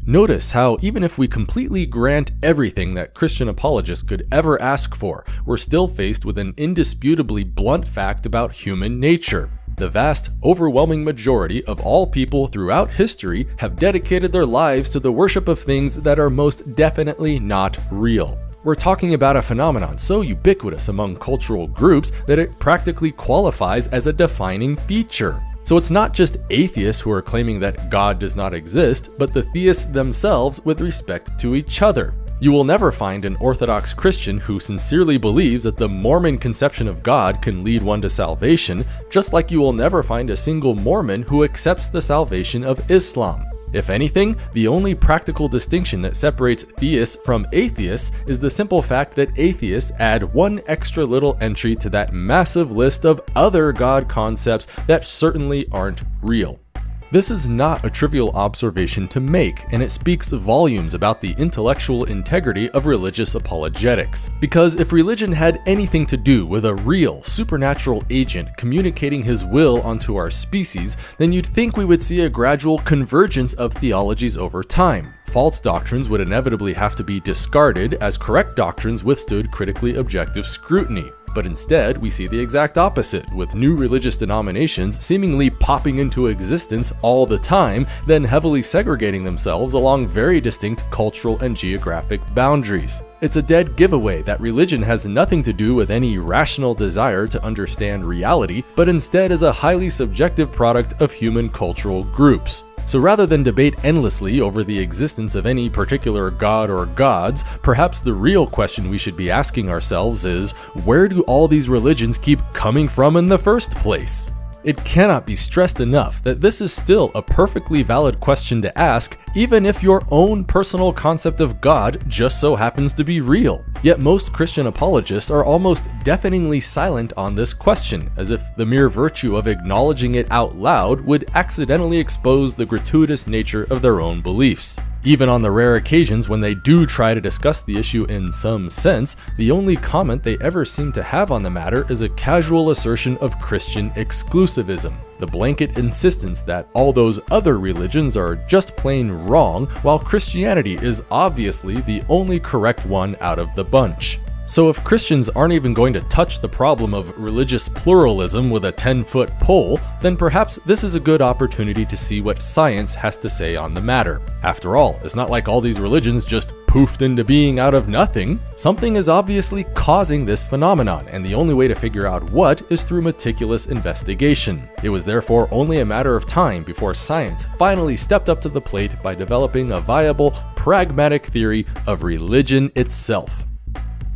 Notice how even if we completely grant everything that Christian apologists could ever ask for, we're still faced with an indisputably blunt fact about human nature. The vast, overwhelming majority of all people throughout history have dedicated their lives to the worship of things that are most definitely not real. We're talking about a phenomenon so ubiquitous among cultural groups that it practically qualifies as a defining feature. So it's not just atheists who are claiming that God does not exist, but the theists themselves with respect to each other. You will never find an Orthodox Christian who sincerely believes that the Mormon conception of God can lead one to salvation, just like you will never find a single Mormon who accepts the salvation of Islam. If anything, the only practical distinction that separates theists from atheists is the simple fact that atheists add one extra little entry to that massive list of other God concepts that certainly aren't real. This is not a trivial observation to make, and it speaks volumes about the intellectual integrity of religious apologetics. Because if religion had anything to do with a real, supernatural agent communicating his will onto our species, then you'd think we would see a gradual convergence of theologies over time. False doctrines would inevitably have to be discarded as correct doctrines withstood critically objective scrutiny. But instead, we see the exact opposite, with new religious denominations seemingly popping into existence all the time, then heavily segregating themselves along very distinct cultural and geographic boundaries. It's a dead giveaway that religion has nothing to do with any rational desire to understand reality, but instead is a highly subjective product of human cultural groups. So rather than debate endlessly over the existence of any particular god or gods, perhaps the real question we should be asking ourselves is, where do all these religions keep coming from in the first place? It cannot be stressed enough that this is still a perfectly valid question to ask, even if your own personal concept of God just so happens to be real. Yet most Christian apologists are almost deafeningly silent on this question, as if the mere virtue of acknowledging it out loud would accidentally expose the gratuitous nature of their own beliefs. Even on the rare occasions when they do try to discuss the issue in some sense, the only comment they ever seem to have on the matter is a casual assertion of Christian exclusivism, the blanket insistence that all those other religions are just plain wrong, while Christianity is obviously the only correct one out of the bunch. So if Christians aren't even going to touch the problem of religious pluralism with a 10-foot pole, then perhaps this is a good opportunity to see what science has to say on the matter. After all, it's not like all these religions just poofed into being out of nothing. Something is obviously causing this phenomenon, and the only way to figure out what is through meticulous investigation. It was therefore only a matter of time before science finally stepped up to the plate by developing a viable, pragmatic theory of religion itself.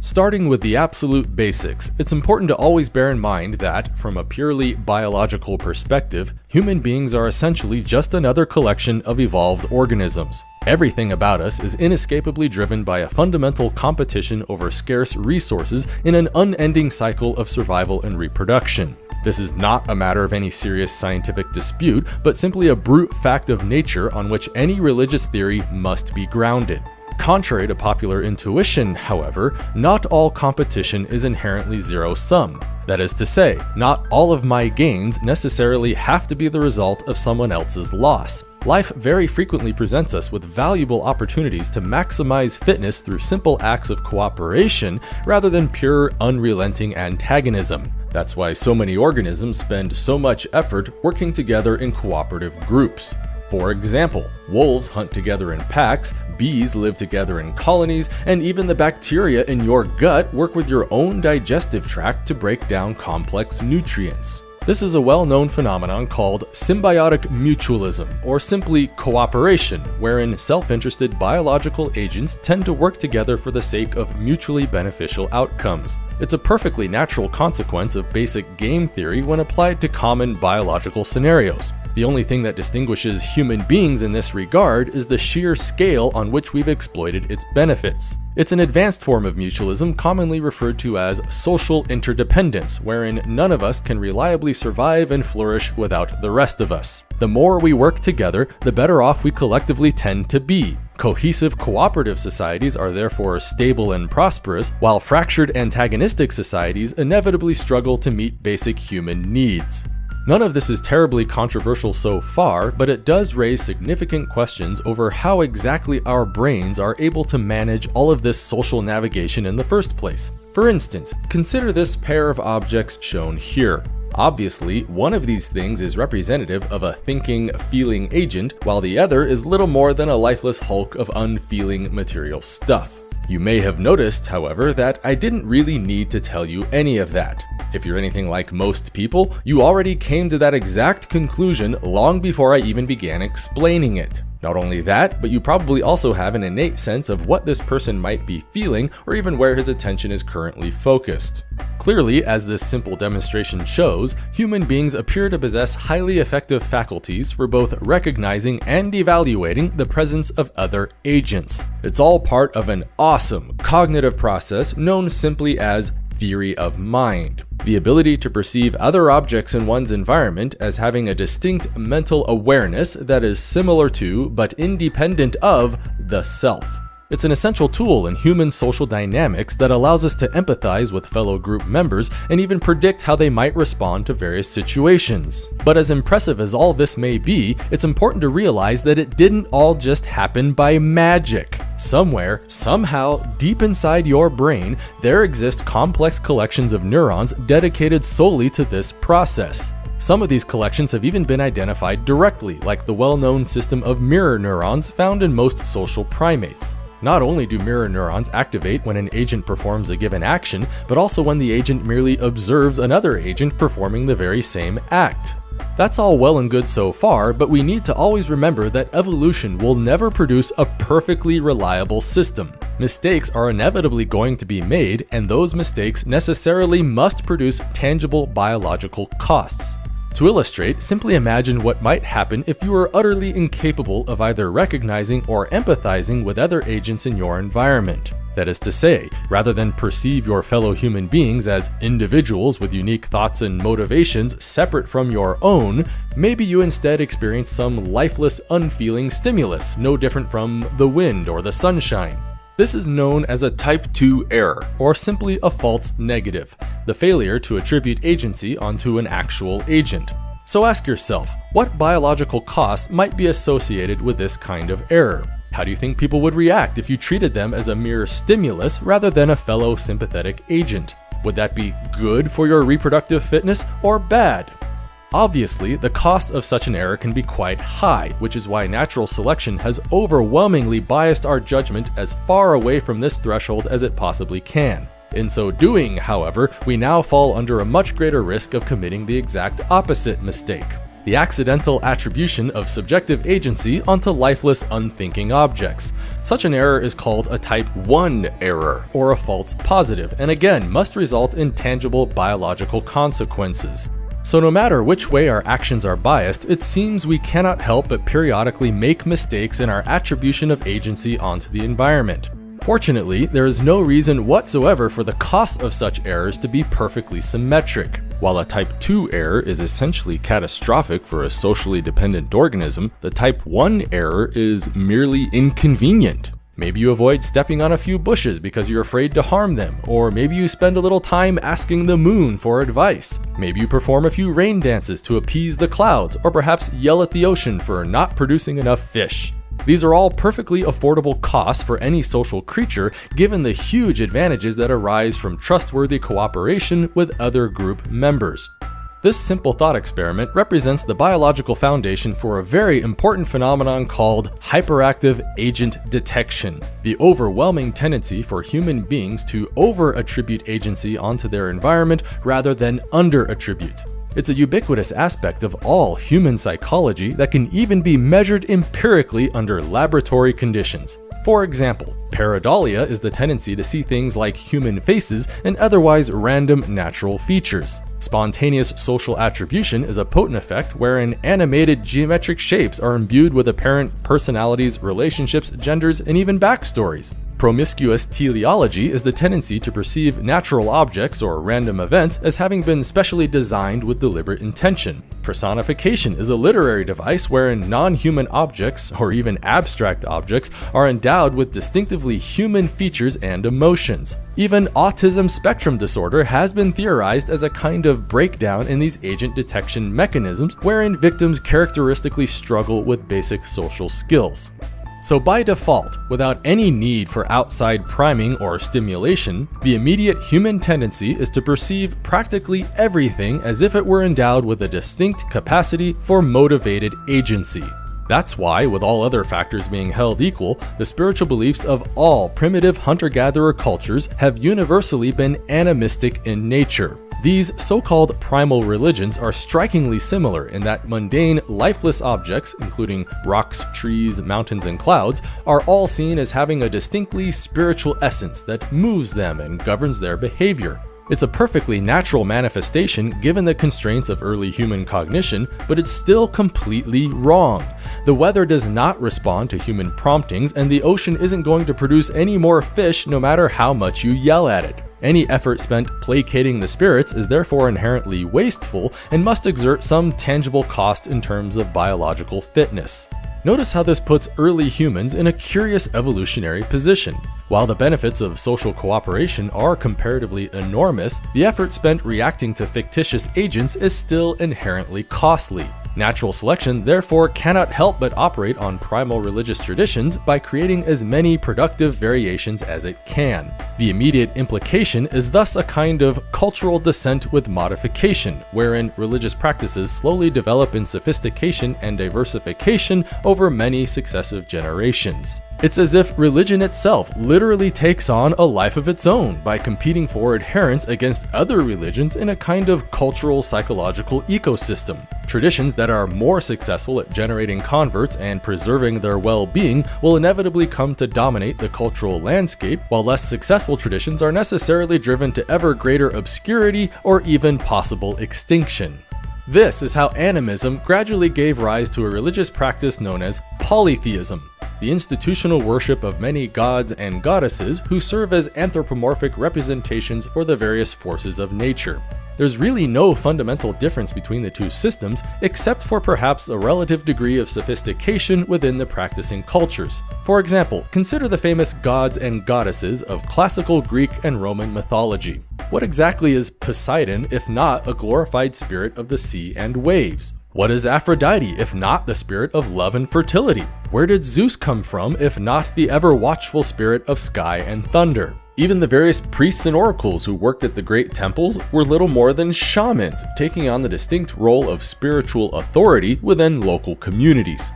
Starting with the absolute basics, it's important to always bear in mind that, from a purely biological perspective, human beings are essentially just another collection of evolved organisms. Everything about us is inescapably driven by a fundamental competition over scarce resources in an unending cycle of survival and reproduction. This is not a matter of any serious scientific dispute, but simply a brute fact of nature on which any religious theory must be grounded. Contrary to popular intuition, however, not all competition is inherently zero-sum. That is to say, not all of my gains necessarily have to be the result of someone else's loss. Life very frequently presents us with valuable opportunities to maximize fitness through simple acts of cooperation rather than pure, unrelenting antagonism. That's why so many organisms spend so much effort working together in cooperative groups. For example, wolves hunt together in packs, bees live together in colonies, and even the bacteria in your gut work with your own digestive tract to break down complex nutrients. This is a well-known phenomenon called symbiotic mutualism, or simply cooperation, wherein self-interested biological agents tend to work together for the sake of mutually beneficial outcomes. It's a perfectly natural consequence of basic game theory when applied to common biological scenarios. The only thing that distinguishes human beings in this regard is the sheer scale on which we've exploited its benefits. It's an advanced form of mutualism commonly referred to as social interdependence, wherein none of us can reliably survive and flourish without the rest of us. The more we work together, the better off we collectively tend to be. Cohesive cooperative societies are therefore stable and prosperous, while fractured antagonistic societies inevitably struggle to meet basic human needs. None of this is terribly controversial so far, but it does raise significant questions over how exactly our brains are able to manage all of this social navigation in the first place. For instance, consider this pair of objects shown here. Obviously, one of these things is representative of a thinking, feeling agent, while the other is little more than a lifeless hulk of unfeeling material stuff. You may have noticed, however, that I didn't really need to tell you any of that. If you're anything like most people, you already came to that exact conclusion long before I even began explaining it. Not only that, but you probably also have an innate sense of what this person might be feeling or even where his attention is currently focused. Clearly, as this simple demonstration shows, human beings appear to possess highly effective faculties for both recognizing and evaluating the presence of other agents. It's all part of an awesome cognitive process known simply as theory of mind. The ability to perceive other objects in one's environment as having a distinct mental awareness that is similar to, but independent of, the self. It's an essential tool in human social dynamics that allows us to empathize with fellow group members and even predict how they might respond to various situations. But as impressive as all this may be, it's important to realize that it didn't all just happen by magic. Somewhere, somehow, deep inside your brain, there exist complex collections of neurons dedicated solely to this process. Some of these collections have even been identified directly, like the well-known system of mirror neurons found in most social primates. Not only do mirror neurons activate when an agent performs a given action, but also when the agent merely observes another agent performing the very same act. That's all well and good so far, but we need to always remember that evolution will never produce a perfectly reliable system. Mistakes are inevitably going to be made, and those mistakes necessarily must produce tangible biological costs. To illustrate, simply imagine what might happen if you were utterly incapable of either recognizing or empathizing with other agents in your environment. That is to say, rather than perceive your fellow human beings as individuals with unique thoughts and motivations separate from your own, maybe you instead experience some lifeless, unfeeling stimulus, no different from the wind or the sunshine. This is known as a type 2 error, or simply a false negative, the failure to attribute agency onto an actual agent. So ask yourself, what biological costs might be associated with this kind of error? How do you think people would react if you treated them as a mere stimulus rather than a fellow sympathetic agent? Would that be good for your reproductive fitness or bad? Obviously, the cost of such an error can be quite high, which is why natural selection has overwhelmingly biased our judgment as far away from this threshold as it possibly can. In so doing, however, we now fall under a much greater risk of committing the exact opposite mistake: the accidental attribution of subjective agency onto lifeless, unthinking objects. Such an error is called a type 1 error, or a false positive, and again must result in tangible biological consequences. So no matter which way our actions are biased, it seems we cannot help but periodically make mistakes in our attribution of agency onto the environment. Fortunately, there is no reason whatsoever for the cost of such errors to be perfectly symmetric. While a type 2 error is essentially catastrophic for a socially dependent organism, the type 1 error is merely inconvenient. Maybe you avoid stepping on a few bushes because you're afraid to harm them, or maybe you spend a little time asking the moon for advice. Maybe you perform a few rain dances to appease the clouds, or perhaps yell at the ocean for not producing enough fish. These are all perfectly affordable costs for any social creature, given the huge advantages that arise from trustworthy cooperation with other group members. This simple thought experiment represents the biological foundation for a very important phenomenon called hyperactive agent detection, the overwhelming tendency for human beings to over-attribute agency onto their environment rather than under-attribute. It's a ubiquitous aspect of all human psychology that can even be measured empirically under laboratory conditions. For example, pareidolia is the tendency to see things like human faces and otherwise random natural features. Spontaneous social attribution is a potent effect wherein animated geometric shapes are imbued with apparent personalities, relationships, genders, and even backstories. Promiscuous teleology is the tendency to perceive natural objects or random events as having been specially designed with deliberate intention. Personification is a literary device wherein non-human objects, or even abstract objects, are endowed with distinctively human features and emotions. Even autism spectrum disorder has been theorized as a kind of breakdown in these agent detection mechanisms wherein victims characteristically struggle with basic social skills. So by default, without any need for outside priming or stimulation, the immediate human tendency is to perceive practically everything as if it were endowed with a distinct capacity for motivated agency. That's why, with all other factors being held equal, the spiritual beliefs of all primitive hunter-gatherer cultures have universally been animistic in nature. These so-called primal religions are strikingly similar in that mundane, lifeless objects, including rocks, trees, mountains, and clouds, are all seen as having a distinctly spiritual essence that moves them and governs their behavior. It's a perfectly natural manifestation given the constraints of early human cognition, but it's still completely wrong. The weather does not respond to human promptings, and the ocean isn't going to produce any more fish no matter how much you yell at it. Any effort spent placating the spirits is therefore inherently wasteful and must exert some tangible cost in terms of biological fitness. Notice how this puts early humans in a curious evolutionary position. While the benefits of social cooperation are comparatively enormous, the effort spent reacting to fictitious agents is still inherently costly. Natural selection therefore cannot help but operate on primal religious traditions by creating as many productive variations as it can. The immediate implication is thus a kind of cultural descent with modification, wherein religious practices slowly develop in sophistication and diversification over many successive generations. It's as if religion itself literally takes on a life of its own by competing for adherence against other religions in a kind of cultural psychological ecosystem. Traditions that are more successful at generating converts and preserving their well-being will inevitably come to dominate the cultural landscape, while less successful traditions are necessarily driven to ever greater obscurity or even possible extinction. This is how animism gradually gave rise to a religious practice known as polytheism, the institutional worship of many gods and goddesses who serve as anthropomorphic representations for the various forces of nature. There's really no fundamental difference between the two systems, except for perhaps a relative degree of sophistication within the practicing cultures. For example, consider the famous gods and goddesses of classical Greek and Roman mythology. What exactly is Poseidon if not a glorified spirit of the sea and waves? What is Aphrodite if not the spirit of love and fertility? Where did Zeus come from if not the ever-watchful spirit of sky and thunder? Even the various priests and oracles who worked at the great temples were little more than shamans, taking on the distinct role of spiritual authority within local communities.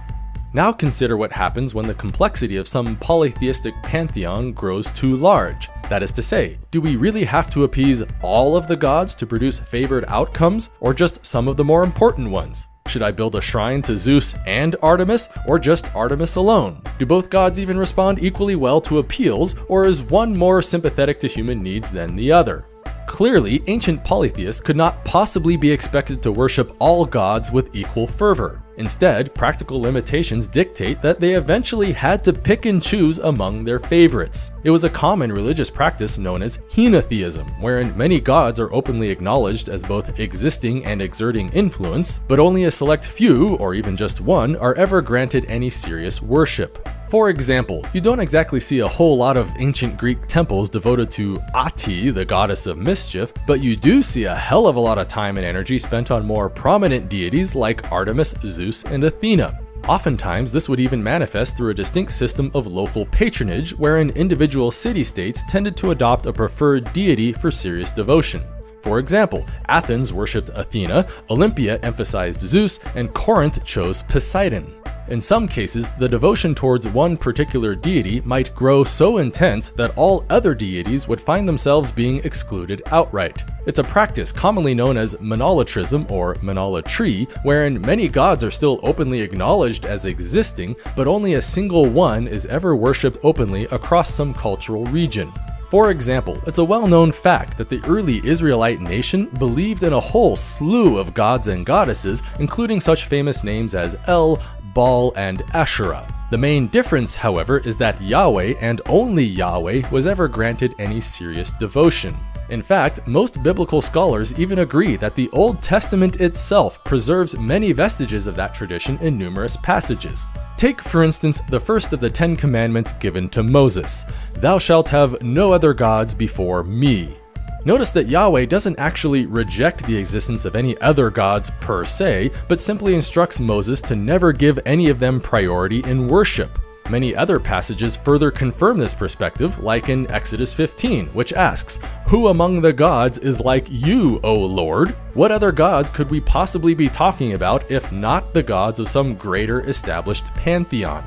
Now consider what happens when the complexity of some polytheistic pantheon grows too large. That is to say, do we really have to appease all of the gods to produce favored outcomes, or just some of the more important ones? Should I build a shrine to Zeus and Artemis, or just Artemis alone? Do both gods even respond equally well to appeals, or is one more sympathetic to human needs than the other? Clearly, ancient polytheists could not possibly be expected to worship all gods with equal fervor. Instead, practical limitations dictate that they eventually had to pick and choose among their favorites. It was a common religious practice known as henotheism, wherein many gods are openly acknowledged as both existing and exerting influence, but only a select few, or even just one, are ever granted any serious worship. For example, you don't exactly see a whole lot of ancient Greek temples devoted to Ati, the goddess of mischief, but you do see a hell of a lot of time and energy spent on more prominent deities like Artemis, Zeus, and Athena. Oftentimes, this would even manifest through a distinct system of local patronage, wherein individual city-states tended to adopt a preferred deity for serious devotion. For example, Athens worshipped Athena, Olympia emphasized Zeus, and Corinth chose Poseidon. In some cases, the devotion towards one particular deity might grow so intense that all other deities would find themselves being excluded outright. It's a practice commonly known as monolatrism or monolatry, wherein many gods are still openly acknowledged as existing, but only a single one is ever worshipped openly across some cultural region. For example, it's a well-known fact that the early Israelite nation believed in a whole slew of gods and goddesses, including such famous names as El, Baal, and Asherah. The main difference, however, is that Yahweh and only Yahweh was ever granted any serious devotion. In fact, most biblical scholars even agree that the Old Testament itself preserves many vestiges of that tradition in numerous passages. Take, for instance, the first of the 10 Commandments given to Moses: "Thou shalt have no other gods before me." Notice that Yahweh doesn't actually reject the existence of any other gods per se, but simply instructs Moses to never give any of them priority in worship. Many other passages further confirm this perspective, like in Exodus 15, which asks, "Who among the gods is like you, O Lord?" What other gods could we possibly be talking about if not the gods of some greater established pantheon?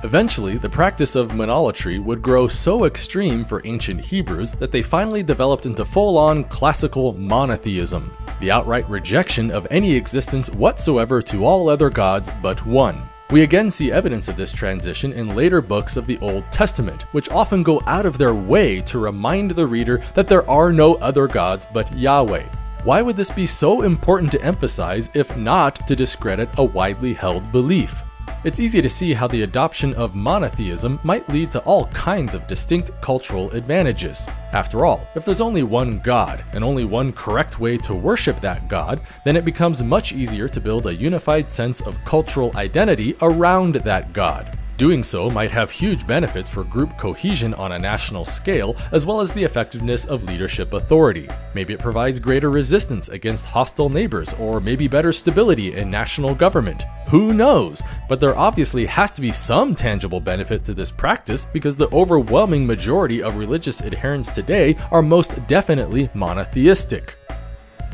Eventually, the practice of monolatry would grow so extreme for ancient Hebrews that they finally developed into full-on classical monotheism, the outright rejection of any existence whatsoever to all other gods but one. We again see evidence of this transition in later books of the Old Testament, which often go out of their way to remind the reader that there are no other gods but Yahweh. Why would this be so important to emphasize if not to discredit a widely held belief? It's easy to see how the adoption of monotheism might lead to all kinds of distinct cultural advantages. After all, if there's only one God and only one correct way to worship that God, then it becomes much easier to build a unified sense of cultural identity around that God. Doing so might have huge benefits for group cohesion on a national scale, as well as the effectiveness of leadership authority. Maybe it provides greater resistance against hostile neighbors, or maybe better stability in national government. Who knows? But there obviously has to be some tangible benefit to this practice, because the overwhelming majority of religious adherents today are most definitely monotheistic.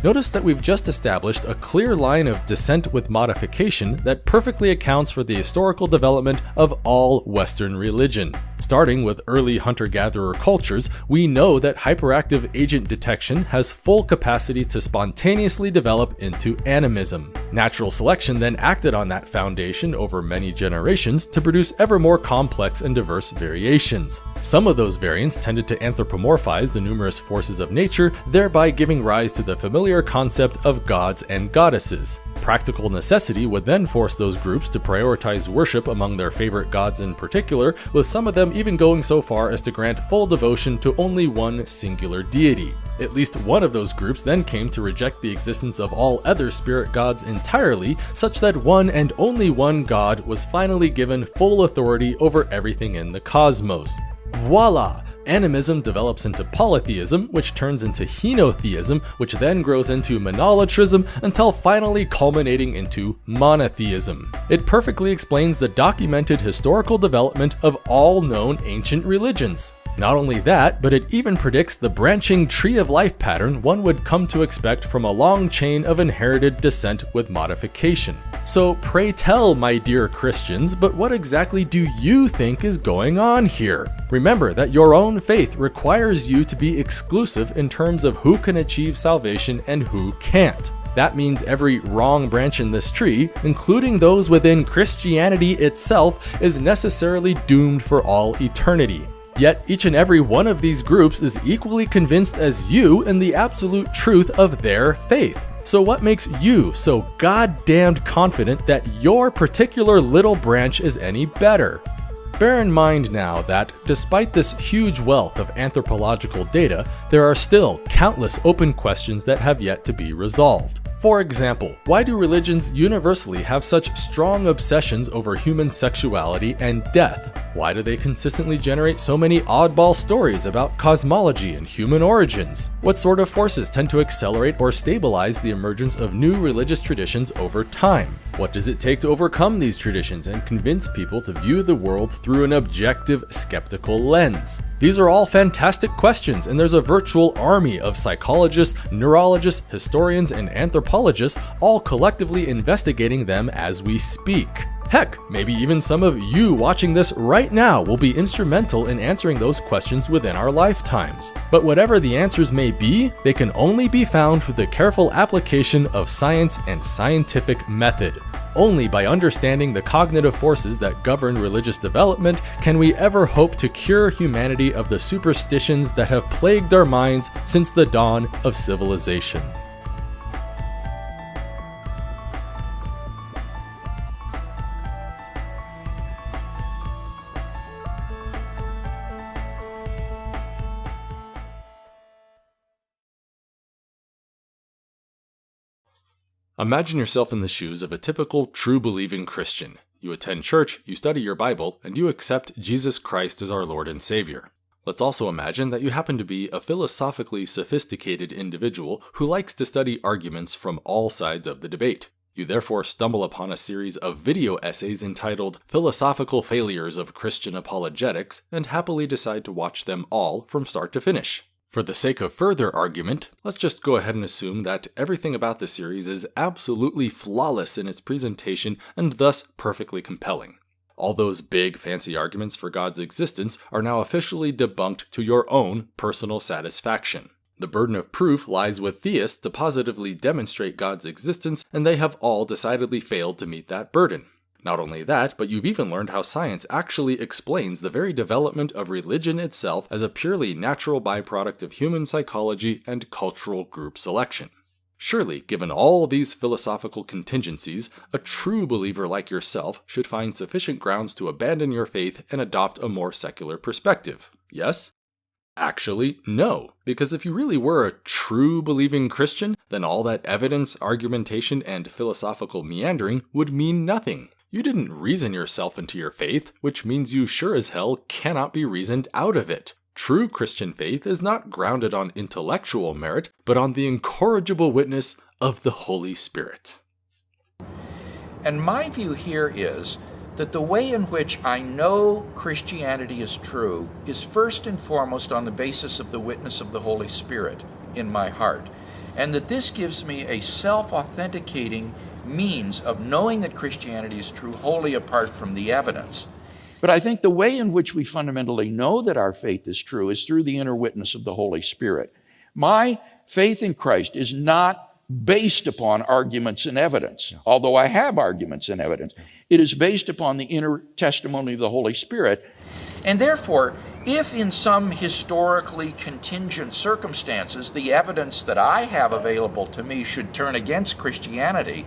Notice that we've just established a clear line of descent with modification that perfectly accounts for the historical development of all Western religion. Starting with early hunter-gatherer cultures, we know that hyperactive agent detection has full capacity to spontaneously develop into animism. Natural selection then acted on that foundation over many generations to produce ever more complex and diverse variations. Some of those variants tended to anthropomorphize the numerous forces of nature, thereby giving rise to the familiar concept of gods and goddesses. Practical necessity would then force those groups to prioritize worship among their favorite gods in particular, with some of them even going so far as to grant full devotion to only one singular deity. At least one of those groups then came to reject the existence of all other spirit gods entirely, such that one and only one god was finally given full authority over everything in the cosmos. Voila! Animism develops into polytheism, which turns into henotheism, which then grows into monolatrism, until finally culminating into monotheism. It perfectly explains the documented historical development of all known ancient religions. Not only that, but it even predicts the branching tree of life pattern one would come to expect from a long chain of inherited descent with modification. So pray tell, my dear Christians, but what exactly do you think is going on here? Remember that your own faith requires you to be exclusive in terms of who can achieve salvation and who can't. That means every wrong branch in this tree, including those within Christianity itself, is necessarily doomed for all eternity. Yet each and every one of these groups is equally convinced as you in the absolute truth of their faith. So what makes you so goddamned confident that your particular little branch is any better? Bear in mind now that, despite this huge wealth of anthropological data, there are still countless open questions that have yet to be resolved. For example, why do religions universally have such strong obsessions over human sexuality and death? Why do they consistently generate so many oddball stories about cosmology and human origins? What sort of forces tend to accelerate or stabilize the emergence of new religious traditions over time? What does it take to overcome these traditions and convince people to view the world through an objective, skeptical lens? These are all fantastic questions, and there's a virtual army of psychologists, neurologists, historians, and anthropologists all collectively investigating them as we speak. Heck, maybe even some of you watching this right now will be instrumental in answering those questions within our lifetimes. But whatever the answers may be, they can only be found through the careful application of science and scientific method. Only by understanding the cognitive forces that govern religious development can we ever hope to cure humanity of the superstitions that have plagued our minds since the dawn of civilization. Imagine yourself in the shoes of a typical true-believing Christian. You attend church, you study your Bible, and you accept Jesus Christ as our Lord and Savior. Let's also imagine that you happen to be a philosophically sophisticated individual who likes to study arguments from all sides of the debate. You therefore stumble upon a series of video essays entitled Philosophical Failures of Christian Apologetics and happily decide to watch them all from start to finish. For the sake of further argument, let's just go ahead and assume that everything about the series is absolutely flawless in its presentation and thus perfectly compelling. All those big, fancy arguments for God's existence are now officially debunked to your own personal satisfaction. The burden of proof lies with theists to positively demonstrate God's existence, and they have all decidedly failed to meet that burden. Not only that, but you've even learned how science actually explains the very development of religion itself as a purely natural byproduct of human psychology and cultural group selection. Surely, given all these philosophical contingencies, a true believer like yourself should find sufficient grounds to abandon your faith and adopt a more secular perspective. Yes? Actually, no, because if you really were a true believing Christian, then all that evidence, argumentation, and philosophical meandering would mean nothing. You didn't reason yourself into your faith, which means you sure as hell cannot be reasoned out of it. True Christian faith is not grounded on intellectual merit, but on the incorrigible witness of the Holy Spirit. And my view here is that the way in which I know Christianity is true is first and foremost on the basis of the witness of the Holy Spirit in my heart. and that this gives me a self-authenticating means of knowing that Christianity is true wholly apart from the evidence. But I think the way in which we fundamentally know that our faith is true is through the inner witness of the Holy Spirit. My faith in Christ is not based upon arguments and evidence, although I have arguments and evidence. It is based upon the inner testimony of the Holy Spirit. And therefore, if in some historically contingent circumstances the evidence that I have available to me should turn against Christianity,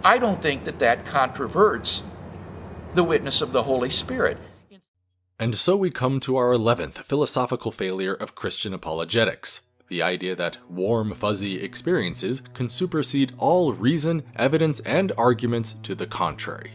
I don't think that that controverts the witness of the Holy Spirit. And so we come to our 11th philosophical failure of Christian apologetics. The idea that warm, fuzzy experiences can supersede all reason, evidence, and arguments to the contrary.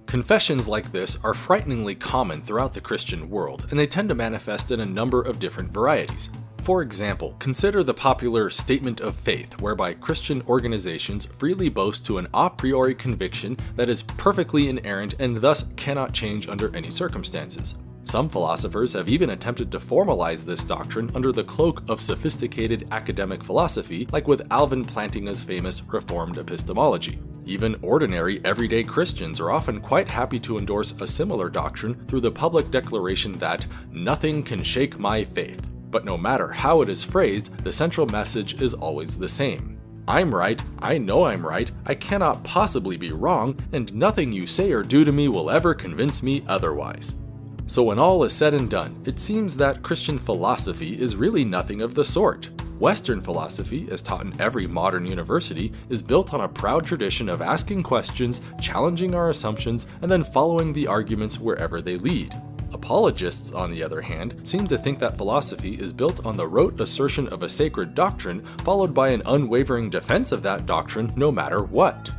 Confessions like this are frighteningly common throughout the Christian world, and they tend to manifest in a number of different varieties. For example, consider the popular statement of faith, whereby Christian organizations freely boast to an a priori conviction that is perfectly inerrant and thus cannot change under any circumstances. Some philosophers have even attempted to formalize this doctrine under the cloak of sophisticated academic philosophy, like with Alvin Plantinga's famous Reformed epistemology. Even ordinary, everyday Christians are often quite happy to endorse a similar doctrine through the public declaration that nothing can shake my faith. But no matter how it is phrased, the central message is always the same. I'm right, I know I'm right, I cannot possibly be wrong, and nothing you say or do to me will ever convince me otherwise. So when all is said and done, it seems that Christian philosophy is really nothing of the sort. Western philosophy, as taught in every modern university, is built on a proud tradition of asking questions, challenging our assumptions, and then following the arguments wherever they lead. Apologists, on the other hand, seem to think that philosophy is built on the rote assertion of a sacred doctrine, followed by an unwavering defense of that doctrine no matter what.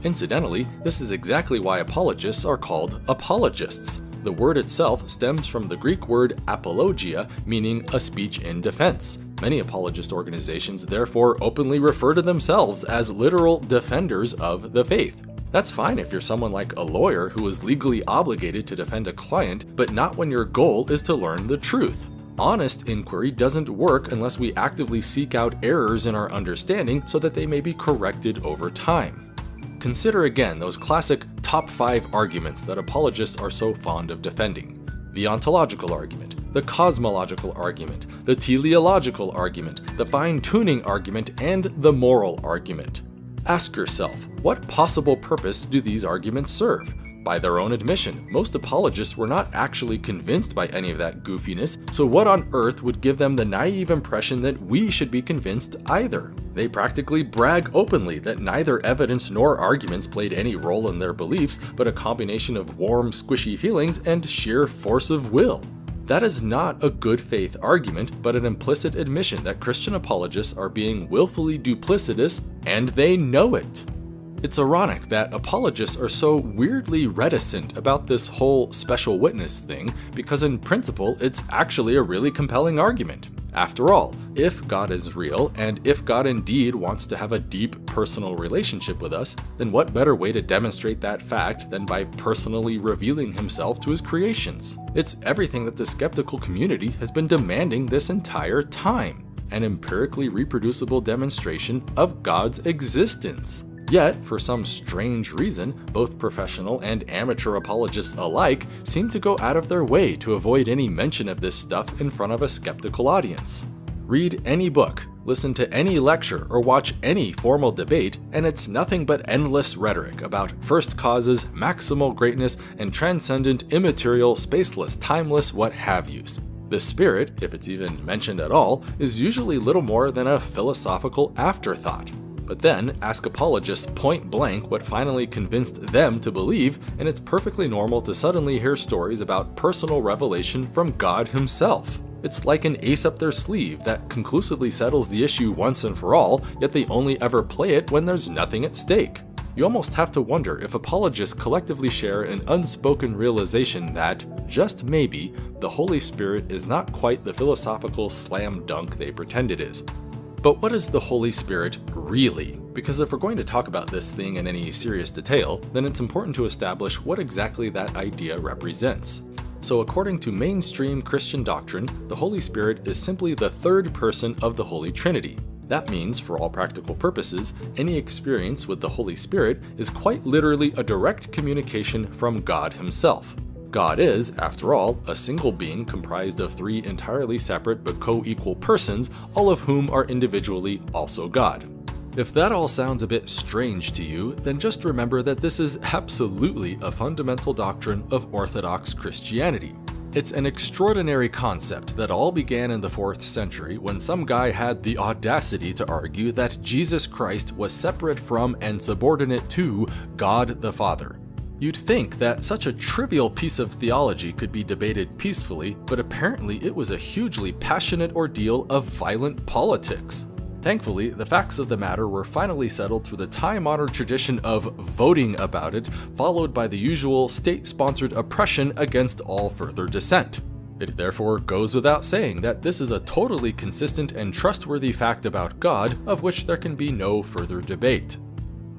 Incidentally, this is exactly why apologists are called apologists. The word itself stems from the Greek word apologia, meaning a speech in defense. Many apologist organizations therefore openly refer to themselves as literal defenders of the faith. That's fine if you're someone like a lawyer who is legally obligated to defend a client, but not when your goal is to learn the truth. Honest inquiry doesn't work unless we actively seek out errors in our understanding so that they may be corrected over time. Consider again those classic top 5 arguments that apologists are so fond of defending. The ontological argument, the cosmological argument, the teleological argument, the fine-tuning argument, and the moral argument. Ask yourself, what possible purpose do these arguments serve? By their own admission, most apologists were not actually convinced by any of that goofiness, so what on earth would give them the naive impression that we should be convinced either? They practically brag openly that neither evidence nor arguments played any role in their beliefs, but a combination of warm, squishy feelings and sheer force of will. That is not a good faith argument, but an implicit admission that Christian apologists are being willfully duplicitous, and they know it. It's ironic that apologists are so weirdly reticent about this whole special witness thing, because in principle it's actually a really compelling argument. After all, if God is real, and if God indeed wants to have a deep personal relationship with us, then what better way to demonstrate that fact than by personally revealing himself to his creations? It's everything that the skeptical community has been demanding this entire time, an empirically reproducible demonstration of God's existence. Yet, for some strange reason, both professional and amateur apologists alike seem to go out of their way to avoid any mention of this stuff in front of a skeptical audience. Read any book, listen to any lecture, or watch any formal debate, and it's nothing but endless rhetoric about first causes, maximal greatness, and transcendent, immaterial, spaceless, timeless what have yous. The Spirit, if it's even mentioned at all, is usually little more than a philosophical afterthought. But then, ask apologists point blank what finally convinced them to believe, and it's perfectly normal to suddenly hear stories about personal revelation from God himself. It's like an ace up their sleeve that conclusively settles the issue once and for all, yet they only ever play it when there's nothing at stake. You almost have to wonder if apologists collectively share an unspoken realization that, just maybe, the Holy Spirit is not quite the philosophical slam dunk they pretend it is. But what is the Holy Spirit really? Because if we're going to talk about this thing in any serious detail, then it's important to establish what exactly that idea represents. So according to mainstream Christian doctrine, the Holy Spirit is simply the third person of the Holy Trinity. That means, for all practical purposes, any experience with the Holy Spirit is quite literally a direct communication from God himself. God is, after all, a single being comprised of three entirely separate but co-equal persons, all of whom are individually also God. If that all sounds a bit strange to you, then just remember that this is absolutely a fundamental doctrine of Orthodox Christianity. It's an extraordinary concept that all began in the 4th century when some guy had the audacity to argue that Jesus Christ was separate from and subordinate to God the Father. You'd think that such a trivial piece of theology could be debated peacefully, but apparently it was a hugely passionate ordeal of violent politics. Thankfully, the facts of the matter were finally settled through the time-honored tradition of voting about it, followed by the usual state-sponsored oppression against all further dissent. It therefore goes without saying that this is a totally consistent and trustworthy fact about God, of which there can be no further debate.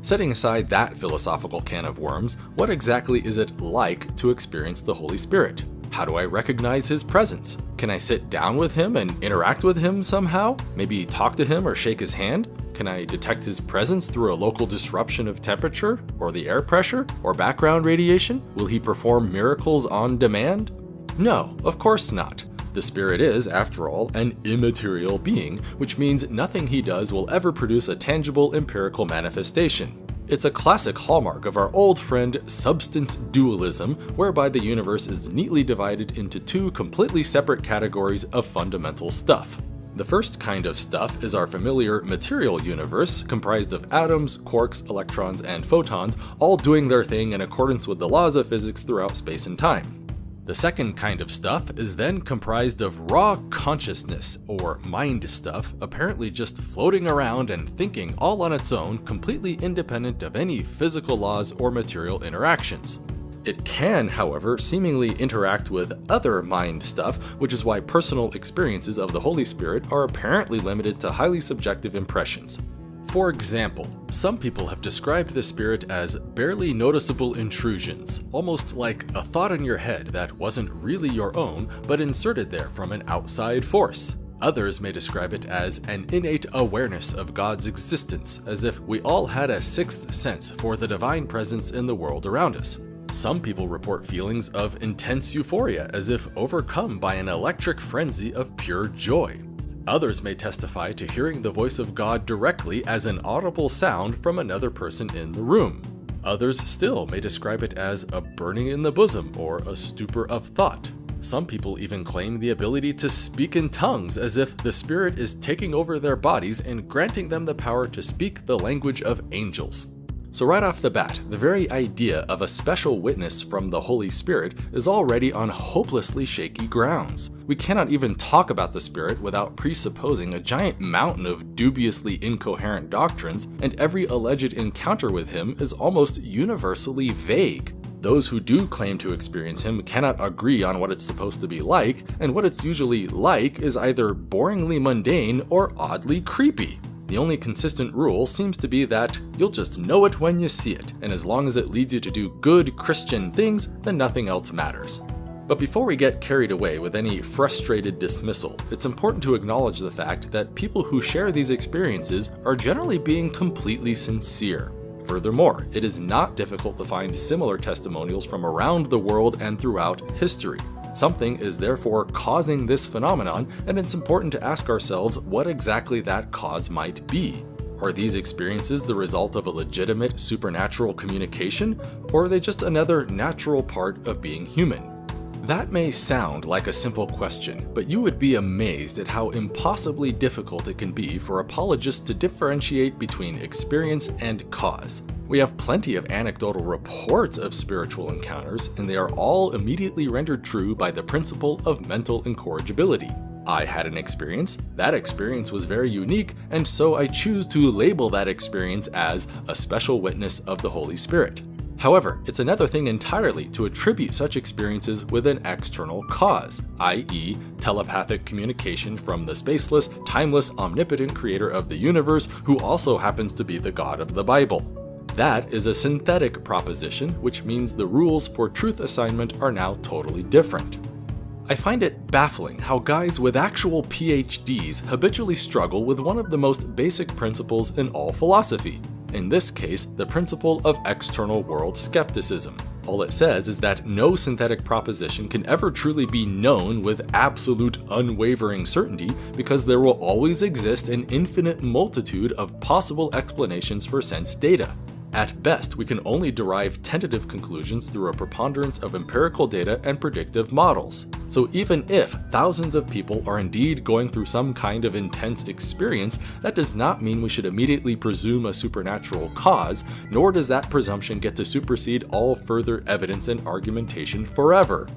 Setting aside that philosophical can of worms, what exactly is it like to experience the Holy Spirit? How do I recognize his presence? Can I sit down with him and interact with him somehow? Maybe talk to him or shake his hand? Can I detect his presence through a local disruption of temperature, or the air pressure, or background radiation? Will he perform miracles on demand? No, of course not. The Spirit is, after all, an immaterial being, which means nothing he does will ever produce a tangible empirical manifestation. It's a classic hallmark of our old friend substance dualism, whereby the universe is neatly divided into two completely separate categories of fundamental stuff. The first kind of stuff is our familiar material universe, comprised of atoms, quarks, electrons, and photons, all doing their thing in accordance with the laws of physics throughout space and time. The second kind of stuff is then comprised of raw consciousness, or mind stuff, apparently just floating around and thinking all on its own, completely independent of any physical laws or material interactions. It can, however, seemingly interact with other mind stuff, which is why personal experiences of the Holy Spirit are apparently limited to highly subjective impressions. For example, some people have described the Spirit as barely noticeable intrusions, almost like a thought in your head that wasn't really your own, but inserted there from an outside force. Others may describe it as an innate awareness of God's existence, as if we all had a sixth sense for the divine presence in the world around us. Some people report feelings of intense euphoria, as if overcome by an electric frenzy of pure joy. Others may testify to hearing the voice of God directly as an audible sound from another person in the room. Others still may describe it as a burning in the bosom or a stupor of thought. Some people even claim the ability to speak in tongues, as if the Spirit is taking over their bodies and granting them the power to speak the language of angels. So right off the bat, the very idea of a special witness from the Holy Spirit is already on hopelessly shaky grounds. We cannot even talk about the Spirit without presupposing a giant mountain of dubiously incoherent doctrines, and every alleged encounter with him is almost universally vague. Those who do claim to experience him cannot agree on what it's supposed to be like, and what it's usually like is either boringly mundane or oddly creepy. The only consistent rule seems to be that you'll just know it when you see it, and as long as it leads you to do good Christian things, then nothing else matters. But before we get carried away with any frustrated dismissal, it's important to acknowledge the fact that people who share these experiences are generally being completely sincere. Furthermore, it is not difficult to find similar testimonials from around the world and throughout history. Something is therefore causing this phenomenon, and it's important to ask ourselves what exactly that cause might be. Are these experiences the result of a legitimate supernatural communication, or are they just another natural part of being human? That may sound like a simple question, but you would be amazed at how impossibly difficult it can be for apologists to differentiate between experience and cause. We have plenty of anecdotal reports of spiritual encounters, and they are all immediately rendered true by the principle of mental incorrigibility. I had an experience, that experience was very unique, and so I choose to label that experience as a special witness of the Holy Spirit. However, it's another thing entirely to attribute such experiences with an external cause, i.e., telepathic communication from the spaceless, timeless, omnipotent creator of the universe, who also happens to be the God of the Bible. That is a synthetic proposition, which means the rules for truth assignment are now totally different. I find it baffling how guys with actual PhDs habitually struggle with one of the most basic principles in all philosophy. In this case, the principle of external world skepticism. All it says is that no synthetic proposition can ever truly be known with absolute unwavering certainty because there will always exist an infinite multitude of possible explanations for sense data. At best, we can only derive tentative conclusions through a preponderance of empirical data and predictive models. So even if thousands of people are indeed going through some kind of intense experience, that does not mean we should immediately presume a supernatural cause, nor does that presumption get to supersede all further evidence and argumentation forever.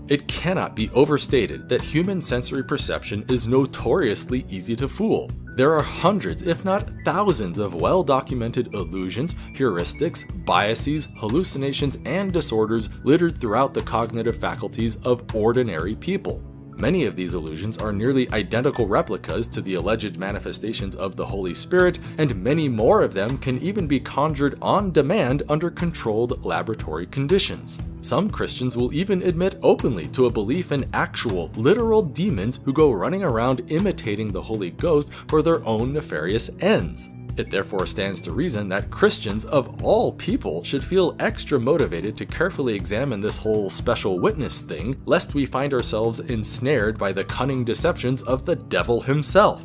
It cannot be overstated that human sensory perception is notoriously easy to fool. There are hundreds, if not thousands, of well-documented illusions, heuristics, biases, hallucinations, and disorders littered throughout the cognitive faculties of ordinary people. Many of these illusions are nearly identical replicas to the alleged manifestations of the Holy Spirit, and many more of them can even be conjured on demand under controlled laboratory conditions. Some Christians will even admit openly to a belief in actual, literal demons who go running around imitating the Holy Ghost for their own nefarious ends. It therefore stands to reason that Christians of all people should feel extra motivated to carefully examine this whole special witness thing, lest we find ourselves ensnared by the cunning deceptions of the devil himself.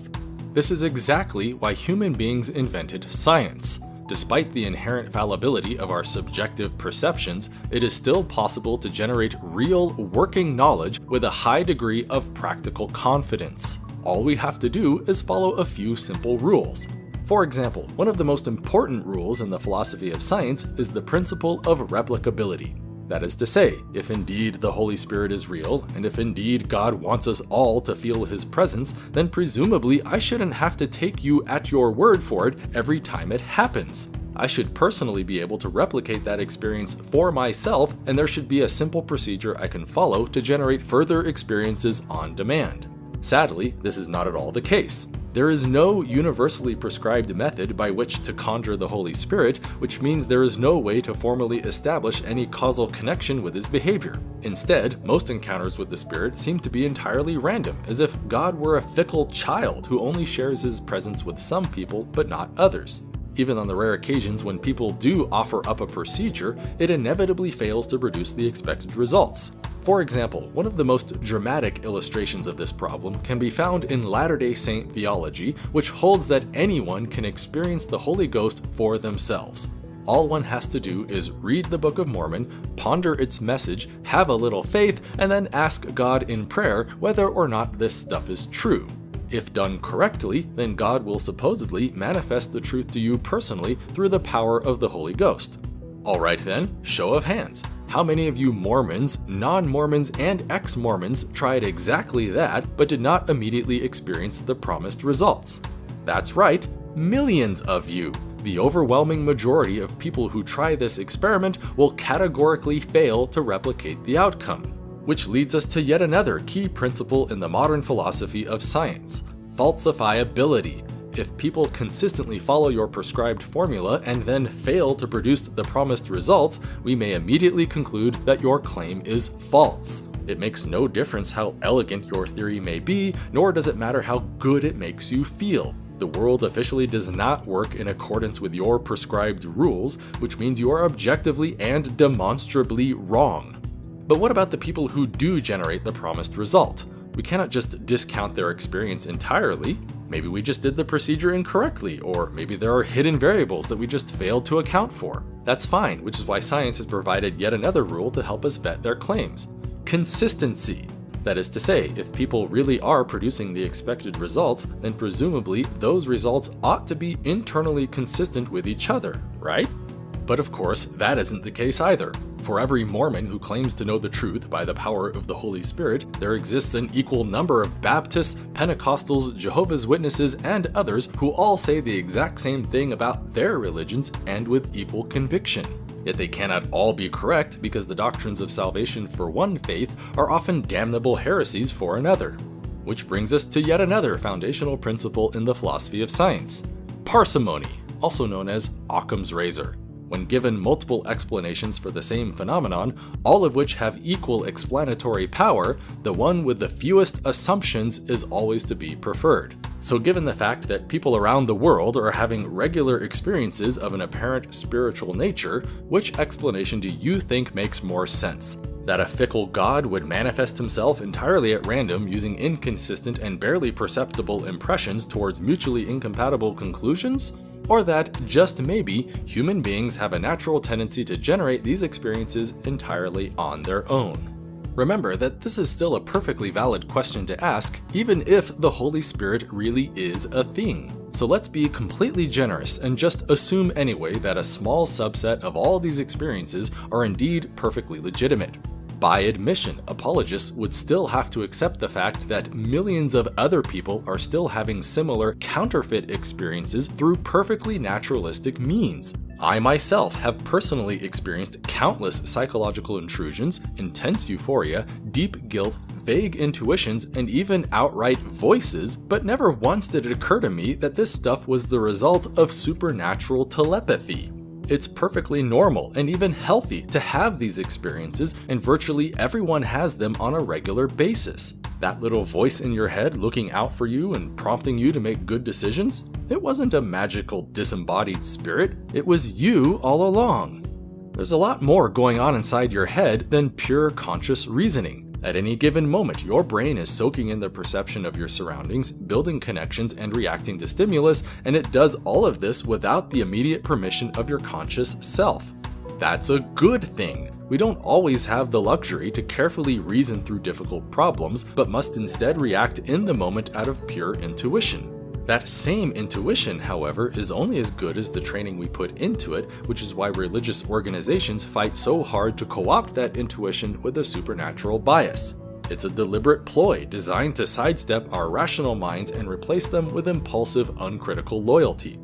This is exactly why human beings invented science. Despite the inherent fallibility of our subjective perceptions, it is still possible to generate real, working knowledge with a high degree of practical confidence. All we have to do is follow a few simple rules. For example, one of the most important rules in the philosophy of science is the principle of replicability. That is to say, if indeed the Holy Spirit is real, and if indeed God wants us all to feel His presence, then presumably I shouldn't have to take you at your word for it every time it happens. I should personally be able to replicate that experience for myself, and there should be a simple procedure I can follow to generate further experiences on demand. Sadly, this is not at all the case. There is no universally prescribed method by which to conjure the Holy Spirit, which means there is no way to formally establish any causal connection with His behavior. Instead, most encounters with the Spirit seem to be entirely random, as if God were a fickle child who only shares His presence with some people but not others. Even on the rare occasions when people do offer up a procedure, it inevitably fails to produce the expected results. For example, one of the most dramatic illustrations of this problem can be found in Latter-day Saint theology, which holds that anyone can experience the Holy Ghost for themselves. All one has to do is read the Book of Mormon, ponder its message, have a little faith, and then ask God in prayer whether or not this stuff is true. If done correctly, then God will supposedly manifest the truth to you personally through the power of the Holy Ghost. Alright then, show of hands. How many of you Mormons, non-Mormons, and ex-Mormons tried exactly that, but did not immediately experience the promised results? That's right, millions of you. The overwhelming majority of people who try this experiment will categorically fail to replicate the outcome. Which leads us to yet another key principle in the modern philosophy of science: falsifiability. If people consistently follow your prescribed formula and then fail to produce the promised results, we may immediately conclude that your claim is false. It makes no difference how elegant your theory may be, nor does it matter how good it makes you feel. The world officially does not work in accordance with your prescribed rules, which means you are objectively and demonstrably wrong. But what about the people who do generate the promised result? We cannot just discount their experience entirely. Maybe we just did the procedure incorrectly, or maybe there are hidden variables that we just failed to account for. That's fine, which is why science has provided yet another rule to help us vet their claims: consistency. That is to say, if people really are producing the expected results, then presumably those results ought to be internally consistent with each other, right? But of course, that isn't the case either. For every Mormon who claims to know the truth by the power of the Holy Spirit, there exists an equal number of Baptists, Pentecostals, Jehovah's Witnesses, and others who all say the exact same thing about their religions and with equal conviction. Yet they cannot all be correct because the doctrines of salvation for one faith are often damnable heresies for another. Which brings us to yet another foundational principle in the philosophy of science: parsimony, also known as Occam's razor. When given multiple explanations for the same phenomenon, all of which have equal explanatory power, the one with the fewest assumptions is always to be preferred. So given the fact that people around the world are having regular experiences of an apparent spiritual nature, which explanation do you think makes more sense? That a fickle god would manifest himself entirely at random using inconsistent and barely perceptible impressions towards mutually incompatible conclusions? Or that, just maybe, human beings have a natural tendency to generate these experiences entirely on their own? Remember that this is still a perfectly valid question to ask, even if the Holy Spirit really is a thing. So let's be completely generous and just assume anyway that a small subset of all these experiences are indeed perfectly legitimate. By admission, apologists would still have to accept the fact that millions of other people are still having similar counterfeit experiences through perfectly naturalistic means. I myself have personally experienced countless psychological intrusions, intense euphoria, deep guilt, vague intuitions, and even outright voices, but never once did it occur to me that this stuff was the result of supernatural telepathy. It's perfectly normal and even healthy to have these experiences, and virtually everyone has them on a regular basis. That little voice in your head looking out for you and prompting you to make good decisions? It wasn't a magical disembodied spirit, it was you all along. There's a lot more going on inside your head than pure conscious reasoning. At any given moment, your brain is soaking in the perception of your surroundings, building connections and reacting to stimulus, and it does all of this without the immediate permission of your conscious self. That's a good thing. We don't always have the luxury to carefully reason through difficult problems, but must instead react in the moment out of pure intuition. That same intuition, however, is only as good as the training we put into it, which is why religious organizations fight so hard to co-opt that intuition with a supernatural bias. It's a deliberate ploy designed to sidestep our rational minds and replace them with impulsive, uncritical loyalty.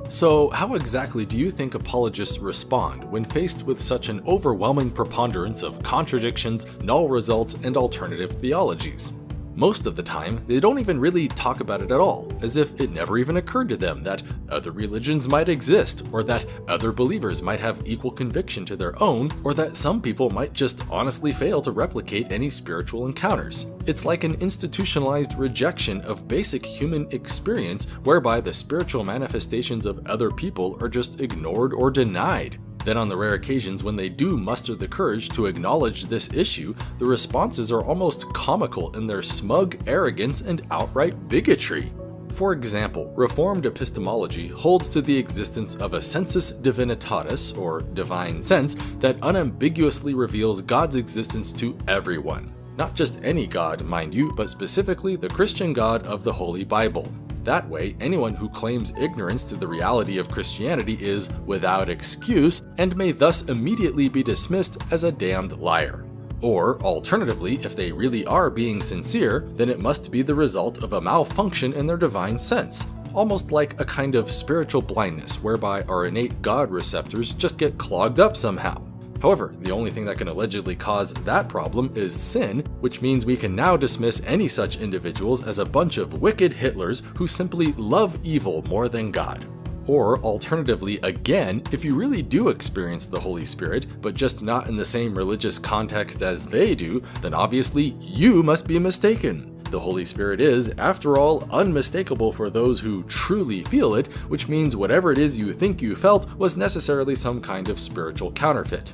So, how exactly do you think apologists respond when faced with such an overwhelming preponderance of contradictions, null results, and alternative theologies? Most of the time, they don't even really talk about it at all, as if it never even occurred to them that other religions might exist, or that other believers might have equal conviction to their own, or that some people might just honestly fail to replicate any spiritual encounters. It's like an institutionalized rejection of basic human experience, whereby the spiritual manifestations of other people are just ignored or denied. Then on the rare occasions when they do muster the courage to acknowledge this issue, the responses are almost comical in their smug arrogance and outright bigotry. For example, Reformed epistemology holds to the existence of a sensus divinitatis, or divine sense, that unambiguously reveals God's existence to everyone. Not just any God, mind you, but specifically the Christian God of the Holy Bible. That way, anyone who claims ignorance to the reality of Christianity is without excuse and may thus immediately be dismissed as a damned liar. Or, alternatively, if they really are being sincere, then it must be the result of a malfunction in their divine sense, almost like a kind of spiritual blindness whereby our innate God receptors just get clogged up somehow. However, the only thing that can allegedly cause that problem is sin, which means we can now dismiss any such individuals as a bunch of wicked Hitlers who simply love evil more than God. Or alternatively, again, if you really do experience the Holy Spirit, but just not in the same religious context as they do, then obviously you must be mistaken. The Holy Spirit is, after all, unmistakable for those who truly feel it, which means whatever it is you think you felt was necessarily some kind of spiritual counterfeit.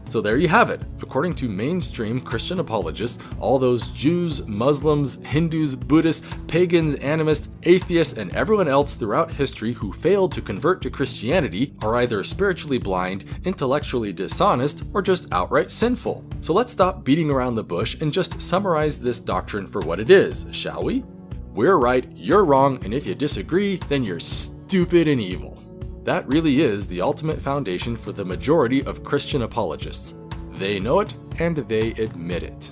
So there you have it. According to mainstream Christian apologists, all those Jews, Muslims, Hindus, Buddhists, pagans, animists, atheists, and everyone else throughout history who failed to convert to Christianity are either spiritually blind, intellectually dishonest, or just outright sinful. So let's stop beating around the bush and just summarize this doctrine for what it is, shall we? We're right, you're wrong, and if you disagree, then you're stupid and evil. That really is the ultimate foundation for the majority of Christian apologists. They know it, and they admit it.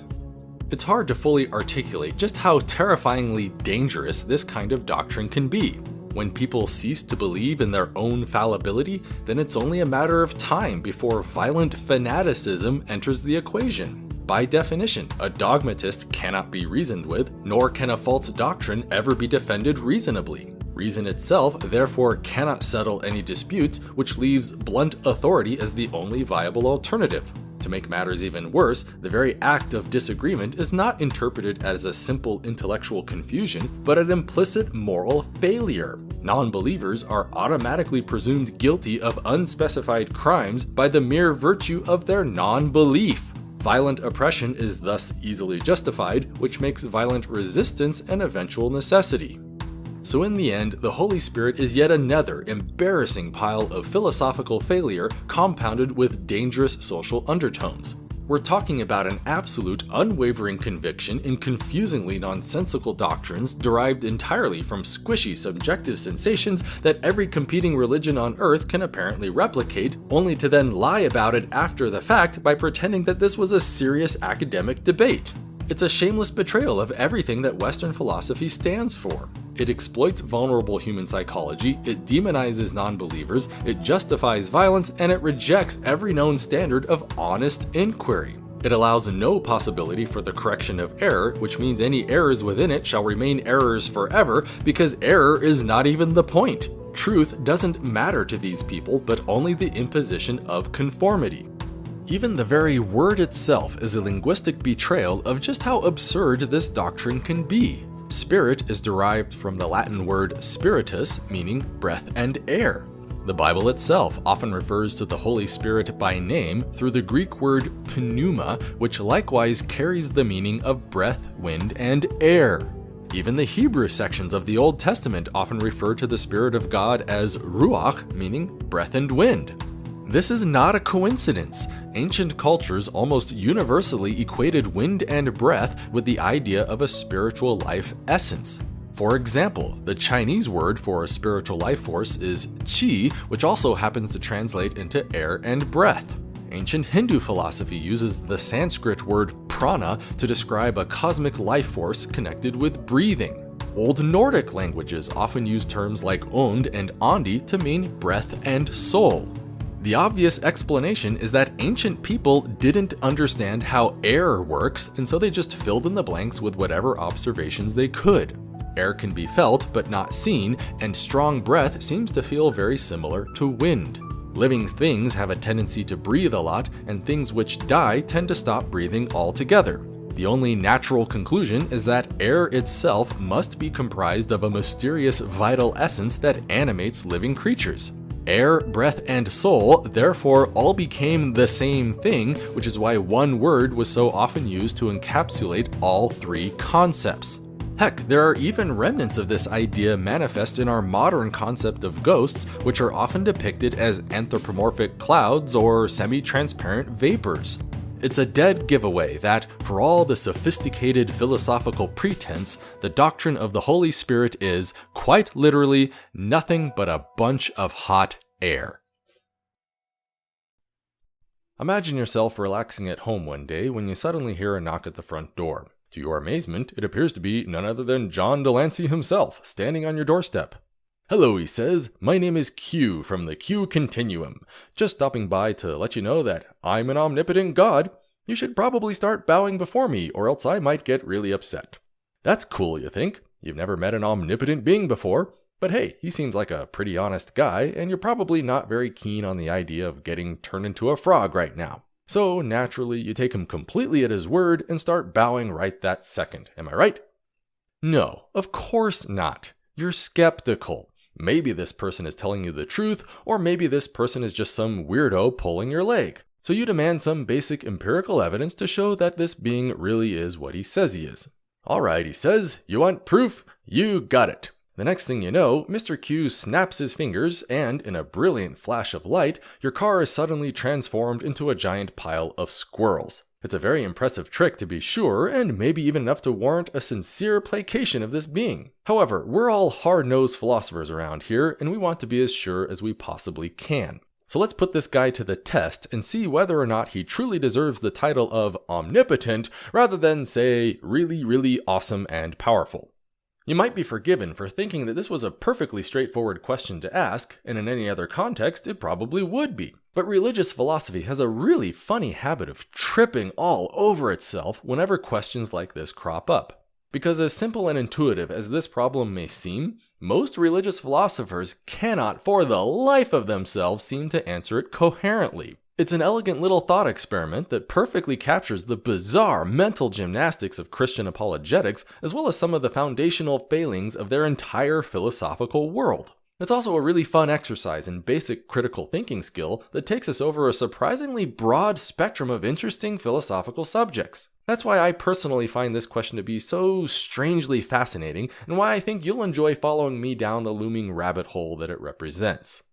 It's hard to fully articulate just how terrifyingly dangerous this kind of doctrine can be. When people cease to believe in their own fallibility, then it's only a matter of time before violent fanaticism enters the equation. By definition, a dogmatist cannot be reasoned with, nor can a false doctrine ever be defended reasonably. Reason itself therefore cannot settle any disputes, which leaves blunt authority as the only viable alternative. To make matters even worse, the very act of disagreement is not interpreted as a simple intellectual confusion, but an implicit moral failure. Non-believers are automatically presumed guilty of unspecified crimes by the mere virtue of their non-belief. Violent oppression is thus easily justified, which makes violent resistance an eventual necessity. So in the end, the Holy Spirit is yet another embarrassing pile of philosophical failure compounded with dangerous social undertones. We're talking about an absolute, unwavering conviction in confusingly nonsensical doctrines derived entirely from squishy subjective sensations that every competing religion on earth can apparently replicate, only to then lie about it after the fact by pretending that this was a serious academic debate. It's a shameless betrayal of everything that Western philosophy stands for. It exploits vulnerable human psychology, it demonizes non-believers, it justifies violence, and it rejects every known standard of honest inquiry. It allows no possibility for the correction of error, which means any errors within it shall remain errors forever, because error is not even the point. Truth doesn't matter to these people, but only the imposition of conformity. Even the very word itself is a linguistic betrayal of just how absurd this doctrine can be. Spirit is derived from the Latin word spiritus, meaning breath and air. The Bible itself often refers to the Holy Spirit by name through the Greek word pneuma, which likewise carries the meaning of breath, wind, and air. Even the Hebrew sections of the Old Testament often refer to the Spirit of God as ruach, meaning breath and wind. This is not a coincidence. Ancient cultures almost universally equated wind and breath with the idea of a spiritual life essence. For example, the Chinese word for a spiritual life force is qi, which also happens to translate into air and breath. Ancient Hindu philosophy uses the Sanskrit word prana to describe a cosmic life force connected with breathing. Old Nordic languages often use terms like ond and andi to mean breath and soul. The obvious explanation is that ancient people didn't understand how air works, and so they just filled in the blanks with whatever observations they could. Air can be felt but not seen, and strong breath seems to feel very similar to wind. Living things have a tendency to breathe a lot, and things which die tend to stop breathing altogether. The only natural conclusion is that air itself must be comprised of a mysterious vital essence that animates living creatures. Air, breath, and soul therefore all became the same thing, which is why one word was so often used to encapsulate all three concepts. Heck, there are even remnants of this idea manifest in our modern concept of ghosts, which are often depicted as anthropomorphic clouds or semi-transparent vapors. It's a dead giveaway that, for all the sophisticated philosophical pretense, the doctrine of the Holy Spirit is, quite literally, nothing but a bunch of hot air. Imagine yourself relaxing at home one day when you suddenly hear a knock at the front door. To your amazement, it appears to be none other than John Delancey himself, standing on your doorstep. "Hello," he says, "my name is Q from the Q Continuum. Just stopping by to let you know that I'm an omnipotent God. You should probably start bowing before me, or else I might get really upset." That's cool, you think. You've never met an omnipotent being before, but hey, he seems like a pretty honest guy, and you're probably not very keen on the idea of getting turned into a frog right now. So naturally, you take him completely at his word and start bowing right that second. Am I right? No, of course not. You're skeptical. Maybe this person is telling you the truth, or maybe this person is just some weirdo pulling your leg. So you demand some basic empirical evidence to show that this being really is what he says he is. "Alright," he says, "you want proof? You got it." The next thing you know, Mr. Q snaps his fingers, and in a brilliant flash of light, your car is suddenly transformed into a giant pile of squirrels. It's a very impressive trick to be sure, and maybe even enough to warrant a sincere placation of this being. However, we're all hard-nosed philosophers around here, and we want to be as sure as we possibly can. So let's put this guy to the test and see whether or not he truly deserves the title of omnipotent rather than, say, really, really awesome and powerful. You might be forgiven for thinking that this was a perfectly straightforward question to ask, and in any other context it probably would be. But religious philosophy has a really funny habit of tripping all over itself whenever questions like this crop up. Because as simple and intuitive as this problem may seem, most religious philosophers cannot for the life of themselves seem to answer it coherently. It's an elegant little thought experiment that perfectly captures the bizarre mental gymnastics of Christian apologetics, as well as some of the foundational failings of their entire philosophical world. It's also a really fun exercise in basic critical thinking skill that takes us over a surprisingly broad spectrum of interesting philosophical subjects. That's why I personally find this question to be so strangely fascinating, and why I think you'll enjoy following me down the looming rabbit hole that it represents.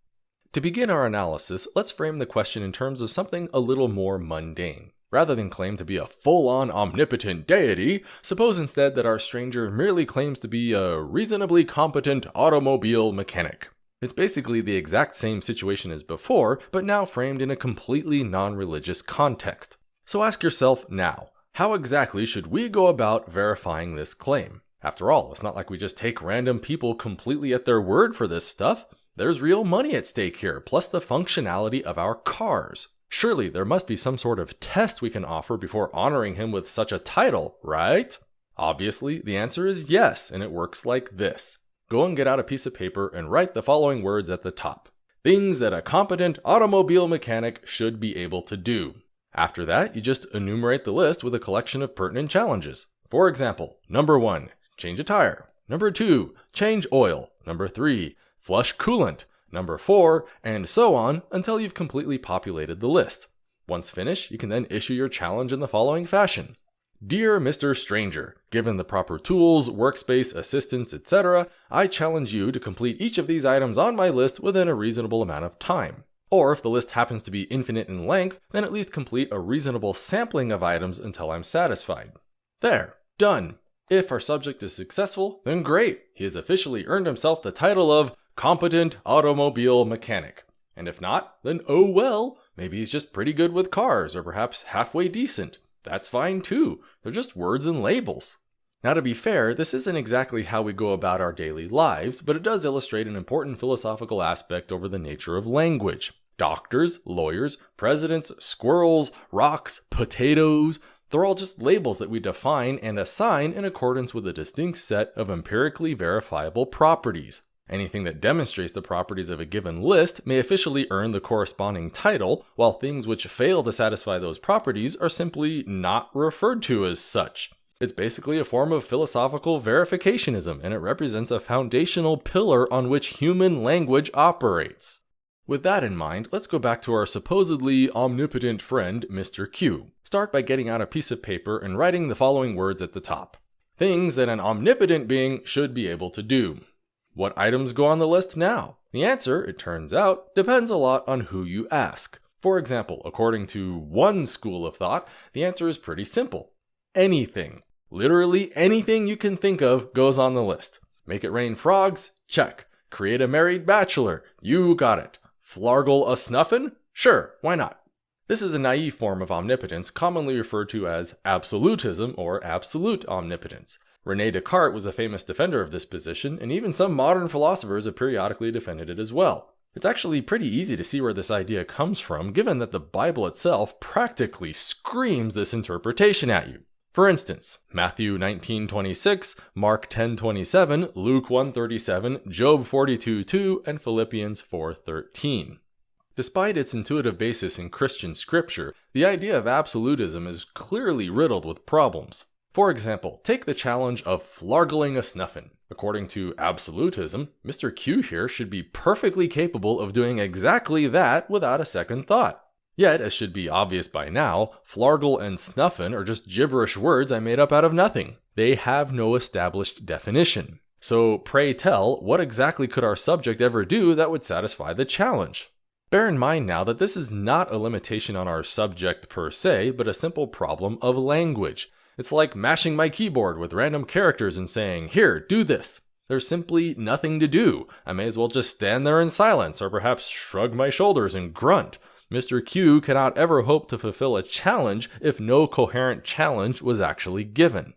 To begin our analysis, let's frame the question in terms of something a little more mundane. Rather than claim to be a full-on omnipotent deity, suppose instead that our stranger merely claims to be a reasonably competent automobile mechanic. It's basically the exact same situation as before, but now framed in a completely non-religious context. So ask yourself now, how exactly should we go about verifying this claim? After all, it's not like we just take random people completely at their word for this stuff. There's real money at stake here, plus the functionality of our cars. Surely there must be some sort of test we can offer before honoring him with such a title, right? Obviously, the answer is yes, and it works like this. Go and get out a piece of paper and write the following words at the top. Things that a competent automobile mechanic should be able to do. After that, you just enumerate the list with a collection of pertinent challenges. For example, number 1, change a tire. Number 2, change oil. Number 3, flush coolant. Number 4, and so on until you've completely populated the list. Once finished, you can then issue your challenge in the following fashion. Dear Mr. Stranger, given the proper tools, workspace, assistance, etc., I challenge you to complete each of these items on my list within a reasonable amount of time. Or if the list happens to be infinite in length, then at least complete a reasonable sampling of items until I'm satisfied. There, done. If our subject is successful, then great. He has officially earned himself the title of competent automobile mechanic. And if not, then oh well, maybe he's just pretty good with cars, or perhaps halfway decent. That's fine too. They're just words and labels. Now to be fair, this isn't exactly how we go about our daily lives, but it does illustrate an important philosophical aspect over the nature of language. Doctors, lawyers, presidents, squirrels, rocks, potatoes, they're all just labels that we define and assign in accordance with a distinct set of empirically verifiable properties. Anything that demonstrates the properties of a given list may officially earn the corresponding title, while things which fail to satisfy those properties are simply not referred to as such. It's basically a form of philosophical verificationism, and it represents a foundational pillar on which human language operates. With that in mind, let's go back to our supposedly omnipotent friend, Mr. Q. Start by getting out a piece of paper and writing the following words at the top. Things that an omnipotent being should be able to do. What items go on the list now? The answer, it turns out, depends a lot on who you ask. For example, according to one school of thought, the answer is pretty simple. Anything. Literally anything you can think of goes on the list. Make it rain frogs? Check. Create a married bachelor? You got it. Flargle a snuffin'? Sure, why not? This is a naive form of omnipotence commonly referred to as absolutism or absolute omnipotence. René Descartes was a famous defender of this position, and even some modern philosophers have periodically defended it as well. It's actually pretty easy to see where this idea comes from, given that the Bible itself practically screams this interpretation at you. For instance, Matthew 19:26, Mark 10:27, Luke 1:37, Job 42:2, and Philippians 4:13. Despite its intuitive basis in Christian scripture, the idea of absolutism is clearly riddled with problems. For example, take the challenge of flargling a snuffin'. According to absolutism, Mr. Q here should be perfectly capable of doing exactly that without a second thought. Yet, as should be obvious by now, flargle and snuffin' are just gibberish words I made up out of nothing. They have no established definition. So pray tell, what exactly could our subject ever do that would satisfy the challenge? Bear in mind now that this is not a limitation on our subject per se, but a simple problem of language. It's like mashing my keyboard with random characters and saying, here, do this. There's simply nothing to do. I may as well just stand there in silence, or perhaps shrug my shoulders and grunt. Mr. Q cannot ever hope to fulfill a challenge if no coherent challenge was actually given.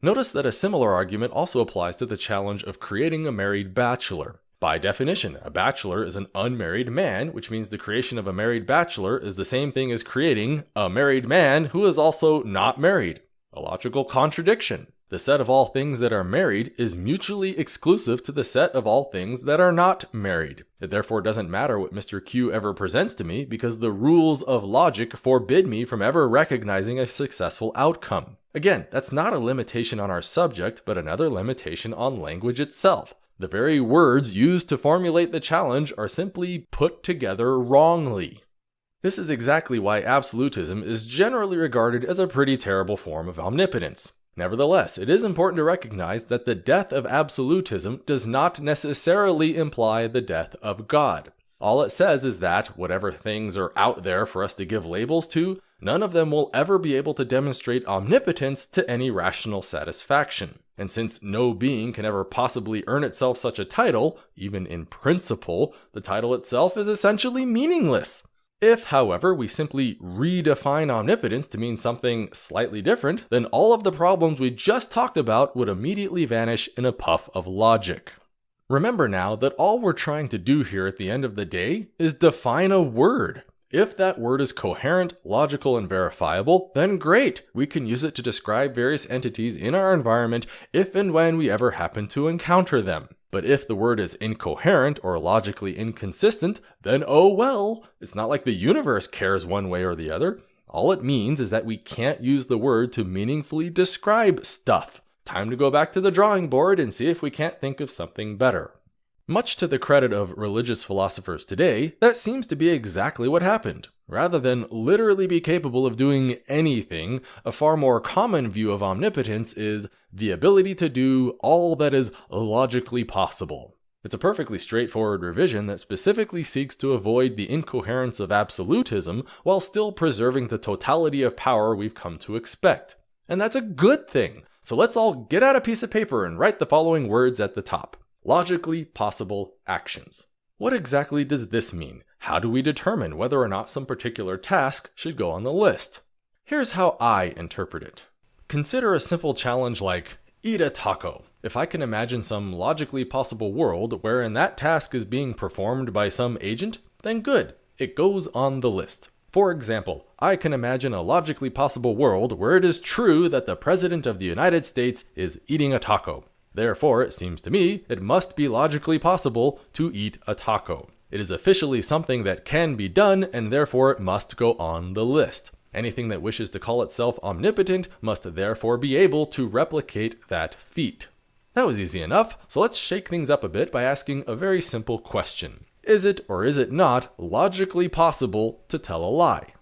Notice that a similar argument also applies to the challenge of creating a married bachelor. By definition, a bachelor is an unmarried man, which means the creation of a married bachelor is the same thing as creating a married man who is also not married. A logical contradiction. The set of all things that are married is mutually exclusive to the set of all things that are not married. It therefore doesn't matter what Mr. Q ever presents to me because the rules of logic forbid me from ever recognizing a successful outcome. Again, that's not a limitation on our subject, but another limitation on language itself. The very words used to formulate the challenge are simply put together wrongly. This is exactly why absolutism is generally regarded as a pretty terrible form of omnipotence. Nevertheless, it is important to recognize that the death of absolutism does not necessarily imply the death of God. All it says is that, whatever things are out there for us to give labels to, none of them will ever be able to demonstrate omnipotence to any rational satisfaction. And since no being can ever possibly earn itself such a title, even in principle, the title itself is essentially meaningless. If, however, we simply redefine omnipotence to mean something slightly different, then all of the problems we just talked about would immediately vanish in a puff of logic. Remember now that all we're trying to do here at the end of the day is define a word. If that word is coherent, logical, and verifiable, then great, we can use it to describe various entities in our environment if and when we ever happen to encounter them. But if the word is incoherent or logically inconsistent, then oh well, it's not like the universe cares one way or the other. All it means is that we can't use the word to meaningfully describe stuff. Time to go back to the drawing board and see if we can't think of something better. Much to the credit of religious philosophers today, that seems to be exactly what happened. Rather than literally be capable of doing anything, a far more common view of omnipotence is the ability to do all that is logically possible. It's a perfectly straightforward revision that specifically seeks to avoid the incoherence of absolutism while still preserving the totality of power we've come to expect. And that's a good thing. So let's all get out a piece of paper and write the following words at the top. Logically possible actions. What exactly does this mean? How do we determine whether or not some particular task should go on the list? Here's how I interpret it. Consider a simple challenge like, eat a taco. If I can imagine some logically possible world wherein that task is being performed by some agent, then good, it goes on the list. For example, I can imagine a logically possible world where it is true that the President of the United States is eating a taco. Therefore, it seems to me, it must be logically possible to eat a taco. It is officially something that can be done, and therefore it must go on the list. Anything that wishes to call itself omnipotent must therefore be able to replicate that feat. That was easy enough, so let's shake things up a bit by asking a very simple question. Is it or is it not logically possible to tell a lie?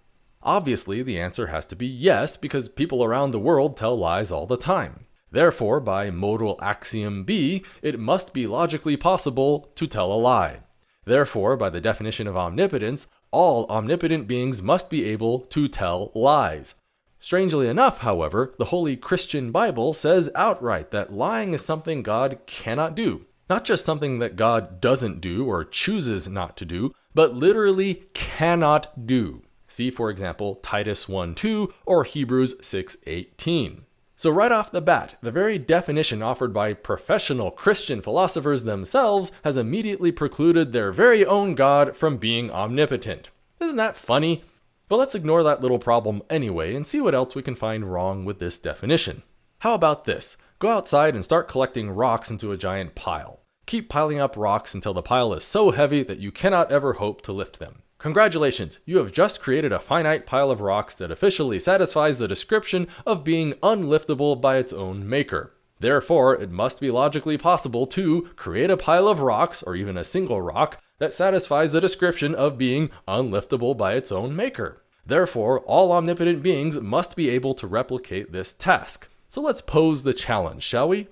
Obviously, the answer has to be yes, because people around the world tell lies all the time. Therefore, by modal axiom B, it must be logically possible to tell a lie. Therefore, by the definition of omnipotence, all omnipotent beings must be able to tell lies. Strangely enough, however, the Holy Christian Bible says outright that lying is something God cannot do. Not just something that God doesn't do or chooses not to do, but literally cannot do. See, for example, Titus 1:2 or Hebrews 6:18. So right off the bat, the very definition offered by professional Christian philosophers themselves has immediately precluded their very own God from being omnipotent. Isn't that funny? But let's ignore that little problem anyway and see what else we can find wrong with this definition. How about this? Go outside and start collecting rocks into a giant pile. Keep piling up rocks until the pile is so heavy that you cannot ever hope to lift them. Congratulations, you have just created a finite pile of rocks that officially satisfies the description of being unliftable by its own maker. Therefore, it must be logically possible to create a pile of rocks, or even a single rock, that satisfies the description of being unliftable by its own maker. Therefore, all omnipotent beings must be able to replicate this task. So let's pose the challenge, shall we?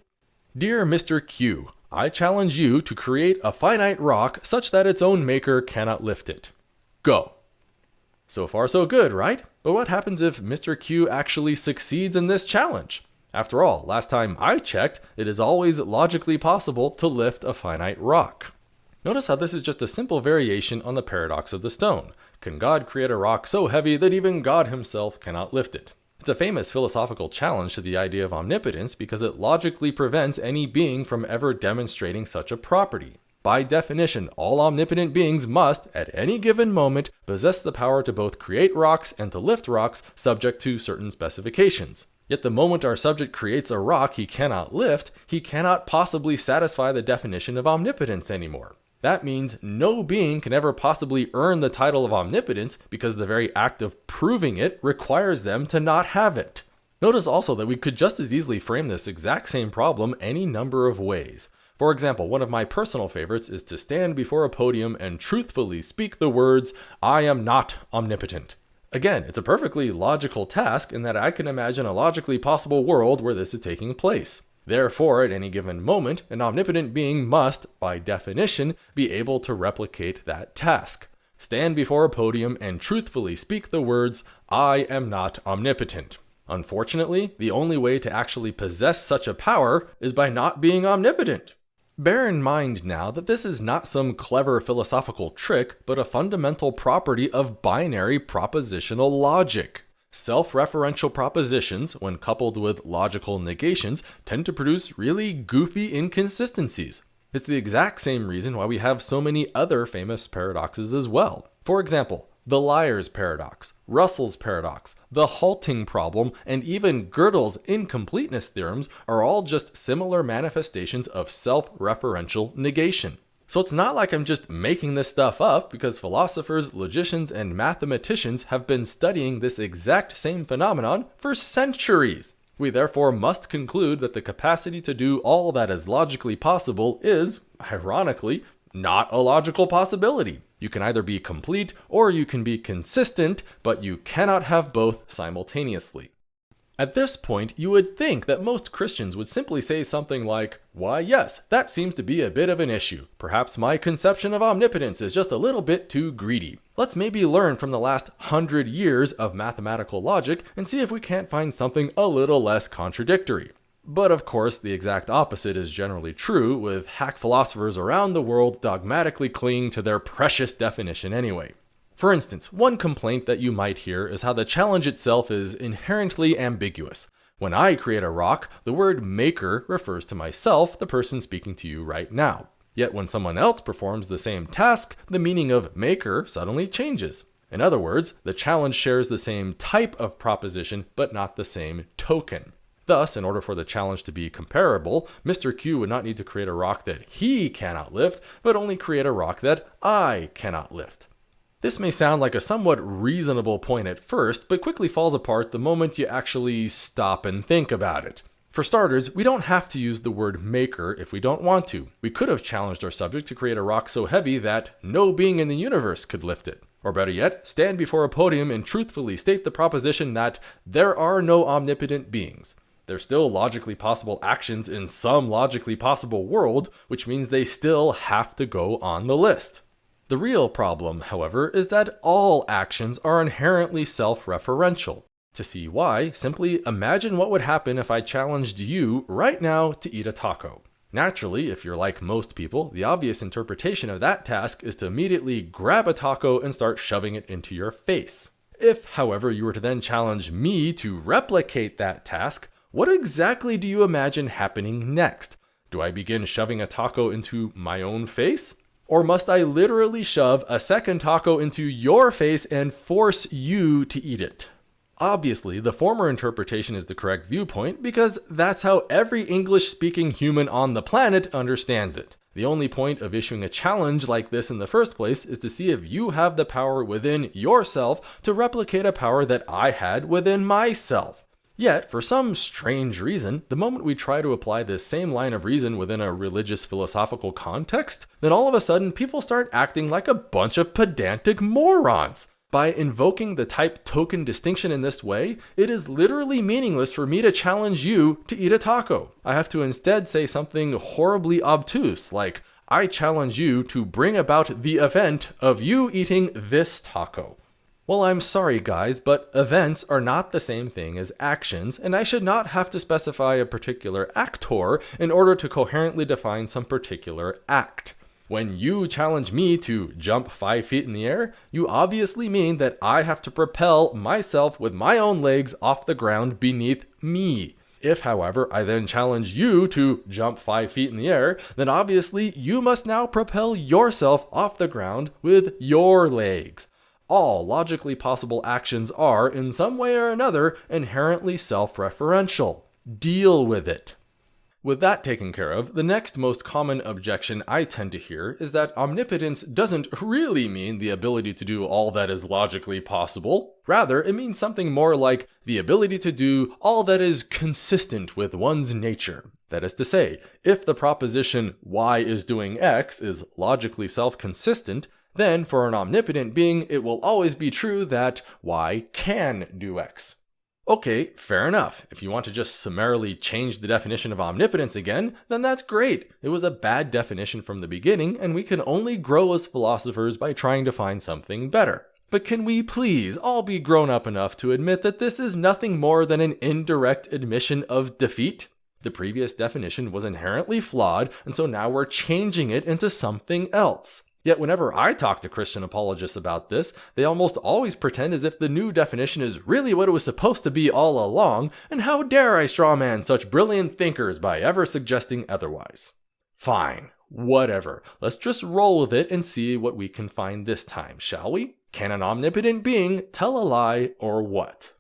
Dear Mr. Q, I challenge you to create a finite rock such that its own maker cannot lift it. Go. So far so good, right? But what happens if Mr. Q actually succeeds in this challenge? After all, last time I checked, it is always logically possible to lift a finite rock. Notice how this is just a simple variation on the paradox of the stone. Can God create a rock so heavy that even God himself cannot lift it? It's a famous philosophical challenge to the idea of omnipotence because it logically prevents any being from ever demonstrating such a property. By definition, all omnipotent beings must, at any given moment, possess the power to both create rocks and to lift rocks subject to certain specifications. Yet the moment our subject creates a rock he cannot lift, he cannot possibly satisfy the definition of omnipotence anymore. That means no being can ever possibly earn the title of omnipotence because the very act of proving it requires them to not have it. Notice also that we could just as easily frame this exact same problem any number of ways. For example, one of my personal favorites is to stand before a podium and truthfully speak the words, "I am not omnipotent." Again, it's a perfectly logical task in that I can imagine a logically possible world where this is taking place. Therefore, at any given moment, an omnipotent being must, by definition, be able to replicate that task. Stand before a podium and truthfully speak the words, "I am not omnipotent." Unfortunately, the only way to actually possess such a power is by not being omnipotent. Bear in mind now that this is not some clever philosophical trick, but a fundamental property of binary propositional logic. Self-referential propositions, when coupled with logical negations, tend to produce really goofy inconsistencies. It's the exact same reason why we have so many other famous paradoxes as well. For example, the liar's paradox, Russell's paradox, the halting problem, and even Gödel's incompleteness theorems are all just similar manifestations of self-referential negation. So it's not like I'm just making this stuff up, because philosophers, logicians, and mathematicians have been studying this exact same phenomenon for centuries. We therefore must conclude that the capacity to do all that is logically possible is, ironically, not a logical possibility. You can either be complete or you can be consistent, but you cannot have both simultaneously. At this point, you would think that most Christians would simply say something like, "Why, yes, that seems to be a bit of an issue. Perhaps my conception of omnipotence is just a little bit too greedy. Let's maybe learn from the last 100 years of mathematical logic and see if we can't find something a little less contradictory." But of course, the exact opposite is generally true, with hack philosophers around the world dogmatically clinging to their precious definition anyway. For instance, one complaint that you might hear is how the challenge itself is inherently ambiguous. When I create a rock, the word maker refers to myself, the person speaking to you right now. Yet when someone else performs the same task, the meaning of maker suddenly changes. In other words, the challenge shares the same type of proposition, but not the same token. Thus, in order for the challenge to be comparable, Mr. Q would not need to create a rock that he cannot lift, but only create a rock that I cannot lift. This may sound like a somewhat reasonable point at first, but quickly falls apart the moment you actually stop and think about it. For starters, we don't have to use the word maker if we don't want to. We could have challenged our subject to create a rock so heavy that no being in the universe could lift it. Or better yet, stand before a podium and truthfully state the proposition that there are no omnipotent beings. There's still logically possible actions in some logically possible world, which means they still have to go on the list. The real problem, however, is that all actions are inherently self-referential. To see why, simply imagine what would happen if I challenged you right now to eat a taco. Naturally, if you're like most people, the obvious interpretation of that task is to immediately grab a taco and start shoving it into your face. If, however, you were to then challenge me to replicate that task, what exactly do you imagine happening next? Do I begin shoving a taco into my own face? Or must I literally shove a second taco into your face and force you to eat it? Obviously, the former interpretation is the correct viewpoint because that's how every English-speaking human on the planet understands it. The only point of issuing a challenge like this in the first place is to see if you have the power within yourself to replicate a power that I had within myself. Yet, for some strange reason, the moment we try to apply this same line of reason within a religious philosophical context, then all of a sudden people start acting like a bunch of pedantic morons. By invoking the type token distinction in this way, it is literally meaningless for me to challenge you to eat a taco. I have to instead say something horribly obtuse, like, I challenge you to bring about the event of you eating this taco. Well, I'm sorry guys, but events are not the same thing as actions, and I should not have to specify a particular actor in order to coherently define some particular act. When you challenge me to jump 5 feet in the air, you obviously mean that I have to propel myself with my own legs off the ground beneath me. If, however, I then challenge you to jump 5 feet in the air, then obviously you must now propel yourself off the ground with your legs. all logically possible actions are, in some way or another, inherently self-referential. Deal with it. With that taken care of, the next most common objection I tend to hear is that omnipotence doesn't really mean the ability to do all that is logically possible. Rather, it means something more like the ability to do all that is consistent with one's nature. That is to say, if the proposition Y is doing X is logically self-consistent, then for an omnipotent being, it will always be true that Y can do X. Okay, fair enough. If you want to just summarily change the definition of omnipotence again, then that's great. It was a bad definition from the beginning, and we can only grow as philosophers by trying to find something better. But can we please all be grown up enough to admit that this is nothing more than an indirect admission of defeat? The previous definition was inherently flawed, and so now we're changing it into something else. Yet whenever I talk to Christian apologists about this, they almost always pretend as if the new definition is really what it was supposed to be all along, and how dare I strawman such brilliant thinkers by ever suggesting otherwise. Fine, whatever. Let's just roll with it and see what we can find this time, shall we? Can an omnipotent being tell a lie or what?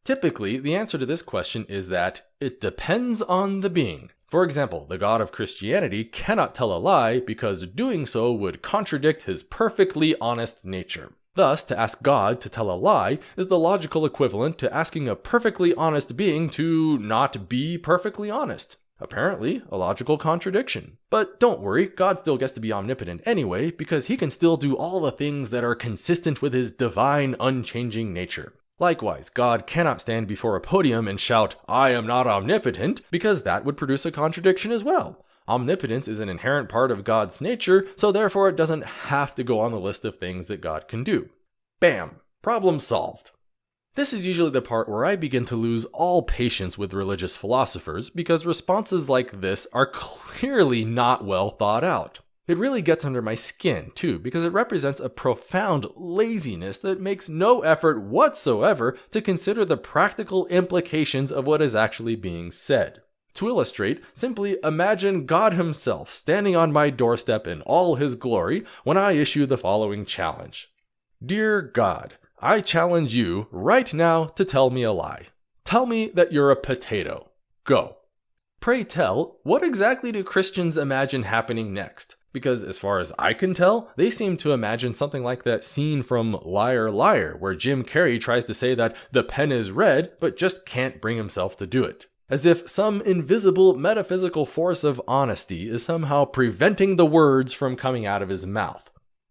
Typically, the answer to this question is that it depends on the being. For example, the God of Christianity cannot tell a lie because doing so would contradict his perfectly honest nature. Thus, to ask God to tell a lie is the logical equivalent to asking a perfectly honest being to not be perfectly honest. Apparently, a logical contradiction. But don't worry, God still gets to be omnipotent anyway, because he can still do all the things that are consistent with his divine, unchanging nature. Likewise, God cannot stand before a podium and shout, "I am not omnipotent," because that would produce a contradiction as well. Omnipotence is an inherent part of God's nature, so therefore it doesn't have to go on the list of things that God can do. Bam! Problem solved. This is usually the part where I begin to lose all patience with religious philosophers, because responses like this are clearly not well thought out. It really gets under my skin, too, because it represents a profound laziness that makes no effort whatsoever to consider the practical implications of what is actually being said. To illustrate, simply imagine God himself standing on my doorstep in all his glory when I issue the following challenge. Dear God, I challenge you right now to tell me a lie. Tell me that you're a potato. Go. Pray tell, what exactly do Christians imagine happening next? Because as far as I can tell, they seem to imagine something like that scene from Liar Liar, where Jim Carrey tries to say that the pen is red, but just can't bring himself to do it. As if some invisible metaphysical force of honesty is somehow preventing the words from coming out of his mouth.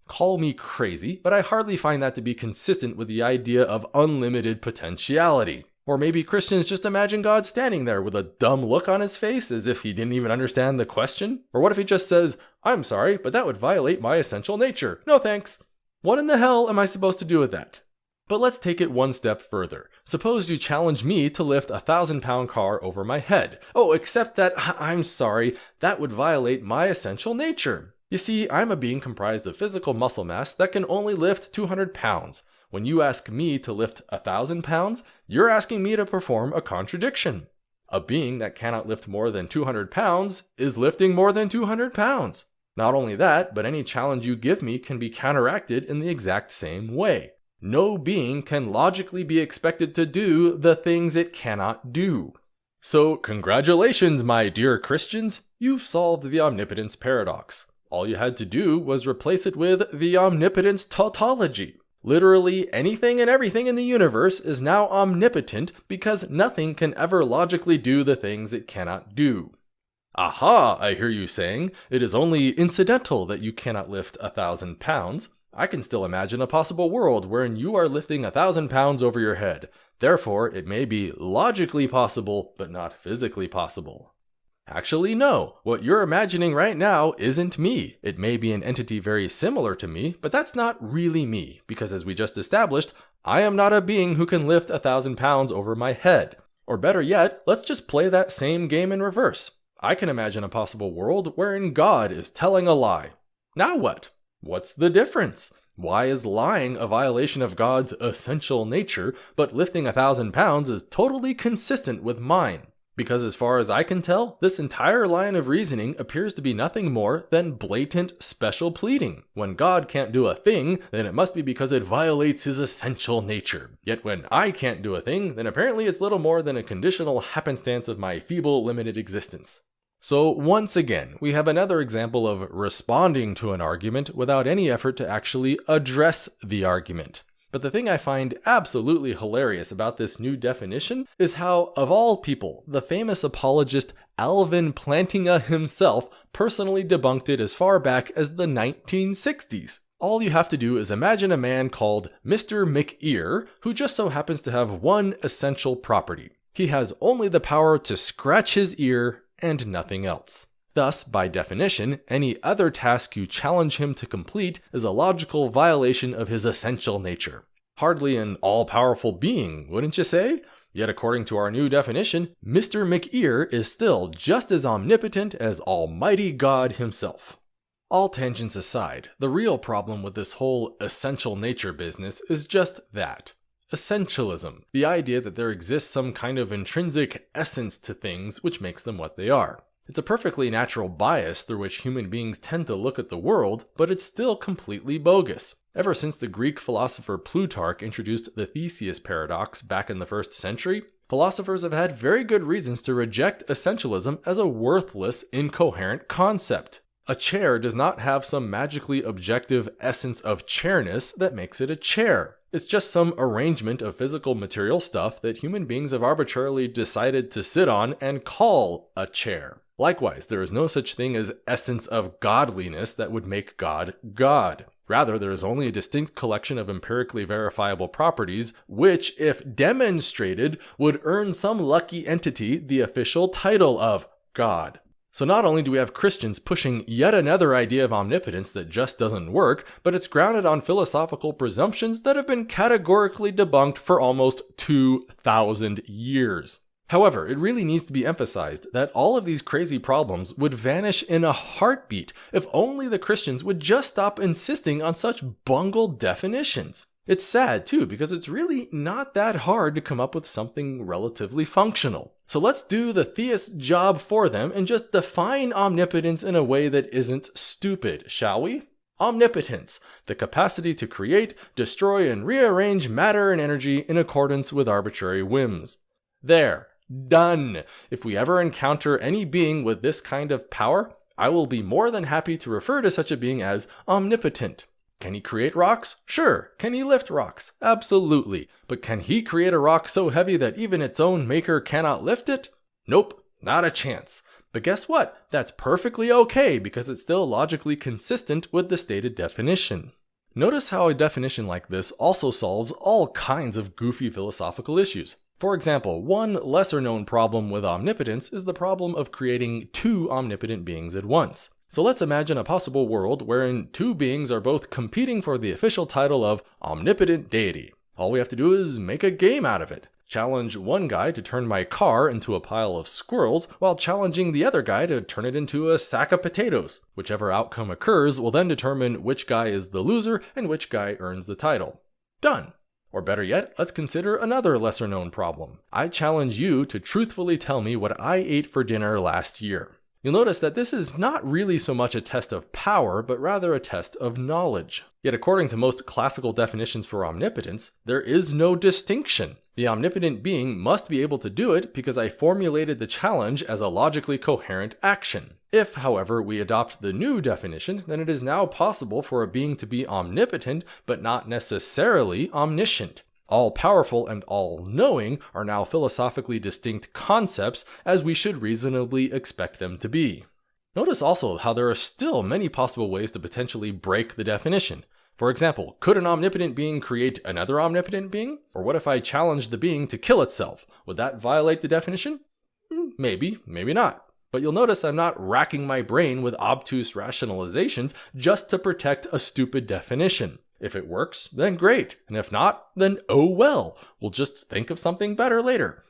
Call me crazy, but I hardly find that to be consistent with the idea of unlimited potentiality. Or maybe Christians just imagine God standing there with a dumb look on his face as if he didn't even understand the question? Or what if he just says, "I'm sorry, but that would violate my essential nature. No thanks." What in the hell am I supposed to do with that? But let's take it one step further. Suppose you challenge me to lift a 1,000-pound car over my head. Oh, except that, I'm sorry, that would violate my essential nature. You see, I'm a being comprised of physical muscle mass that can only lift 200 pounds. When you ask me to lift 1,000 pounds, you're asking me to perform a contradiction. A being that cannot lift more than 200 pounds is lifting more than 200 pounds. Not only that, but any challenge you give me can be counteracted in the exact same way. No being can logically be expected to do the things it cannot do. So, congratulations, my dear Christians, you've solved the omnipotence paradox. All you had to do was replace it with the omnipotence tautology. Literally anything and everything in the universe is now omnipotent because nothing can ever logically do the things it cannot do. Aha, I hear you saying, it is only incidental that you cannot lift 1,000 pounds. I can still imagine a possible world wherein you are lifting 1,000 pounds over your head. Therefore, it may be logically possible, but not physically possible. Actually, no. What you're imagining right now isn't me. It may be an entity very similar to me, but that's not really me, because as we just established, I am not a being who can lift 1,000 pounds over my head. Or better yet, let's just play that same game in reverse. I can imagine a possible world wherein God is telling a lie. Now what? What's the difference? Why is lying a violation of God's essential nature, but lifting 1,000 pounds is totally consistent with mine? Because as far as I can tell, this entire line of reasoning appears to be nothing more than blatant special pleading. When God can't do a thing, then it must be because it violates his essential nature. Yet when I can't do a thing, then apparently it's little more than a conditional happenstance of my feeble, limited existence. So once again, we have another example of responding to an argument without any effort to actually address the argument. But the thing I find absolutely hilarious about this new definition is how, of all people, the famous apologist Alvin Plantinga himself personally debunked it as far back as the 1960s. All you have to do is imagine a man called Mr. McEar, who just so happens to have one essential property. He has only the power to scratch his ear and nothing else. Thus, by definition, any other task you challenge him to complete is a logical violation of his essential nature. Hardly an all-powerful being, wouldn't you say? Yet according to our new definition, Mr. McEar is still just as omnipotent as Almighty God himself. All tangents aside, the real problem with this whole essential nature business is just that. Essentialism, the idea that there exists some kind of intrinsic essence to things which makes them what they are. It's a perfectly natural bias through which human beings tend to look at the world, but it's still completely bogus. Ever since the Greek philosopher Plutarch introduced the Theseus paradox back in the 1st century, philosophers have had very good reasons to reject essentialism as a worthless, incoherent concept. A chair does not have some magically objective essence of chairness that makes it a chair. It's just some arrangement of physical material stuff that human beings have arbitrarily decided to sit on and call a chair. Likewise, there is no such thing as essence of godliness that would make God God. Rather, there is only a distinct collection of empirically verifiable properties, which, if demonstrated, would earn some lucky entity the official title of God. So not only do we have Christians pushing yet another idea of omnipotence that just doesn't work, but it's grounded on philosophical presumptions that have been categorically debunked for almost 2,000 years. However, it really needs to be emphasized that all of these crazy problems would vanish in a heartbeat if only the Christians would just stop insisting on such bungled definitions. It's sad too, because it's really not that hard to come up with something relatively functional. So let's do the theist's job for them and just define omnipotence in a way that isn't stupid, shall we? Omnipotence, the capacity to create, destroy, and rearrange matter and energy in accordance with arbitrary whims. There. Done. If we ever encounter any being with this kind of power, I will be more than happy to refer to such a being as omnipotent. Can he create rocks? Sure. Can he lift rocks? Absolutely. But can he create a rock so heavy that even its own maker cannot lift it? Nope, not a chance. But guess what? That's perfectly okay because it's still logically consistent with the stated definition. Notice how a definition like this also solves all kinds of goofy philosophical issues. For example, one lesser-known problem with omnipotence is the problem of creating two omnipotent beings at once. So let's imagine a possible world wherein two beings are both competing for the official title of omnipotent deity. All we have to do is make a game out of it. Challenge one guy to turn my car into a pile of squirrels, while challenging the other guy to turn it into a sack of potatoes. Whichever outcome occurs will then determine which guy is the loser and which guy earns the title. Done. Or better yet, let's consider another lesser-known problem. I challenge you to truthfully tell me what I ate for dinner last year. You'll notice that this is not really so much a test of power, but rather a test of knowledge. Yet according to most classical definitions for omnipotence, there is no distinction. The omnipotent being must be able to do it because I formulated the challenge as a logically coherent action. If, however, we adopt the new definition, then it is now possible for a being to be omnipotent, but not necessarily omniscient. All-powerful and all-knowing are now philosophically distinct concepts, as we should reasonably expect them to be. Notice also how there are still many possible ways to potentially break the definition. For example, could an omnipotent being create another omnipotent being? Or what if I challenged the being to kill itself? Would that violate the definition? Maybe, maybe not. But you'll notice I'm not racking my brain with obtuse rationalizations just to protect a stupid definition. If it works, then great, and if not, then oh well, we'll just think of something better later.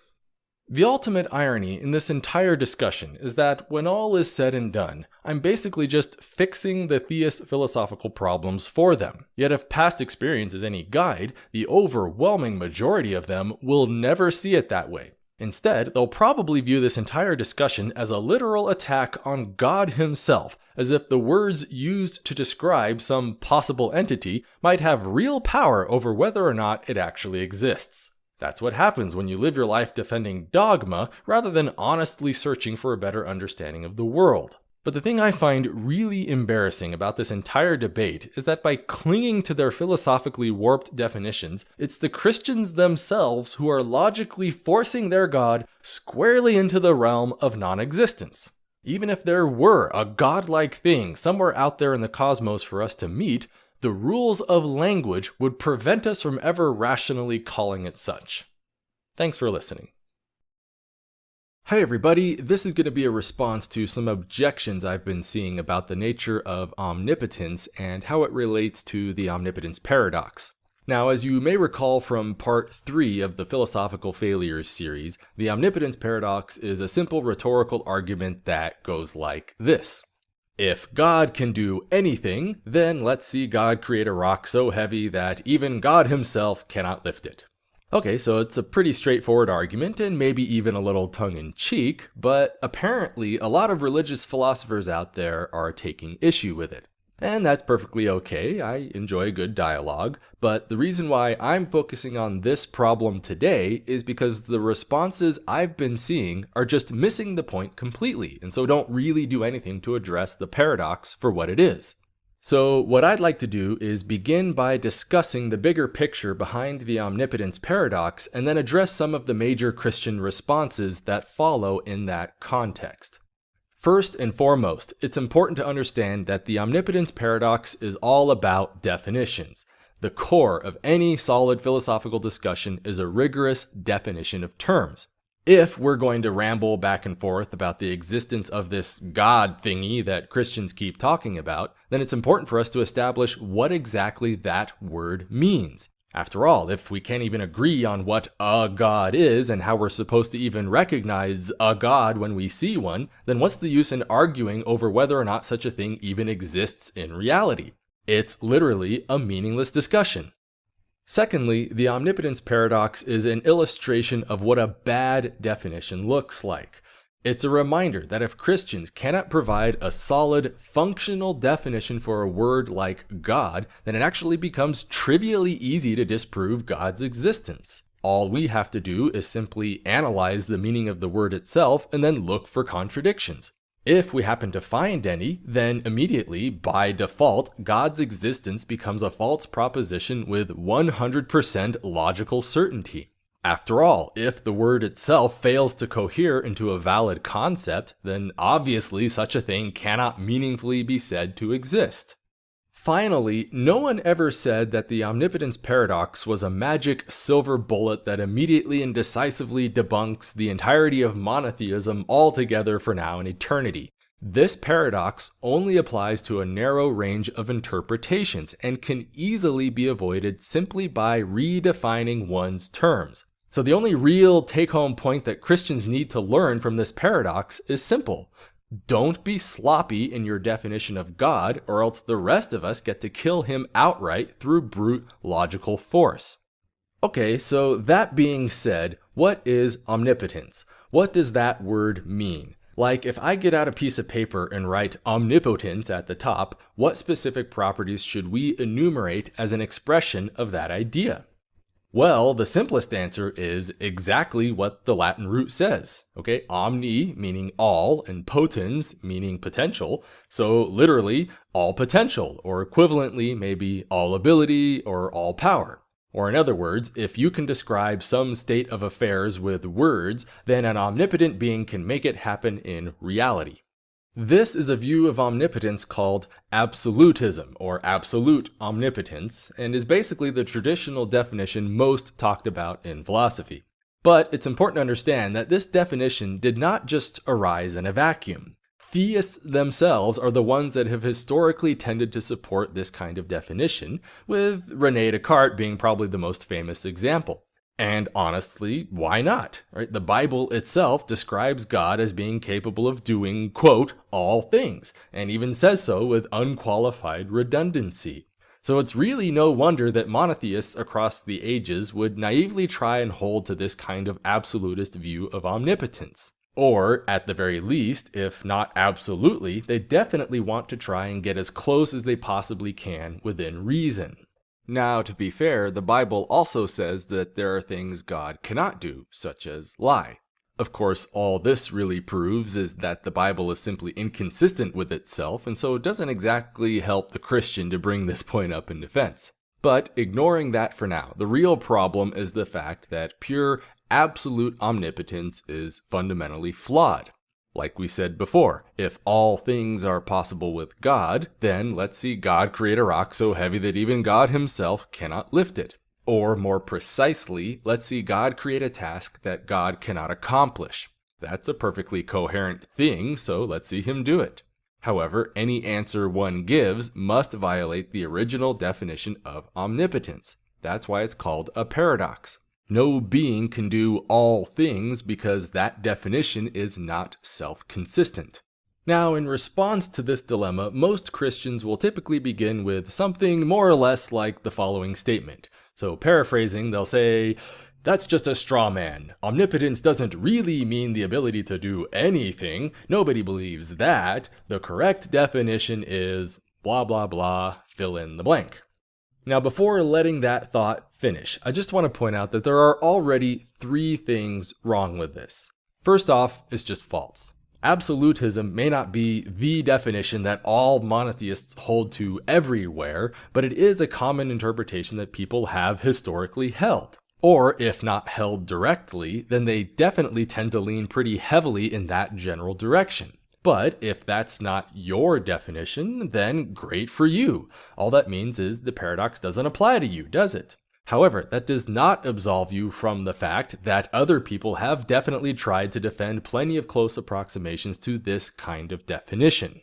The ultimate irony in this entire discussion is that when all is said and done, I'm basically just fixing the theist's philosophical problems for them. Yet if past experience is any guide, the overwhelming majority of them will never see it that way. Instead, they'll probably view this entire discussion as a literal attack on God himself, as if the words used to describe some possible entity might have real power over whether or not it actually exists. That's what happens when you live your life defending dogma rather than honestly searching for a better understanding of the world. But the thing I find really embarrassing about this entire debate is that by clinging to their philosophically warped definitions, it's the Christians themselves who are logically forcing their God squarely into the realm of non-existence. Even if there were a godlike thing somewhere out there in the cosmos for us to meet, the rules of language would prevent us from ever rationally calling it such. Thanks for listening. Hey everybody, this is going to be a response to some objections I've been seeing about the nature of omnipotence and how it relates to the omnipotence paradox. Now, as you may recall from part 3 of the Philosophical Failures series, the omnipotence paradox is a simple rhetorical argument that goes like this. If God can do anything, then let's see God create a rock so heavy that even God himself cannot lift it. Okay, so it's a pretty straightforward argument and maybe even a little tongue-in-cheek, but apparently a lot of religious philosophers out there are taking issue with it. And that's perfectly okay, I enjoy good dialogue, but the reason why I'm focusing on this problem today is because the responses I've been seeing are just missing the point completely, and so don't really do anything to address the paradox for what it is. So what I'd like to do is begin by discussing the bigger picture behind the omnipotence paradox and then address some of the major Christian responses that follow in that context. First and foremost, it's important to understand that the omnipotence paradox is all about definitions. The core of any solid philosophical discussion is a rigorous definition of terms. If we're going to ramble back and forth about the existence of this God thingy that Christians keep talking about, then it's important for us to establish what exactly that word means. After all, if we can't even agree on what a God is and how we're supposed to even recognize a God when we see one, then what's the use in arguing over whether or not such a thing even exists in reality? It's literally a meaningless discussion. Secondly, the omnipotence paradox is an illustration of what a bad definition looks like. It's a reminder that if Christians cannot provide a solid, functional definition for a word like God, then it actually becomes trivially easy to disprove God's existence. All we have to do is simply analyze the meaning of the word itself and then look for contradictions. If we happen to find any, then immediately, by default, God's existence becomes a false proposition with 100% logical certainty. After all, if the word itself fails to cohere into a valid concept, then obviously such a thing cannot meaningfully be said to exist. Finally, no one ever said that the omnipotence paradox was a magic silver bullet that immediately and decisively debunks the entirety of monotheism altogether for now and eternity. This paradox only applies to a narrow range of interpretations and can easily be avoided simply by redefining one's terms. So the only real take-home point that Christians need to learn from this paradox is simple. Don't be sloppy in your definition of God, or else the rest of us get to kill him outright through brute logical force. Okay, so that being said, what is omnipotence? What does that word mean? Like, if I get out a piece of paper and write omnipotence at the top, what specific properties should we enumerate as an expression of that idea? Well, the simplest answer is exactly what the Latin root says. Okay, omni meaning all and potens meaning potential. So literally all potential, or equivalently maybe all ability or all power. Or in other words, if you can describe some state of affairs with words, then an omnipotent being can make it happen in reality. This is a view of omnipotence called absolutism, or absolute omnipotence, and is basically the traditional definition most talked about in philosophy. But it's important to understand that this definition did not just arise in a vacuum. Theists themselves are the ones that have historically tended to support this kind of definition, with René Descartes being probably the most famous example. And honestly, why not? Right? The Bible itself describes God as being capable of doing, quote, all things, and even says so with unqualified redundancy. So it's really no wonder that monotheists across the ages would naively try and hold to this kind of absolutist view of omnipotence. Or, at the very least, if not absolutely, they definitely want to try and get as close as they possibly can within reason. Now, to be fair, the Bible also says that there are things God cannot do, such as lie. Of course, all this really proves is that the Bible is simply inconsistent with itself, and so it doesn't exactly help the Christian to bring this point up in defense. But ignoring that for now, the real problem is the fact that pure, absolute omnipotence is fundamentally flawed. Like we said before, if all things are possible with God, then let's see God create a rock so heavy that even God himself cannot lift it. Or more precisely, let's see God create a task that God cannot accomplish. That's a perfectly coherent thing, so let's see him do it. However, any answer one gives must violate the original definition of omnipotence. That's why it's called a paradox. No being can do all things because that definition is not self-consistent. Now, in response to this dilemma, most Christians will typically begin with something more or less like the following statement. So paraphrasing, they'll say, "That's just a straw man. Omnipotence doesn't really mean the ability to do anything. Nobody believes that. The correct definition is blah blah blah, fill in the blank." Now, before letting that thought finish, I just want to point out that there are already 3 things wrong with this. First off, it's just false. Absolutism may not be the definition that all monotheists hold to everywhere, but it is a common interpretation that people have historically held. Or, if not held directly, then they definitely tend to lean pretty heavily in that general direction. But if that's not your definition, then great for you. All that means is the paradox doesn't apply to you, does it? However, that does not absolve you from the fact that other people have definitely tried to defend plenty of close approximations to this kind of definition.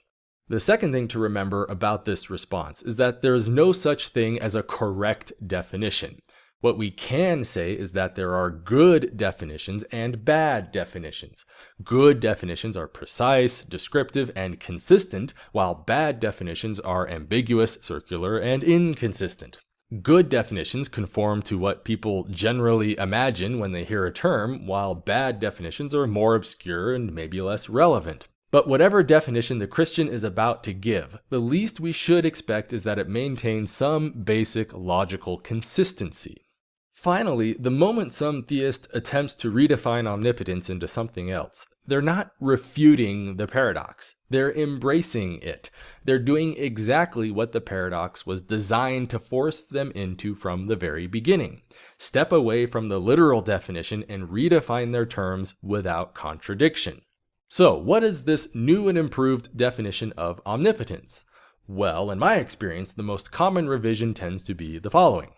The second thing to remember about this response is that there is no such thing as a correct definition. What we can say is that there are good definitions and bad definitions. Good definitions are precise, descriptive, and consistent, while bad definitions are ambiguous, circular, and inconsistent. Good definitions conform to what people generally imagine when they hear a term, while bad definitions are more obscure and maybe less relevant. But whatever definition the Christian is about to give, the least we should expect is that it maintains some basic logical consistency. Finally, the moment some theist attempts to redefine omnipotence into something else, they're not refuting the paradox. They're embracing it. They're doing exactly what the paradox was designed to force them into from the very beginning. Step away from the literal definition and redefine their terms without contradiction. So, what is this new and improved definition of omnipotence? Well, in my experience, the most common revision tends to be the following.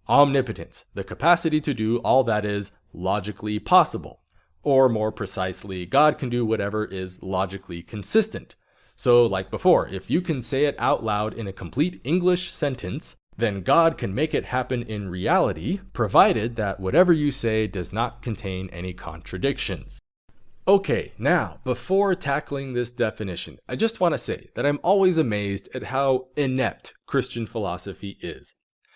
Omnipotence, the capacity to do all that is logically possible. Or more precisely, God can do whatever is logically consistent. So, like before, if you can say it out loud in a complete English sentence, then God can make it happen in reality, provided that whatever you say does not contain any contradictions. Okay, now, before tackling this definition, I just want to say that I'm always amazed at how inept Christian philosophy is.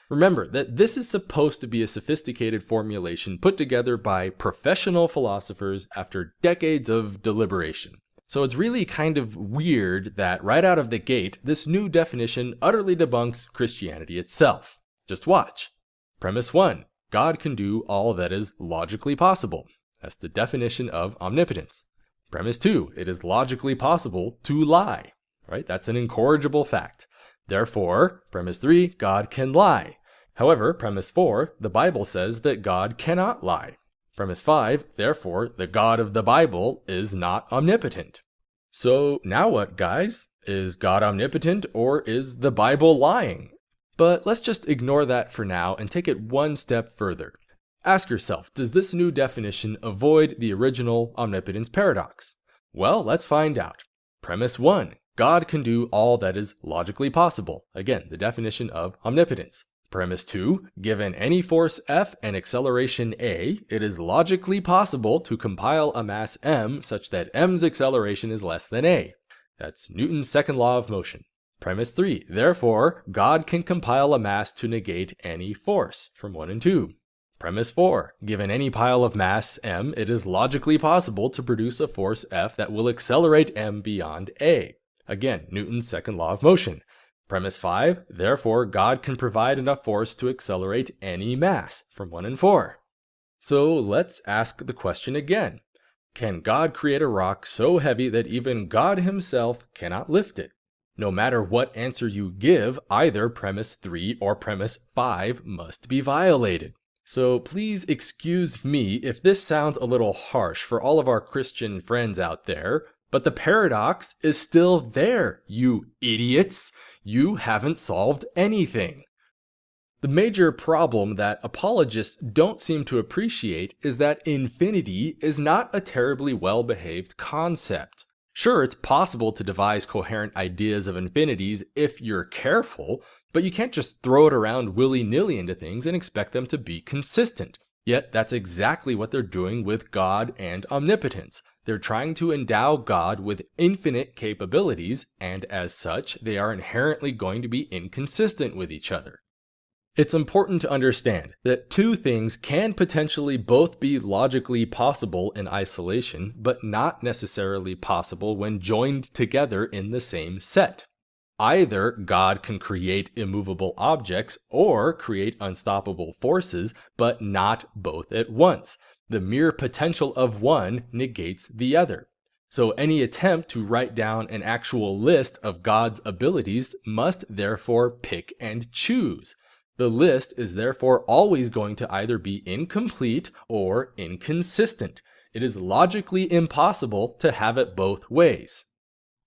Remember that this is supposed to be a sophisticated formulation put together by professional philosophers after decades of deliberation. So it's really kind of weird that right out of the gate, this new definition utterly debunks Christianity itself. Just watch. Premise 1. God can do all that is logically possible. That's the definition of omnipotence. Premise 2. It is logically possible to lie. Right? That's an incorrigible fact. Therefore, premise 3, God can lie. However, premise 4, the Bible says that God cannot lie. Premise 5, therefore, the God of the Bible is not omnipotent. So now what, guys? Is God omnipotent or is the Bible lying? But let's just ignore that for now and take it one step further. Ask yourself, does this new definition avoid the original omnipotence paradox? Well, let's find out. Premise 1. God can do all that is logically possible. Again, the definition of omnipotence. Premise 2. Given any force F and acceleration A, it is logically possible to compile a mass m such that m's acceleration is less than A. That's Newton's second law of motion. Premise 3. Therefore, God can compile a mass to negate any force, from 1 and 2. Premise 4. Given any pile of mass m, it is logically possible to produce a force F that will accelerate m beyond a. Again, Newton's second law of motion. Premise 5. Therefore, God can provide enough force to accelerate any mass, from 1 and 4. So let's ask the question again. Can God create a rock so heavy that even God himself cannot lift it? No matter what answer you give, either premise 3 or premise 5 must be violated. So please excuse me if this sounds a little harsh for all of our Christian friends out there, but the paradox is still there, you idiots. You haven't solved anything. The major problem that apologists don't seem to appreciate is that infinity is not a terribly well-behaved concept. Sure, it's possible to devise coherent ideas of infinities if you're careful, but you can't just throw it around willy-nilly into things and expect them to be consistent. Yet that's exactly what they're doing with God and omnipotence. They're trying to endow God with infinite capabilities, and as such, they are inherently going to be inconsistent with each other. It's important to understand that two things can potentially both be logically possible in isolation, but not necessarily possible when joined together in the same set. Either God can create immovable objects or create unstoppable forces, but not both at once. The mere potential of one negates the other. So any attempt to write down an actual list of God's abilities must therefore pick and choose. The list is therefore always going to either be incomplete or inconsistent. It is logically impossible to have it both ways.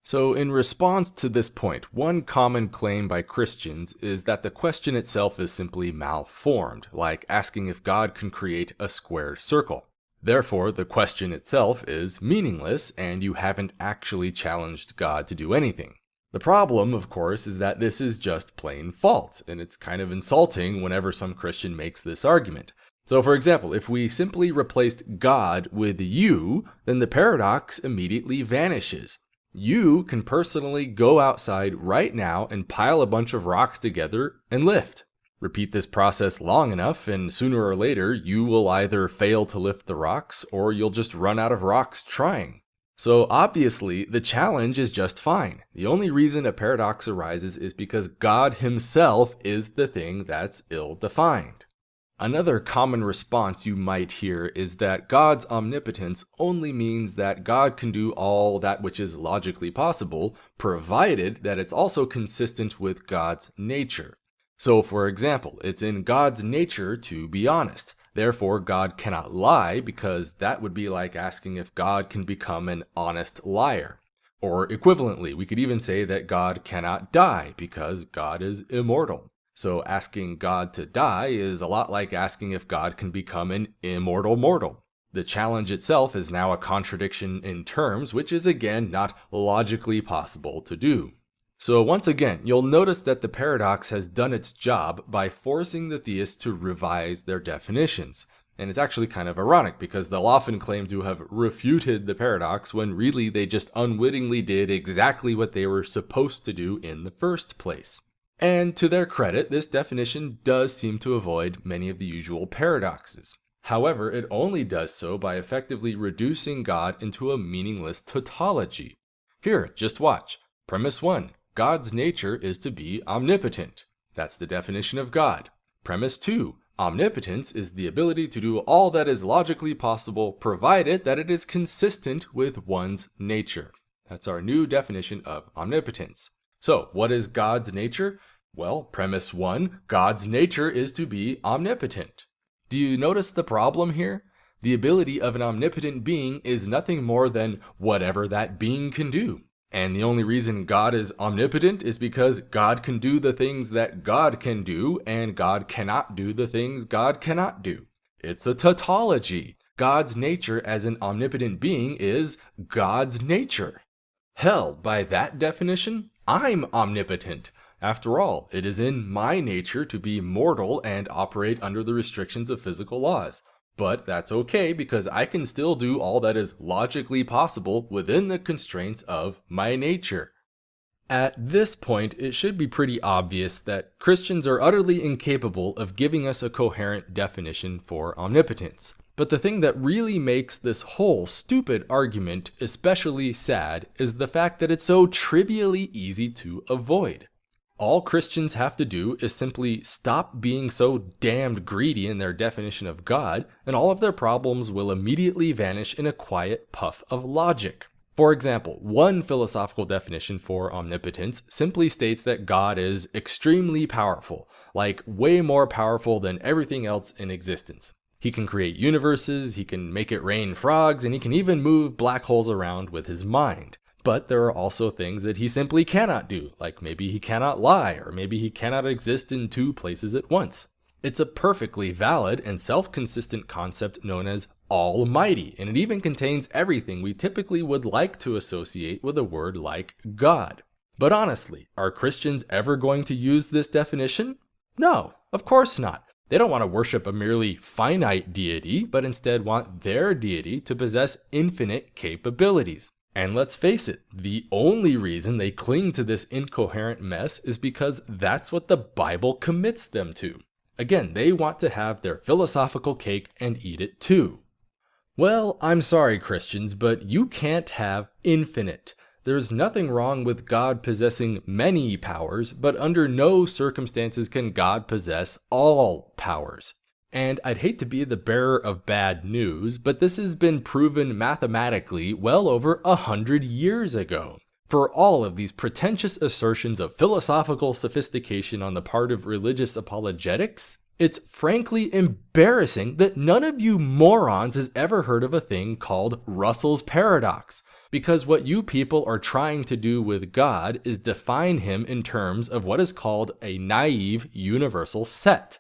So in response to this point, one common claim by Christians is that the question itself is simply malformed, like asking if God can create a squared circle. Therefore, the question itself is meaningless, and you haven't actually challenged God to do anything. The problem, of course, is that this is just plain false, and it's kind of insulting whenever some Christian makes this argument. So for example, if we simply replaced God with you, then the paradox immediately vanishes. You can personally go outside right now and pile a bunch of rocks together and lift. Repeat this process long enough, and sooner or later you will either fail to lift the rocks, or you'll just run out of rocks trying. So obviously, the challenge is just fine. The only reason a paradox arises is because God himself is the thing that's ill-defined. Another common response you might hear is that God's omnipotence only means that God can do all that which is logically possible, provided that it's also consistent with God's nature. So for example, it's in God's nature to be honest. Therefore, God cannot lie, because that would be like asking if God can become an honest liar. Or equivalently, we could even say that God cannot die, because God is immortal. So asking God to die is a lot like asking if God can become an immortal mortal. The challenge itself is now a contradiction in terms, which is again not logically possible to do. So once again, you'll notice that the paradox has done its job by forcing the theists to revise their definitions. And it's actually kind of ironic, because they'll often claim to have refuted the paradox when really they just unwittingly did exactly what they were supposed to do in the first place. And to their credit, this definition does seem to avoid many of the usual paradoxes. However, it only does so by effectively reducing God into a meaningless tautology. Here, just watch. Premise 1. God's nature is to be omnipotent. That's the definition of God. Premise 2. Omnipotence is the ability to do all that is logically possible, provided that it is consistent with one's nature. That's our new definition of omnipotence. So, what is God's nature? Well, premise 1, God's nature is to be omnipotent. Do you notice the problem here? The ability of an omnipotent being is nothing more than whatever that being can do. And the only reason God is omnipotent is because God can do the things that God can do, and God cannot do the things God cannot do. It's a tautology. God's nature as an omnipotent being is God's nature. Hell, by that definition, I'm omnipotent. After all, it is in my nature to be mortal and operate under the restrictions of physical laws. But that's okay, because I can still do all that is logically possible within the constraints of my nature. At this point, it should be pretty obvious that Christians are utterly incapable of giving us a coherent definition for omnipotence. But the thing that really makes this whole stupid argument especially sad is the fact that it's so trivially easy to avoid. All Christians have to do is simply stop being so damned greedy in their definition of God, and all of their problems will immediately vanish in a quiet puff of logic. For example, one philosophical definition for omnipotence simply states that God is extremely powerful, like way more powerful than everything else in existence. He can create universes, he can make it rain frogs, and he can even move black holes around with his mind. But there are also things that he simply cannot do, like maybe he cannot lie, or maybe he cannot exist in two places at once. It's a perfectly valid and self-consistent concept known as Almighty, and it even contains everything we typically would like to associate with a word like God. But honestly, are Christians ever going to use this definition? No, of course not. They don't want to worship a merely finite deity, but instead want their deity to possess infinite capabilities. And let's face it, the only reason they cling to this incoherent mess is because that's what the Bible commits them to. Again, they want to have their philosophical cake and eat it too. Well, I'm sorry, Christians, but you can't have infinite. There's nothing wrong with God possessing many powers, but under no circumstances can God possess all powers. And I'd hate to be the bearer of bad news, but this has been proven mathematically well over 100 years ago. For all of these pretentious assertions of philosophical sophistication on the part of religious apologetics, it's frankly embarrassing that none of you morons has ever heard of a thing called Russell's paradox, because what you people are trying to do with God is define him in terms of what is called a naive universal set.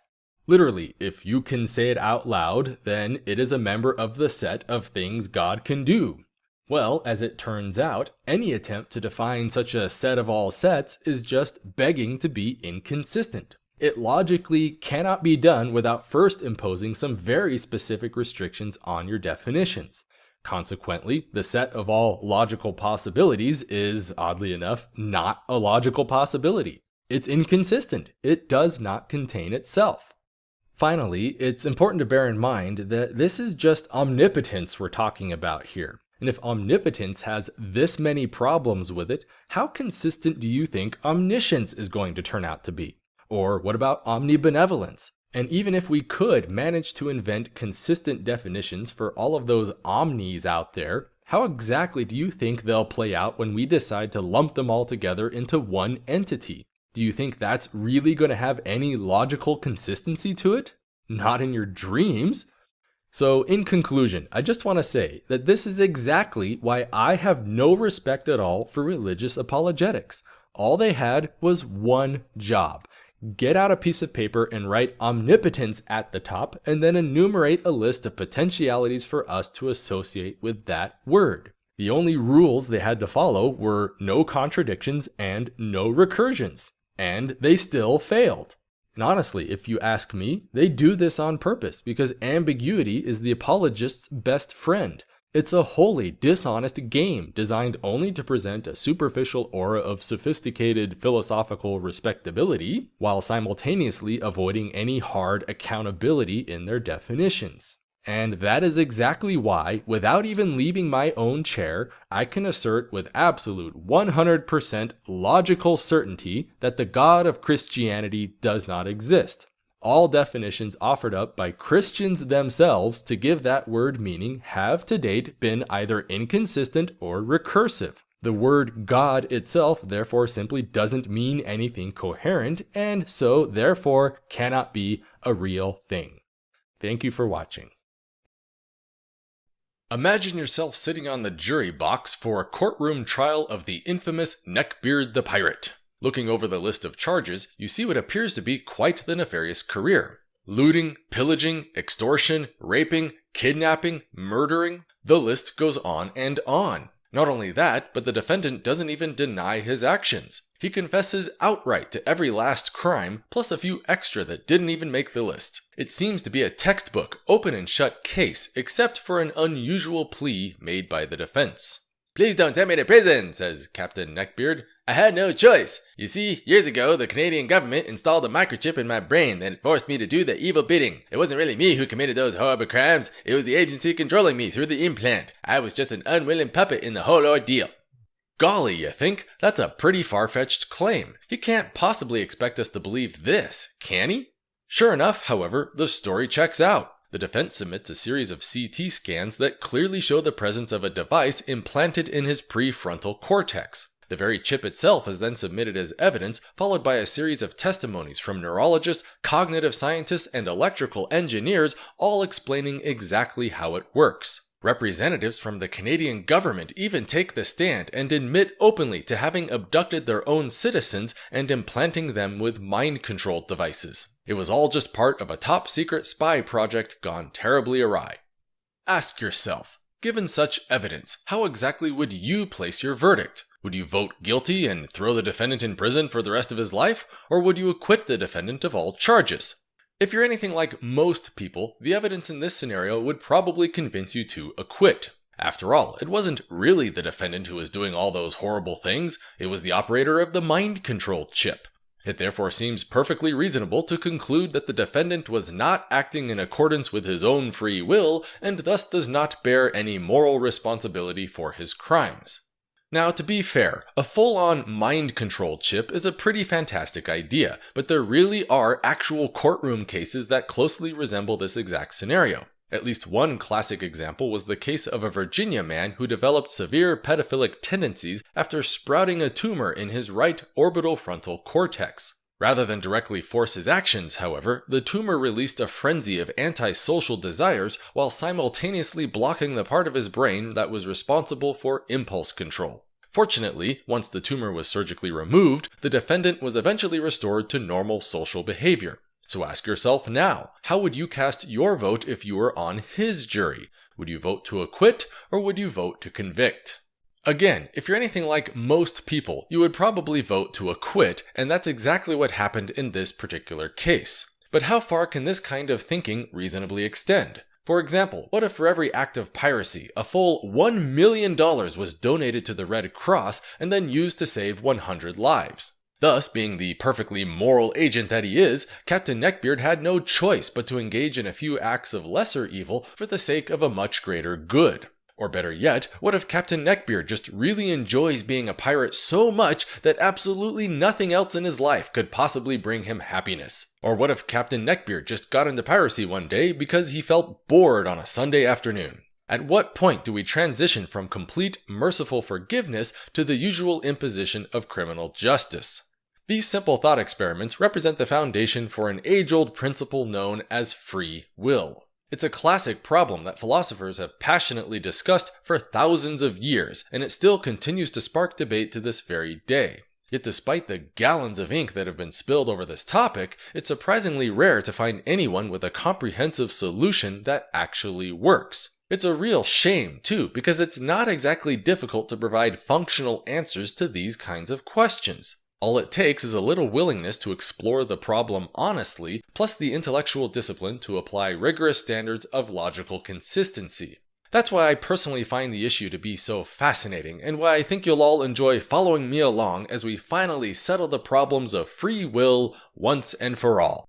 Literally, if you can say it out loud, then it is a member of the set of things God can do. Well, as it turns out, any attempt to define such a set of all sets is just begging to be inconsistent. It logically cannot be done without first imposing some very specific restrictions on your definitions. Consequently, the set of all logical possibilities is, oddly enough, not a logical possibility. It's inconsistent. It does not contain itself. Finally, it's important to bear in mind that this is just omnipotence we're talking about here. And if omnipotence has this many problems with it, how consistent do you think omniscience is going to turn out to be? Or what about omnibenevolence? And even if we could manage to invent consistent definitions for all of those omnis out there, how exactly do you think they'll play out when we decide to lump them all together into one entity? Do you think that's really going to have any logical consistency to it? Not in your dreams. So in conclusion, I just want to say that this is exactly why I have no respect at all for religious apologetics. All they had was one job. Get out a piece of paper and write omnipotence at the top, and then enumerate a list of potentialities for us to associate with that word. The only rules they had to follow were no contradictions and no recursions. And they still failed. And honestly, if you ask me, they do this on purpose because ambiguity is the apologist's best friend. It's a wholly dishonest game designed only to present a superficial aura of sophisticated philosophical respectability while simultaneously avoiding any hard accountability in their definitions. And that is exactly why, without even leaving my own chair, I can assert with absolute 100% logical certainty that the God of Christianity does not exist. All definitions offered up by Christians themselves to give that word meaning have to date been either inconsistent or recursive. The word God itself therefore simply doesn't mean anything coherent, and so therefore cannot be a real thing. Thank you for watching. Imagine yourself sitting on the jury box for a courtroom trial of the infamous Neckbeard the Pirate. Looking over the list of charges, you see what appears to be quite the nefarious career. Looting, pillaging, extortion, raping, kidnapping, murdering. The list goes on and on. Not only that, but the defendant doesn't even deny his actions. He confesses outright to every last crime, plus a few extra that didn't even make the list. It seems to be a textbook, open and shut case, except for an unusual plea made by the defense. "Please don't send me to prison," says Captain Neckbeard. "I had no choice. You see, years ago, the Canadian government installed a microchip in my brain that forced me to do their evil bidding. It wasn't really me who committed those horrible crimes. It was the agency controlling me through the implant. I was just an unwilling puppet in the whole ordeal." Golly, you think? That's a pretty far-fetched claim. He can't possibly expect us to believe this, can he? Sure enough, however, the story checks out. The defense submits a series of CT scans that clearly show the presence of a device implanted in his prefrontal cortex. The very chip itself is then submitted as evidence, followed by a series of testimonies from neurologists, cognitive scientists, and electrical engineers, all explaining exactly how it works. Representatives from the Canadian government even take the stand and admit openly to having abducted their own citizens and implanting them with mind-controlled devices. It was all just part of a top-secret spy project gone terribly awry. Ask yourself, given such evidence, how exactly would you place your verdict? Would you vote guilty and throw the defendant in prison for the rest of his life, or would you acquit the defendant of all charges? If you're anything like most people, the evidence in this scenario would probably convince you to acquit. After all, it wasn't really the defendant who was doing all those horrible things, it was the operator of the mind-controlled chip. It therefore seems perfectly reasonable to conclude that the defendant was not acting in accordance with his own free will, and thus does not bear any moral responsibility for his crimes. Now, to be fair, a full-on mind-controlled chip is a pretty fantastic idea, but there really are actual courtroom cases that closely resemble this exact scenario. At least one classic example was the case of a Virginia man who developed severe pedophilic tendencies after sprouting a tumor in his right orbital frontal cortex. Rather than directly force his actions, however, the tumor released a frenzy of antisocial desires while simultaneously blocking the part of his brain that was responsible for impulse control. Fortunately, once the tumor was surgically removed, the defendant was eventually restored to normal social behavior. So ask yourself now, how would you cast your vote if you were on his jury? Would you vote to acquit, or would you vote to convict? Again, if you're anything like most people, you would probably vote to acquit, and that's exactly what happened in this particular case. But how far can this kind of thinking reasonably extend? For example, what if for every act of piracy, a full $1 million was donated to the Red Cross and then used to save 100 lives? Thus, being the perfectly moral agent that he is, Captain Neckbeard had no choice but to engage in a few acts of lesser evil for the sake of a much greater good. Or better yet, what if Captain Neckbeard just really enjoys being a pirate so much that absolutely nothing else in his life could possibly bring him happiness? Or what if Captain Neckbeard just got into piracy one day because he felt bored on a Sunday afternoon? At what point do we transition from complete merciful forgiveness to the usual imposition of criminal justice? These simple thought experiments represent the foundation for an age-old principle known as free will. It's a classic problem that philosophers have passionately discussed for thousands of years, and it still continues to spark debate to this very day. Yet despite the gallons of ink that have been spilled over this topic, it's surprisingly rare to find anyone with a comprehensive solution that actually works. It's a real shame, too, because it's not exactly difficult to provide functional answers to these kinds of questions. All it takes is a little willingness to explore the problem honestly, plus the intellectual discipline to apply rigorous standards of logical consistency. That's why I personally find the issue to be so fascinating, and why I think you'll all enjoy following me along as we finally settle the problems of free will once and for all.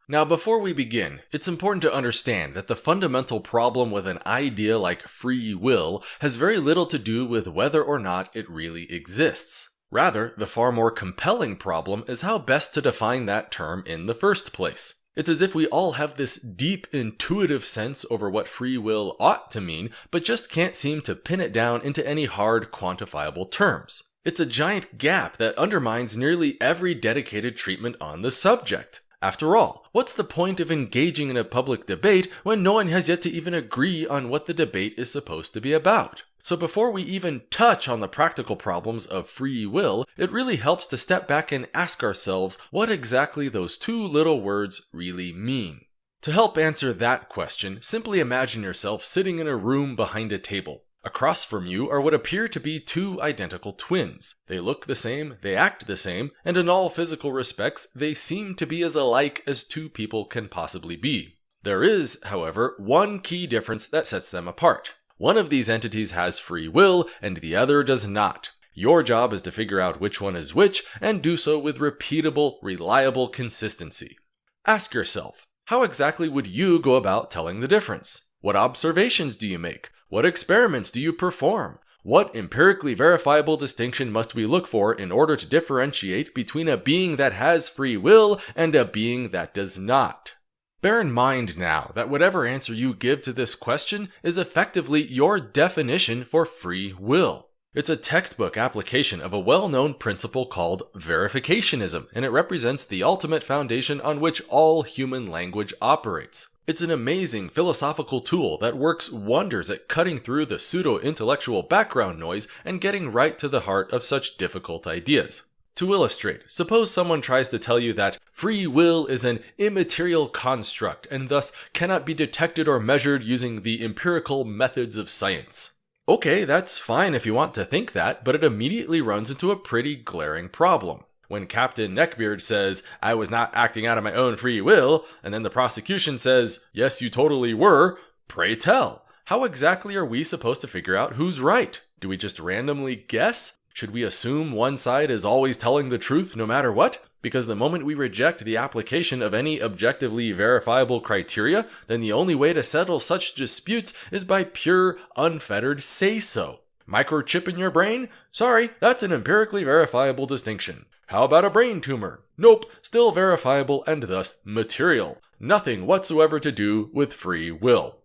Now, before we begin, it's important to understand that the fundamental problem with an idea like free will has very little to do with whether or not it really exists. Rather, the far more compelling problem is how best to define that term in the first place. It's as if we all have this deep intuitive sense over what free will ought to mean, but just can't seem to pin it down into any hard quantifiable terms. It's a giant gap that undermines nearly every dedicated treatment on the subject. After all, what's the point of engaging in a public debate when no one has yet to even agree on what the debate is supposed to be about? So before we even touch on the practical problems of free will, it really helps to step back and ask ourselves what exactly those two little words really mean. To help answer that question, simply imagine yourself sitting in a room behind a table. Across from you are what appear to be two identical twins. They look the same, they act the same, and in all physical respects, they seem to be as alike as two people can possibly be. There is, however, one key difference that sets them apart. One of these entities has free will and the other does not. Your job is to figure out which one is which and do so with repeatable, reliable consistency. Ask yourself, how exactly would you go about telling the difference? What observations do you make? What experiments do you perform? What empirically verifiable distinction must we look for in order to differentiate between a being that has free will and a being that does not? Bear in mind now that whatever answer you give to this question is effectively your definition for free will. It's a textbook application of a well-known principle called verificationism, and it represents the ultimate foundation on which all human language operates. It's an amazing philosophical tool that works wonders at cutting through the pseudo-intellectual background noise and getting right to the heart of such difficult ideas. To illustrate, suppose someone tries to tell you that free will is an immaterial construct and thus cannot be detected or measured using the empirical methods of science. Okay, that's fine if you want to think that, but it immediately runs into a pretty glaring problem. When Captain Neckbeard says, "I was not acting out of my own free will," and then the prosecution says, "Yes, you totally were," pray tell, how exactly are we supposed to figure out who's right? Do we just randomly guess? Should we assume one side is always telling the truth no matter what? Because the moment we reject the application of any objectively verifiable criteria, then the only way to settle such disputes is by pure, unfettered say-so. Microchip in your brain? Sorry, that's an empirically verifiable distinction. How about a brain tumor? Nope, still verifiable and thus material. Nothing whatsoever to do with free will.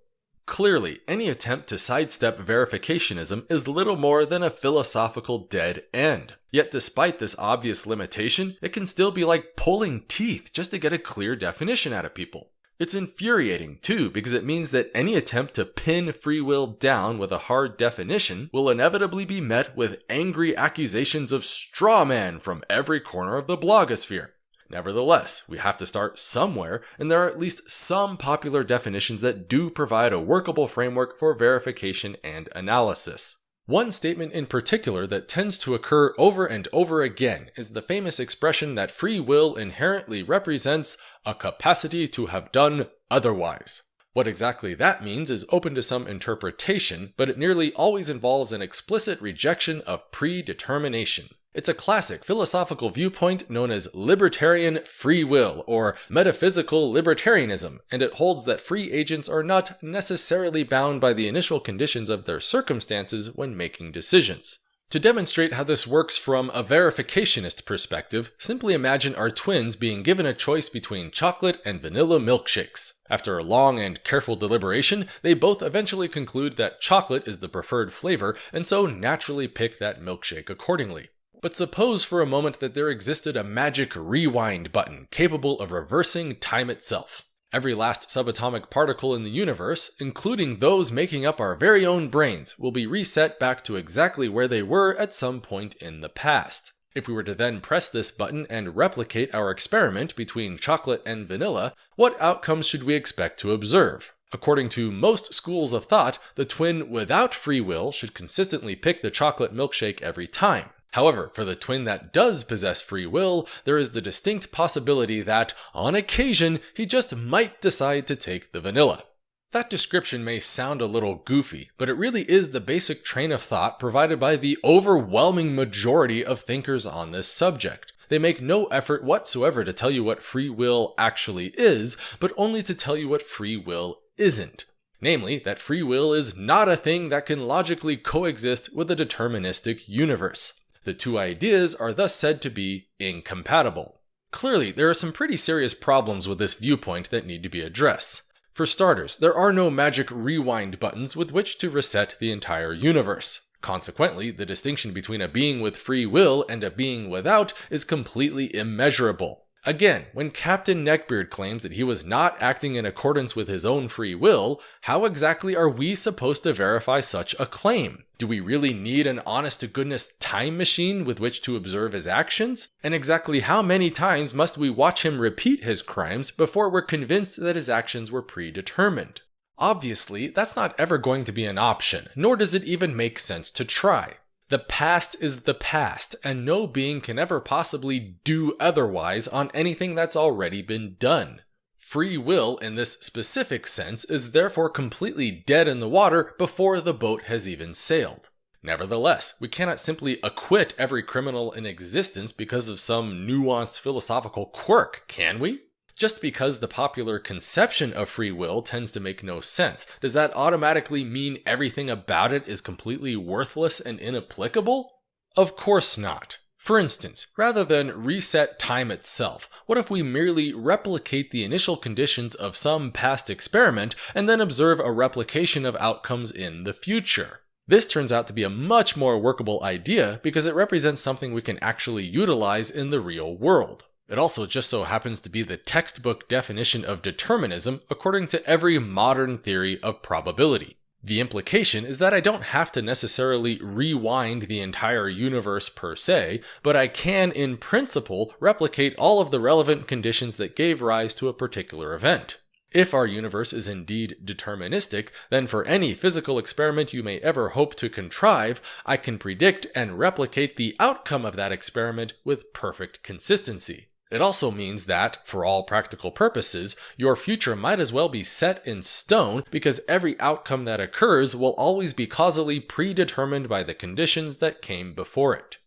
Clearly, any attempt to sidestep verificationism is little more than a philosophical dead end. Yet despite this obvious limitation, it can still be like pulling teeth just to get a clear definition out of people. It's infuriating too, because it means that any attempt to pin free will down with a hard definition will inevitably be met with angry accusations of straw man from every corner of the blogosphere. Nevertheless, we have to start somewhere, and there are at least some popular definitions that do provide a workable framework for verification and analysis. One statement in particular that tends to occur over and over again is the famous expression that free will inherently represents a capacity to have done otherwise. What exactly that means is open to some interpretation, but it nearly always involves an explicit rejection of predetermination. It's a classic philosophical viewpoint known as libertarian free will, or metaphysical libertarianism, and it holds that free agents are not necessarily bound by the initial conditions of their circumstances when making decisions. To demonstrate how this works from a verificationist perspective, simply imagine our twins being given a choice between chocolate and vanilla milkshakes. After long and careful deliberation, they both eventually conclude that chocolate is the preferred flavor, and so naturally pick that milkshake accordingly. But suppose for a moment that there existed a magic rewind button capable of reversing time itself. Every last subatomic particle in the universe, including those making up our very own brains, will be reset back to exactly where they were at some point in the past. If we were to then press this button and replicate our experiment between chocolate and vanilla, what outcomes should we expect to observe? According to most schools of thought, the twin without free will should consistently pick the chocolate milkshake every time. However, for the twin that does possess free will, there is the distinct possibility that, on occasion, he just might decide to take the vanilla. That description may sound a little goofy, but it really is the basic train of thought provided by the overwhelming majority of thinkers on this subject. They make no effort whatsoever to tell you what free will actually is, but only to tell you what free will isn't. Namely, that free will is not a thing that can logically coexist with a deterministic universe. The two ideas are thus said to be incompatible. Clearly, there are some pretty serious problems with this viewpoint that need to be addressed. For starters, there are no magic rewind buttons with which to reset the entire universe. Consequently, the distinction between a being with free will and a being without is completely immeasurable. Again, when Captain Neckbeard claims that he was not acting in accordance with his own free will, how exactly are we supposed to verify such a claim? Do we really need an honest-to-goodness time machine with which to observe his actions? And exactly how many times must we watch him repeat his crimes before we're convinced that his actions were predetermined? Obviously, that's not ever going to be an option, nor does it even make sense to try. The past is the past, and no being can ever possibly do otherwise on anything that's already been done. Free will in this specific sense is therefore completely dead in the water before the boat has even sailed. Nevertheless, we cannot simply acquit every criminal in existence because of some nuanced philosophical quirk, can we? Just because the popular conception of free will tends to make no sense, does that automatically mean everything about it is completely worthless and inapplicable? Of course not. For instance, rather than reset time itself, what if we merely replicate the initial conditions of some past experiment and then observe a replication of outcomes in the future? This turns out to be a much more workable idea because it represents something we can actually utilize in the real world. It also just so happens to be the textbook definition of determinism according to every modern theory of probability. The implication is that I don't have to necessarily rewind the entire universe per se, but I can, in principle, replicate all of the relevant conditions that gave rise to a particular event. If our universe is indeed deterministic, then for any physical experiment you may ever hope to contrive, I can predict and replicate the outcome of that experiment with perfect consistency. It also means that, for all practical purposes, your future might as well be set in stone because every outcome that occurs will always be causally predetermined by the conditions that came before it.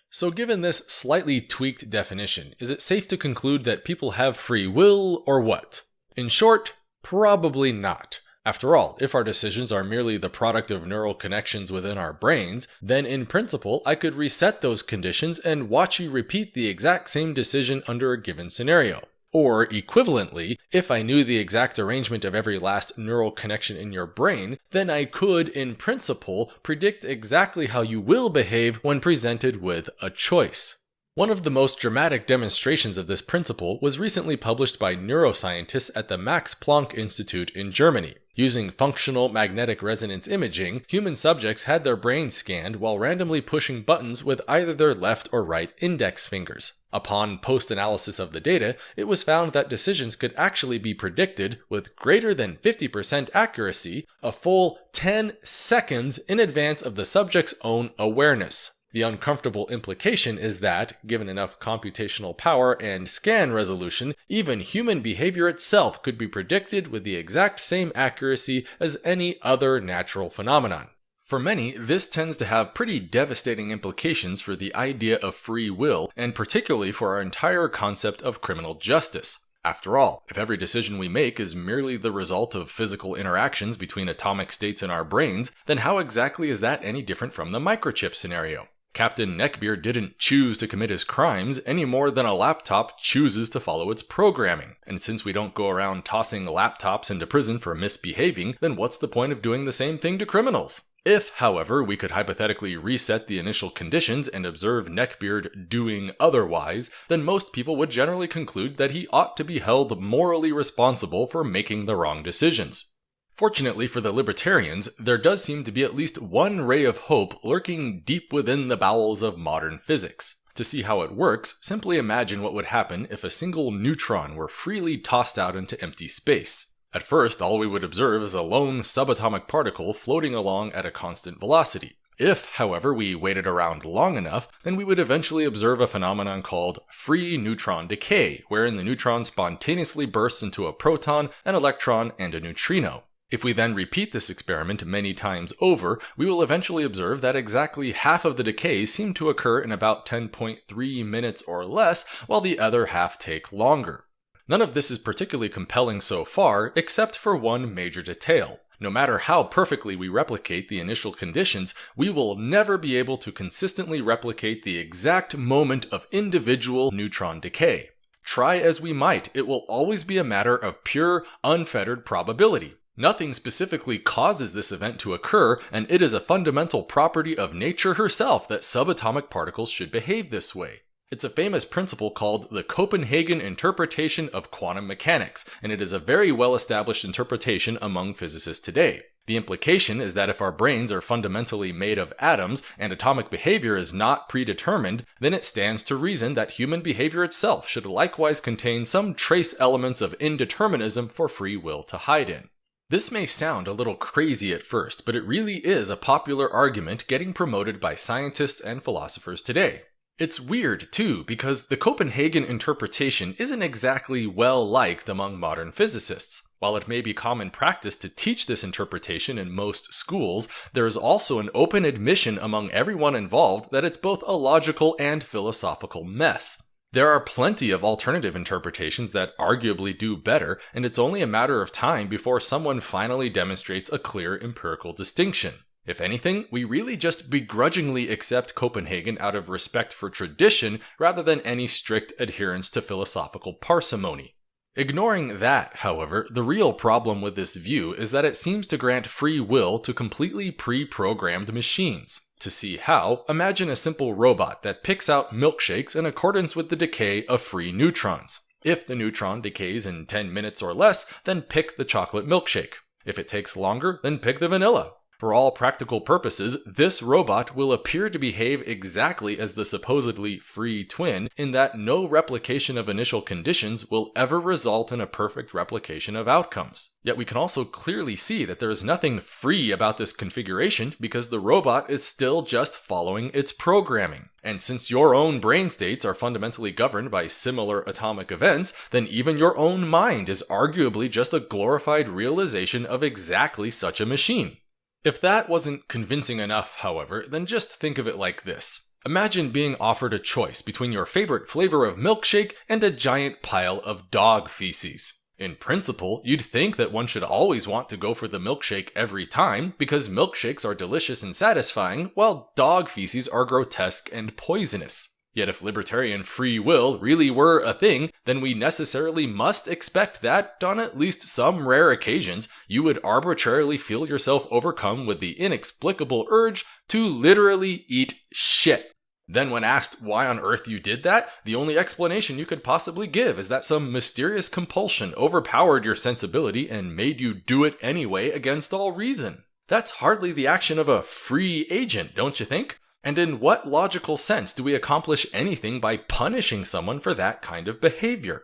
So given this slightly tweaked definition, is it safe to conclude that people have free will or what? In short, probably not. After all, if our decisions are merely the product of neural connections within our brains, then in principle I could reset those conditions and watch you repeat the exact same decision under a given scenario. Or equivalently, if I knew the exact arrangement of every last neural connection in your brain, then I could, in principle, predict exactly how you will behave when presented with a choice. One of the most dramatic demonstrations of this principle was recently published by neuroscientists at the Max Planck Institute in Germany. Using functional magnetic resonance imaging, human subjects had their brains scanned while randomly pushing buttons with either their left or right index fingers. Upon post-analysis of the data, it was found that decisions could actually be predicted with greater than 50% accuracy a full 10 seconds in advance of the subject's own awareness. The uncomfortable implication is that, given enough computational power and scan resolution, even human behavior itself could be predicted with the exact same accuracy as any other natural phenomenon. For many, this tends to have pretty devastating implications for the idea of free will, and particularly for our entire concept of criminal justice. After all, if every decision we make is merely the result of physical interactions between atomic states in our brains, then how exactly is that any different from the microchip scenario? Captain Neckbeard didn't choose to commit his crimes any more than a laptop chooses to follow its programming. And since we don't go around tossing laptops into prison for misbehaving, then what's the point of doing the same thing to criminals? If, however, we could hypothetically reset the initial conditions and observe Neckbeard doing otherwise, then most people would generally conclude that he ought to be held morally responsible for making the wrong decisions. Fortunately for the libertarians, there does seem to be at least one ray of hope lurking deep within the bowels of modern physics. To see how it works, simply imagine what would happen if a single neutron were freely tossed out into empty space. At first, all we would observe is a lone subatomic particle floating along at a constant velocity. If, however, we waited around long enough, then we would eventually observe a phenomenon called free neutron decay, wherein the neutron spontaneously bursts into a proton, an electron, and a neutrino. If we then repeat this experiment many times over, we will eventually observe that exactly half of the decays seem to occur in about 10.3 minutes or less, while the other half take longer. None of this is particularly compelling so far, except for one major detail. No matter how perfectly we replicate the initial conditions, we will never be able to consistently replicate the exact moment of individual neutron decay. Try as we might, it will always be a matter of pure, unfettered probability. Nothing specifically causes this event to occur, and it is a fundamental property of nature herself that subatomic particles should behave this way. It's a famous principle called the Copenhagen interpretation of quantum mechanics, and it is a very well-established interpretation among physicists today. The implication is that if our brains are fundamentally made of atoms and atomic behavior is not predetermined, then it stands to reason that human behavior itself should likewise contain some trace elements of indeterminism for free will to hide in. This may sound a little crazy at first, but it really is a popular argument getting promoted by scientists and philosophers today. It's weird, too, because the Copenhagen interpretation isn't exactly well liked among modern physicists. While it may be common practice to teach this interpretation in most schools, there is also an open admission among everyone involved that it's both a logical and philosophical mess. There are plenty of alternative interpretations that arguably do better, and it's only a matter of time before someone finally demonstrates a clear empirical distinction. If anything, we really just begrudgingly accept Copenhagen out of respect for tradition rather than any strict adherence to philosophical parsimony. Ignoring that, however, the real problem with this view is that it seems to grant free will to completely pre-programmed machines. To see how, imagine a simple robot that picks out milkshakes in accordance with the decay of free neutrons. If the neutron decays in 10 minutes or less, then pick the chocolate milkshake. If it takes longer, then pick the vanilla. For all practical purposes, this robot will appear to behave exactly as the supposedly free twin in that no replication of initial conditions will ever result in a perfect replication of outcomes. Yet we can also clearly see that there is nothing free about this configuration because the robot is still just following its programming. And since your own brain states are fundamentally governed by similar atomic events, then even your own mind is arguably just a glorified realization of exactly such a machine. If that wasn't convincing enough, however, then just think of it like this. Imagine being offered a choice between your favorite flavor of milkshake and a giant pile of dog feces. In principle, you'd think that one should always want to go for the milkshake every time because milkshakes are delicious and satisfying, while dog feces are grotesque and poisonous. Yet if libertarian free will really were a thing, then we necessarily must expect that, on at least some rare occasions, you would arbitrarily feel yourself overcome with the inexplicable urge to literally eat shit. Then when asked why on earth you did that, the only explanation you could possibly give is that some mysterious compulsion overpowered your sensibility and made you do it anyway against all reason. That's hardly the action of a free agent, don't you think? And in what logical sense do we accomplish anything by punishing someone for that kind of behavior?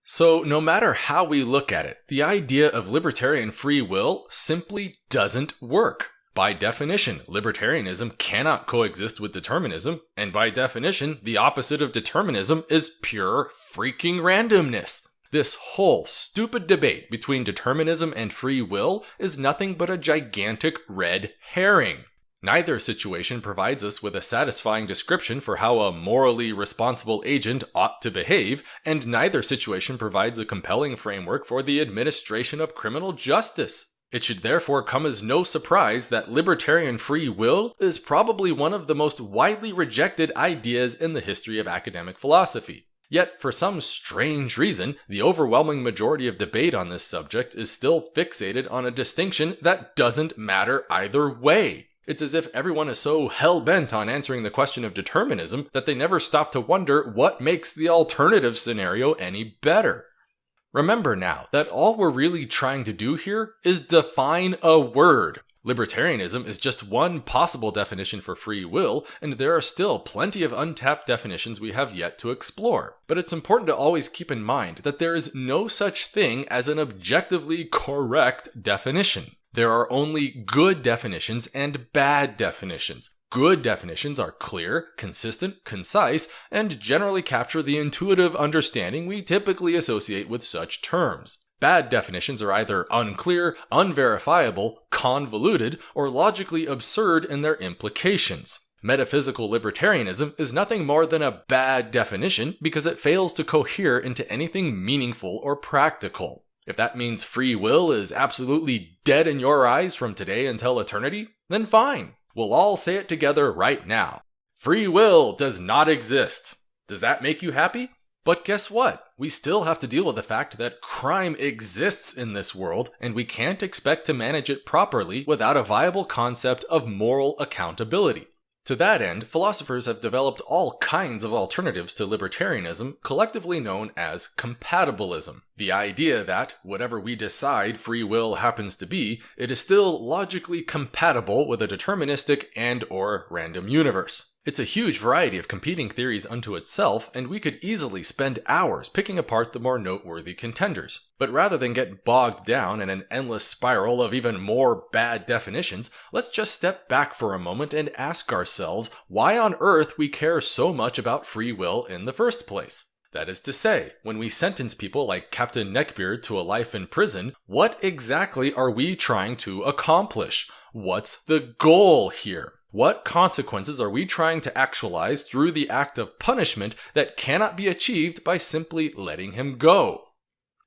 So no matter how we look at it, the idea of libertarian free will simply doesn't work. By definition, libertarianism cannot coexist with determinism, and by definition, the opposite of determinism is pure freaking randomness. This whole stupid debate between determinism and free will is nothing but a gigantic red herring. Neither situation provides us with a satisfying description for how a morally responsible agent ought to behave, and neither situation provides a compelling framework for the administration of criminal justice. It should therefore come as no surprise that libertarian free will is probably one of the most widely rejected ideas in the history of academic philosophy. Yet, for some strange reason, the overwhelming majority of debate on this subject is still fixated on a distinction that doesn't matter either way. It's as if everyone is so hell-bent on answering the question of determinism that they never stop to wonder what makes the alternative scenario any better. Remember now that all we're really trying to do here is define a word. Libertarianism is just one possible definition for free will, and there are still plenty of untapped definitions we have yet to explore. But it's important to always keep in mind that there is no such thing as an objectively correct definition. There are only good definitions and bad definitions. Good definitions are clear, consistent, concise, and generally capture the intuitive understanding we typically associate with such terms. Bad definitions are either unclear, unverifiable, convoluted, or logically absurd in their implications. Metaphysical libertarianism is nothing more than a bad definition because it fails to cohere into anything meaningful or practical. If that means free will is absolutely dead in your eyes from today until eternity, then fine. We'll all say it together right now. Free will does not exist. Does that make you happy? But guess what? We still have to deal with the fact that crime exists in this world, and we can't expect to manage it properly without a viable concept of moral accountability. To that end, philosophers have developed all kinds of alternatives to libertarianism, collectively known as compatibilism. The idea that, whatever we decide free will happens to be, it is still logically compatible with a deterministic and/or random universe. It's a huge variety of competing theories unto itself, and we could easily spend hours picking apart the more noteworthy contenders. But rather than get bogged down in an endless spiral of even more bad definitions, let's just step back for a moment and ask ourselves why on earth we care so much about free will in the first place. That is to say, when we sentence people like Captain Neckbeard to a life in prison, what exactly are we trying to accomplish? What's the goal here? What consequences are we trying to actualize through the act of punishment that cannot be achieved by simply letting him go?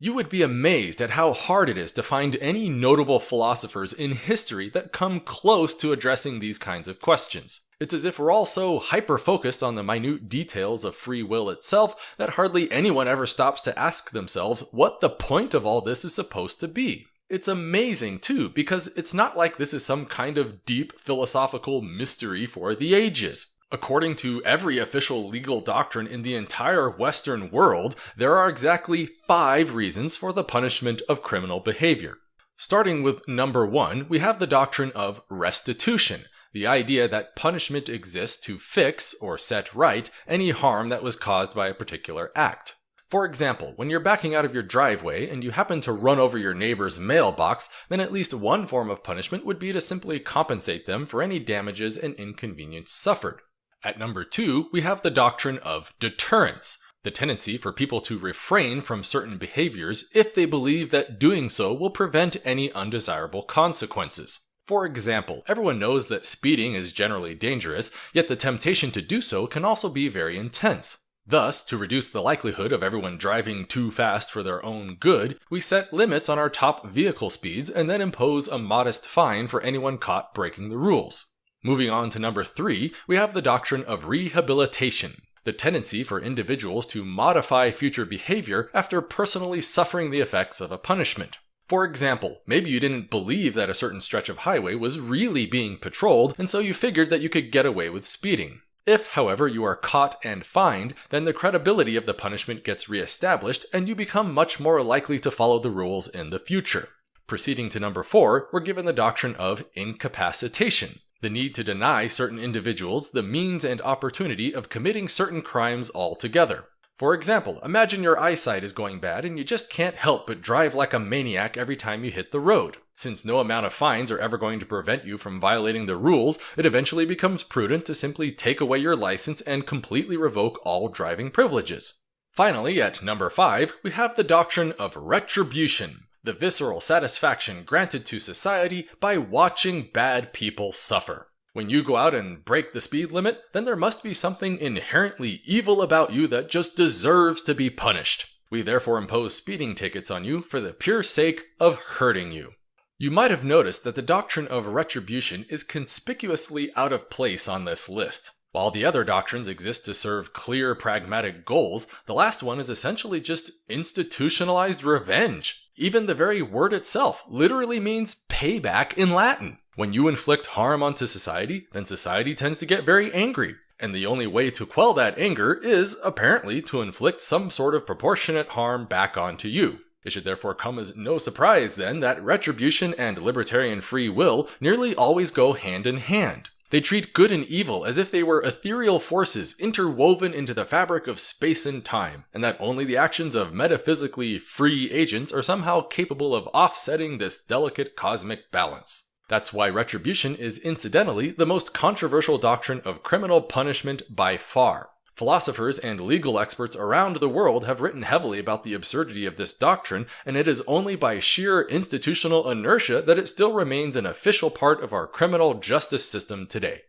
You would be amazed at how hard it is to find any notable philosophers in history that come close to addressing these kinds of questions. It's as if we're all so hyper-focused on the minute details of free will itself that hardly anyone ever stops to ask themselves what the point of all this is supposed to be. It's amazing, too, because it's not like this is some kind of deep philosophical mystery for the ages. According to every official legal doctrine in the entire Western world, there are exactly 5 reasons for the punishment of criminal behavior. Starting with number 1, we have the doctrine of restitution, the idea that punishment exists to fix or set right any harm that was caused by a particular act. For example, when you're backing out of your driveway and you happen to run over your neighbor's mailbox, then at least one form of punishment would be to simply compensate them for any damages and inconvenience suffered. At number 2, we have the doctrine of deterrence, the tendency for people to refrain from certain behaviors if they believe that doing so will prevent any undesirable consequences. For example, everyone knows that speeding is generally dangerous, yet the temptation to do so can also be very intense. Thus, to reduce the likelihood of everyone driving too fast for their own good, we set limits on our top vehicle speeds and then impose a modest fine for anyone caught breaking the rules. Moving on to number 3, we have the doctrine of rehabilitation, the tendency for individuals to modify future behavior after personally suffering the effects of a punishment. For example, maybe you didn't believe that a certain stretch of highway was really being patrolled, and so you figured that you could get away with speeding. If, however, you are caught and fined, then the credibility of the punishment gets reestablished, and you become much more likely to follow the rules in the future. Proceeding to number 4, we're given the doctrine of incapacitation, the need to deny certain individuals the means and opportunity of committing certain crimes altogether. For example, imagine your eyesight is going bad and you just can't help but drive like a maniac every time you hit the road. Since no amount of fines are ever going to prevent you from violating the rules, it eventually becomes prudent to simply take away your license and completely revoke all driving privileges. Finally, at number 5, we have the doctrine of retribution, the visceral satisfaction granted to society by watching bad people suffer. When you go out and break the speed limit, then there must be something inherently evil about you that just deserves to be punished. We therefore impose speeding tickets on you for the pure sake of hurting you. You might have noticed that the doctrine of retribution is conspicuously out of place on this list. While the other doctrines exist to serve clear, pragmatic goals, the last one is essentially just institutionalized revenge. Even the very word itself literally means payback in Latin. When you inflict harm onto society, then society tends to get very angry. And the only way to quell that anger is, apparently, to inflict some sort of proportionate harm back onto you. It should therefore come as no surprise, then, that retribution and libertarian free will nearly always go hand in hand. They treat good and evil as if they were ethereal forces interwoven into the fabric of space and time, and that only the actions of metaphysically free agents are somehow capable of offsetting this delicate cosmic balance. That's why retribution is incidentally the most controversial doctrine of criminal punishment by far. Philosophers and legal experts around the world have written heavily about the absurdity of this doctrine, and it is only by sheer institutional inertia that it still remains an official part of our criminal justice system today.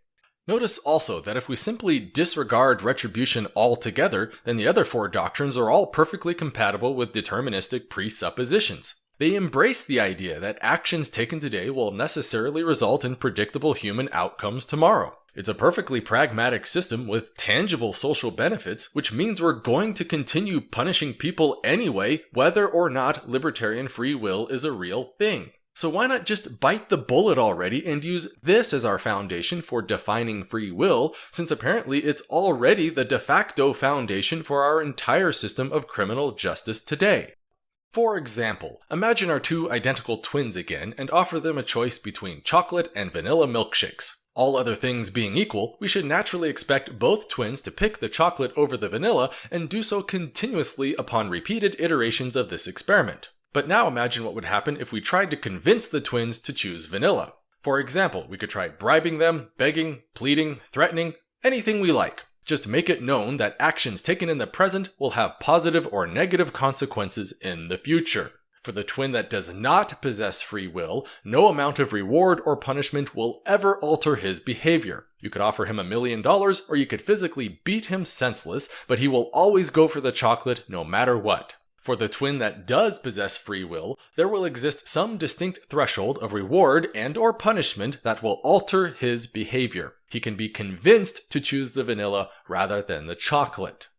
Notice also that if we simply disregard retribution altogether, then the other 4 doctrines are all perfectly compatible with deterministic presuppositions. They embrace the idea that actions taken today will necessarily result in predictable human outcomes tomorrow. It's a perfectly pragmatic system with tangible social benefits, which means we're going to continue punishing people anyway, whether or not libertarian free will is a real thing. So why not just bite the bullet already and use this as our foundation for defining free will, since apparently it's already the de facto foundation for our entire system of criminal justice today? For example, imagine our two identical twins again and offer them a choice between chocolate and vanilla milkshakes. All other things being equal, we should naturally expect both twins to pick the chocolate over the vanilla and do so continuously upon repeated iterations of this experiment. But now imagine what would happen if we tried to convince the twins to choose vanilla. For example, we could try bribing them, begging, pleading, threatening, anything we like. Just make it known that actions taken in the present will have positive or negative consequences in the future. For the twin that does not possess free will, no amount of reward or punishment will ever alter his behavior. You could offer him $1 million, or you could physically beat him senseless, but he will always go for the chocolate no matter what. For the twin that does possess free will, there will exist some distinct threshold of reward and or punishment that will alter his behavior. He can be convinced to choose the vanilla rather than the chocolate.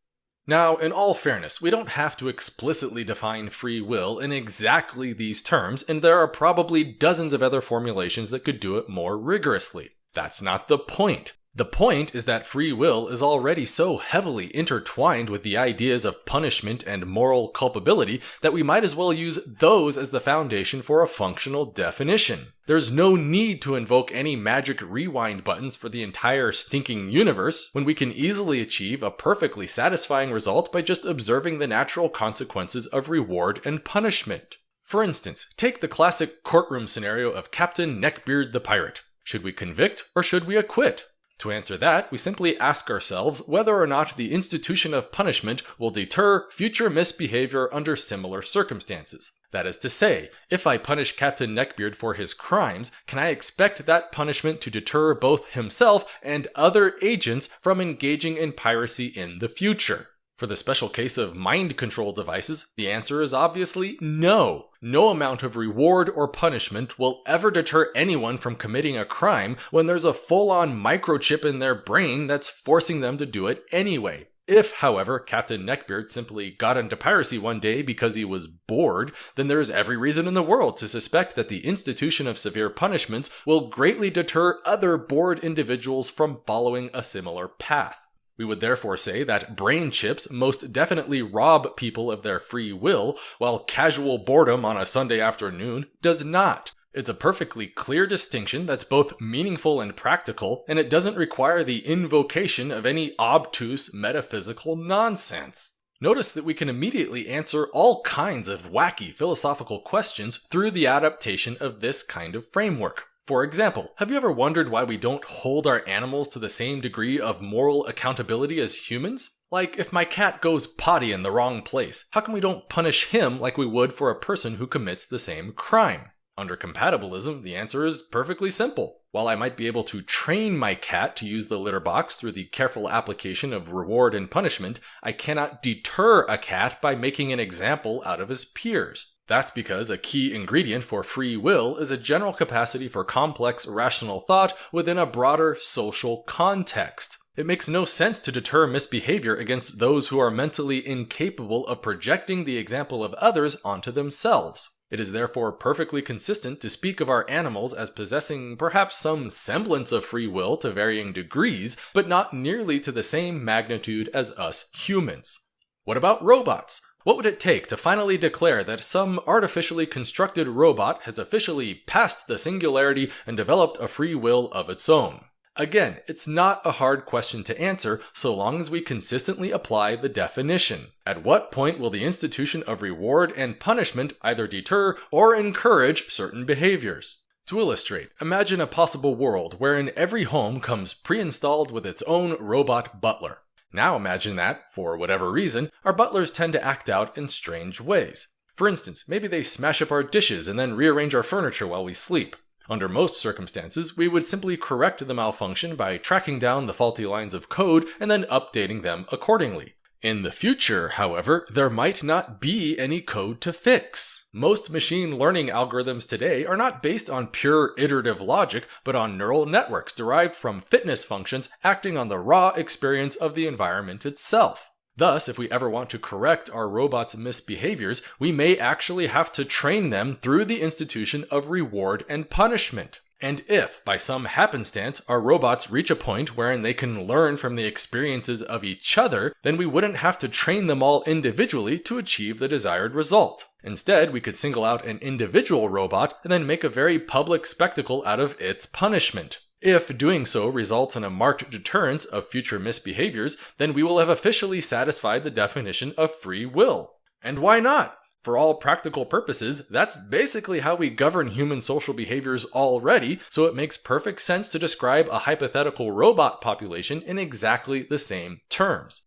Now, in all fairness, we don't have to explicitly define free will in exactly these terms, and there are probably dozens of other formulations that could do it more rigorously. That's not the point. The point is that free will is already so heavily intertwined with the ideas of punishment and moral culpability that we might as well use those as the foundation for a functional definition. There's no need to invoke any magic rewind buttons for the entire stinking universe when we can easily achieve a perfectly satisfying result by just observing the natural consequences of reward and punishment. For instance, take the classic courtroom scenario of Captain Neckbeard the Pirate. Should we convict or should we acquit? To answer that, we simply ask ourselves whether or not the institution of punishment will deter future misbehavior under similar circumstances. That is to say, if I punish Captain Neckbeard for his crimes, can I expect that punishment to deter both himself and other agents from engaging in piracy in the future? For the special case of mind control devices, the answer is obviously no. No amount of reward or punishment will ever deter anyone from committing a crime when there's a full-on microchip in their brain that's forcing them to do it anyway. If, however, Captain Neckbeard simply got into piracy one day because he was bored, then there is every reason in the world to suspect that the institution of severe punishments will greatly deter other bored individuals from following a similar path. We would therefore say that brain chips most definitely rob people of their free will, while casual boredom on a Sunday afternoon does not. It's a perfectly clear distinction that's both meaningful and practical, and it doesn't require the invocation of any obtuse metaphysical nonsense. Notice that we can immediately answer all kinds of wacky philosophical questions through the adaptation of this kind of framework. For example, have you ever wondered why we don't hold our animals to the same degree of moral accountability as humans? Like, if my cat goes potty in the wrong place, how come we don't punish him like we would for a person who commits the same crime? Under compatibilism, the answer is perfectly simple. While I might be able to train my cat to use the litter box through the careful application of reward and punishment, I cannot deter a cat by making an example out of his peers. That's because a key ingredient for free will is a general capacity for complex rational thought within a broader social context. It makes no sense to deter misbehavior against those who are mentally incapable of projecting the example of others onto themselves. It is therefore perfectly consistent to speak of our animals as possessing perhaps some semblance of free will to varying degrees, but not nearly to the same magnitude as us humans. What about robots? What would it take to finally declare that some artificially constructed robot has officially passed the singularity and developed a free will of its own? Again, it's not a hard question to answer so long as we consistently apply the definition. At what point will the institution of reward and punishment either deter or encourage certain behaviors? To illustrate, imagine a possible world wherein every home comes pre-installed with its own robot butler. Now imagine that, for whatever reason, our butlers tend to act out in strange ways. For instance, maybe they smash up our dishes and then rearrange our furniture while we sleep. Under most circumstances, we would simply correct the malfunction by tracking down the faulty lines of code and then updating them accordingly. In the future, however, there might not be any code to fix. Most machine learning algorithms today are not based on pure iterative logic, but on neural networks derived from fitness functions acting on the raw experience of the environment itself. Thus, if we ever want to correct our robots' misbehaviors, we may actually have to train them through the institution of reward and punishment. And if, by some happenstance, our robots reach a point wherein they can learn from the experiences of each other, then we wouldn't have to train them all individually to achieve the desired result. Instead, we could single out an individual robot and then make a very public spectacle out of its punishment. If doing so results in a marked deterrence of future misbehaviors, then we will have officially satisfied the definition of free will. And why not? For all practical purposes, that's basically how we govern human social behaviors already, so it makes perfect sense to describe a hypothetical robot population in exactly the same terms.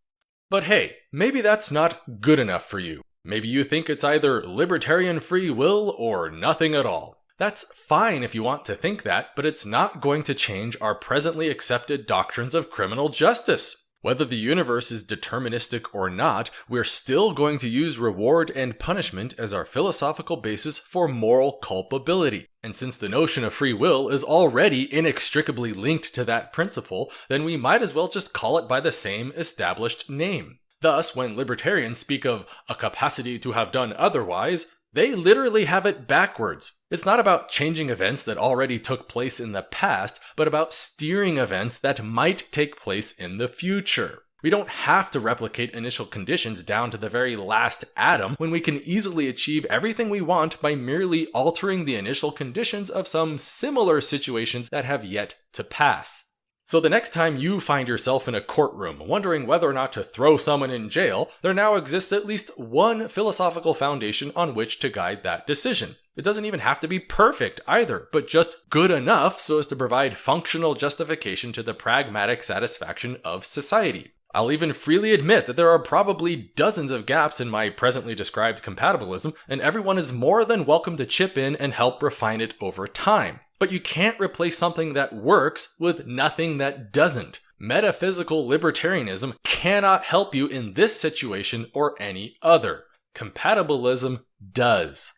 But hey, maybe that's not good enough for you. Maybe you think it's either libertarian free will or nothing at all. That's fine if you want to think that, but it's not going to change our presently accepted doctrines of criminal justice. Whether the universe is deterministic or not, we're still going to use reward and punishment as our philosophical basis for moral culpability. And since the notion of free will is already inextricably linked to that principle, then we might as well just call it by the same established name. Thus, when libertarians speak of a capacity to have done otherwise, they literally have it backwards. It's not about changing events that already took place in the past, but about steering events that might take place in the future. We don't have to replicate initial conditions down to the very last atom when we can easily achieve everything we want by merely altering the initial conditions of some similar situations that have yet to pass. So the next time you find yourself in a courtroom wondering whether or not to throw someone in jail, there now exists at least one philosophical foundation on which to guide that decision. It doesn't even have to be perfect either, but just good enough so as to provide functional justification to the pragmatic satisfaction of society. I'll even freely admit that there are probably dozens of gaps in my presently described compatibilism, and everyone is more than welcome to chip in and help refine it over time. But you can't replace something that works with nothing that doesn't. Metaphysical libertarianism cannot help you in this situation or any other. Compatibilism does.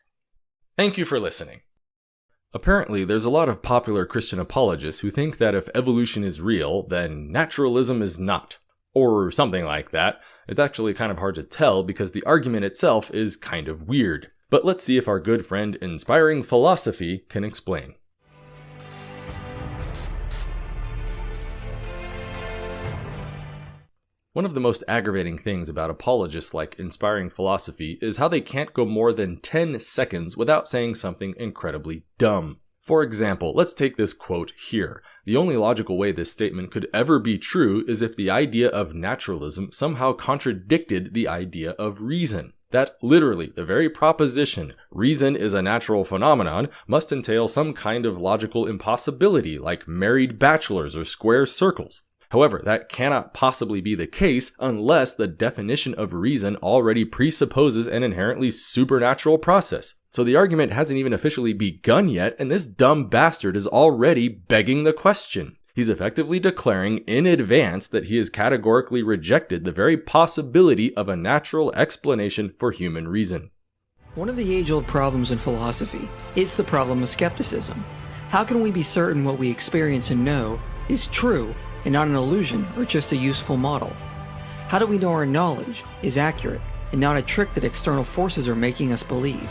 Thank you for listening. Apparently, there's a lot of popular Christian apologists who think that if evolution is real, then naturalism is not. Or something like that. It's actually kind of hard to tell because the argument itself is kind of weird. But let's see if our good friend Inspiring Philosophy can explain. One of the most aggravating things about apologists like Inspiring Philosophy is how they can't go more than 10 seconds without saying something incredibly dumb. For example, let's take this quote here. The only logical way this statement could ever be true is if the idea of naturalism somehow contradicted the idea of reason. That literally, the very proposition, reason is a natural phenomenon, must entail some kind of logical impossibility like married bachelors or square circles. However, that cannot possibly be the case unless the definition of reason already presupposes an inherently supernatural process. So the argument hasn't even officially begun yet, and this dumb bastard is already begging the question. He's effectively declaring in advance that he has categorically rejected the very possibility of a natural explanation for human reason. One of the age-old problems in philosophy is the problem of skepticism. How can we be certain what we experience and know is true and not an illusion or just a useful model? How do we know our knowledge is accurate and not a trick that external forces are making us believe?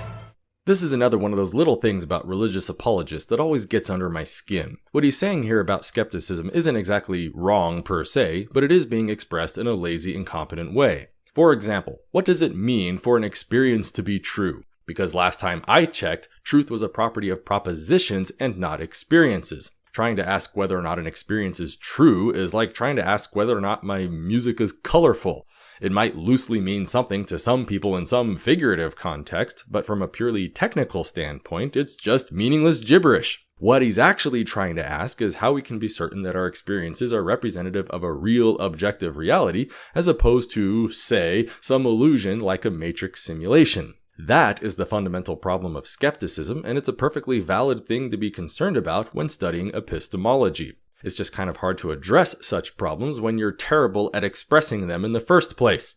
This is another one of those little things about religious apologists that always gets under my skin. What he's saying here about skepticism isn't exactly wrong per se, but it is being expressed in a lazy, incompetent way. For example, what does it mean for an experience to be true? Because last time I checked, truth was a property of propositions and not experiences. Trying to ask whether or not an experience is true is like trying to ask whether or not my music is colorful. It might loosely mean something to some people in some figurative context, but from a purely technical standpoint, it's just meaningless gibberish. What he's actually trying to ask is how we can be certain that our experiences are representative of a real objective reality, as opposed to, say, some illusion like a matrix simulation. That is the fundamental problem of skepticism, and it's a perfectly valid thing to be concerned about when studying epistemology. It's just kind of hard to address such problems when you're terrible at expressing them in the first place.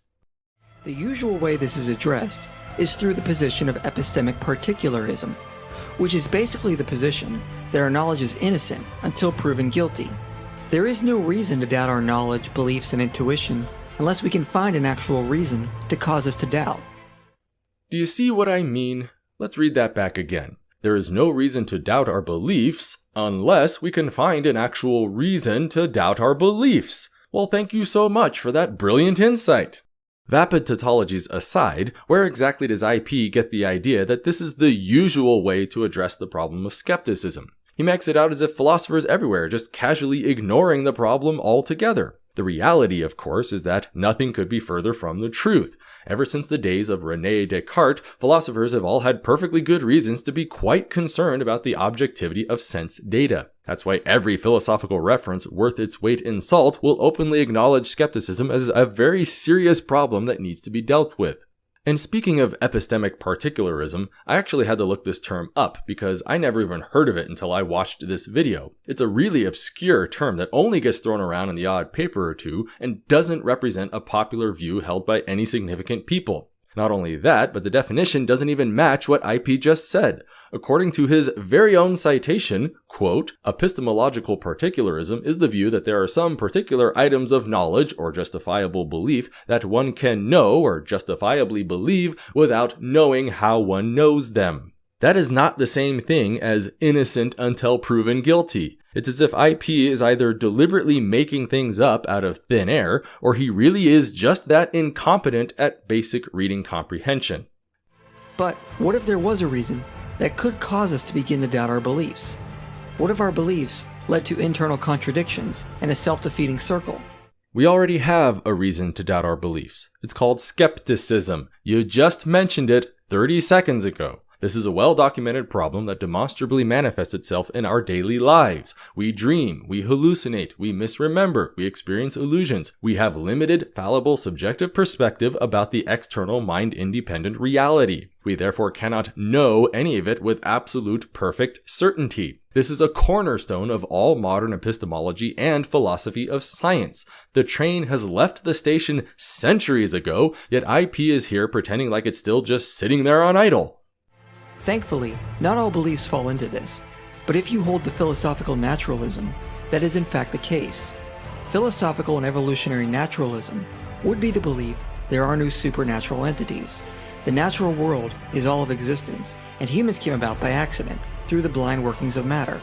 The usual way this is addressed is through the position of epistemic particularism, which is basically the position that our knowledge is innocent until proven guilty. There is no reason to doubt our knowledge, beliefs, and intuition unless we can find an actual reason to cause us to doubt. Do you see what I mean? Let's read that back again. There is no reason to doubt our beliefs unless we can find an actual reason to doubt our beliefs. Well, thank you so much for that brilliant insight. Vapid tautologies aside, where exactly does IP get the idea that this is the usual way to address the problem of skepticism? He makes it out as if philosophers everywhere are just casually ignoring the problem altogether. The reality, of course, is that nothing could be further from the truth. Ever since the days of René Descartes, philosophers have all had perfectly good reasons to be quite concerned about the objectivity of sense data. That's why every philosophical reference worth its weight in salt will openly acknowledge skepticism as a very serious problem that needs to be dealt with. And speaking of epistemic particularism, I actually had to look this term up because I never even heard of it until I watched this video. It's a really obscure term that only gets thrown around in the odd paper or two and doesn't represent a popular view held by any significant people. Not only that, but the definition doesn't even match what IP just said. According to his very own citation, quote, epistemological particularism is the view that there are some particular items of knowledge or justifiable belief that one can know or justifiably believe without knowing how one knows them. That is not the same thing as innocent until proven guilty. It's as if IP is either deliberately making things up out of thin air, or he really is just that incompetent at basic reading comprehension. But what if there was a reason that could cause us to begin to doubt our beliefs? What if our beliefs led to internal contradictions and a self-defeating circle? We already have a reason to doubt our beliefs. It's called skepticism. You just mentioned it 30 seconds ago. This is a well-documented problem that demonstrably manifests itself in our daily lives. We dream, we hallucinate, we misremember, we experience illusions. We have limited, fallible, subjective perspective about the external mind-independent reality. We therefore cannot know any of it with absolute perfect certainty. This is a cornerstone of all modern epistemology and philosophy of science. The train has left the station centuries ago, yet IP is here pretending like it's still just sitting there on idle. Thankfully, not all beliefs fall into this, but if you hold to philosophical naturalism, that is in fact the case. Philosophical and evolutionary naturalism would be the belief there are no supernatural entities. The natural world is all of existence, and humans came about by accident, through the blind workings of matter.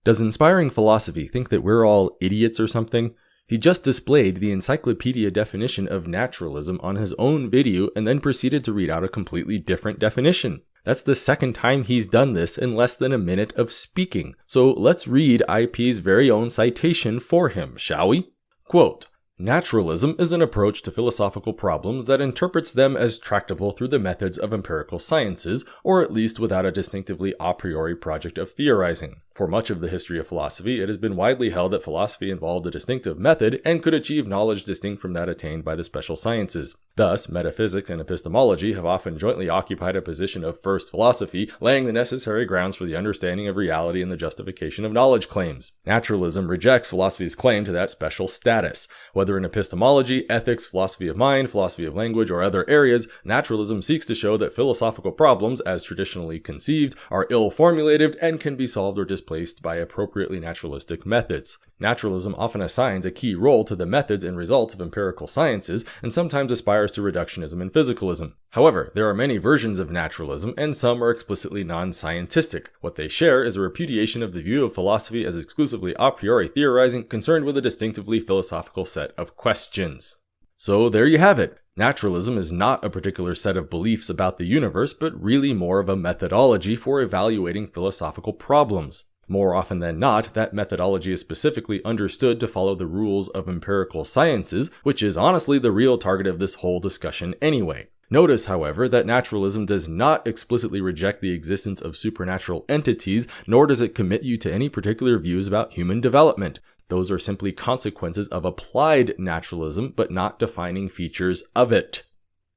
Does inspiring philosophy think that we're all idiots or something? He just displayed the encyclopedia definition of naturalism on his own video and then proceeded to read out a completely different definition. That's the second time he's done this in less than a minute of speaking. So let's read IP's very own citation for him, shall we? Quote, naturalism is an approach to philosophical problems that interprets them as tractable through the methods of empirical sciences, or at least without a distinctively a priori project of theorizing. For much of the history of philosophy, it has been widely held that philosophy involved a distinctive method and could achieve knowledge distinct from that attained by the special sciences. Thus, metaphysics and epistemology have often jointly occupied a position of first philosophy, laying the necessary grounds for the understanding of reality and the justification of knowledge claims. Naturalism rejects philosophy's claim to that special status. Whether in epistemology, ethics, philosophy of mind, philosophy of language, or other areas, naturalism seeks to show that philosophical problems, as traditionally conceived, are ill-formulated and can be solved or displaced by appropriately naturalistic methods. Naturalism often assigns a key role to the methods and results of empirical sciences, and sometimes aspires to reductionism and physicalism. However, there are many versions of naturalism, and some are explicitly non-scientistic. What they share is a repudiation of the view of philosophy as exclusively a priori theorizing, concerned with a distinctively philosophical set of questions. So there you have it. Naturalism is not a particular set of beliefs about the universe, but really more of a methodology for evaluating philosophical problems. More often than not, that methodology is specifically understood to follow the rules of empirical sciences, which is honestly the real target of this whole discussion anyway. Notice, however, that naturalism does not explicitly reject the existence of supernatural entities, nor does it commit you to any particular views about human development. Those are simply consequences of applied naturalism, but not defining features of it.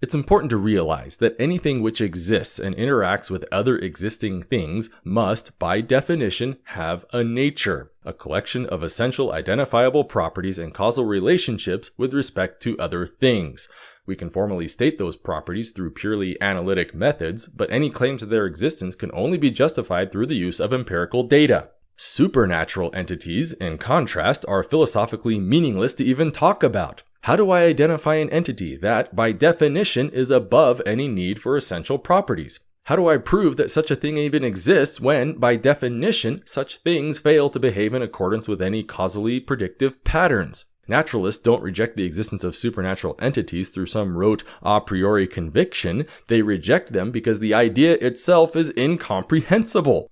It's important to realize that anything which exists and interacts with other existing things must, by definition, have a nature, a collection of essential identifiable properties and causal relationships with respect to other things. We can formally state those properties through purely analytic methods, but any claim to their existence can only be justified through the use of empirical data. Supernatural entities, in contrast, are philosophically meaningless to even talk about. How do I identify an entity that, by definition, is above any need for essential properties? How do I prove that such a thing even exists when, by definition, such things fail to behave in accordance with any causally predictive patterns? Naturalists don't reject the existence of supernatural entities through some rote a priori conviction. They reject them because the idea itself is incomprehensible.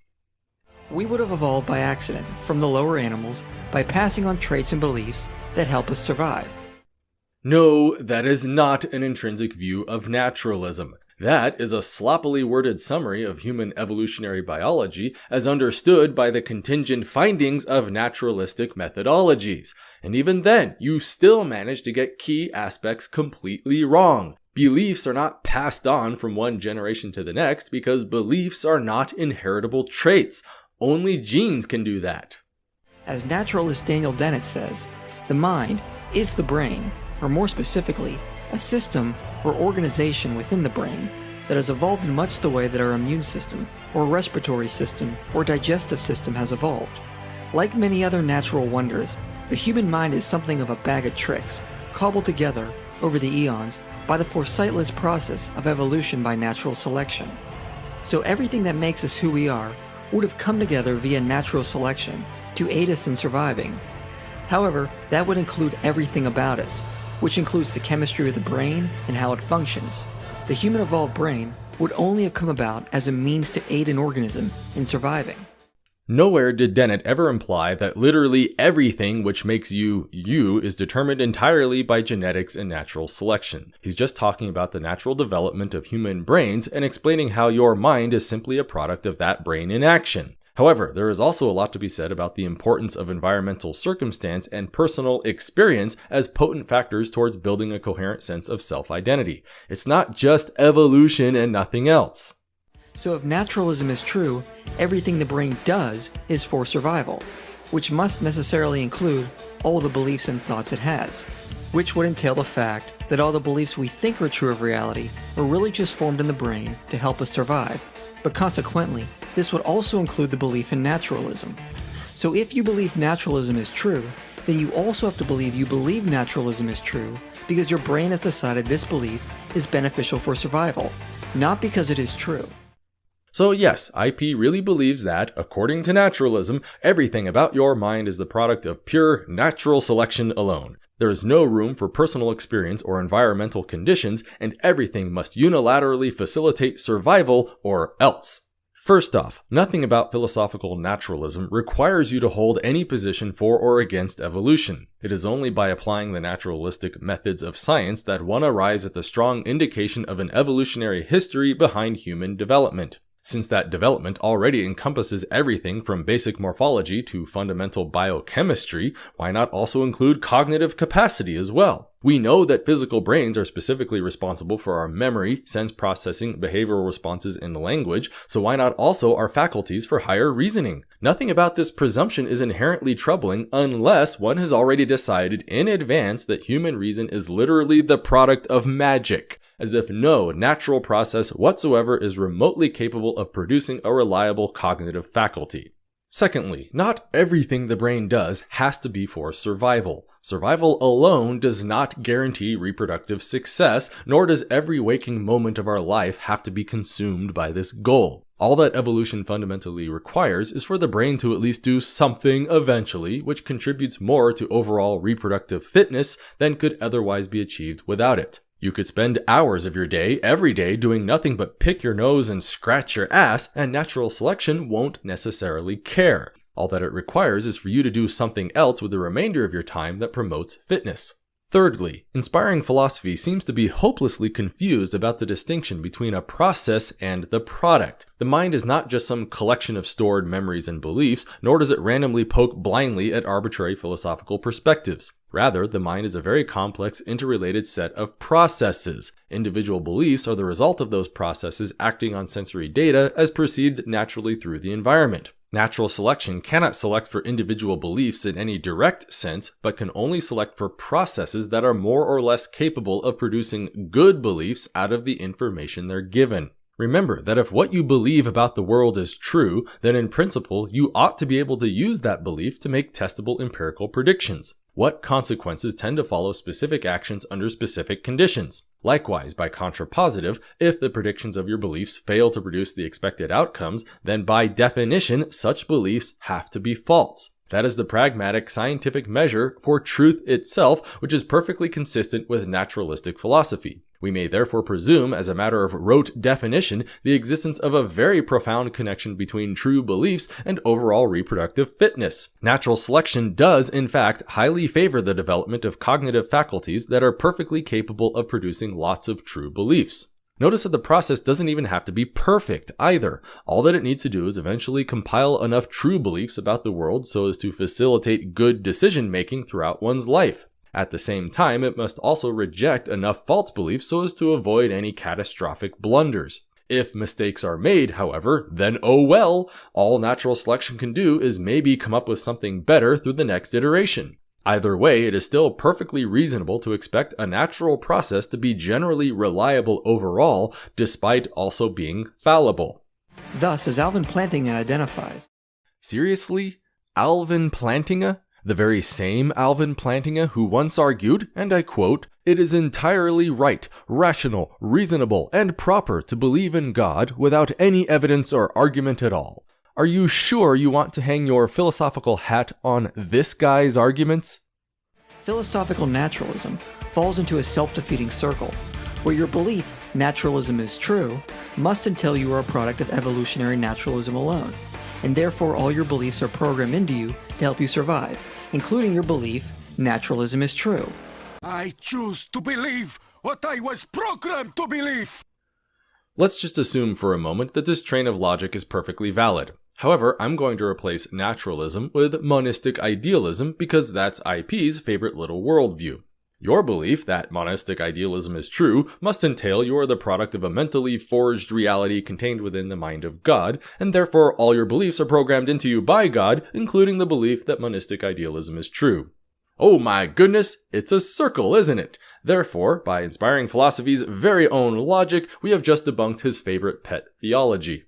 We would have evolved by accident from the lower animals by passing on traits and beliefs that help us survive. No, that is not an intrinsic view of naturalism. That is a sloppily worded summary of human evolutionary biology as understood by the contingent findings of naturalistic methodologies. And even then, you still manage to get key aspects completely wrong. Beliefs are not passed on from one generation to the next because beliefs are not inheritable traits. Only genes can do that. As naturalist Daniel Dennett says, the mind is the brain, or more specifically, a system or organization within the brain that has evolved in much the way that our immune system, or respiratory system, or digestive system has evolved. Like many other natural wonders, the human mind is something of a bag of tricks, cobbled together over the eons by the foresightless process of evolution by natural selection. So everything that makes us who we are would have come together via natural selection to aid us in surviving. However, that would include everything about us, which includes the chemistry of the brain and how it functions. The human evolved brain would only have come about as a means to aid an organism in surviving. Nowhere did Dennett ever imply that literally everything which makes you is determined entirely by genetics and natural selection. He's just talking about the natural development of human brains and explaining how your mind is simply a product of that brain in action. However, there is also a lot to be said about the importance of environmental circumstance and personal experience as potent factors towards building a coherent sense of self-identity. It's not just evolution and nothing else. So if naturalism is true, everything the brain does is for survival, which must necessarily include all the beliefs and thoughts it has, which would entail the fact that all the beliefs we think are true of reality are really just formed in the brain to help us survive, but consequently, this would also include the belief in naturalism. So if you believe naturalism is true, then you also have to believe you believe naturalism is true because your brain has decided this belief is beneficial for survival, not because it is true. So yes, IP really believes that, according to naturalism, everything about your mind is the product of pure natural selection alone. There is no room for personal experience or environmental conditions, and everything must unilaterally facilitate survival or else. First off, nothing about philosophical naturalism requires you to hold any position for or against evolution. It is only by applying the naturalistic methods of science that one arrives at the strong indication of an evolutionary history behind human development. Since that development already encompasses everything from basic morphology to fundamental biochemistry, why not also include cognitive capacity as well? We know that physical brains are specifically responsible for our memory, sense processing, behavioral responses, and language, so why not also our faculties for higher reasoning? Nothing about this presumption is inherently troubling unless one has already decided in advance that human reason is literally the product of magic, as if no natural process whatsoever is remotely capable of producing a reliable cognitive faculty. Secondly, not everything the brain does has to be for survival. Survival alone does not guarantee reproductive success, nor does every waking moment of our life have to be consumed by this goal. All that evolution fundamentally requires is for the brain to at least do something eventually, which contributes more to overall reproductive fitness than could otherwise be achieved without it. You could spend hours of your day, every day, doing nothing but pick your nose and scratch your ass, and natural selection won't necessarily care. All that it requires is for you to do something else with the remainder of your time that promotes fitness. Thirdly, inspiring philosophy seems to be hopelessly confused about the distinction between a process and the product. The mind is not just some collection of stored memories and beliefs, nor does it randomly poke blindly at arbitrary philosophical perspectives. Rather, the mind is a very complex, interrelated set of processes. Individual beliefs are the result of those processes acting on sensory data as perceived naturally through the environment. Natural selection cannot select for individual beliefs in any direct sense, but can only select for processes that are more or less capable of producing good beliefs out of the information they're given. Remember that if what you believe about the world is true, then in principle, you ought to be able to use that belief to make testable empirical predictions. What consequences tend to follow specific actions under specific conditions? Likewise, by contrapositive, if the predictions of your beliefs fail to produce the expected outcomes, then by definition, such beliefs have to be false. That is the pragmatic scientific measure for truth itself, which is perfectly consistent with naturalistic philosophy. We may therefore presume, as a matter of rote definition, the existence of a very profound connection between true beliefs and overall reproductive fitness. Natural selection does, in fact, highly favor the development of cognitive faculties that are perfectly capable of producing lots of true beliefs. Notice that the process doesn't even have to be perfect either. All that it needs to do is eventually compile enough true beliefs about the world so as to facilitate good decision making throughout one's life. At the same time, it must also reject enough false beliefs so as to avoid any catastrophic blunders. If mistakes are made, however, then oh well, all natural selection can do is maybe come up with something better through the next iteration. Either way, it is still perfectly reasonable to expect a natural process to be generally reliable overall, despite also being fallible. Thus, as Alvin Plantinga identifies. Seriously? Alvin Plantinga? The very same Alvin Plantinga who once argued, and I quote, "It is entirely right, rational, reasonable, and proper to believe in God without any evidence or argument at all." Are you sure you want to hang your philosophical hat on this guy's arguments? Philosophical naturalism falls into a self-defeating circle, where your belief naturalism is true must entail you are a product of evolutionary naturalism alone, and therefore all your beliefs are programmed into you to help you survive, including your belief naturalism is true. I choose to believe what I was programmed to believe. Let's just assume for a moment that this train of logic is perfectly valid. However, I'm going to replace naturalism with monistic idealism because that's IP's favorite little worldview. Your belief that monistic idealism is true must entail you are the product of a mentally forged reality contained within the mind of God, and therefore all your beliefs are programmed into you by God, including the belief that monistic idealism is true. Oh my goodness, it's a circle, isn't it? Therefore, by inspiring philosophy's very own logic, we have just debunked his favorite pet theology.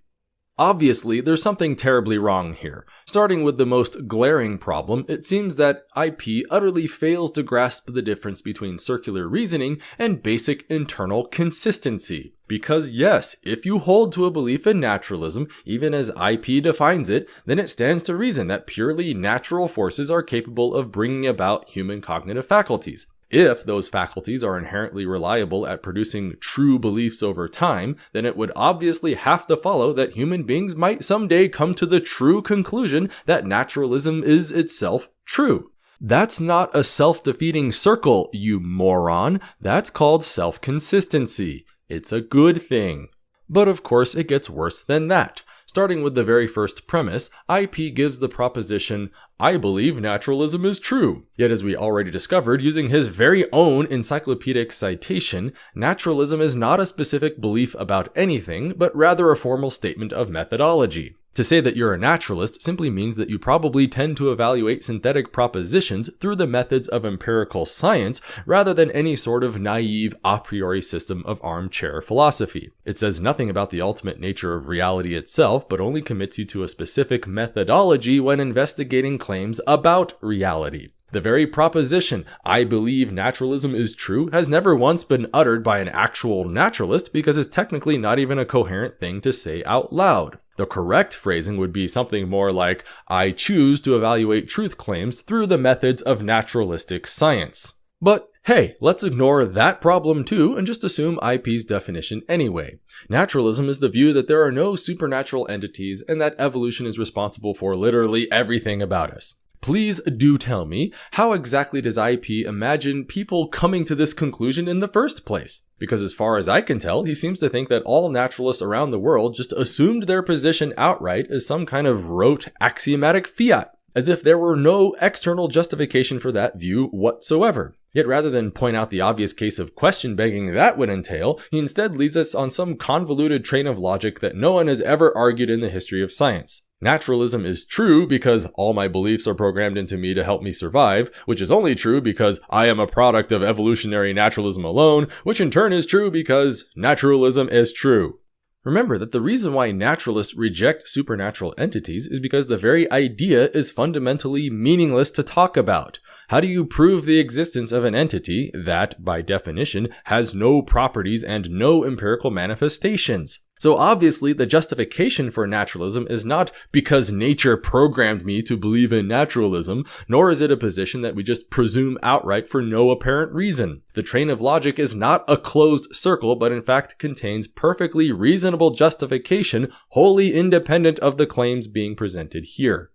Obviously, there's something terribly wrong here. Starting with the most glaring problem, it seems that IP utterly fails to grasp the difference between circular reasoning and basic internal consistency. Because yes, if you hold to a belief in naturalism, even as IP defines it, then it stands to reason that purely natural forces are capable of bringing about human cognitive faculties. If those faculties are inherently reliable at producing true beliefs over time, then it would obviously have to follow that human beings might someday come to the true conclusion that naturalism is itself true. That's not a self-defeating circle, you moron. That's called self-consistency. It's a good thing. But of course, it gets worse than that. Starting with the very first premise, IP gives the proposition, "I believe naturalism is true." Yet as we already discovered using his very own encyclopedic citation, naturalism is not a specific belief about anything, but rather a formal statement of methodology. To say that you're a naturalist simply means that you probably tend to evaluate synthetic propositions through the methods of empirical science rather than any sort of naive a priori system of armchair philosophy. It says nothing about the ultimate nature of reality itself, but only commits you to a specific methodology when investigating claims about reality. The very proposition, "I believe naturalism is true," has never once been uttered by an actual naturalist because it's technically not even a coherent thing to say out loud. The correct phrasing would be something more like, "I choose to evaluate truth claims through the methods of naturalistic science." But hey, let's ignore that problem too and just assume IP's definition anyway. Naturalism is the view that there are no supernatural entities and that evolution is responsible for literally everything about us. Please do tell me, how exactly does IP imagine people coming to this conclusion in the first place? Because as far as I can tell, he seems to think that all naturalists around the world just assumed their position outright as some kind of rote axiomatic fiat, as if there were no external justification for that view whatsoever. Yet rather than point out the obvious case of question begging that would entail, he instead leads us on some convoluted train of logic that no one has ever argued in the history of science. Naturalism is true because all my beliefs are programmed into me to help me survive, which is only true because I am a product of evolutionary naturalism alone, which in turn is true because naturalism is true. Remember that the reason why naturalists reject supernatural entities is because the very idea is fundamentally meaningless to talk about. How do you prove the existence of an entity that, by definition, has no properties and no empirical manifestations? So obviously the justification for naturalism is not because nature programmed me to believe in naturalism, nor is it a position that we just presume outright for no apparent reason. The train of logic is not a closed circle, but in fact contains perfectly reasonable justification, wholly independent of the claims being presented here.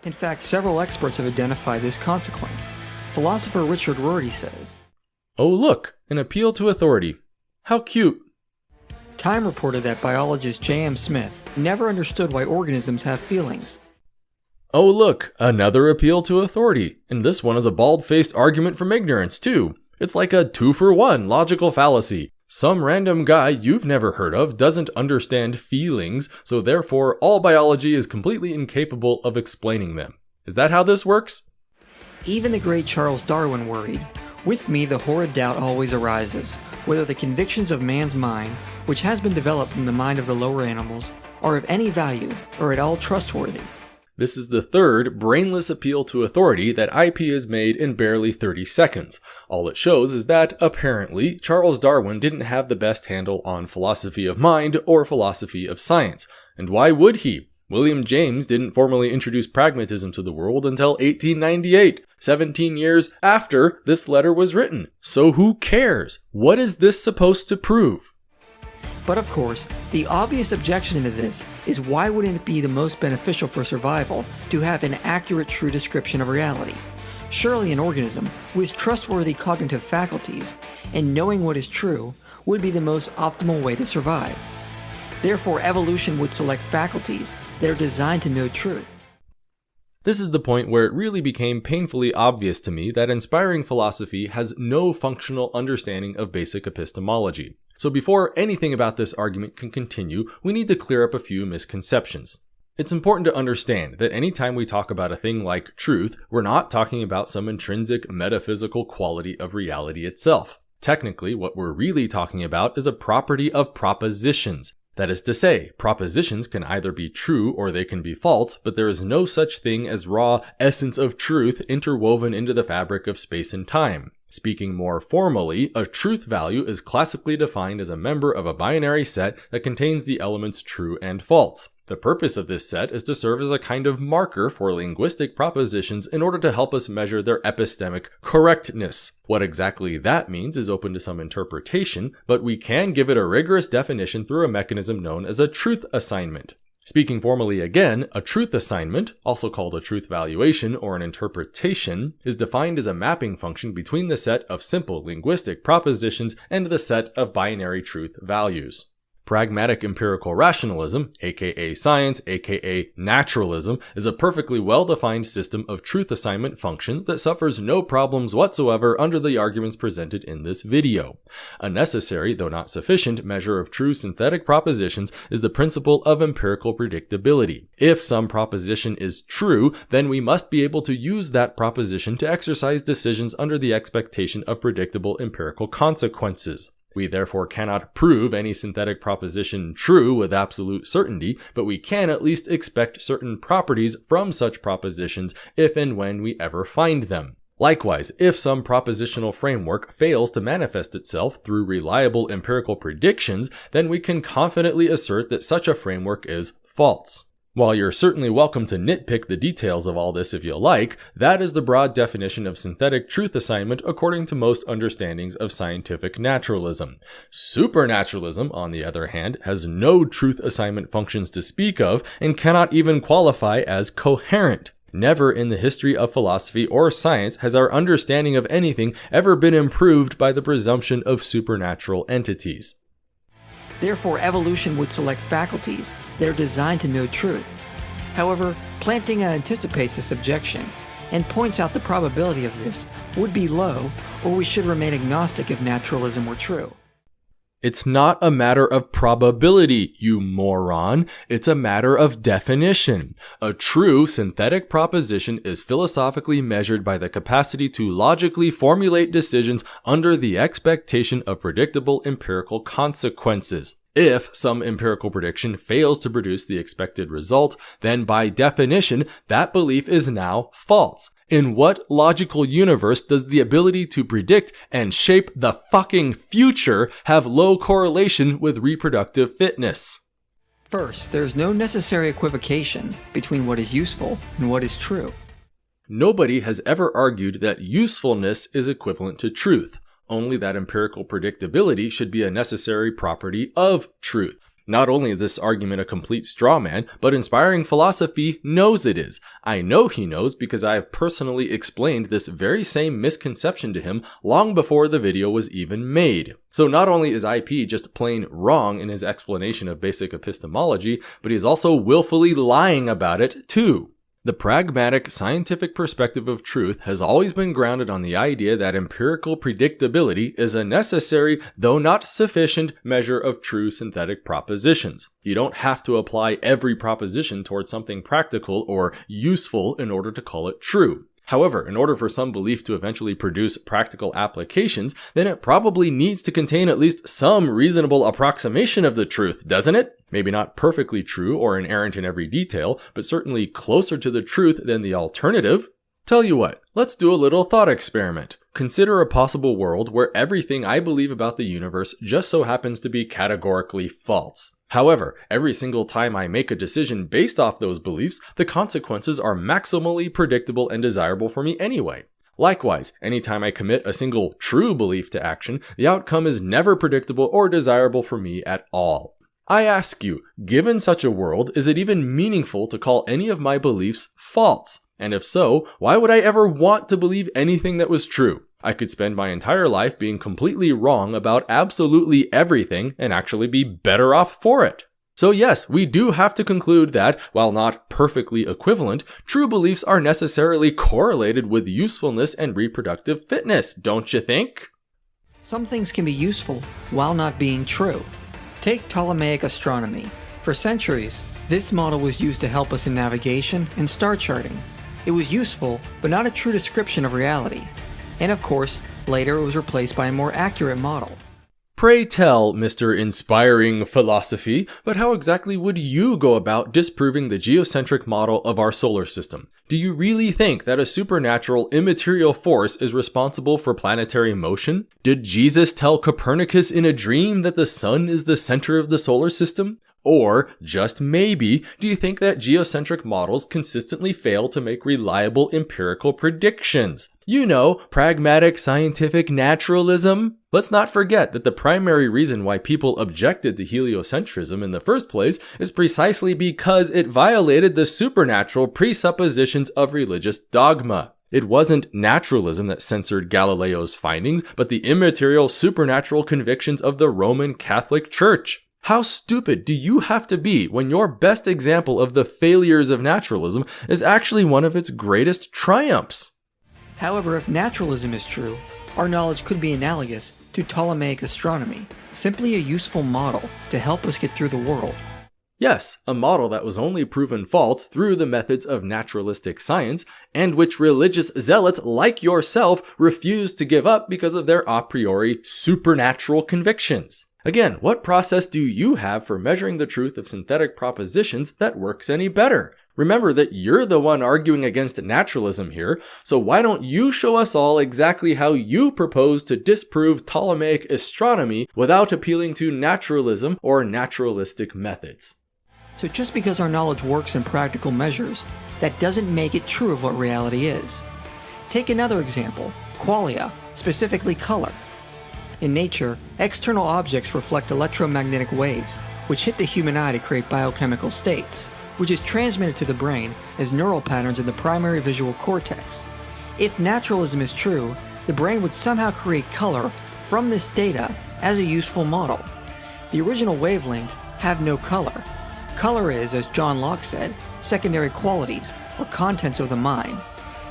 In fact, several experts have identified this consequent. Philosopher Richard Rorty says, "Oh look, an appeal to authority. How cute." Time reported that biologist J.M. Smith never understood why organisms have feelings. "Oh look, another appeal to authority. And this one is a bald-faced argument from ignorance too. It's like a 2-for-1 logical fallacy. Some random guy you've never heard of doesn't understand feelings, so therefore all biology is completely incapable of explaining them. Is that how this works?" Even the great Charles Darwin worried, "With me the horrid doubt always arises, whether the convictions of man's mind, which has been developed from the mind of the lower animals, are of any value or at all trustworthy." This is the third brainless appeal to authority that IP has made in barely 30 seconds. All it shows is that, apparently, Charles Darwin didn't have the best handle on philosophy of mind or philosophy of science. And why would he? William James didn't formally introduce pragmatism to the world until 1898, 17 years after this letter was written. So who cares? What is this supposed to prove? But of course, the obvious objection to this is why wouldn't it be the most beneficial for survival to have an accurate, true description of reality? Surely an organism with trustworthy cognitive faculties and knowing what is true would be the most optimal way to survive. Therefore, evolution would select faculties that are designed to know truth. This is the point where it really became painfully obvious to me that inspiring philosophy has no functional understanding of basic epistemology. So before anything about this argument can continue, we need to clear up a few misconceptions. It's important to understand that anytime we talk about a thing like truth, we're not talking about some intrinsic metaphysical quality of reality itself. Technically, what we're really talking about is a property of propositions. That is to say, propositions can either be true or they can be false, but there is no such thing as raw essence of truth interwoven into the fabric of space and time. Speaking more formally, a truth value is classically defined as a member of a binary set that contains the elements true and false. The purpose of this set is to serve as a kind of marker for linguistic propositions in order to help us measure their epistemic correctness. What exactly that means is open to some interpretation, but we can give it a rigorous definition through a mechanism known as a truth assignment. Speaking formally again, a truth assignment, also called a truth valuation or an interpretation, is defined as a mapping function between the set of simple linguistic propositions and the set of binary truth values. Pragmatic empirical rationalism, aka science, aka naturalism, is a perfectly well-defined system of truth assignment functions that suffers no problems whatsoever under the arguments presented in this video. A necessary, though not sufficient, measure of true synthetic propositions is the principle of empirical predictability. If some proposition is true, then we must be able to use that proposition to exercise decisions under the expectation of predictable empirical consequences. We therefore cannot prove any synthetic proposition true with absolute certainty, but we can at least expect certain properties from such propositions if and when we ever find them. Likewise, if some propositional framework fails to manifest itself through reliable empirical predictions, then we can confidently assert that such a framework is false. While you're certainly welcome to nitpick the details of all this if you like, that is the broad definition of synthetic truth assignment according to most understandings of scientific naturalism. Supernaturalism, on the other hand, has no truth assignment functions to speak of and cannot even qualify as coherent. Never in the history of philosophy or science has our understanding of anything ever been improved by the presumption of supernatural entities. Therefore, evolution would select faculties that are designed to know truth. However, Plantinga anticipates this objection and points out the probability of this would be low, or we should remain agnostic if naturalism were true. It's not a matter of probability, you moron. It's a matter of definition. A true synthetic proposition is philosophically measured by the capacity to logically formulate decisions under the expectation of predictable empirical consequences. If some empirical prediction fails to produce the expected result, then by definition, that belief is now false. In what logical universe does the ability to predict and shape the fucking future have low correlation with reproductive fitness? First, there is no necessary equivocation between what is useful and what is true. Nobody has ever argued that usefulness is equivalent to truth. Only that empirical predictability should be a necessary property of truth. Not only is this argument a complete straw man, but Inspiring Philosophy knows it is. I know he knows because I have personally explained this very same misconception to him long before the video was even made. So not only is IP just plain wrong in his explanation of basic epistemology, but he's also willfully lying about it too. The pragmatic, scientific perspective of truth has always been grounded on the idea that empirical predictability is a necessary, though not sufficient, measure of true synthetic propositions. You don't have to apply every proposition towards something practical or useful in order to call it true. However, in order for some belief to eventually produce practical applications, then it probably needs to contain at least some reasonable approximation of the truth, doesn't it? Maybe not perfectly true or inerrant in every detail, but certainly closer to the truth than the alternative. Tell you what, let's do a little thought experiment. Consider a possible world where everything I believe about the universe just so happens to be categorically false. However, every single time I make a decision based off those beliefs, the consequences are maximally predictable and desirable for me anyway. Likewise, anytime I commit a single true belief to action, the outcome is never predictable or desirable for me at all. I ask you, given such a world, is it even meaningful to call any of my beliefs false? And if so, why would I ever want to believe anything that was true? I could spend my entire life being completely wrong about absolutely everything and actually be better off for it. So yes, we do have to conclude that, while not perfectly equivalent, true beliefs are necessarily correlated with usefulness and reproductive fitness, don't you think? Some things can be useful while not being true. Take Ptolemaic astronomy. For centuries, this model was used to help us in navigation and star charting. It was useful, but not a true description of reality. And of course, later it was replaced by a more accurate model. Pray tell, Mr. Inspiring Philosophy, but how exactly would you go about disproving the geocentric model of our solar system? Do you really think that a supernatural, immaterial force is responsible for planetary motion? Did Jesus tell Copernicus in a dream that the sun is the center of the solar system? Or, just maybe, do you think that geocentric models consistently fail to make reliable empirical predictions? You know, pragmatic scientific naturalism? Let's not forget that the primary reason why people objected to heliocentrism in the first place is precisely because it violated the supernatural presuppositions of religious dogma. It wasn't naturalism that censored Galileo's findings, but the immaterial supernatural convictions of the Roman Catholic Church. How stupid do you have to be when your best example of the failures of naturalism is actually one of its greatest triumphs? However, if naturalism is true, our knowledge could be analogous to Ptolemaic astronomy, simply a useful model to help us get through the world. Yes, a model that was only proven false through the methods of naturalistic science, and which religious zealots like yourself refused to give up because of their a priori supernatural convictions. Again, what process do you have for measuring the truth of synthetic propositions that works any better? Remember that you're the one arguing against naturalism here, so why don't you show us all exactly how you propose to disprove Ptolemaic astronomy without appealing to naturalism or naturalistic methods? So just because our knowledge works in practical measures, that doesn't make it true of what reality is. Take another example, qualia, specifically color. In nature, external objects reflect electromagnetic waves, which hit the human eye to create biochemical states, which is transmitted to the brain as neural patterns in the primary visual cortex. If naturalism is true, the brain would somehow create color from this data as a useful model. The original wavelengths have no color. Color is, as John Locke said, secondary qualities, or contents of the mind.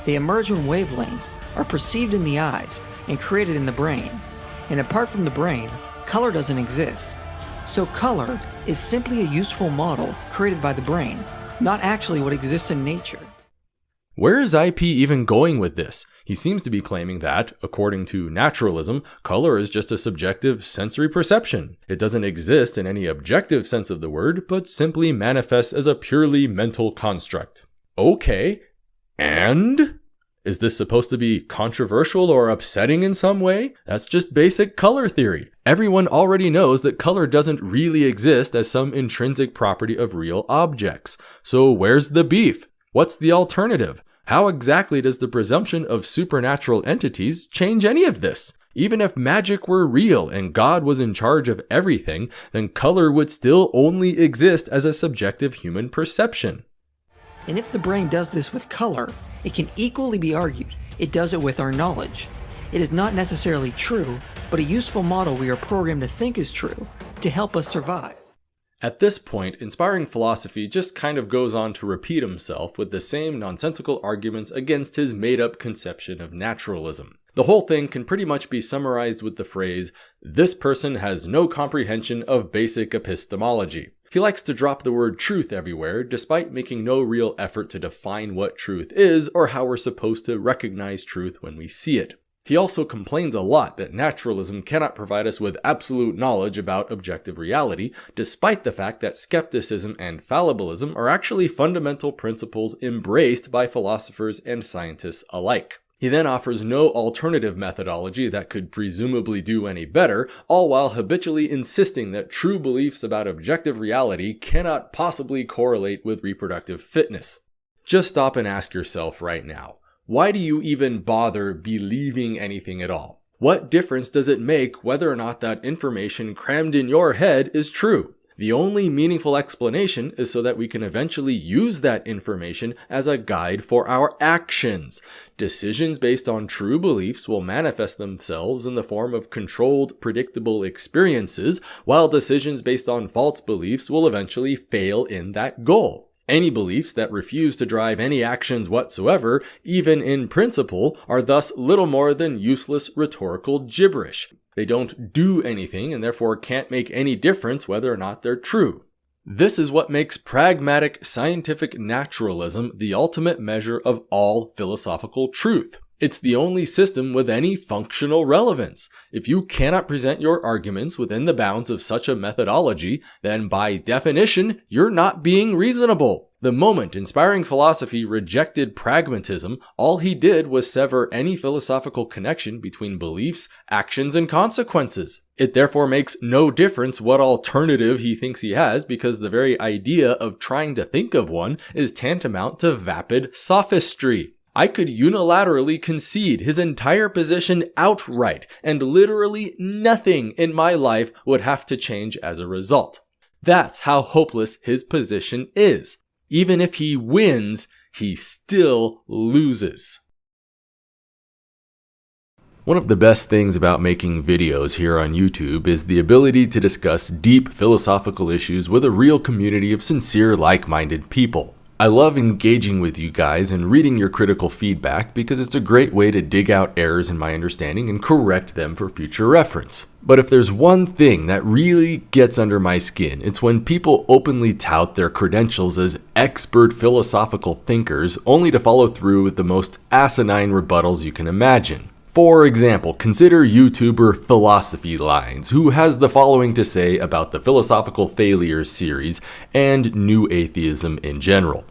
They emerge when wavelengths are perceived in the eyes and created in the brain. And apart from the brain, color doesn't exist. So color is simply a useful model created by the brain, not actually what exists in nature. Where is IP even going with this? He seems to be claiming that, according to naturalism, color is just a subjective sensory perception. It doesn't exist in any objective sense of the word, but simply manifests as a purely mental construct. Okay, and? Is this supposed to be controversial or upsetting in some way? That's just basic color theory. Everyone already knows that color doesn't really exist as some intrinsic property of real objects. So where's the beef? What's the alternative? How exactly does the presumption of supernatural entities change any of this? Even if magic were real and God was in charge of everything, then color would still only exist as a subjective human perception. And if the brain does this with color, it can equally be argued it does it with our knowledge. It is not necessarily true, but a useful model we are programmed to think is true to help us survive. At this point, inspiring philosophy just kind of goes on to repeat himself with the same nonsensical arguments against his made-up conception of naturalism. The whole thing can pretty much be summarized with the phrase, "This person has no comprehension of basic epistemology." He likes to drop the word truth everywhere, despite making no real effort to define what truth is or how we're supposed to recognize truth when we see it. He also complains a lot that naturalism cannot provide us with absolute knowledge about objective reality, despite the fact that skepticism and fallibilism are actually fundamental principles embraced by philosophers and scientists alike. He then offers no alternative methodology that could presumably do any better, all while habitually insisting that true beliefs about objective reality cannot possibly correlate with reproductive fitness. Just stop and ask yourself right now. Why do you even bother believing anything at all? What difference does it make whether or not that information crammed in your head is true? The only meaningful explanation is so that we can eventually use that information as a guide for our actions. Decisions based on true beliefs will manifest themselves in the form of controlled, predictable experiences, while decisions based on false beliefs will eventually fail in that goal. Any beliefs that refuse to drive any actions whatsoever, even in principle, are thus little more than useless rhetorical gibberish. They don't do anything and therefore can't make any difference whether or not they're true. This is what makes pragmatic scientific naturalism the ultimate measure of all philosophical truth. It's the only system with any functional relevance. If you cannot present your arguments within the bounds of such a methodology, then by definition, you're not being reasonable. The moment inspiring philosophy rejected pragmatism, all he did was sever any philosophical connection between beliefs, actions, and consequences. It therefore makes no difference what alternative he thinks he has, because the very idea of trying to think of one is tantamount to vapid sophistry. I could unilaterally concede his entire position outright, and literally nothing in my life would have to change as a result. That's how hopeless his position is. Even if he wins, he still loses. One of the best things about making videos here on YouTube is the ability to discuss deep philosophical issues with a real community of sincere, like-minded people. I love engaging with you guys and reading your critical feedback because it's a great way to dig out errors in my understanding and correct them for future reference. But if there's one thing that really gets under my skin, it's when people openly tout their credentials as expert philosophical thinkers only to follow through with the most asinine rebuttals you can imagine. For example, consider YouTuber Philosophy Lines, who has the following to say about the Philosophical Failures series and New Atheism in general.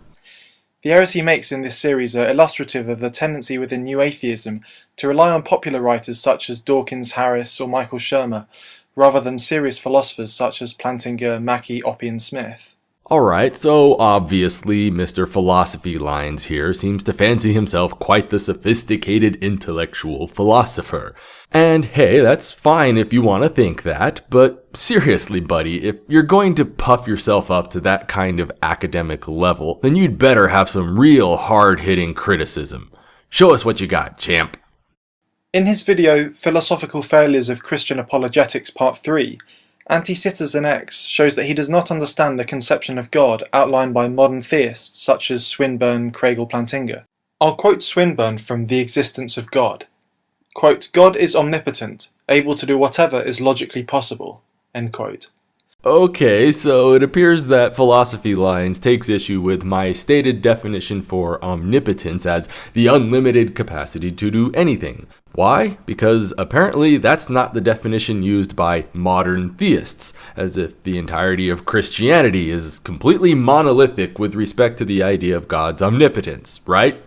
The errors he makes in this series are illustrative of the tendency within New Atheism to rely on popular writers such as Dawkins, Harris, or Michael Shermer, rather than serious philosophers such as Plantinga, Mackey, Oppie, and Smith. Alright, so obviously Mr. Philosophy Lines here seems to fancy himself quite the sophisticated intellectual philosopher. And hey, that's fine if you want to think that, but seriously buddy, if you're going to puff yourself up to that kind of academic level, then you'd better have some real hard-hitting criticism. Show us what you got, champ. In his video, Philosophical Failures of Christian Apologetics Part 3, Anti-Citizen X shows that he does not understand the conception of God outlined by modern theists such as Swinburne, Craig, or Plantinga. I'll quote Swinburne from The Existence of God. Quote, "God is omnipotent, able to do whatever is logically possible." End quote. Okay, so it appears that Philosophy Lines takes issue with my stated definition for omnipotence as the unlimited capacity to do anything. Why? Because apparently that's not the definition used by modern theists, as if the entirety of Christianity is completely monolithic with respect to the idea of God's omnipotence, right?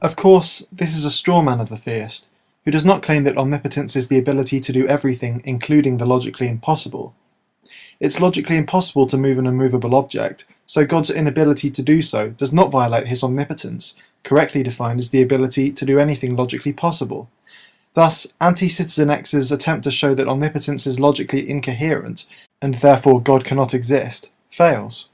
Of course, this is a straw man of the theist, who does not claim that omnipotence is the ability to do everything, including the logically impossible. It's logically impossible to move an immovable object, so God's inability to do so does not violate his omnipotence, correctly defined as the ability to do anything logically possible. Thus, Anti-Citizen X's attempt to show that omnipotence is logically incoherent, and therefore God cannot exist, fails.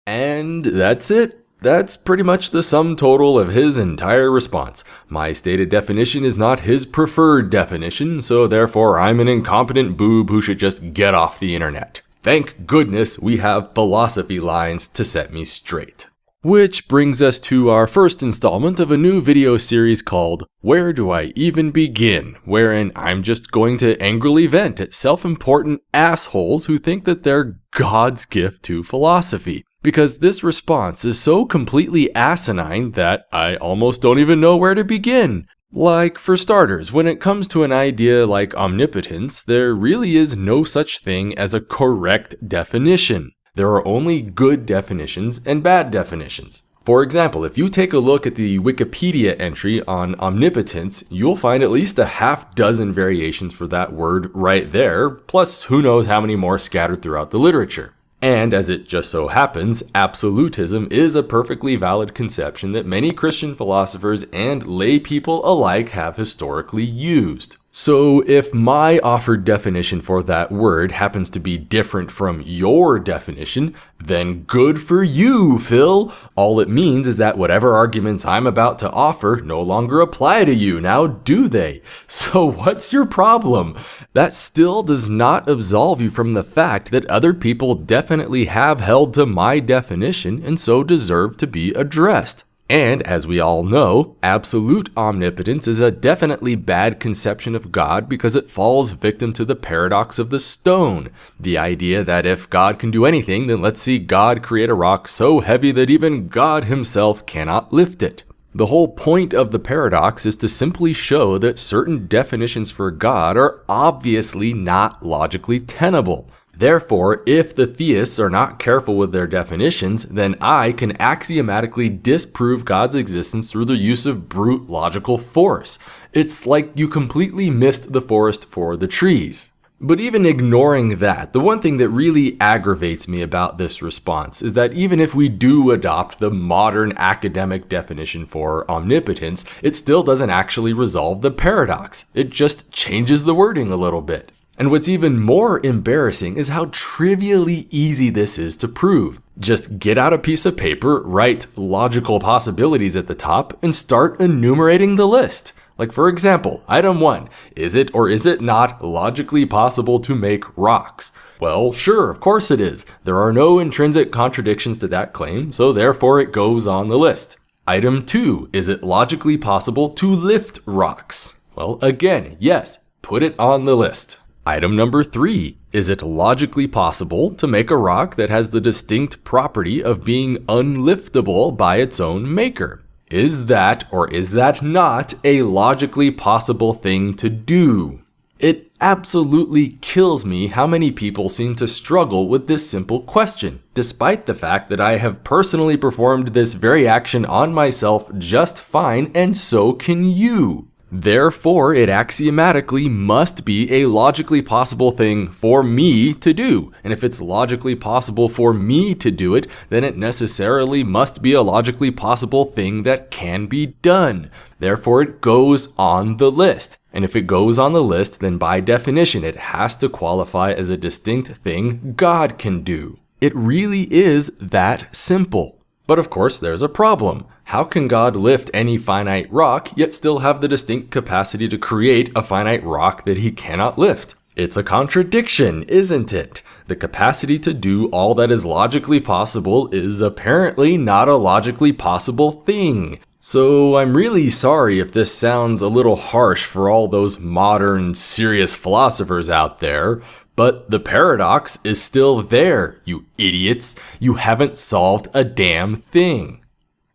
And that's it. That's pretty much the sum total of his entire response. My stated definition is not his preferred definition, so therefore I'm an incompetent boob who should just get off the internet. Thank goodness we have Philosophy Lines to set me straight. Which brings us to our first installment of a new video series called Where Do I Even Begin?, wherein I'm just going to angrily vent at self-important assholes who think that they're God's gift to philosophy. Because this response is so completely asinine that I almost don't even know where to begin. Like, for starters, when it comes to an idea like omnipotence, there really is no such thing as a correct definition. There are only good definitions and bad definitions. For example, if you take a look at the Wikipedia entry on omnipotence, you'll find at least a half dozen variations for that word right there, plus who knows how many more scattered throughout the literature. And as it just so happens, absolutism is a perfectly valid conception that many Christian philosophers and lay people alike have historically used. So if my offered definition for that word happens to be different from your definition, then good for you, Phil. All it means is that whatever arguments I'm about to offer no longer apply to you, now do they? So what's your problem? That still does not absolve you from the fact that other people definitely have held to my definition and so deserve to be addressed. And, as we all know, absolute omnipotence is a definitely bad conception of God because it falls victim to the paradox of the stone. The idea that if God can do anything, then let's see God create a rock so heavy that even God himself cannot lift it. The whole point of the paradox is to simply show that certain definitions for God are obviously not logically tenable. Therefore, if the theists are not careful with their definitions, then I can axiomatically disprove God's existence through the use of brute logical force. It's like you completely missed the forest for the trees. But even ignoring that, the one thing that really aggravates me about this response is that even if we do adopt the modern academic definition for omnipotence, it still doesn't actually resolve the paradox. It just changes the wording a little bit. And what's even more embarrassing is how trivially easy this is to prove. Just get out a piece of paper, write logical possibilities at the top, and start enumerating the list. Like, for example, item 1, is it or is it not logically possible to make rocks? Well, sure, of course it is. There are no intrinsic contradictions to that claim, so therefore it goes on the list. Item 2, is it logically possible to lift rocks? Well, again, yes, put it on the list. Item number 3, is it logically possible to make a rock that has the distinct property of being unliftable by its own maker? Is that or is that not a logically possible thing to do? It absolutely kills me how many people seem to struggle with this simple question, despite the fact that I have personally performed this very action on myself just fine, and so can you. Therefore, it axiomatically must be a logically possible thing for me to do. And if it's logically possible for me to do it, then it necessarily must be a logically possible thing that can be done. Therefore, it goes on the list. And if it goes on the list, then by definition, it has to qualify as a distinct thing God can do. It really is that simple. But of course, there's a problem. How can God lift any finite rock, yet still have the distinct capacity to create a finite rock that he cannot lift? It's a contradiction, isn't it? The capacity to do all that is logically possible is apparently not a logically possible thing. So I'm really sorry if this sounds a little harsh for all those modern, serious philosophers out there, But the paradox is still there, you idiots. You haven't solved a damn thing.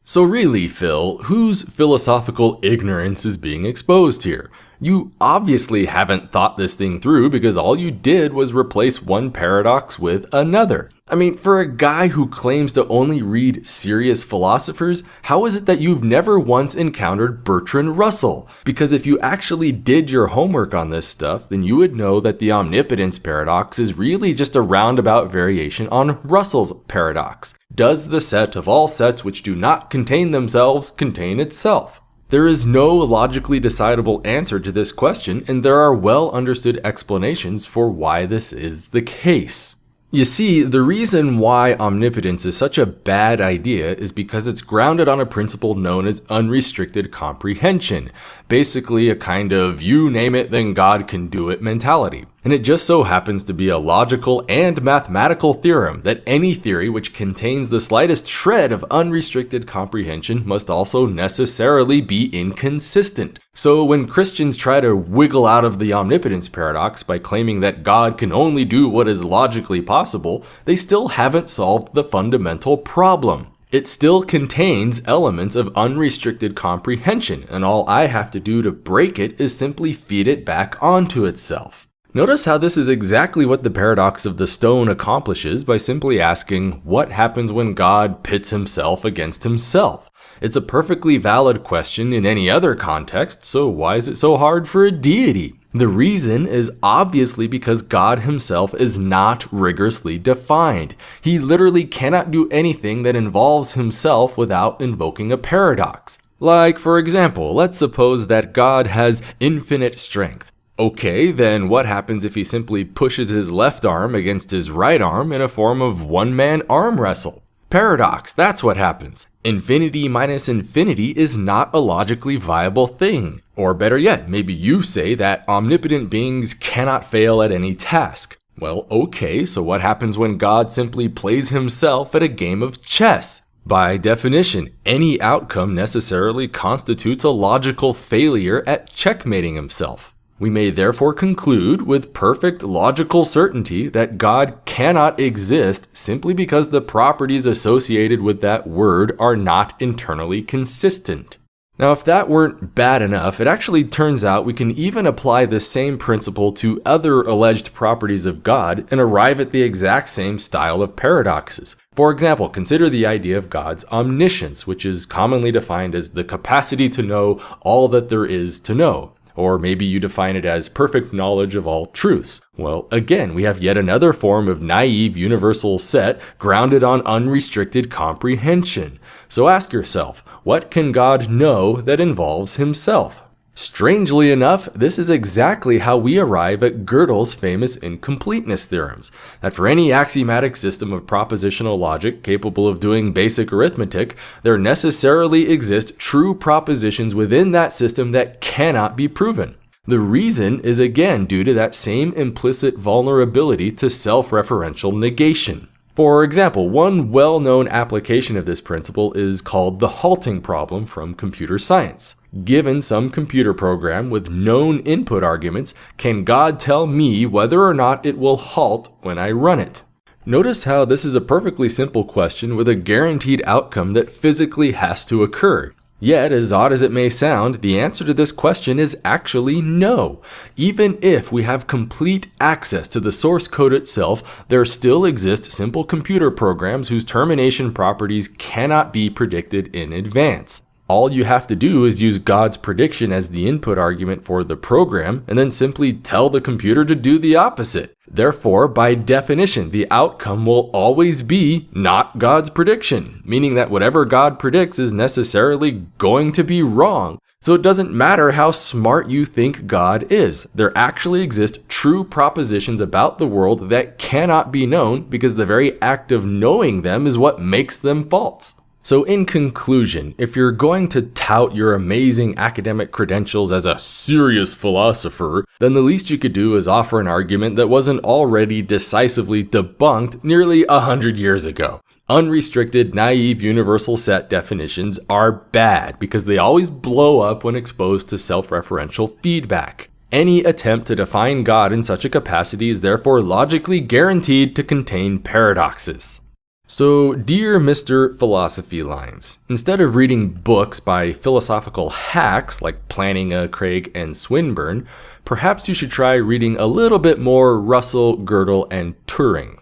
So really, Phil, whose philosophical ignorance is being exposed here? You obviously haven't thought this thing through because all you did was replace one paradox with another. I mean, for a guy who claims to only read serious philosophers, how is it that you've never once encountered Bertrand Russell? Because if you actually did your homework on this stuff, then you would know that the omnipotence paradox is really just a roundabout variation on Russell's paradox. Does the set of all sets which do not contain themselves contain itself? There is no logically decidable answer to this question, and there are well understood explanations for why this is the case. You see, the reason why omnipotence is such a bad idea is because it's grounded on a principle known as unrestricted comprehension, basically a kind of you name it then God can do it mentality. And it just so happens to be a logical and mathematical theorem that any theory which contains the slightest shred of unrestricted comprehension must also necessarily be inconsistent. So when Christians try to wiggle out of the omnipotence paradox by claiming that God can only do what is logically possible, they still haven't solved the fundamental problem. It still contains elements of unrestricted comprehension, and all I have to do to break it is simply feed it back onto itself. Notice how this is exactly what the paradox of the stone accomplishes by simply asking, what happens when God pits himself against himself? It's a perfectly valid question in any other context, so why is it so hard for a deity? The reason is obviously because God himself is not rigorously defined. He literally cannot do anything that involves himself without invoking a paradox. Like, for example, let's suppose that God has infinite strength. Okay, then what happens if he simply pushes his left arm against his right arm in a form of one-man arm wrestle? Paradox, that's what happens. Infinity minus infinity is not a logically viable thing. Or better yet, maybe you say that omnipotent beings cannot fail at any task. Well, okay, so what happens when God simply plays himself at a game of chess? By definition, any outcome necessarily constitutes a logical failure at checkmating himself. We may therefore conclude with perfect logical certainty that God cannot exist simply because the properties associated with that word are not internally consistent. Now, if that weren't bad enough, it actually turns out we can even apply the same principle to other alleged properties of God and arrive at the exact same style of paradoxes. For example, consider the idea of God's omniscience, which is commonly defined as the capacity to know all that there is to know. Or maybe you define it as perfect knowledge of all truths. Well, again, we have yet another form of naive universal set grounded on unrestricted comprehension. So ask yourself, what can God know that involves himself? Strangely enough, this is exactly how we arrive at Gödel's famous incompleteness theorems, that for any axiomatic system of propositional logic capable of doing basic arithmetic, there necessarily exist true propositions within that system that cannot be proven. The reason is again due to that same implicit vulnerability to self-referential negation. For example, one well-known application of this principle is called the halting problem from computer science. Given some computer program with known input arguments, can God tell me whether or not it will halt when I run it? Notice how this is a perfectly simple question with a guaranteed outcome that physically has to occur. Yet, as odd as it may sound, the answer to this question is actually no. Even if we have complete access to the source code itself, there still exist simple computer programs whose termination properties cannot be predicted in advance. All you have to do is use God's prediction as the input argument for the program, and then simply tell the computer to do the opposite. Therefore, by definition, the outcome will always be not God's prediction, meaning that whatever God predicts is necessarily going to be wrong. So it doesn't matter how smart you think God is. There actually exist true propositions about the world that cannot be known because the very act of knowing them is what makes them false. So in conclusion, if you're going to tout your amazing academic credentials as a serious philosopher, then the least you could do is offer an argument that wasn't already decisively debunked nearly 100 years ago. Unrestricted, naive, universal set definitions are bad because they always blow up when exposed to self-referential feedback. Any attempt to define God in such a capacity is therefore logically guaranteed to contain paradoxes. So, dear Mr. Philosophy Lines, instead of reading books by philosophical hacks like Plantinga, Craig, and Swinburne, perhaps you should try reading a little bit more Russell, Gödel, and Turing.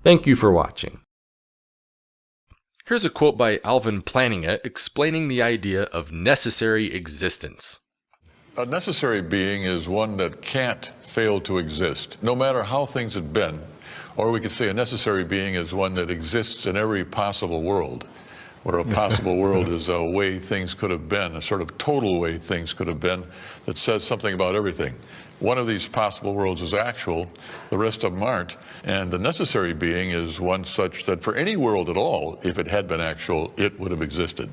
Thank you for watching. Here's a quote by Alvin Plantinga explaining the idea of necessary existence. A necessary being is one that can't fail to exist, no matter how things have been. Or we could say a necessary being is one that exists in every possible world, where a possible world is a way things could have been, a sort of total way things could have been that says something about everything. One of these possible worlds is actual, the rest of them aren't, and the necessary being is one such that for any world at all, if it had been actual, it would have existed.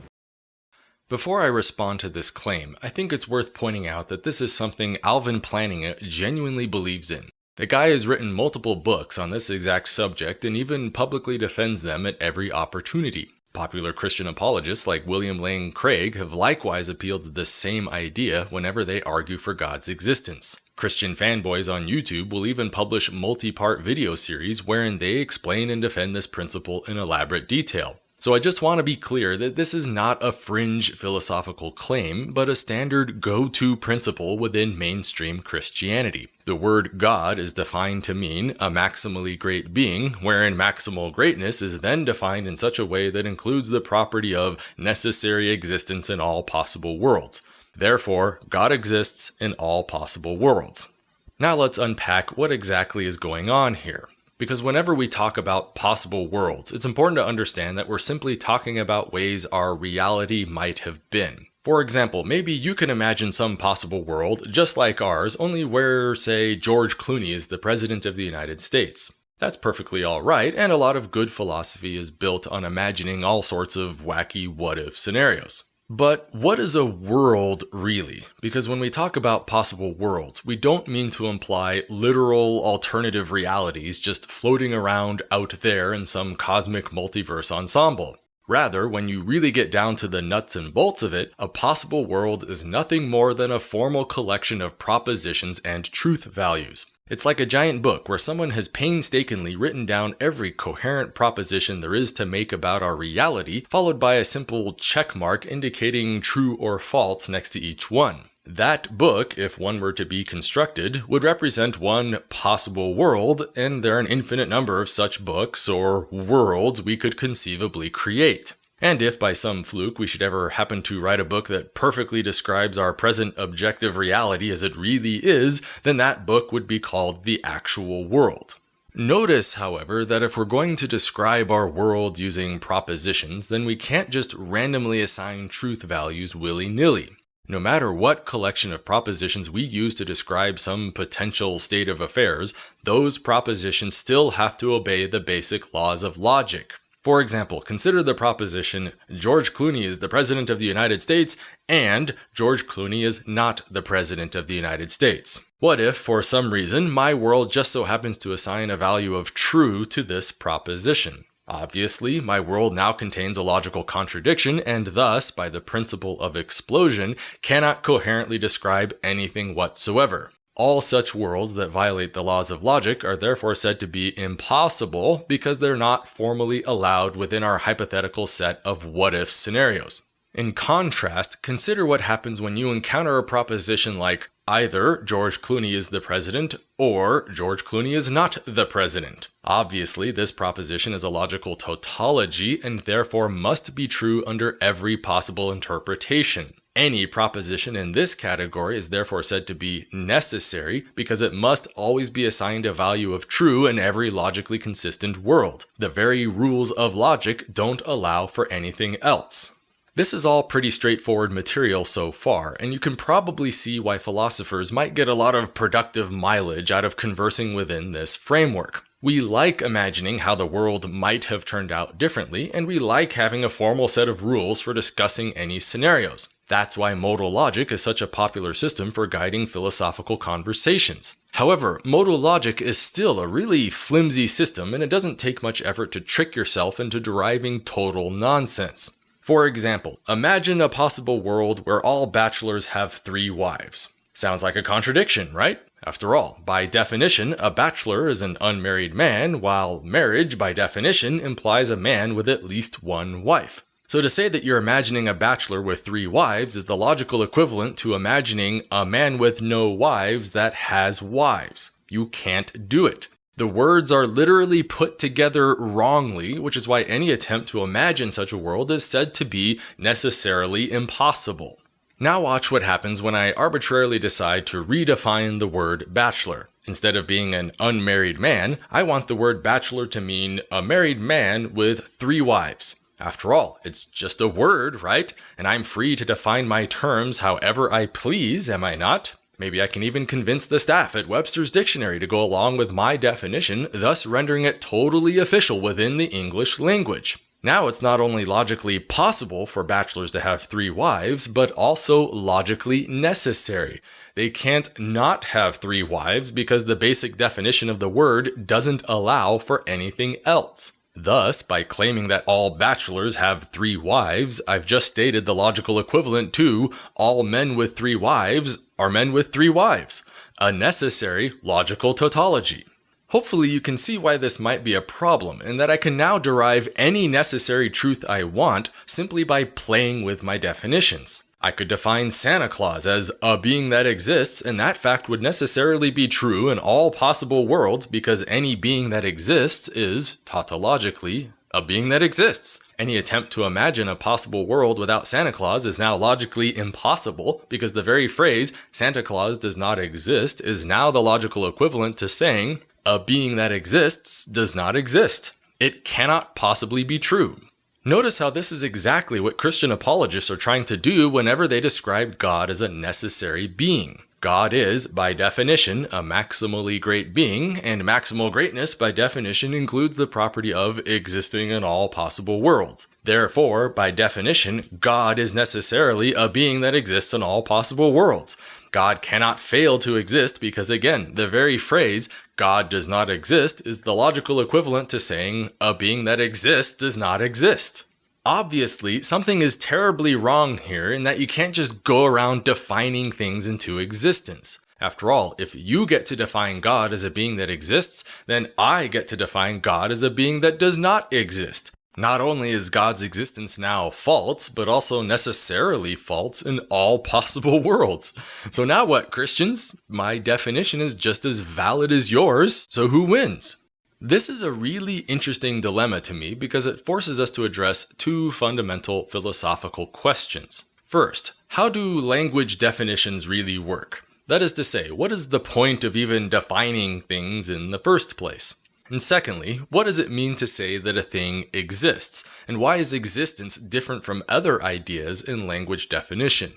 Before I respond to this claim, I think it's worth pointing out that this is something Alvin Plantinga genuinely believes in. The guy has written multiple books on this exact subject and even publicly defends them at every opportunity. Popular Christian apologists like William Lane Craig have likewise appealed to this same idea whenever they argue for God's existence. Christian fanboys on YouTube will even publish multi-part video series wherein they explain and defend this principle in elaborate detail. So I just want to be clear that this is not a fringe philosophical claim, but a standard go-to principle within mainstream Christianity. The word God is defined to mean a maximally great being, wherein maximal greatness is then defined in such a way that includes the property of necessary existence in all possible worlds. Therefore, God exists in all possible worlds. Now let's unpack what exactly is going on here. Because whenever we talk about possible worlds, it's important to understand that we're simply talking about ways our reality might have been. For example, maybe you can imagine some possible world just like ours, only where, say, George Clooney is the President of the United States. That's perfectly alright, and a lot of good philosophy is built on imagining all sorts of wacky what-if scenarios. But what is a world really? Because when we talk about possible worlds, we don't mean to imply literal alternative realities just floating around out there in some cosmic multiverse ensemble. Rather, when you really get down to the nuts and bolts of it, a possible world is nothing more than a formal collection of propositions and truth values. It's like a giant book where someone has painstakingly written down every coherent proposition there is to make about our reality, followed by a simple check mark indicating true or false next to each one. That book, if one were to be constructed, would represent one possible world, and there are an infinite number of such books or worlds we could conceivably create. And if by some fluke we should ever happen to write a book that perfectly describes our present objective reality as it really is, then that book would be called the actual world. Notice, however, that if we're going to describe our world using propositions, then we can't just randomly assign truth values willy-nilly. No matter what collection of propositions we use to describe some potential state of affairs, those propositions still have to obey the basic laws of logic. For example, consider the proposition, George Clooney is the President of the United States, and George Clooney is not the President of the United States. What if, for some reason, my world just so happens to assign a value of true to this proposition? Obviously, my world now contains a logical contradiction, and thus, by the principle of explosion, cannot coherently describe anything whatsoever. All such worlds that violate the laws of logic are therefore said to be impossible because they're not formally allowed within our hypothetical set of what-if scenarios. In contrast, consider what happens when you encounter a proposition like either George Clooney is the president or George Clooney is not the president. Obviously, this proposition is a logical tautology and therefore must be true under every possible interpretation. Any proposition in this category is therefore said to be necessary because it must always be assigned a value of true in every logically consistent world. The very rules of logic don't allow for anything else. This is all pretty straightforward material so far, and you can probably see why philosophers might get a lot of productive mileage out of conversing within this framework. We like imagining how the world might have turned out differently, and we like having a formal set of rules for discussing any scenarios. That's why modal logic is such a popular system for guiding philosophical conversations. However, modal logic is still a really flimsy system, and it doesn't take much effort to trick yourself into deriving total nonsense. For example, imagine a possible world where all bachelors have 3 wives. Sounds like a contradiction, right? After all, by definition, a bachelor is an unmarried man, while marriage, by definition, implies a man with at least one wife. So to say that you're imagining a bachelor with 3 wives is the logical equivalent to imagining a man with no wives that has wives. You can't do it. The words are literally put together wrongly, which is why any attempt to imagine such a world is said to be necessarily impossible. Now watch what happens when I arbitrarily decide to redefine the word bachelor. Instead of being an unmarried man, I want the word bachelor to mean a married man with 3 wives. After all, it's just a word, right? And I'm free to define my terms however I please, am I not? Maybe I can even convince the staff at Webster's Dictionary to go along with my definition, thus rendering it totally official within the English language. Now it's not only logically possible for bachelors to have 3 wives, but also logically necessary. They can't not have 3 wives because the basic definition of the word doesn't allow for anything else. Thus, by claiming that all bachelors have 3 wives, I've just stated the logical equivalent to all men with 3 wives are men with 3 wives, a necessary logical tautology. Hopefully you can see why this might be a problem, and that I can now derive any necessary truth I want simply by playing with my definitions. I could define Santa Claus as a being that exists, and that fact would necessarily be true in all possible worlds because any being that exists is, tautologically, a being that exists. Any attempt to imagine a possible world without Santa Claus is now logically impossible because the very phrase, Santa Claus does not exist, is now the logical equivalent to saying, a being that exists does not exist. It cannot possibly be true. Notice how this is exactly what Christian apologists are trying to do whenever they describe God as a necessary being. God is, by definition, a maximally great being, and maximal greatness, by definition, includes the property of existing in all possible worlds. Therefore, by definition, God is necessarily a being that exists in all possible worlds. God cannot fail to exist because, again, the very phrase, God does not exist, is the logical equivalent to saying a being that exists does not exist. Obviously, something is terribly wrong here in that you can't just go around defining things into existence. After all, if you get to define God as a being that exists, then I get to define God as a being that does not exist. Not only is God's existence now false, but also necessarily false in all possible worlds. So now what, Christians? My definition is just as valid as yours, so who wins? This is a really interesting dilemma to me because it forces us to address 2 fundamental philosophical questions. First, how do language definitions really work? That is to say, what is the point of even defining things in the first place? And secondly, what does it mean to say that a thing exists? And why is existence different from other ideas in language definition?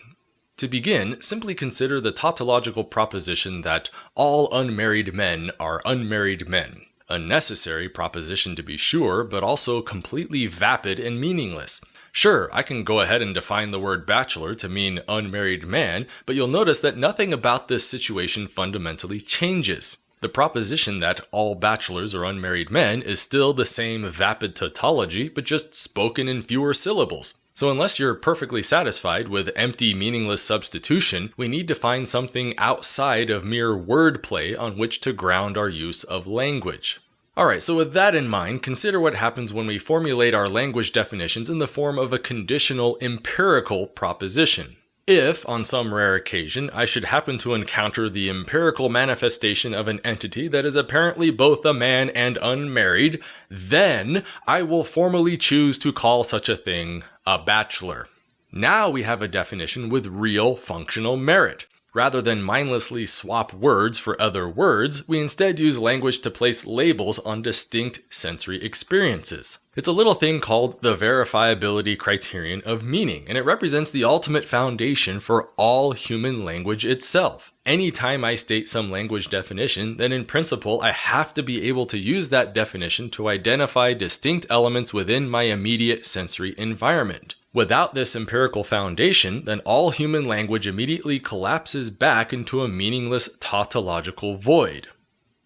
To begin, simply consider the tautological proposition that all unmarried men are unmarried men. A necessary proposition to be sure, but also completely vapid and meaningless. Sure, I can go ahead and define the word bachelor to mean unmarried man, but you'll notice that nothing about this situation fundamentally changes. The proposition that all bachelors are unmarried men is still the same vapid tautology, but just spoken in fewer syllables. So unless you're perfectly satisfied with empty, meaningless substitution, we need to find something outside of mere wordplay on which to ground our use of language. Alright, so with that in mind, consider what happens when we formulate our language definitions in the form of a conditional empirical proposition. If, on some rare occasion, I should happen to encounter the empirical manifestation of an entity that is apparently both a man and unmarried, then I will formally choose to call such a thing a bachelor. Now we have a definition with real functional merit. Rather than mindlessly swap words for other words, we instead use language to place labels on distinct sensory experiences. It's a little thing called the verifiability criterion of meaning, and it represents the ultimate foundation for all human language itself. Anytime I state some language definition, then in principle I have to be able to use that definition to identify distinct elements within my immediate sensory environment. Without this empirical foundation, then all human language immediately collapses back into a meaningless tautological void.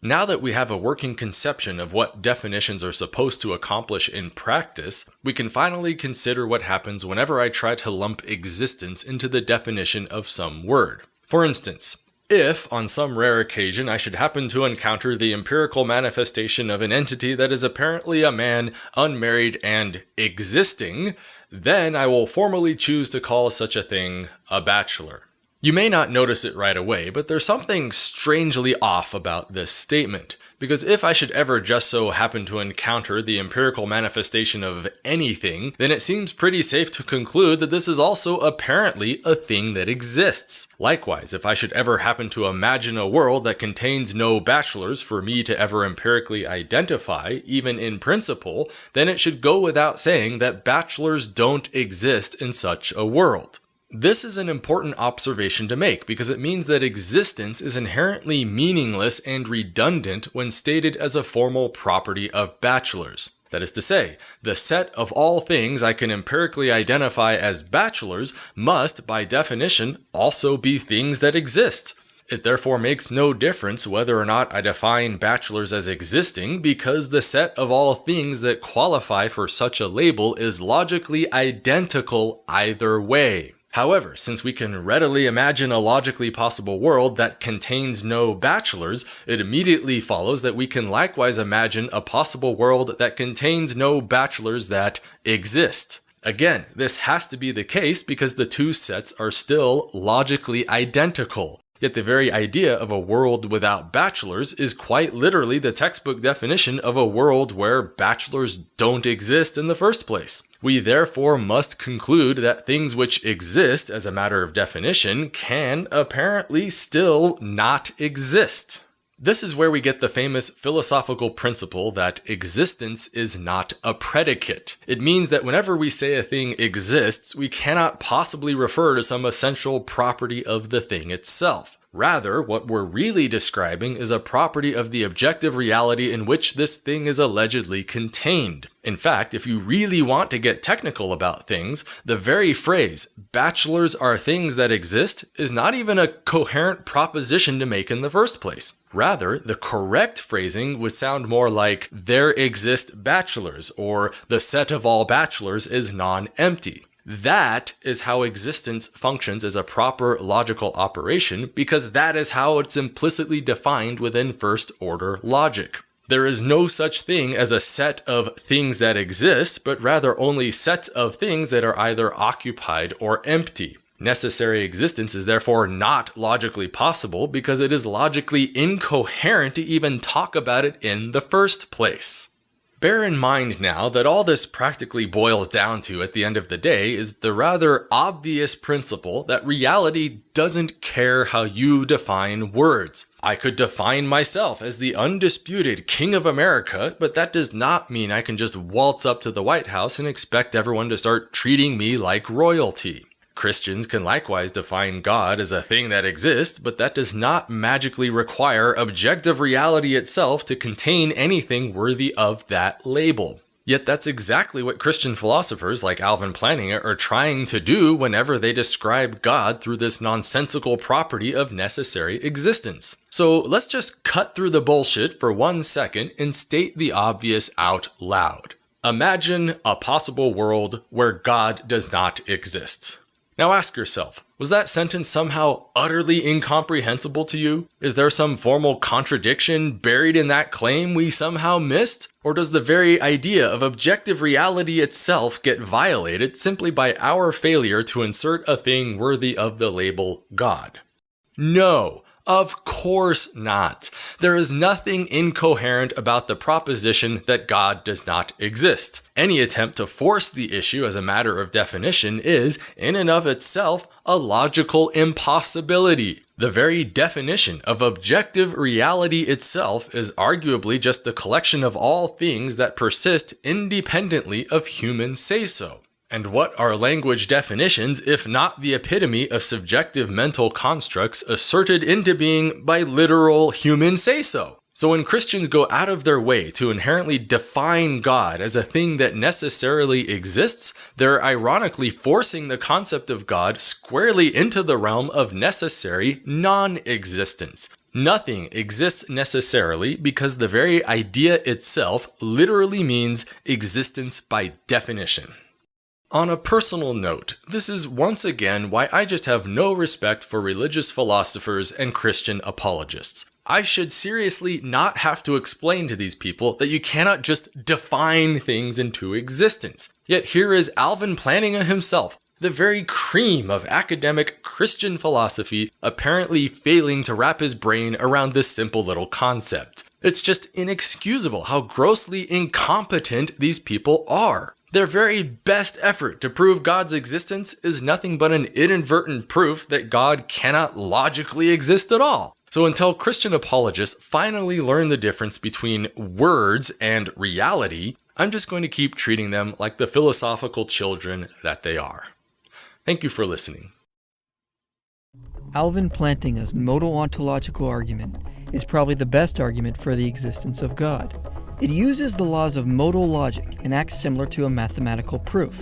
Now that we have a working conception of what definitions are supposed to accomplish in practice, we can finally consider what happens whenever I try to lump existence into the definition of some word. For instance, if, on some rare occasion, I should happen to encounter the empirical manifestation of an entity that is apparently a man, unmarried, and existing, then I will formally choose to call such a thing a bachelor. You may not notice it right away, but there's something strangely off about this statement. Because if I should ever just so happen to encounter the empirical manifestation of anything, then it seems pretty safe to conclude that this is also apparently a thing that exists. Likewise, if I should ever happen to imagine a world that contains no bachelors for me to ever empirically identify, even in principle, then it should go without saying that bachelors don't exist in such a world. This is an important observation to make because it means that existence is inherently meaningless and redundant when stated as a formal property of bachelors. That is to say, the set of all things I can empirically identify as bachelors must, by definition, also be things that exist. It therefore makes no difference whether or not I define bachelors as existing because the set of all things that qualify for such a label is logically identical either way. However, since we can readily imagine a logically possible world that contains no bachelors, it immediately follows that we can likewise imagine a possible world that contains no bachelors that exist. Again, this has to be the case because the two sets are still logically identical. Yet the very idea of a world without bachelors is quite literally the textbook definition of a world where bachelors don't exist in the first place. We therefore must conclude that things which exist as a matter of definition can apparently still not exist. This is where we get the famous philosophical principle that existence is not a predicate. It means that whenever we say a thing exists, we cannot possibly refer to some essential property of the thing itself. Rather, what we're really describing is a property of the objective reality in which this thing is allegedly contained. In fact, if you really want to get technical about things, the very phrase, bachelors are things that exist, is not even a coherent proposition to make in the first place. Rather, the correct phrasing would sound more like, there exist bachelors, or the set of all bachelors is non-empty. That is how existence functions as a proper logical operation because that is how it's implicitly defined within first-order logic. There is no such thing as a set of things that exist, but rather only sets of things that are either occupied or empty. Necessary existence is therefore not logically possible because it is logically incoherent to even talk about it in the first place. Bear in mind now that all this practically boils down to at the end of the day is the rather obvious principle that reality doesn't care how you define words. I could define myself as the undisputed King of America, but that does not mean I can just waltz up to the White House and expect everyone to start treating me like royalty. Christians can likewise define God as a thing that exists, but that does not magically require objective reality itself to contain anything worthy of that label. Yet that's exactly what Christian philosophers like Alvin Plantinga are trying to do whenever they describe God through this nonsensical property of necessary existence. So let's just cut through the bullshit for 1 second and state the obvious out loud. Imagine a possible world where God does not exist. Now ask yourself, was that sentence somehow utterly incomprehensible to you? Is there some formal contradiction buried in that claim we somehow missed? Or does the very idea of objective reality itself get violated simply by our failure to insert a thing worthy of the label God? No. Of course not. There is nothing incoherent about the proposition that God does not exist. Any attempt to force the issue as a matter of definition is, in and of itself, a logical impossibility. The very definition of objective reality itself is arguably just the collection of all things that persist independently of human say-so. And what are language definitions if not the epitome of subjective mental constructs asserted into being by literal human say-so? So when Christians go out of their way to inherently define God as a thing that necessarily exists, they're ironically forcing the concept of God squarely into the realm of necessary non-existence. Nothing exists necessarily because the very idea itself literally means existence by definition. On a personal note, this is once again why I just have no respect for religious philosophers and Christian apologists. I should seriously not have to explain to these people that you cannot just define things into existence. Yet here is Alvin Plantinga himself, the very cream of academic Christian philosophy, apparently failing to wrap his brain around this simple little concept. It's just inexcusable how grossly incompetent these people are. Their very best effort to prove God's existence is nothing but an inadvertent proof that God cannot logically exist at all. So until Christian apologists finally learn the difference between words and reality, I'm just going to keep treating them like the philosophical children that they are. Thank you for listening. Alvin Plantinga's modal ontological argument is probably the best argument for the existence of God. It uses the laws of modal logic and acts similar to a mathematical proof.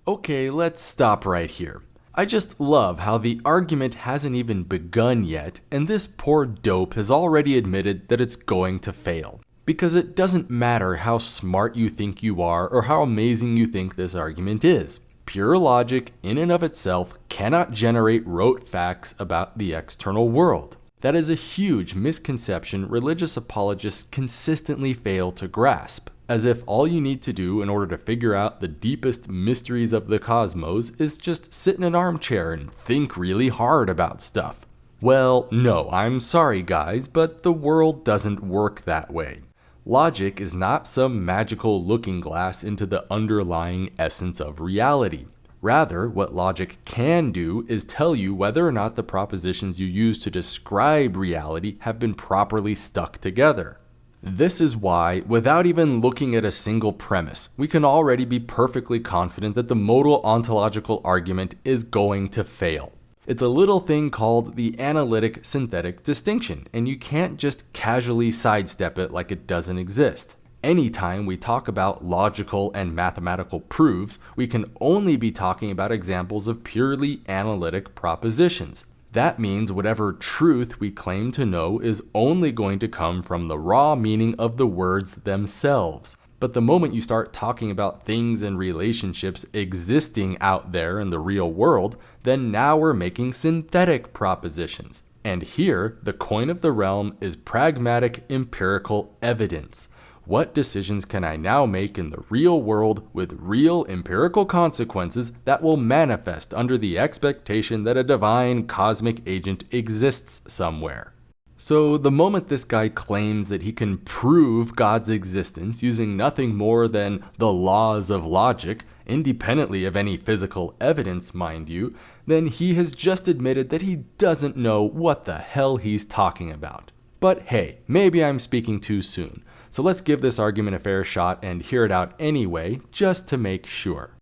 Okay, let's stop right here. I just love how the argument hasn't even begun yet, and this poor dope has already admitted that it's going to fail. Because it doesn't matter how smart you think you are or how amazing you think this argument is. Pure logic in and of itself cannot generate rote facts about the external world. That is a huge misconception religious apologists consistently fail to grasp, as if all you need to do in order to figure out the deepest mysteries of the cosmos is just sit in an armchair and think really hard about stuff. Well, no, I'm sorry guys, but the world doesn't work that way. Logic is not some magical looking glass into the underlying essence of reality. Rather, what logic can do is tell you whether or not the propositions you use to describe reality have been properly stuck together. This is why, without even looking at a single premise, we can already be perfectly confident that the modal ontological argument is going to fail. It's a little thing called the analytic-synthetic distinction, and you can't just casually sidestep it like it doesn't exist. Anytime we talk about logical and mathematical proofs, we can only be talking about examples of purely analytic propositions. That means whatever truth we claim to know is only going to come from the raw meaning of the words themselves. But the moment you start talking about things and relationships existing out there in the real world, then now we're making synthetic propositions. And here, the coin of the realm is pragmatic empirical evidence. What decisions can I now make in the real world with real empirical consequences that will manifest under the expectation that a divine cosmic agent exists somewhere? So the moment this guy claims that he can prove God's existence using nothing more than the laws of logic, independently of any physical evidence, mind you, then he has just admitted that he doesn't know what the hell he's talking about. But hey, maybe I'm speaking too soon. So let's give this argument a fair shot and hear it out anyway, just to make sure.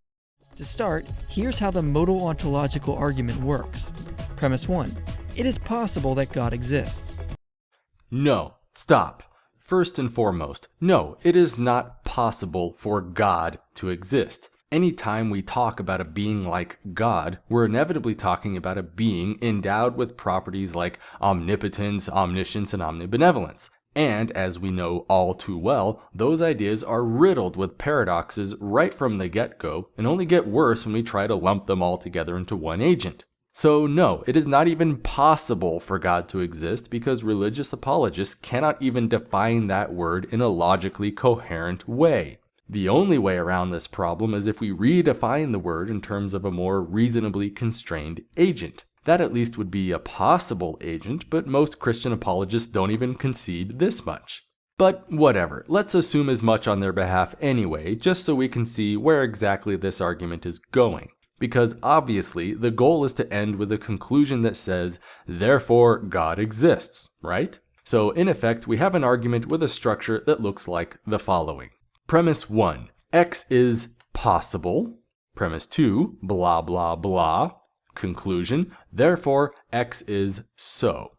To start, here's how the modal ontological argument works. Premise 1. It is possible that God exists. No, stop. First and foremost, no, it is not possible for God to exist. Anytime we talk about a being like God, we're inevitably talking about a being endowed with properties like omnipotence, omniscience, and omnibenevolence. And as we know all too well, those ideas are riddled with paradoxes right from the get-go and only get worse when we try to lump them all together into one agent. So no, it is not even possible for God to exist because religious apologists cannot even define that word in a logically coherent way. The only way around this problem is if we redefine the word in terms of a more reasonably constrained agent. That at least would be a possible agent, but most Christian apologists don't even concede this much. But whatever, let's assume as much on their behalf anyway, just so we can see where exactly this argument is going. Because obviously, the goal is to end with a conclusion that says, therefore God exists, right? So in effect, we have an argument with a structure that looks like the following. Premise 1, X is possible. Premise 2, blah blah blah. Conclusion, therefore X is so.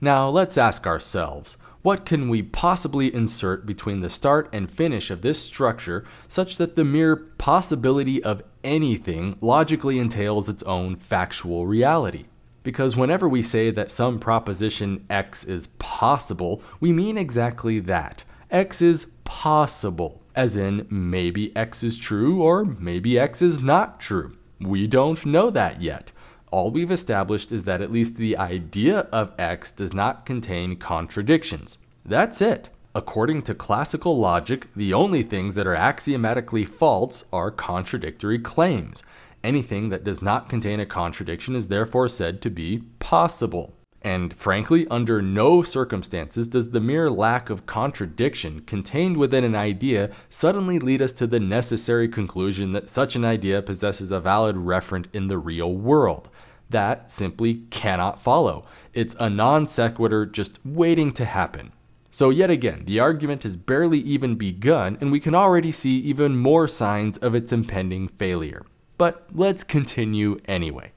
Now let's ask ourselves, what can we possibly insert between the start and finish of this structure such that the mere possibility of anything logically entails its own factual reality? Because whenever we say that some proposition X is possible, we mean exactly that. X is possible. as in maybe X is true or maybe X is not true. We don't know that yet. All we've established is that at least the idea of X does not contain contradictions. That's it. According to classical logic, the only things that are axiomatically false are contradictory claims. Anything that does not contain a contradiction is therefore said to be possible. And frankly, under no circumstances does the mere lack of contradiction contained within an idea suddenly lead us to the necessary conclusion that such an idea possesses a valid referent in the real world. That simply cannot follow. It's a non sequitur just waiting to happen. So yet again, the argument has barely even begun, and we can already see even more signs of its impending failure. But let's continue anyway.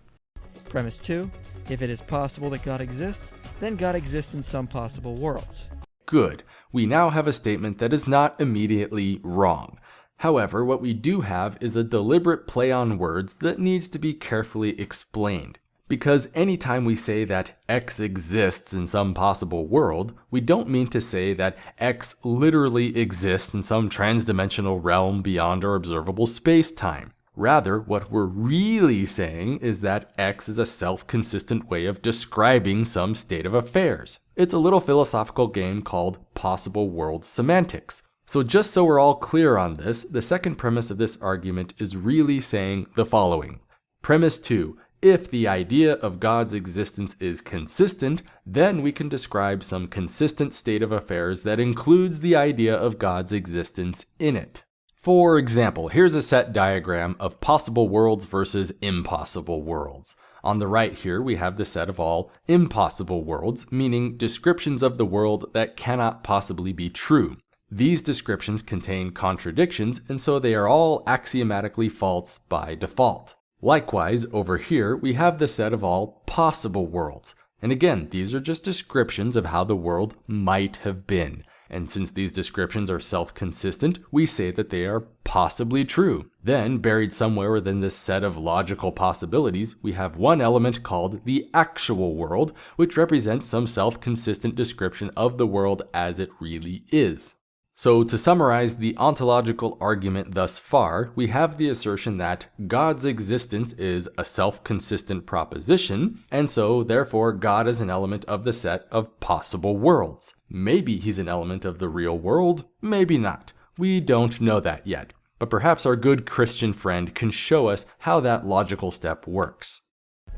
Premise 2. If it is possible that God exists, then God exists in some possible worlds. Good. We now have a statement that is not immediately wrong. However, what we do have is a deliberate play on words that needs to be carefully explained. Because anytime we say that X exists in some possible world, we don't mean to say that X literally exists in some transdimensional realm beyond our observable space-time. Rather, what we're really saying is that X is a self-consistent way of describing some state of affairs. It's a little philosophical game called possible world semantics. So just so we're all clear on this, the second premise of this argument is really saying the following. Premise 2. If the idea of God's existence is consistent, then we can describe some consistent state of affairs that includes the idea of God's existence in it. For example, here's a set diagram of possible worlds versus impossible worlds. On the right here, we have the set of all impossible worlds, meaning descriptions of the world that cannot possibly be true. These descriptions contain contradictions, and so they are all axiomatically false by default. Likewise, over here, we have the set of all possible worlds. And again, these are just descriptions of how the world might have been. And since these descriptions are self-consistent, we say that they are possibly true. Then, buried somewhere within this set of logical possibilities, we have one element called the actual world, which represents some self-consistent description of the world as it really is. So to summarize the ontological argument thus far, we have the assertion that God's existence is a self-consistent proposition, and so therefore God is an element of the set of possible worlds. Maybe he's an element of the real world, maybe not. We don't know that yet, but perhaps our good Christian friend can show us how that logical step works.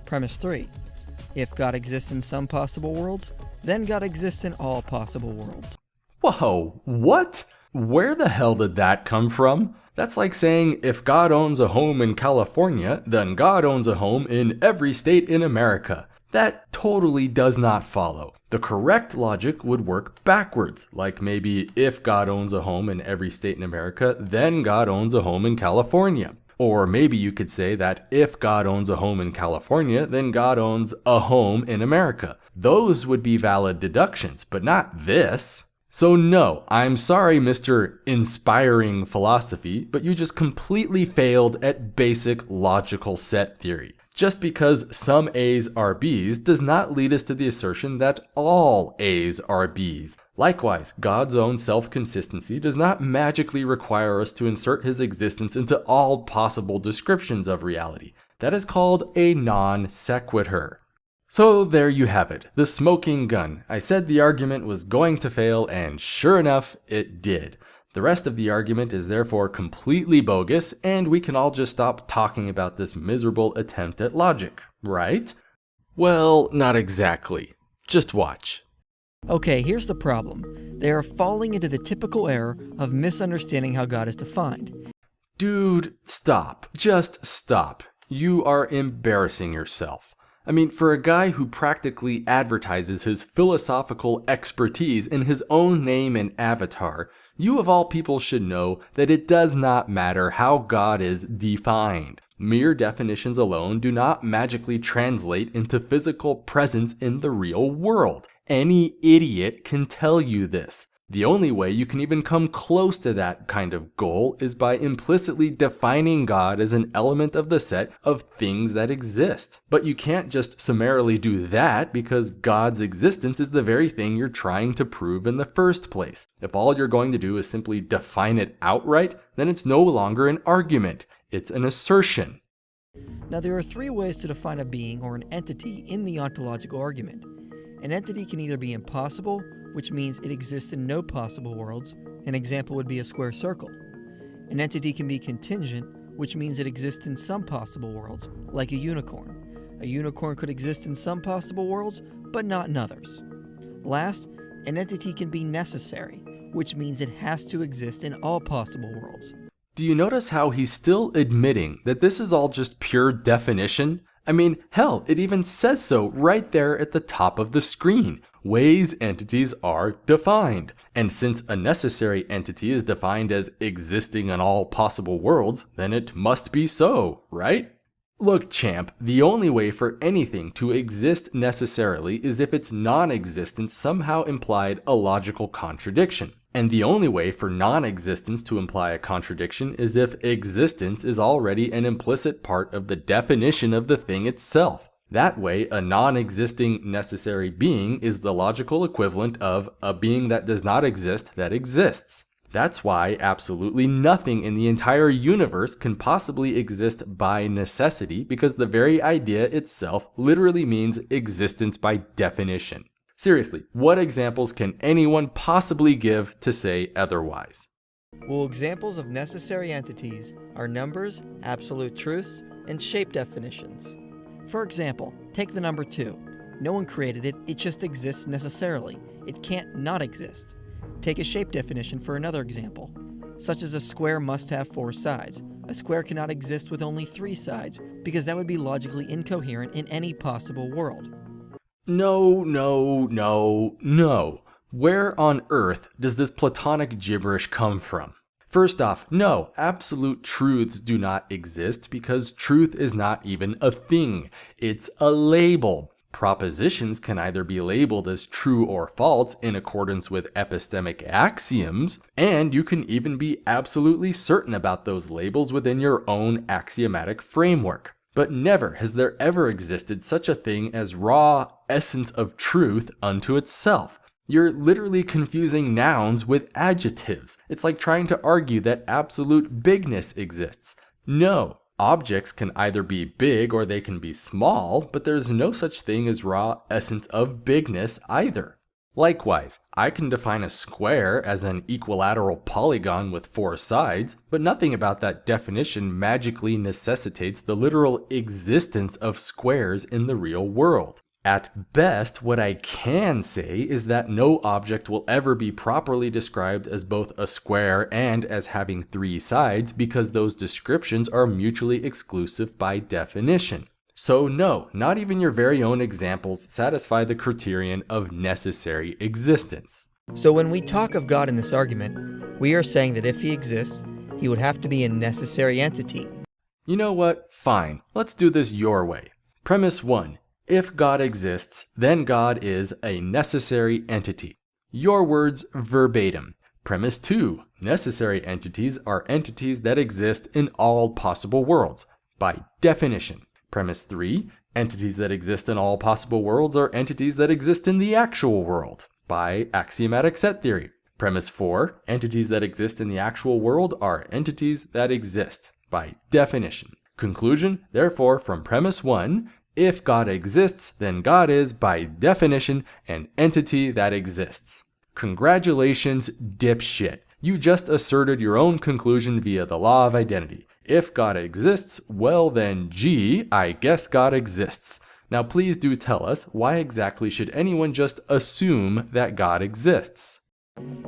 Premise 3. If God exists in some possible worlds, then God exists in all possible worlds. Whoa, what? Where the hell did that come from? That's like saying if God owns a home in California, then God owns a home in every state in America. That totally does not follow. The correct logic would work backwards, like maybe if God owns a home in every state in America, then God owns a home in California. Or maybe you could say that if God owns a home in California, then God owns a home in America. Those would be valid deductions, but not this. So no, I'm sorry, Mr. Inspiring Philosophy, but you just completely failed at basic logical set theory. Just because some A's are B's does not lead us to the assertion that all A's are B's. Likewise, God's own self-consistency does not magically require us to insert his existence into all possible descriptions of reality. That is called a non sequitur. So there you have it, the smoking gun. I said the argument was going to fail, and sure enough, it did. The rest of the argument is therefore completely bogus, and we can all just stop talking about this miserable attempt at logic, right? Well, not exactly. Just watch. Okay, here's the problem. They are falling into the typical error of misunderstanding how God is defined. Dude, stop. Just stop. You are embarrassing yourself. I mean, for a guy who practically advertises his philosophical expertise in his own name and avatar, you of all people should know that it does not matter how God is defined. Mere definitions alone do not magically translate into physical presence in the real world. Any idiot can tell you this. The only way you can even come close to that kind of goal is by implicitly defining God as an element of the set of things that exist. But you can't just summarily do that because God's existence is the very thing you're trying to prove in the first place. If all you're going to do is simply define it outright, then it's no longer an argument, it's an assertion. Now, there are three ways to define a being or an entity in the ontological argument. An entity can either be impossible, which means it exists in no possible worlds. An example would be a square circle. An entity can be contingent, which means it exists in some possible worlds, like a unicorn. A unicorn could exist in some possible worlds, but not in others. Last, an entity can be necessary, which means it has to exist in all possible worlds. Do you notice how he's still admitting that this is all just pure definition? I mean, hell, it even says so right there at the top of the screen. Ways entities are defined. And since a necessary entity is defined as existing in all possible worlds, then it must be so, right? Look, champ, the only way for anything to exist necessarily is if its non-existence somehow implied a logical contradiction. And the only way for non-existence to imply a contradiction is if existence is already an implicit part of the definition of the thing itself. That way, a non-existing necessary being is the logical equivalent of a being that does not exist that exists. That's why absolutely nothing in the entire universe can possibly exist by necessity, because the very idea itself literally means existence by definition. Seriously, what examples can anyone possibly give to say otherwise? Well, examples of necessary entities are numbers, absolute truths, and shape definitions. For example, take the number 2. No one created it, it just exists necessarily. It can't not exist. Take a shape definition for another example, such as a square must have 4 sides. A square cannot exist with only 3 sides, because that would be logically incoherent in any possible world. No. Where on earth does this Platonic gibberish come from? First off, no, absolute truths do not exist because truth is not even a thing. It's a label. Propositions can either be labeled as true or false in accordance with epistemic axioms, and you can even be absolutely certain about those labels within your own axiomatic framework. But never has there ever existed such a thing as raw essence of truth unto itself. You're literally confusing nouns with adjectives. It's like trying to argue that absolute bigness exists. No, objects can either be big or they can be small, but there's no such thing as raw essence of bigness either. Likewise, I can define a square as an equilateral polygon with 4 sides, but nothing about that definition magically necessitates the literal existence of squares in the real world. At best, what I can say is that no object will ever be properly described as both a square and as having 3 sides because those descriptions are mutually exclusive by definition. So no, not even your very own examples satisfy the criterion of necessary existence. So when we talk of God in this argument, we are saying that if he exists, he would have to be a necessary entity. You know what? Fine. Let's do this your way. Premise 1. If God exists, then God is a necessary entity. Your words verbatim. Premise 2. Necessary entities are entities that exist in all possible worlds, by definition. Premise 3. Entities that exist in all possible worlds are entities that exist in the actual world, by axiomatic set theory. Premise 4. Entities that exist in the actual world are entities that exist, by definition. Conclusion, therefore, from premise 1, if God exists, then God is, by definition, an entity that exists. Congratulations, dipshit. You just asserted your own conclusion via the law of identity. If God exists, well then, gee, I guess God exists. Now please do tell us, why exactly should anyone just assume that God exists?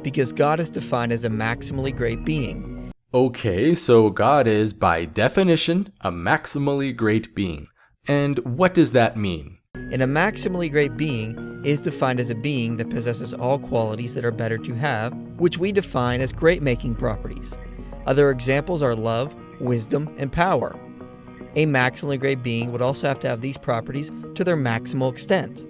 Because God is defined as a maximally great being. Okay, so God is, by definition, a maximally great being. And what does that mean? And a maximally great being is defined as a being that possesses all qualities that are better to have, which we define as great-making properties. Other examples are love, wisdom, and power. A maximally great being would also have to have these properties to their maximal extent.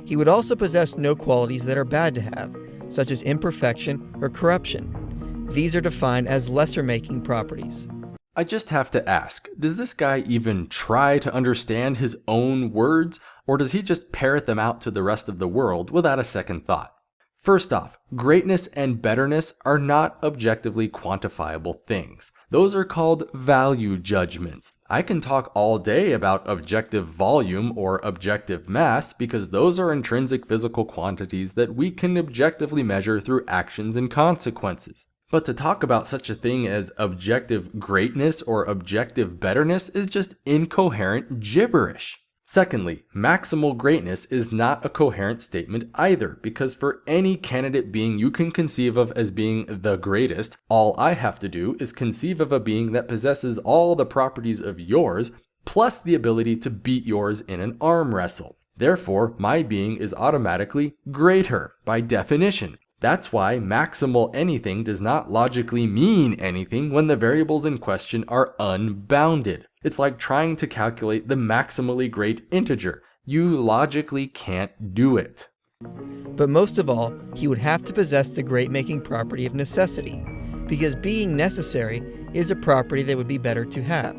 He would also possess no qualities that are bad to have, such as imperfection or corruption. These are defined as lesser-making properties. I just have to ask, does this guy even try to understand his own words, or does he just parrot them out to the rest of the world without a second thought? First off, greatness and betterness are not objectively quantifiable things. Those are called value judgments. I can talk all day about objective volume or objective mass because those are intrinsic physical quantities that we can objectively measure through actions and consequences. But to talk about such a thing as objective greatness or objective betterness is just incoherent gibberish. Secondly, maximal greatness is not a coherent statement either, because for any candidate being you can conceive of as being the greatest, all I have to do is conceive of a being that possesses all the properties of yours, plus the ability to beat yours in an arm wrestle. Therefore, my being is automatically greater, by definition. That's why maximal anything does not logically mean anything when the variables in question are unbounded. It's like trying to calculate the maximally great integer. You logically can't do it. But most of all, he would have to possess the great-making property of necessity, because being necessary is a property that would be better to have.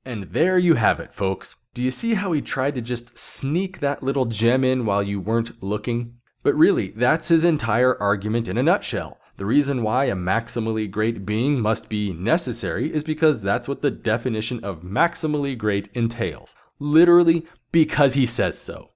And there you have it, folks. Do you see how he tried to just sneak that little gem in while you weren't looking? But really, that's his entire argument in a nutshell. The reason why a maximally great being must be necessary is because that's what the definition of maximally great entails. Literally, because he says so.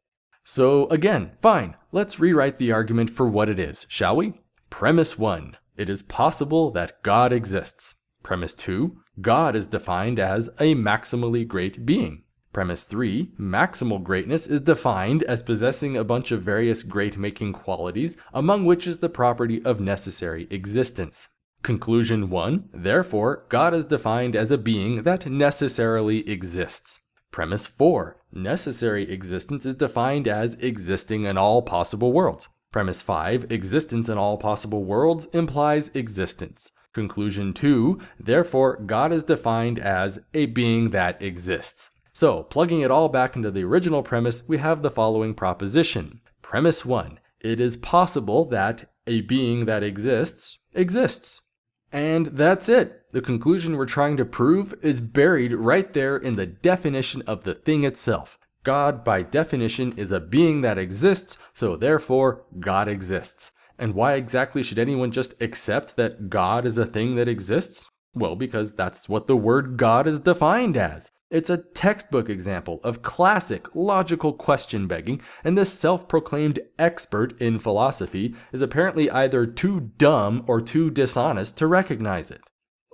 So again, fine, let's rewrite the argument for what it is, shall we? Premise 1. It is possible that God exists. Premise 2. God is defined as a maximally great being. Premise 3, maximal greatness is defined as possessing a bunch of various great-making qualities, among which is the property of necessary existence. Conclusion 1, therefore, God is defined as a being that necessarily exists. Premise 4, necessary existence is defined as existing in all possible worlds. Premise 5, existence in all possible worlds implies existence. Conclusion 2, therefore, God is defined as a being that exists. So, plugging it all back into the original premise, we have the following proposition. Premise 1. It is possible that a being that exists. And that's it. The conclusion we're trying to prove is buried right there in the definition of the thing itself. God, by definition, is a being that exists, so therefore, God exists. And why exactly should anyone just accept that God is a thing that exists? Well, because that's what the word God is defined as. It's a textbook example of classic logical question begging, and this self-proclaimed expert in philosophy is apparently either too dumb or too dishonest to recognize it.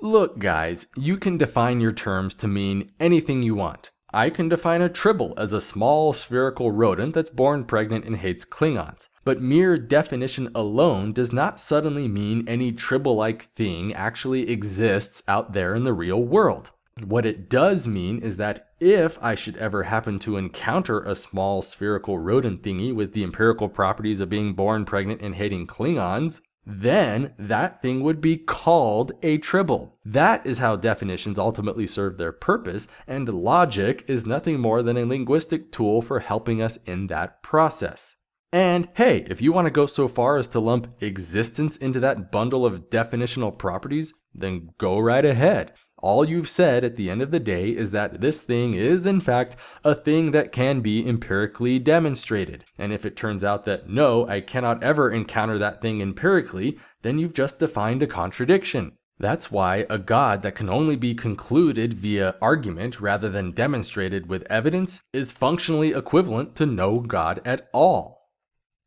Look, guys, you can define your terms to mean anything you want. I can define a tribble as a small spherical rodent that's born pregnant and hates Klingons. But mere definition alone does not suddenly mean any tribble-like thing actually exists out there in the real world. What it does mean is that if I should ever happen to encounter a small spherical rodent thingy with the empirical properties of being born pregnant and hating Klingons, then that thing would be called a tribble. That is how definitions ultimately serve their purpose, and logic is nothing more than a linguistic tool for helping us in that process. And hey, if you want to go so far as to lump existence into that bundle of definitional properties, then go right ahead. All you've said at the end of the day is that this thing is, in fact, a thing that can be empirically demonstrated. And if it turns out that no, I cannot ever encounter that thing empirically, then you've just defined a contradiction. That's why a God that can only be concluded via argument rather than demonstrated with evidence is functionally equivalent to no God at all.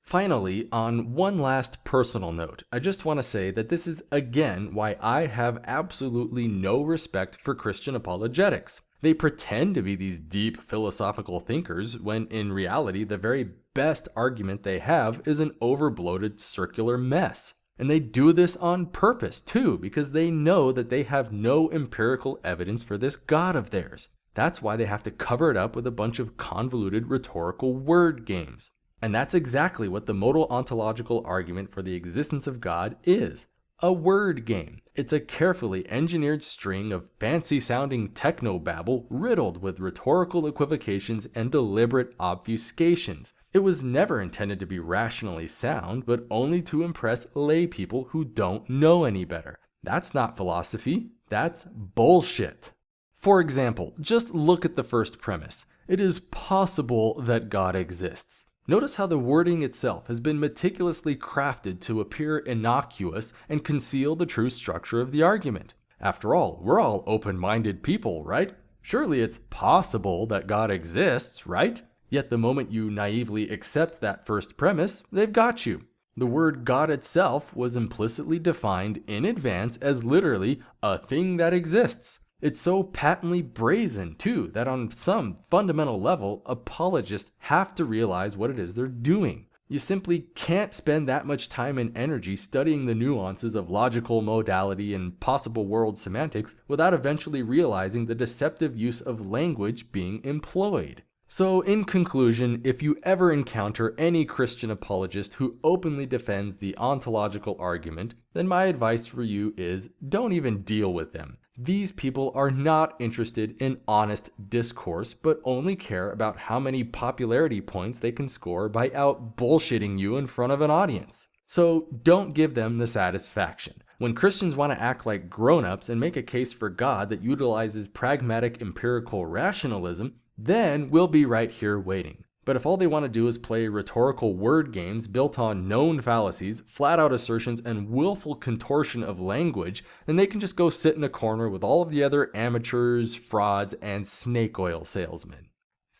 Finally, on one last personal note, I just want to say that this is again why I have absolutely no respect for Christian apologetics. They pretend to be these deep philosophical thinkers when in reality the very best argument they have is an overbloated circular mess. And they do this on purpose too, because they know that they have no empirical evidence for this God of theirs. That's why they have to cover it up with a bunch of convoluted rhetorical word games. And that's exactly what the modal ontological argument for the existence of God is. A word game. It's a carefully engineered string of fancy-sounding technobabble riddled with rhetorical equivocations and deliberate obfuscations. It was never intended to be rationally sound, but only to impress lay people who don't know any better. That's not philosophy, that's bullshit. For example, just look at the first premise. It is possible that God exists. Notice how the wording itself has been meticulously crafted to appear innocuous and conceal the true structure of the argument. After all, we're all open-minded people, right? Surely it's possible that God exists, right? Yet the moment you naively accept that first premise, they've got you. The word God itself was implicitly defined in advance as literally a thing that exists. It's so patently brazen, too, that on some fundamental level, apologists have to realize what it is they're doing. You simply can't spend that much time and energy studying the nuances of logical modality and possible world semantics without eventually realizing the deceptive use of language being employed. So, in conclusion, if you ever encounter any Christian apologist who openly defends the ontological argument, then my advice for you is don't even deal with them. These people are not interested in honest discourse, but only care about how many popularity points they can score by out bullshitting you in front of an audience. So don't give them the satisfaction. When Christians want to act like grown-ups and make a case for God that utilizes pragmatic empirical rationalism, then we'll be right here waiting. But if all they want to do is play rhetorical word games built on known fallacies, flat-out assertions, and willful contortion of language, then they can just go sit in a corner with all of the other amateurs, frauds, and snake oil salesmen.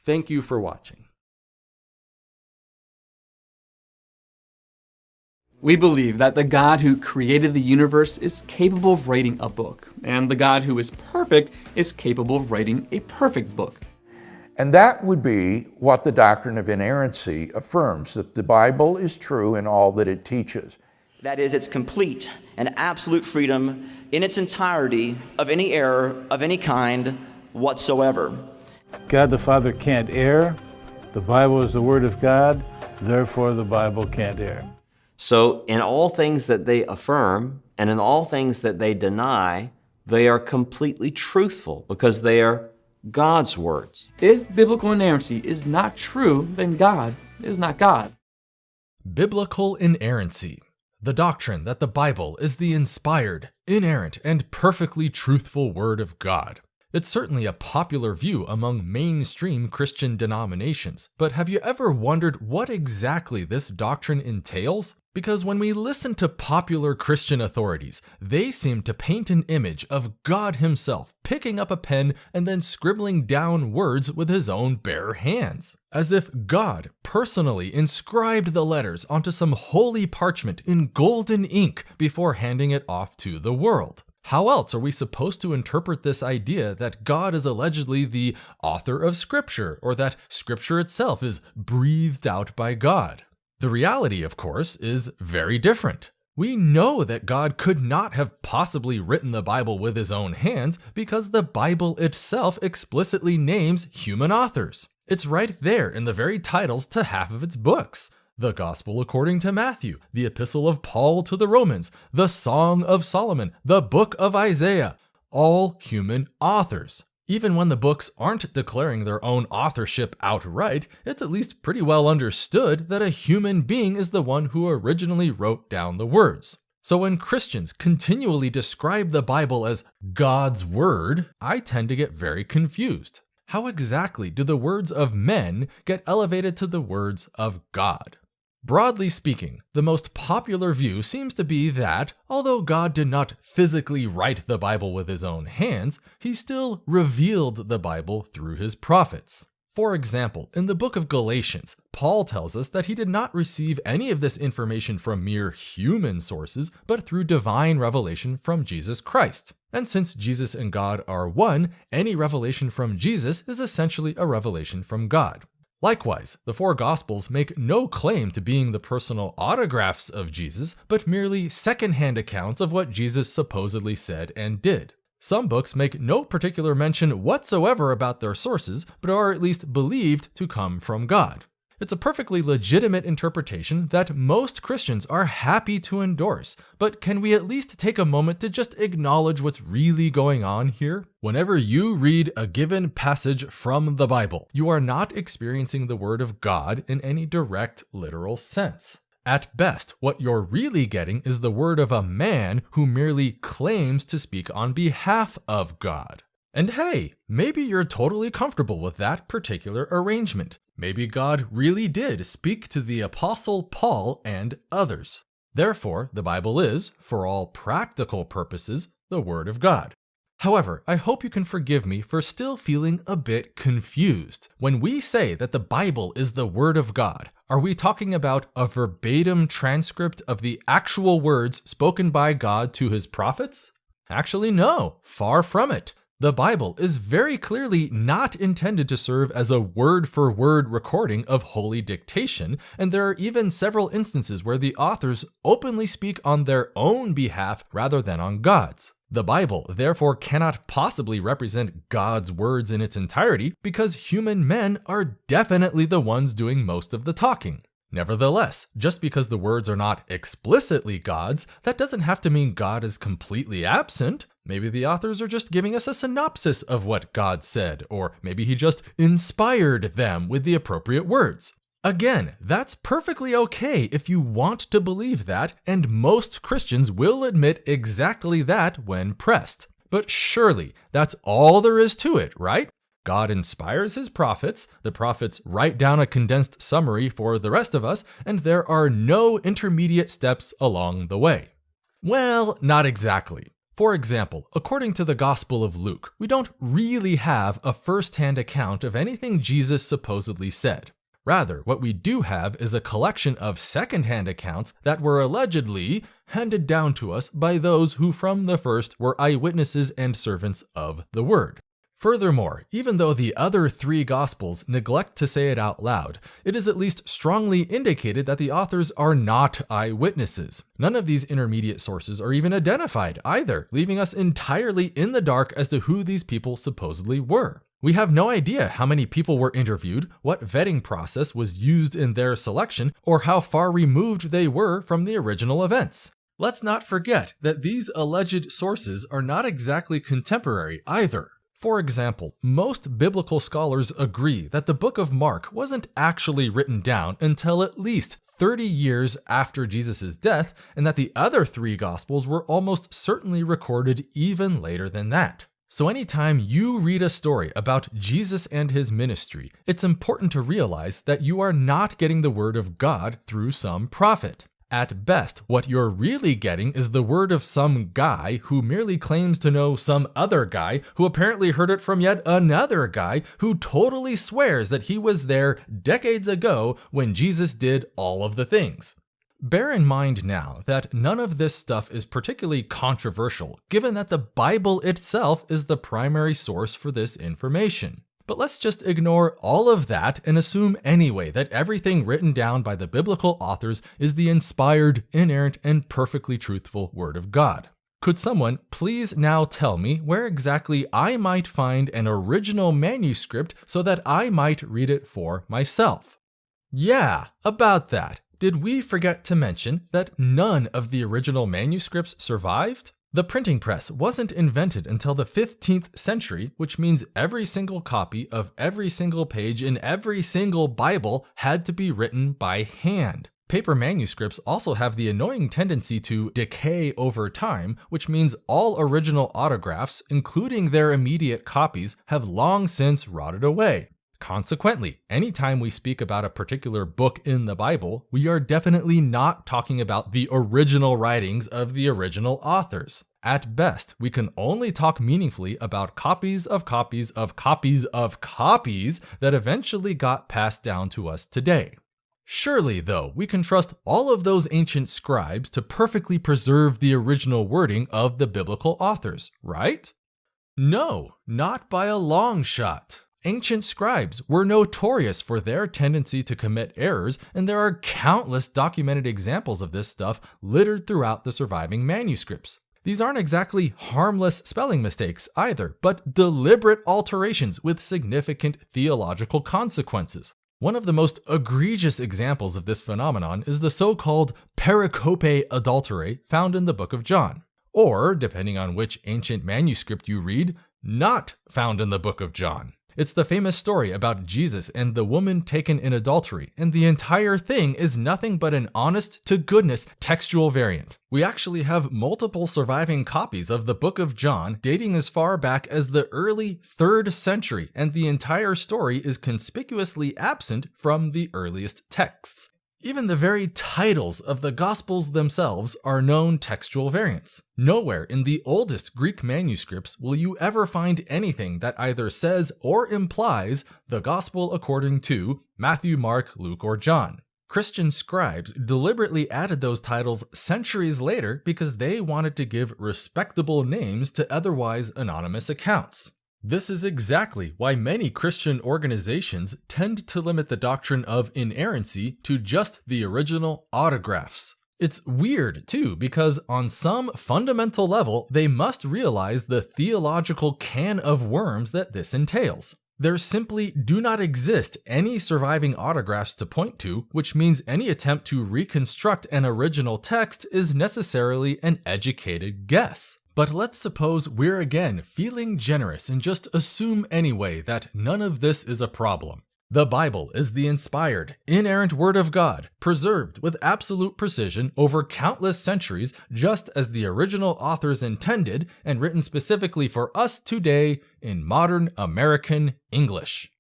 Thank you for watching. We believe that the God who created the universe is capable of writing a book, and the God who is perfect is capable of writing a perfect book. And that would be what the doctrine of inerrancy affirms, that the Bible is true in all that it teaches. That is, its complete and absolute freedom in its entirety of any error of any kind whatsoever. God the Father can't err. The Bible is the Word of God. Therefore, the Bible can't err. So in all things that they affirm and in all things that they deny, they are completely truthful because they are God's words. If biblical inerrancy is not true, then God is not God. Biblical inerrancy, the doctrine that the Bible is the inspired, inerrant, and perfectly truthful Word of God. It's certainly a popular view among mainstream Christian denominations, but have you ever wondered what exactly this doctrine entails? Because when we listen to popular Christian authorities, they seem to paint an image of God himself picking up a pen and then scribbling down words with his own bare hands, as if God personally inscribed the letters onto some holy parchment in golden ink before handing it off to the world. How else are we supposed to interpret this idea that God is allegedly the author of Scripture, or that Scripture itself is breathed out by God? The reality, of course, is very different. We know that God could not have possibly written the Bible with his own hands because the Bible itself explicitly names human authors. It's right there in the very titles to half of its books. The Gospel according to Matthew, the Epistle of Paul to the Romans, the Song of Solomon, the Book of Isaiah, all human authors. Even when the books aren't declaring their own authorship outright, it's at least pretty well understood that a human being is the one who originally wrote down the words. So when Christians continually describe the Bible as God's Word, I tend to get very confused. How exactly do the words of men get elevated to the words of God? Broadly speaking, the most popular view seems to be that, although God did not physically write the Bible with his own hands, he still revealed the Bible through his prophets. For example, in the book of Galatians, Paul tells us that he did not receive any of this information from mere human sources, but through divine revelation from Jesus Christ. And since Jesus and God are one, any revelation from Jesus is essentially a revelation from God. Likewise, the four Gospels make no claim to being the personal autographs of Jesus, but merely secondhand accounts of what Jesus supposedly said and did. Some books make no particular mention whatsoever about their sources, but are at least believed to come from God. It's a perfectly legitimate interpretation that most Christians are happy to endorse, but can we at least take a moment to just acknowledge what's really going on here? Whenever you read a given passage from the Bible, you are not experiencing the Word of God in any direct, literal sense. At best, what you're really getting is the word of a man who merely claims to speak on behalf of God. And hey, maybe you're totally comfortable with that particular arrangement. Maybe God really did speak to the Apostle Paul and others. Therefore, the Bible is, for all practical purposes, the Word of God. However, I hope you can forgive me for still feeling a bit confused. When we say that the Bible is the Word of God, are we talking about a verbatim transcript of the actual words spoken by God to his prophets? Actually, no, far from it. The Bible is very clearly not intended to serve as a word-for-word recording of holy dictation, and there are even several instances where the authors openly speak on their own behalf rather than on God's. The Bible therefore cannot possibly represent God's words in its entirety because human men are definitely the ones doing most of the talking. Nevertheless, just because the words are not explicitly God's, that doesn't have to mean God is completely absent. Maybe the authors are just giving us a synopsis of what God said, or maybe he just inspired them with the appropriate words. Again, that's perfectly okay if you want to believe that, and most Christians will admit exactly that when pressed. But surely, that's all there is to it, right? God inspires his prophets, the prophets write down a condensed summary for the rest of us, and there are no intermediate steps along the way. Well, not exactly. For example, according to the Gospel of Luke, we don't really have a first-hand account of anything Jesus supposedly said. Rather, what we do have is a collection of second-hand accounts that were allegedly handed down to us by those who from the first were eyewitnesses and servants of the word. Furthermore, even though the other three Gospels neglect to say it out loud, it is at least strongly indicated that the authors are not eyewitnesses. None of these intermediate sources are even identified either, leaving us entirely in the dark as to who these people supposedly were. We have no idea how many people were interviewed, what vetting process was used in their selection, or how far removed they were from the original events. Let's not forget that these alleged sources are not exactly contemporary either. For example, most biblical scholars agree that the book of Mark wasn't actually written down until at least 30 years after Jesus' death, and that the other three Gospels were almost certainly recorded even later than that. So anytime you read a story about Jesus and his ministry, it's important to realize that you are not getting the word of God through some prophet. At best, what you're really getting is the word of some guy who merely claims to know some other guy who apparently heard it from yet another guy who totally swears that he was there decades ago when Jesus did all of the things. Bear in mind now that none of this stuff is particularly controversial, given that the Bible itself is the primary source for this information. But let's just ignore all of that and assume anyway that everything written down by the biblical authors is the inspired, inerrant, and perfectly truthful Word of God. Could someone please now tell me where exactly I might find an original manuscript so that I might read it for myself? Yeah, about that. Did we forget to mention that none of the original manuscripts survived? The printing press wasn't invented until the 15th century, which means every single copy of every single page in every single Bible had to be written by hand. Paper manuscripts also have the annoying tendency to decay over time, which means all original autographs, including their immediate copies, have long since rotted away. Consequently, anytime we speak about a particular book in the Bible, we are definitely not talking about the original writings of the original authors. At best, we can only talk meaningfully about copies of copies of copies of copies that eventually got passed down to us today. Surely, though, we can trust all of those ancient scribes to perfectly preserve the original wording of the biblical authors, right? No, not by a long shot. Ancient scribes were notorious for their tendency to commit errors, and there are countless documented examples of this stuff littered throughout the surviving manuscripts. These aren't exactly harmless spelling mistakes either, but deliberate alterations with significant theological consequences. One of the most egregious examples of this phenomenon is the so-called pericope adulterae found in the book of John. Or, depending on which ancient manuscript you read, not found in the book of John. It's the famous story about Jesus and the woman taken in adultery, and the entire thing is nothing but an honest-to-goodness textual variant. We actually have multiple surviving copies of the book of John dating as far back as the early 3rd century, and the entire story is conspicuously absent from the earliest texts. Even the very titles of the Gospels themselves are known textual variants. Nowhere in the oldest Greek manuscripts will you ever find anything that either says or implies the Gospel according to Matthew, Mark, Luke, or John. Christian scribes deliberately added those titles centuries later because they wanted to give respectable names to otherwise anonymous accounts. This is exactly why many Christian organizations tend to limit the doctrine of inerrancy to just the original autographs. It's weird, too, because on some fundamental level, they must realize the theological can of worms that this entails. There simply do not exist any surviving autographs to point to, which means any attempt to reconstruct an original text is necessarily an educated guess. But let's suppose we're again feeling generous and just assume anyway that none of this is a problem. The Bible is the inspired, inerrant Word of God, preserved with absolute precision over countless centuries, just as the original authors intended and written specifically for us today in modern American English.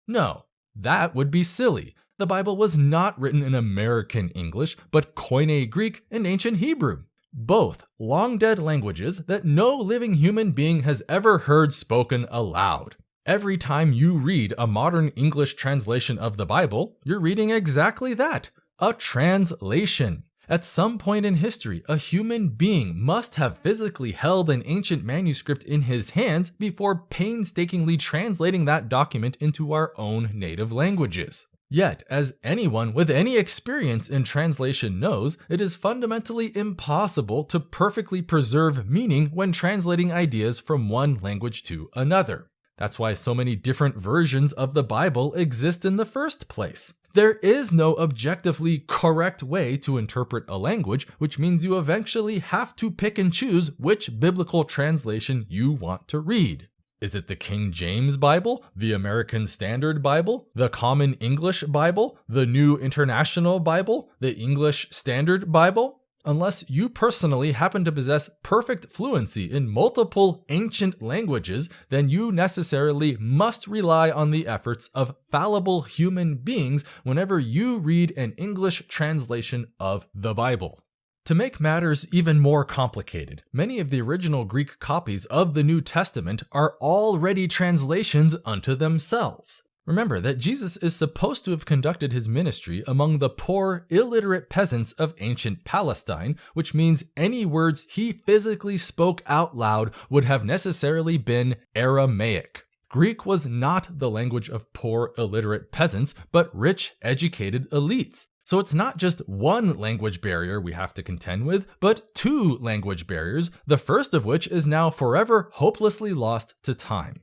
No, that would be silly. The Bible was not written in American English, but Koine Greek and Ancient Hebrew. Both long-dead languages that no living human being has ever heard spoken aloud. Every time you read a modern English translation of the Bible, you're reading exactly that, a translation. At some point in history, a human being must have physically held an ancient manuscript in his hands before painstakingly translating that document into our own native languages. Yet, as anyone with any experience in translation knows, it is fundamentally impossible to perfectly preserve meaning when translating ideas from one language to another. That's why so many different versions of the Bible exist in the first place. There is no objectively correct way to interpret a language, which means you eventually have to pick and choose which biblical translation you want to read. Is it the King James Bible, the American Standard Bible, the Common English Bible, the New International Bible, the English Standard Bible? Unless you personally happen to possess perfect fluency in multiple ancient languages, then you necessarily must rely on the efforts of fallible human beings whenever you read an English translation of the Bible. To make matters even more complicated, many of the original Greek copies of the New Testament are already translations unto themselves. Remember that Jesus is supposed to have conducted his ministry among the poor, illiterate peasants of ancient Palestine, which means any words he physically spoke out loud would have necessarily been Aramaic. Greek was not the language of poor, illiterate peasants, but rich, educated elites. So it's not just one language barrier we have to contend with, but two language barriers, the first of which is now forever hopelessly lost to time.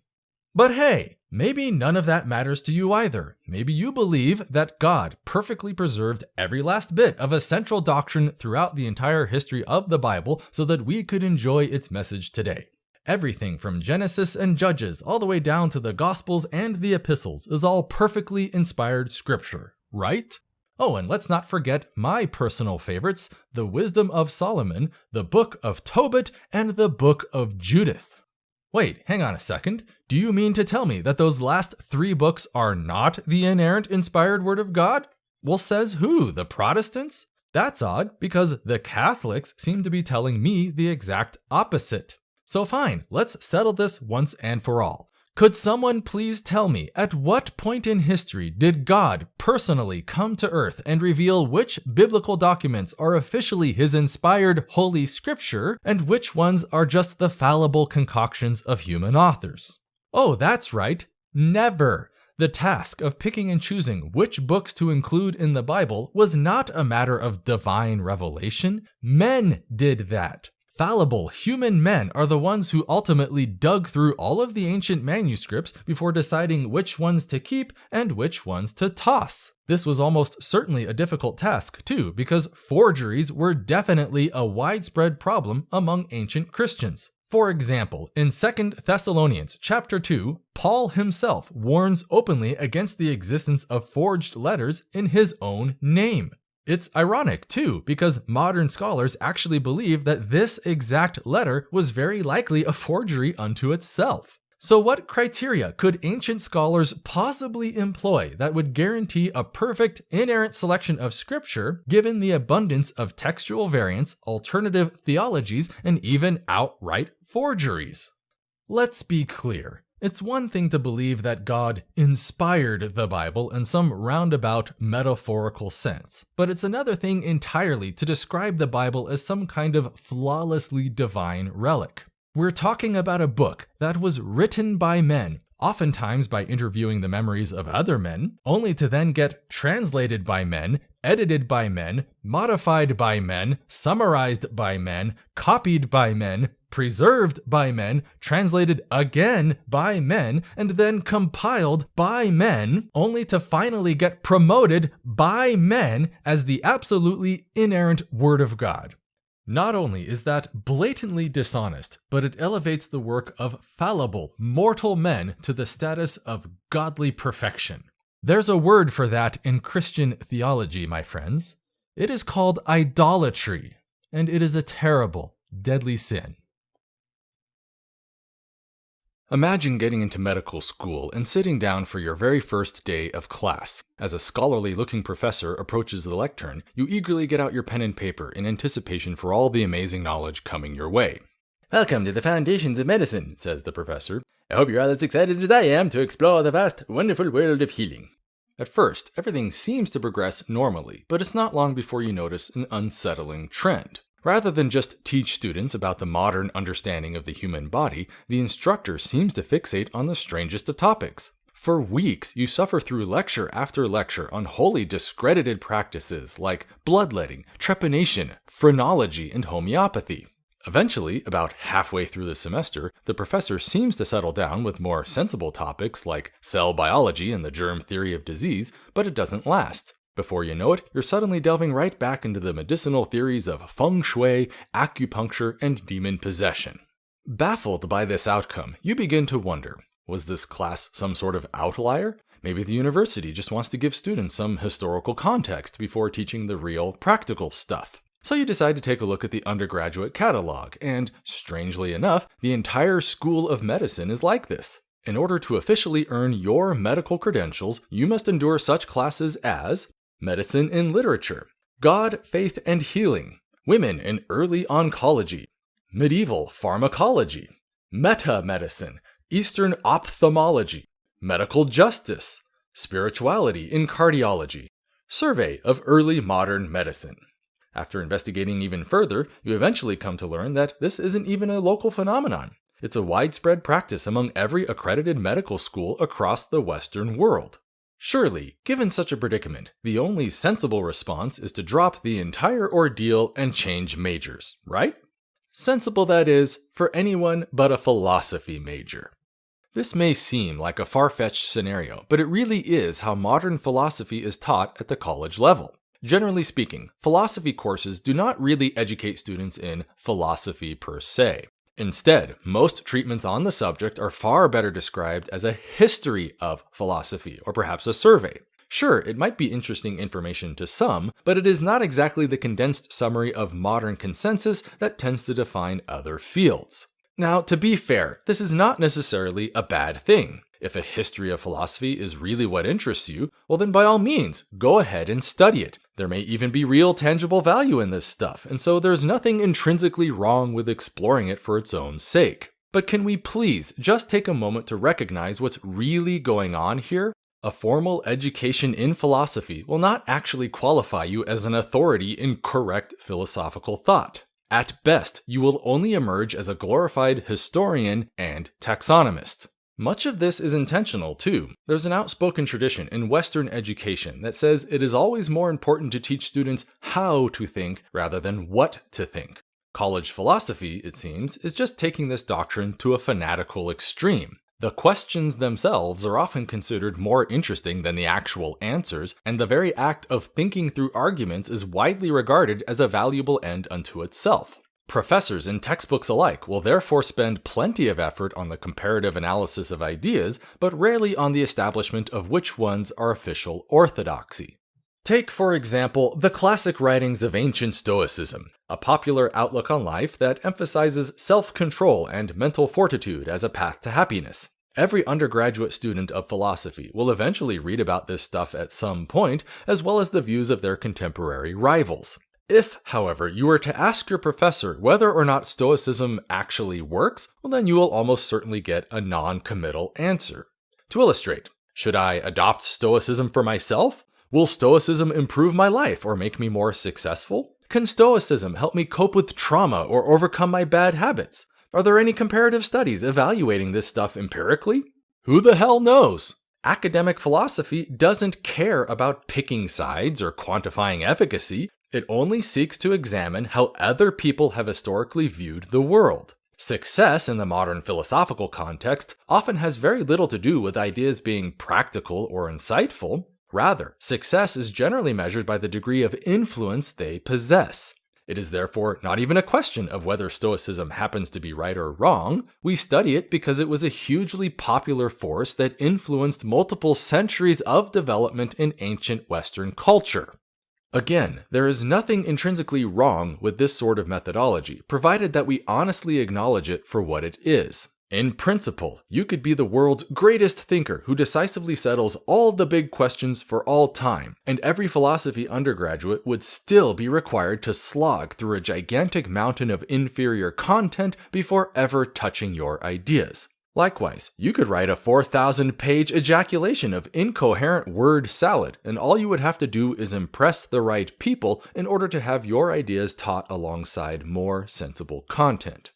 But hey, maybe none of that matters to you either. Maybe you believe that God perfectly preserved every last bit of a central doctrine throughout the entire history of the Bible so that we could enjoy its message today. Everything from Genesis and Judges all the way down to the Gospels and the Epistles is all perfectly inspired scripture, right? Oh, and let's not forget my personal favorites, the Wisdom of Solomon, the Book of Tobit, and the Book of Judith. Wait, hang on a second. Do you mean to tell me that those last three books are not the inerrant inspired Word of God? Well, says who? The Protestants? That's odd, because the Catholics seem to be telling me the exact opposite. So fine, let's settle this once and for all. Could someone please tell me at what point in history did God personally come to earth and reveal which biblical documents are officially his inspired holy scripture and which ones are just the fallible concoctions of human authors? Oh, that's right, never. The task of picking and choosing which books to include in the Bible was not a matter of divine revelation. Men did that. fallible human men are the ones who ultimately dug through all of the ancient manuscripts before deciding which ones to keep and which ones to toss. This was almost certainly a difficult task too, because forgeries were definitely a widespread problem among ancient Christians. For example, in 2 Thessalonians chapter 2, Paul himself warns openly against the existence of forged letters in his own name. It's ironic too, because modern scholars actually believe that this exact letter was very likely a forgery unto itself. So what criteria could ancient scholars possibly employ that would guarantee a perfect inerrant selection of scripture given the abundance of textual variants, alternative theologies, and even outright forgeries? Let's be clear. It's one thing to believe that God inspired the Bible in some roundabout metaphorical sense, but it's another thing entirely to describe the Bible as some kind of flawlessly divine relic. We're talking about a book that was written by men, oftentimes by interviewing the memories of other men, only to then get translated by men, edited by men, modified by men, summarized by men, copied by men, preserved by men, translated again by men, and then compiled by men, only to finally get promoted by men as the absolutely inerrant Word of God. Not only is that blatantly dishonest, but it elevates the work of fallible, mortal men to the status of godly perfection. There's a word for that in Christian theology, my friends. It is called idolatry, and it is a terrible, deadly sin. Imagine getting into medical school and sitting down for your very first day of class. As a scholarly-looking professor approaches the lectern, you eagerly get out your pen and paper in anticipation for all the amazing knowledge coming your way. "Welcome to the foundations of medicine," says the professor. "I hope you're all as excited as I am to explore the vast, wonderful world of healing." At first, everything seems to progress normally, but it's not long before you notice an unsettling trend. Rather than just teach students about the modern understanding of the human body, the instructor seems to fixate on the strangest of topics. For weeks, you suffer through lecture after lecture on wholly discredited practices like bloodletting, trepanation, phrenology, and homeopathy. Eventually, about halfway through the semester, the professor seems to settle down with more sensible topics like cell biology and the germ theory of disease, but it doesn't last. Before you know it, you're suddenly delving right back into the medicinal theories of feng shui, acupuncture, and demon possession. Baffled by this outcome, you begin to wonder, was this class some sort of outlier? Maybe the university just wants to give students some historical context before teaching the real, practical stuff. So you decide to take a look at the undergraduate catalog, and, strangely enough, the entire School of Medicine is like this. In order to officially earn your medical credentials, you must endure such classes as Medicine and Literature, God, Faith and Healing, Women in Early Oncology, Medieval Pharmacology, Meta-Medicine, Eastern Ophthalmology, Medical Justice, Spirituality in Cardiology, Survey of Early Modern Medicine. After investigating even further, you eventually come to learn that this isn't even a local phenomenon. It's a widespread practice among every accredited medical school across the Western world. Surely, given such a predicament, the only sensible response is to drop the entire ordeal and change majors, right? Sensible, that is, for anyone but a philosophy major. This may seem like a far-fetched scenario, but it really is how modern philosophy is taught at the college level. Generally speaking, philosophy courses do not really educate students in philosophy per se. Instead, most treatments on the subject are far better described as a history of philosophy, or perhaps a survey. Sure, it might be interesting information to some, but it is not exactly the condensed summary of modern consensus that tends to define other fields. Now, to be fair, this is not necessarily a bad thing. If a history of philosophy is really what interests you, well then by all means, go ahead and study it. There may even be real tangible value in this stuff, and so there's nothing intrinsically wrong with exploring it for its own sake. But can we please just take a moment to recognize what's really going on here? A formal education in philosophy will not actually qualify you as an authority in correct philosophical thought. At best, you will only emerge as a glorified historian and taxonomist. Much of this is intentional, too. There's an outspoken tradition in Western education that says it is always more important to teach students how to think rather than what to think. College philosophy, it seems, is just taking this doctrine to a fanatical extreme. The questions themselves are often considered more interesting than the actual answers, and the very act of thinking through arguments is widely regarded as a valuable end unto itself. Professors and textbooks alike will therefore spend plenty of effort on the comparative analysis of ideas, but rarely on the establishment of which ones are official orthodoxy. Take, for example, the classic writings of ancient Stoicism, a popular outlook on life that emphasizes self-control and mental fortitude as a path to happiness. Every undergraduate student of philosophy will eventually read about this stuff at some point, as well as the views of their contemporary rivals. If, however, you were to ask your professor whether or not Stoicism actually works, well, then you will almost certainly get a non-committal answer. To illustrate, should I adopt Stoicism for myself? Will Stoicism improve my life or make me more successful? Can Stoicism help me cope with trauma or overcome my bad habits? Are there any comparative studies evaluating this stuff empirically? Who the hell knows? Academic philosophy doesn't care about picking sides or quantifying efficacy. It only seeks to examine how other people have historically viewed the world. Success in the modern philosophical context often has very little to do with ideas being practical or insightful. Rather, success is generally measured by the degree of influence they possess. It is therefore not even a question of whether Stoicism happens to be right or wrong. We study it because it was a hugely popular force that influenced multiple centuries of development in ancient Western culture. Again, there is nothing intrinsically wrong with this sort of methodology, provided that we honestly acknowledge it for what it is. In principle, you could be the world's greatest thinker who decisively settles all the big questions for all time, and every philosophy undergraduate would still be required to slog through a gigantic mountain of inferior content before ever touching your ideas. Likewise, you could write a 4,000-page ejaculation of incoherent word salad, and all you would have to do is impress the right people in order to have your ideas taught alongside more sensible content.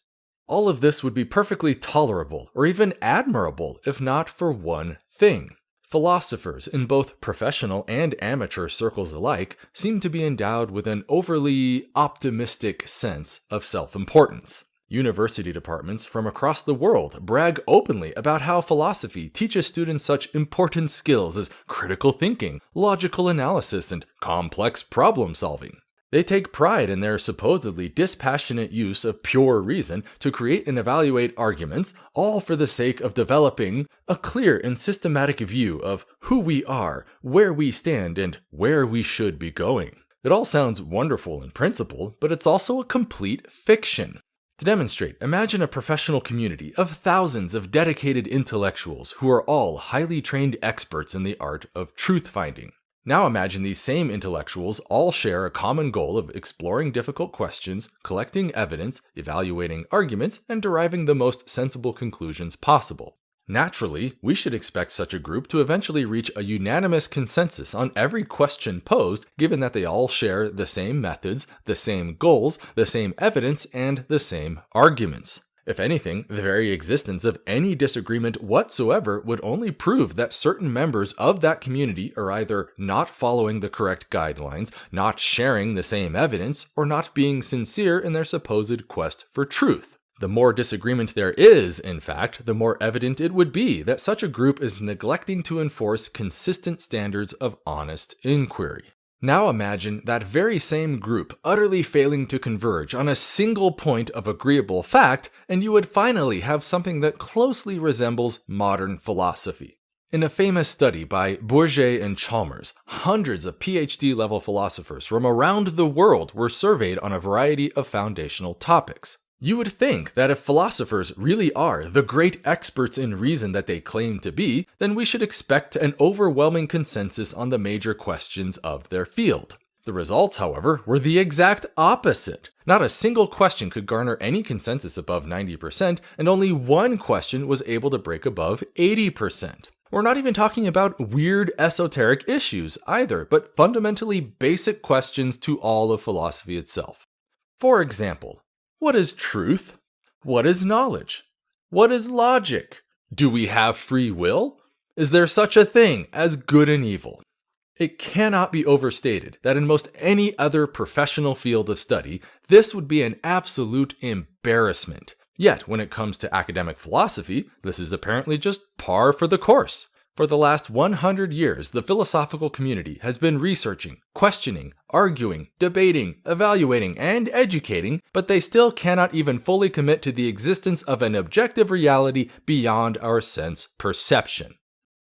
All of this would be perfectly tolerable, or even admirable, if not for one thing. Philosophers in both professional and amateur circles alike seem to be endowed with an overly optimistic sense of self-importance. University departments from across the world brag openly about how philosophy teaches students such important skills as critical thinking, logical analysis, and complex problem solving. They take pride in their supposedly dispassionate use of pure reason to create and evaluate arguments, all for the sake of developing a clear and systematic view of who we are, where we stand, and where we should be going. It all sounds wonderful in principle, but it's also a complete fiction. To demonstrate, imagine a professional community of thousands of dedicated intellectuals who are all highly trained experts in the art of truth-finding. Now imagine these same intellectuals all share a common goal of exploring difficult questions, collecting evidence, evaluating arguments, and deriving the most sensible conclusions possible. Naturally, we should expect such a group to eventually reach a unanimous consensus on every question posed, given that they all share the same methods, the same goals, the same evidence, and the same arguments. If anything, the very existence of any disagreement whatsoever would only prove that certain members of that community are either not following the correct guidelines, not sharing the same evidence, or not being sincere in their supposed quest for truth. The more disagreement there is, in fact, the more evident it would be that such a group is neglecting to enforce consistent standards of honest inquiry. Now imagine that very same group utterly failing to converge on a single point of agreeable fact, and you would finally have something that closely resembles modern philosophy. In a famous study by Bourget and Chalmers, hundreds of PhD-level philosophers from around the world were surveyed on a variety of foundational topics. You would think that if philosophers really are the great experts in reason that they claim to be, then we should expect an overwhelming consensus on the major questions of their field. The results, however, were the exact opposite. Not a single question could garner any consensus above 90%, and only one question was able to break above 80%. We're not even talking about weird esoteric issues either, but fundamentally basic questions to all of philosophy itself. For example, what is truth? What is knowledge? What is logic? Do we have free will? Is there such a thing as good and evil? It cannot be overstated that in most any other professional field of study, this would be an absolute embarrassment. Yet, when it comes to academic philosophy, this is apparently just par for the course. For the last 100 years, the philosophical community has been researching, questioning, arguing, debating, evaluating, and educating, but they still cannot even fully commit to the existence of an objective reality beyond our sense perception.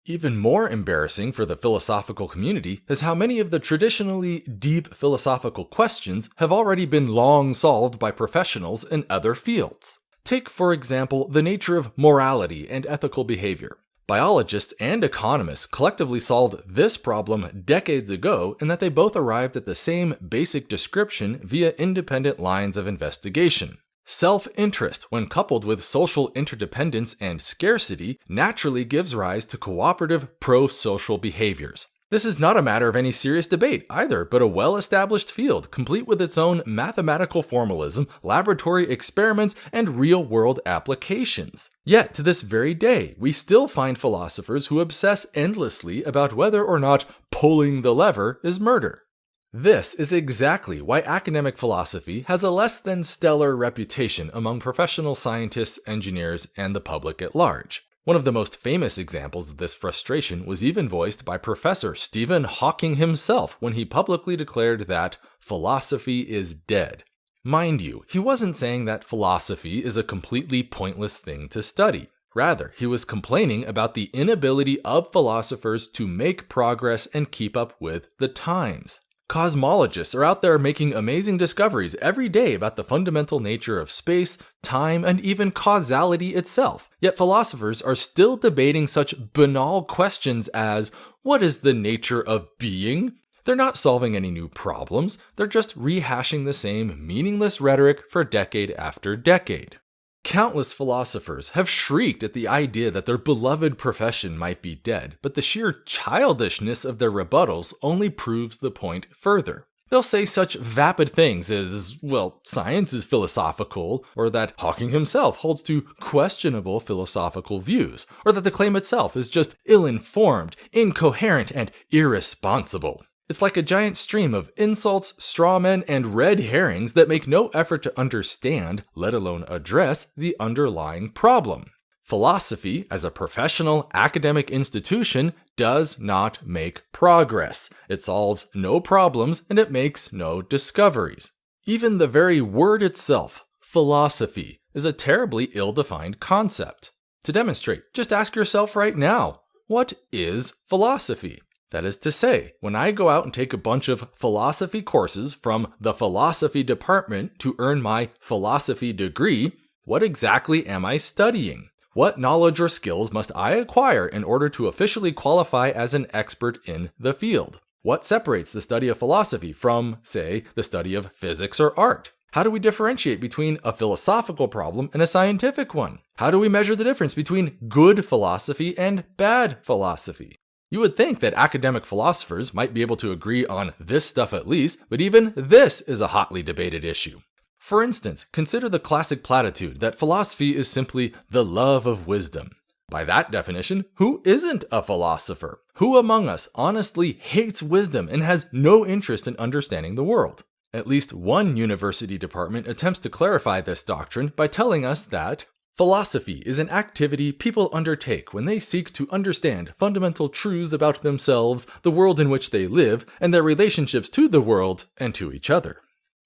Even more embarrassing for the philosophical community is how many of the traditionally deep philosophical questions have already been long solved by professionals in other fields. Take, for example, the nature of morality and ethical behavior. Biologists and economists collectively solved this problem decades ago in that they both arrived at the same basic description via independent lines of investigation. Self-interest, when coupled with social interdependence and scarcity, naturally gives rise to cooperative pro-social behaviors. This is not a matter of any serious debate either, but a well-established field, complete with its own mathematical formalism, laboratory experiments, and real-world applications. Yet, to this very day, we still find philosophers who obsess endlessly about whether or not pulling the lever is murder. This is exactly why academic philosophy has a less than stellar reputation among professional scientists, engineers, and the public at large. One of the most famous examples of this frustration was even voiced by Professor Stephen Hawking himself when he publicly declared that philosophy is dead. Mind you, he wasn't saying that philosophy is a completely pointless thing to study. Rather, he was complaining about the inability of philosophers to make progress and keep up with the times. Cosmologists are out there making amazing discoveries every day about the fundamental nature of space, time, and even causality itself. Yet philosophers are still debating such banal questions as, what is the nature of being? They're not solving any new problems, they're just rehashing the same meaningless rhetoric for decade after decade. Countless philosophers have shrieked at the idea that their beloved profession might be dead, but the sheer childishness of their rebuttals only proves the point further. They'll say such vapid things as, well, science is philosophical, or that Hawking himself holds to questionable philosophical views, or that the claim itself is just ill-informed, incoherent, and irresponsible. It's like a giant stream of insults, strawmen, and red herrings that make no effort to understand, let alone address, the underlying problem. Philosophy, as a professional academic institution, does not make progress. It solves no problems and it makes no discoveries. Even the very word itself, philosophy, is a terribly ill-defined concept. To demonstrate, just ask yourself right now, what is philosophy? That is to say, when I go out and take a bunch of philosophy courses from the philosophy department to earn my philosophy degree, what exactly am I studying? What knowledge or skills must I acquire in order to officially qualify as an expert in the field? What separates the study of philosophy from, say, the study of physics or art? How do we differentiate between a philosophical problem and a scientific one? How do we measure the difference between good philosophy and bad philosophy? You would think that academic philosophers might be able to agree on this stuff at least, but even this is a hotly debated issue. For instance, consider the classic platitude that philosophy is simply the love of wisdom. By that definition, who isn't a philosopher? Who among us honestly hates wisdom and has no interest in understanding the world? At least one university department attempts to clarify this doctrine by telling us that philosophy is an activity people undertake when they seek to understand fundamental truths about themselves, the world in which they live, and their relationships to the world and to each other.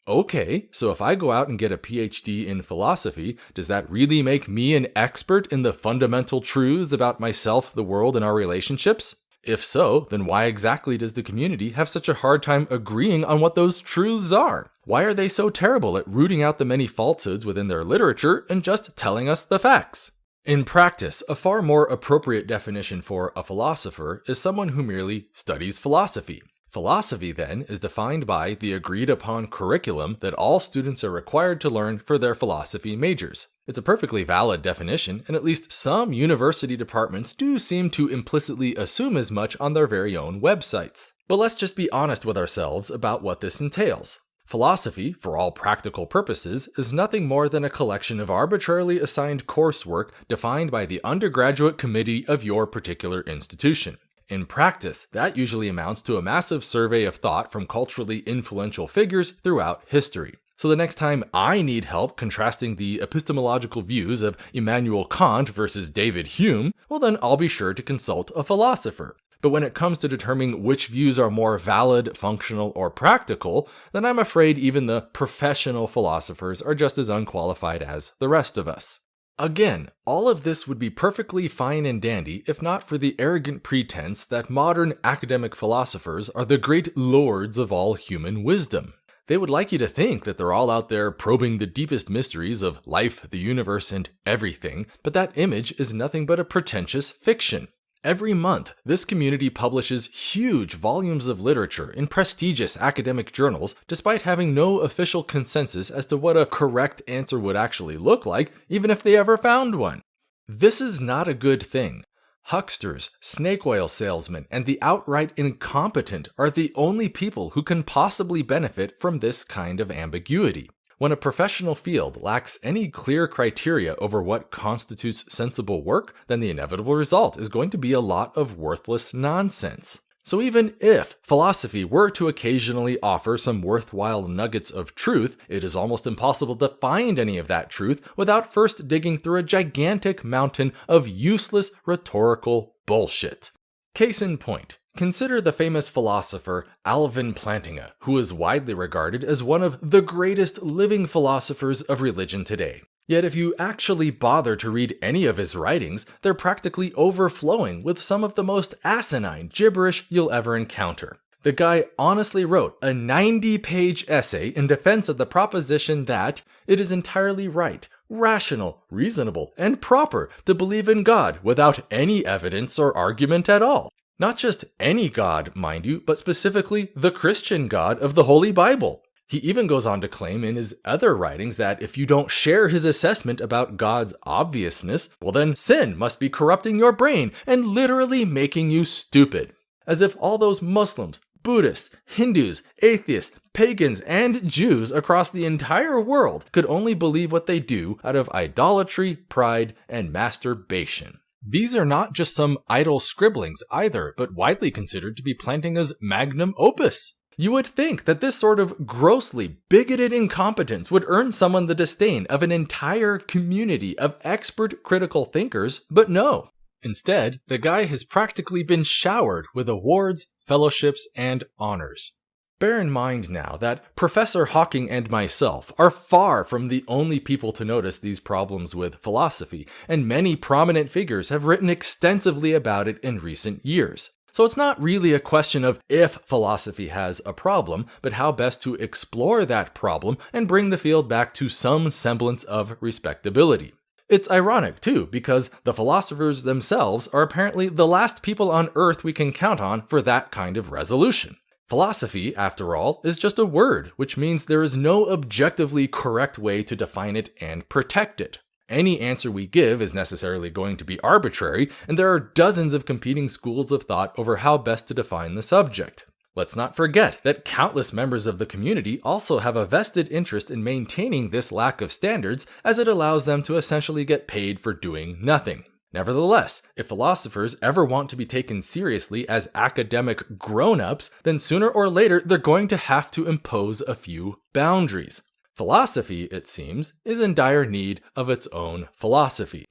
Okay, so if I go out and get a PhD in philosophy, does that really make me an expert in the fundamental truths about myself, the world, and our relationships? If so, then why exactly does the community have such a hard time agreeing on what those truths are? Why are they so terrible at rooting out the many falsehoods within their literature and just telling us the facts? In practice, a far more appropriate definition for a philosopher is someone who merely studies philosophy. Philosophy, then, is defined by the agreed-upon curriculum that all students are required to learn for their philosophy majors. It's a perfectly valid definition, and at least some university departments do seem to implicitly assume as much on their very own websites. But let's just be honest with ourselves about what this entails. Philosophy, for all practical purposes, is nothing more than a collection of arbitrarily assigned coursework defined by the undergraduate committee of your particular institution. In practice, that usually amounts to a massive survey of thought from culturally influential figures throughout history. So the next time I need help contrasting the epistemological views of Immanuel Kant versus David Hume, well then I'll be sure to consult a philosopher. But when it comes to determining which views are more valid, functional, or practical, then I'm afraid even the professional philosophers are just as unqualified as the rest of us. Again, all of this would be perfectly fine and dandy if not for the arrogant pretense that modern academic philosophers are the great lords of all human wisdom. They would like you to think that they're all out there probing the deepest mysteries of life, the universe, and everything, but that image is nothing but a pretentious fiction. Every month, this community publishes huge volumes of literature in prestigious academic journals, despite having no official consensus as to what a correct answer would actually look like, even if they ever found one. This is not a good thing. Hucksters, snake oil salesmen, and the outright incompetent are the only people who can possibly benefit from this kind of ambiguity. When a professional field lacks any clear criteria over what constitutes sensible work, then the inevitable result is going to be a lot of worthless nonsense. So even if philosophy were to occasionally offer some worthwhile nuggets of truth, it is almost impossible to find any of that truth without first digging through a gigantic mountain of useless rhetorical bullshit. Case in point. Consider the famous philosopher Alvin Plantinga, who is widely regarded as one of the greatest living philosophers of religion today. Yet if you actually bother to read any of his writings, they're practically overflowing with some of the most asinine gibberish you'll ever encounter. The guy honestly wrote a 90-page essay in defense of the proposition that it is entirely right, rational, reasonable, and proper to believe in God without any evidence or argument at all. Not just any God, mind you, but specifically the Christian God of the Holy Bible. He even goes on to claim in his other writings that if you don't share his assessment about God's obviousness, well then sin must be corrupting your brain and literally making you stupid. As if all those Muslims, Buddhists, Hindus, atheists, pagans, and Jews across the entire world could only believe what they do out of idolatry, pride, and masturbation. These are not just some idle scribblings either, but widely considered to be Plantinga's magnum opus. You would think that this sort of grossly bigoted incompetence would earn someone the disdain of an entire community of expert critical thinkers, but no. Instead, the guy has practically been showered with awards, fellowships, and honors. Bear in mind now that Professor Hawking and myself are far from the only people to notice these problems with philosophy, and many prominent figures have written extensively about it in recent years. So it's not really a question of if philosophy has a problem, but how best to explore that problem and bring the field back to some semblance of respectability. It's ironic too, because the philosophers themselves are apparently the last people on Earth we can count on for that kind of resolution. Philosophy, after all, is just a word, which means there is no objectively correct way to define it and protect it. Any answer we give is necessarily going to be arbitrary, and there are dozens of competing schools of thought over how best to define the subject. Let's not forget that countless members of the community also have a vested interest in maintaining this lack of standards, as it allows them to essentially get paid for doing nothing. Nevertheless, if philosophers ever want to be taken seriously as academic grown-ups, then sooner or later they're going to have to impose a few boundaries. Philosophy, it seems, is in dire need of its own philosophy.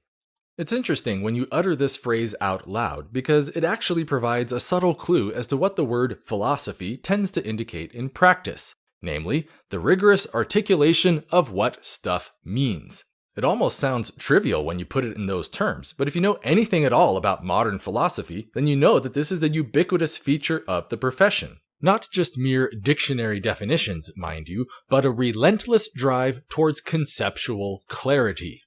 It's interesting when you utter this phrase out loud because it actually provides a subtle clue as to what the word philosophy tends to indicate in practice, namely, the rigorous articulation of what stuff means. It almost sounds trivial when you put it in those terms, but if you know anything at all about modern philosophy, then you know that this is a ubiquitous feature of the profession. Not just mere dictionary definitions, mind you, but a relentless drive towards conceptual clarity.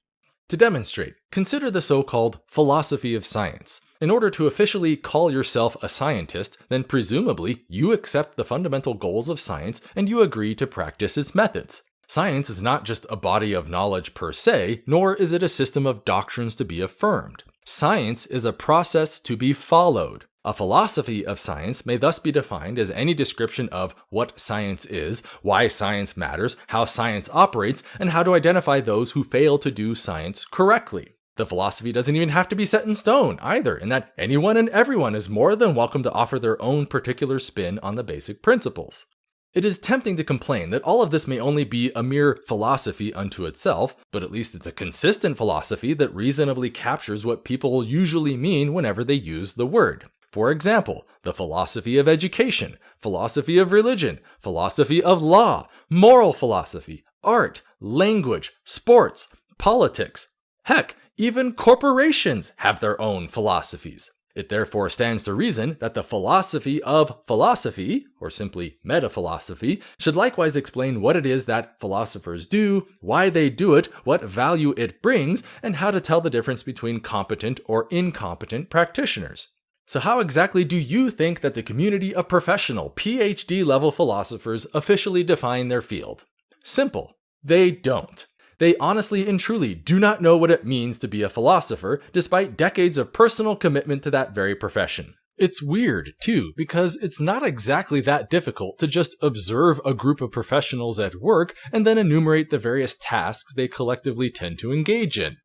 To demonstrate, consider the so-called philosophy of science. In order to officially call yourself a scientist, then presumably you accept the fundamental goals of science and you agree to practice its methods. Science is not just a body of knowledge per se, nor is it a system of doctrines to be affirmed. Science is a process to be followed. A philosophy of science may thus be defined as any description of what science is, why science matters, how science operates, and how to identify those who fail to do science correctly. The philosophy doesn't even have to be set in stone either, in that anyone and everyone is more than welcome to offer their own particular spin on the basic principles. It is tempting to complain that all of this may only be a mere philosophy unto itself, but at least it's a consistent philosophy that reasonably captures what people usually mean whenever they use the word. For example, the philosophy of education, philosophy of religion, philosophy of law, moral philosophy, art, language, sports, politics. Heck, even corporations have their own philosophies. It therefore stands to reason that the philosophy of philosophy, or simply metaphilosophy, should likewise explain what it is that philosophers do, why they do it, what value it brings, and how to tell the difference between competent or incompetent practitioners. So how exactly do you think that the community of professional PhD-level philosophers officially define their field? Simple. They don't. They honestly and truly do not know what it means to be a philosopher, despite decades of personal commitment to that very profession. It's weird, too, because it's not exactly that difficult to just observe a group of professionals at work and then enumerate the various tasks they collectively tend to engage in.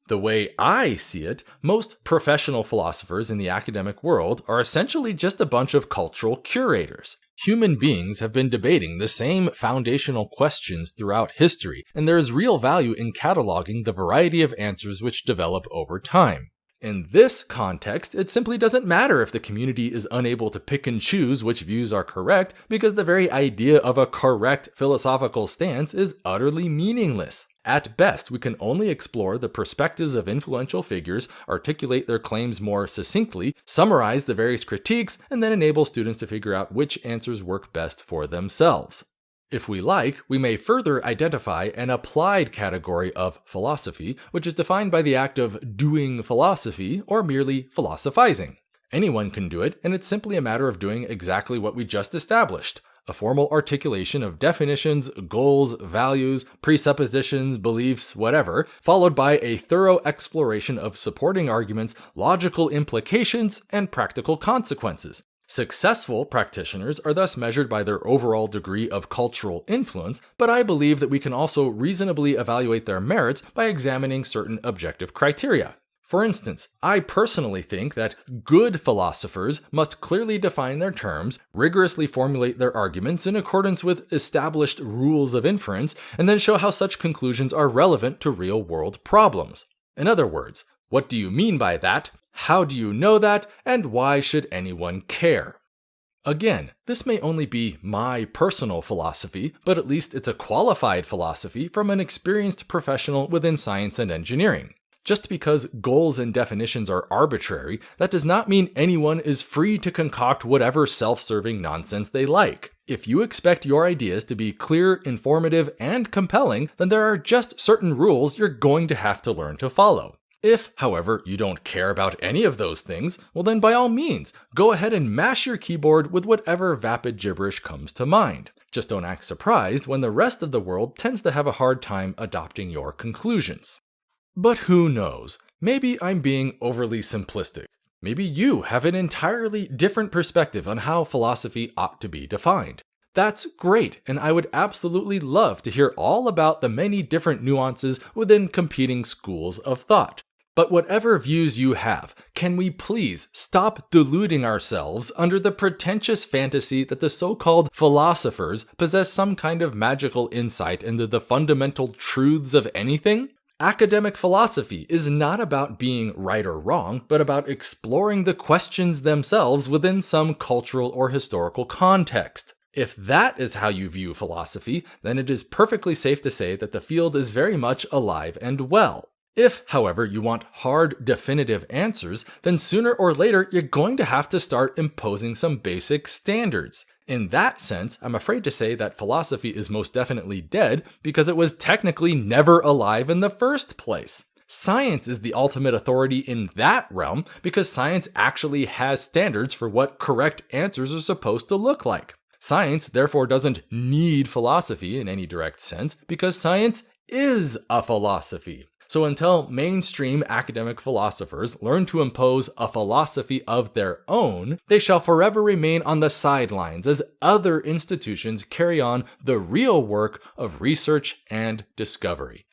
The way I see it, most professional philosophers in the academic world are essentially just a bunch of cultural curators. Human beings have been debating the same foundational questions throughout history, and there is real value in cataloging the variety of answers which develop over time. In this context, it simply doesn't matter if the community is unable to pick and choose which views are correct, because the very idea of a correct philosophical stance is utterly meaningless. At best, we can only explore the perspectives of influential figures, articulate their claims more succinctly, summarize the various critiques, and then enable students to figure out which answers work best for themselves. If we like, we may further identify an applied category of philosophy, which is defined by the act of doing philosophy or merely philosophizing. Anyone can do it, and it's simply a matter of doing exactly what we just established. A formal articulation of definitions, goals, values, presuppositions, beliefs, whatever, followed by a thorough exploration of supporting arguments, logical implications, and practical consequences. Successful practitioners are thus measured by their overall degree of cultural influence, but I believe that we can also reasonably evaluate their merits by examining certain objective criteria. For instance, I personally think that good philosophers must clearly define their terms, rigorously formulate their arguments in accordance with established rules of inference, and then show how such conclusions are relevant to real-world problems. In other words, what do you mean by that? How do you know that? And why should anyone care? Again, this may only be my personal philosophy, but at least it's a qualified philosophy from an experienced professional within science and engineering. Just because goals and definitions are arbitrary, that does not mean anyone is free to concoct whatever self-serving nonsense they like. If you expect your ideas to be clear, informative, and compelling, then there are just certain rules you're going to have to learn to follow. If, however, you don't care about any of those things, well then by all means, go ahead and mash your keyboard with whatever vapid gibberish comes to mind. Just don't act surprised when the rest of the world tends to have a hard time adopting your conclusions. But who knows? Maybe I'm being overly simplistic. Maybe you have an entirely different perspective on how philosophy ought to be defined. That's great, and I would absolutely love to hear all about the many different nuances within competing schools of thought. But whatever views you have, can we please stop deluding ourselves under the pretentious fantasy that the so-called philosophers possess some kind of magical insight into the fundamental truths of anything? Academic philosophy is not about being right or wrong, but about exploring the questions themselves within some cultural or historical context. If that is how you view philosophy, then it is perfectly safe to say that the field is very much alive and well. If, however, you want hard, definitive answers, then sooner or later you're going to have to start imposing some basic standards. In that sense, I'm afraid to say that philosophy is most definitely dead because it was technically never alive in the first place. Science is the ultimate authority in that realm because science actually has standards for what correct answers are supposed to look like. Science, therefore, doesn't need philosophy in any direct sense because science is a philosophy. So until mainstream academic philosophers learn to impose a philosophy of their own, they shall forever remain on the sidelines as other institutions carry on the real work of research and discovery.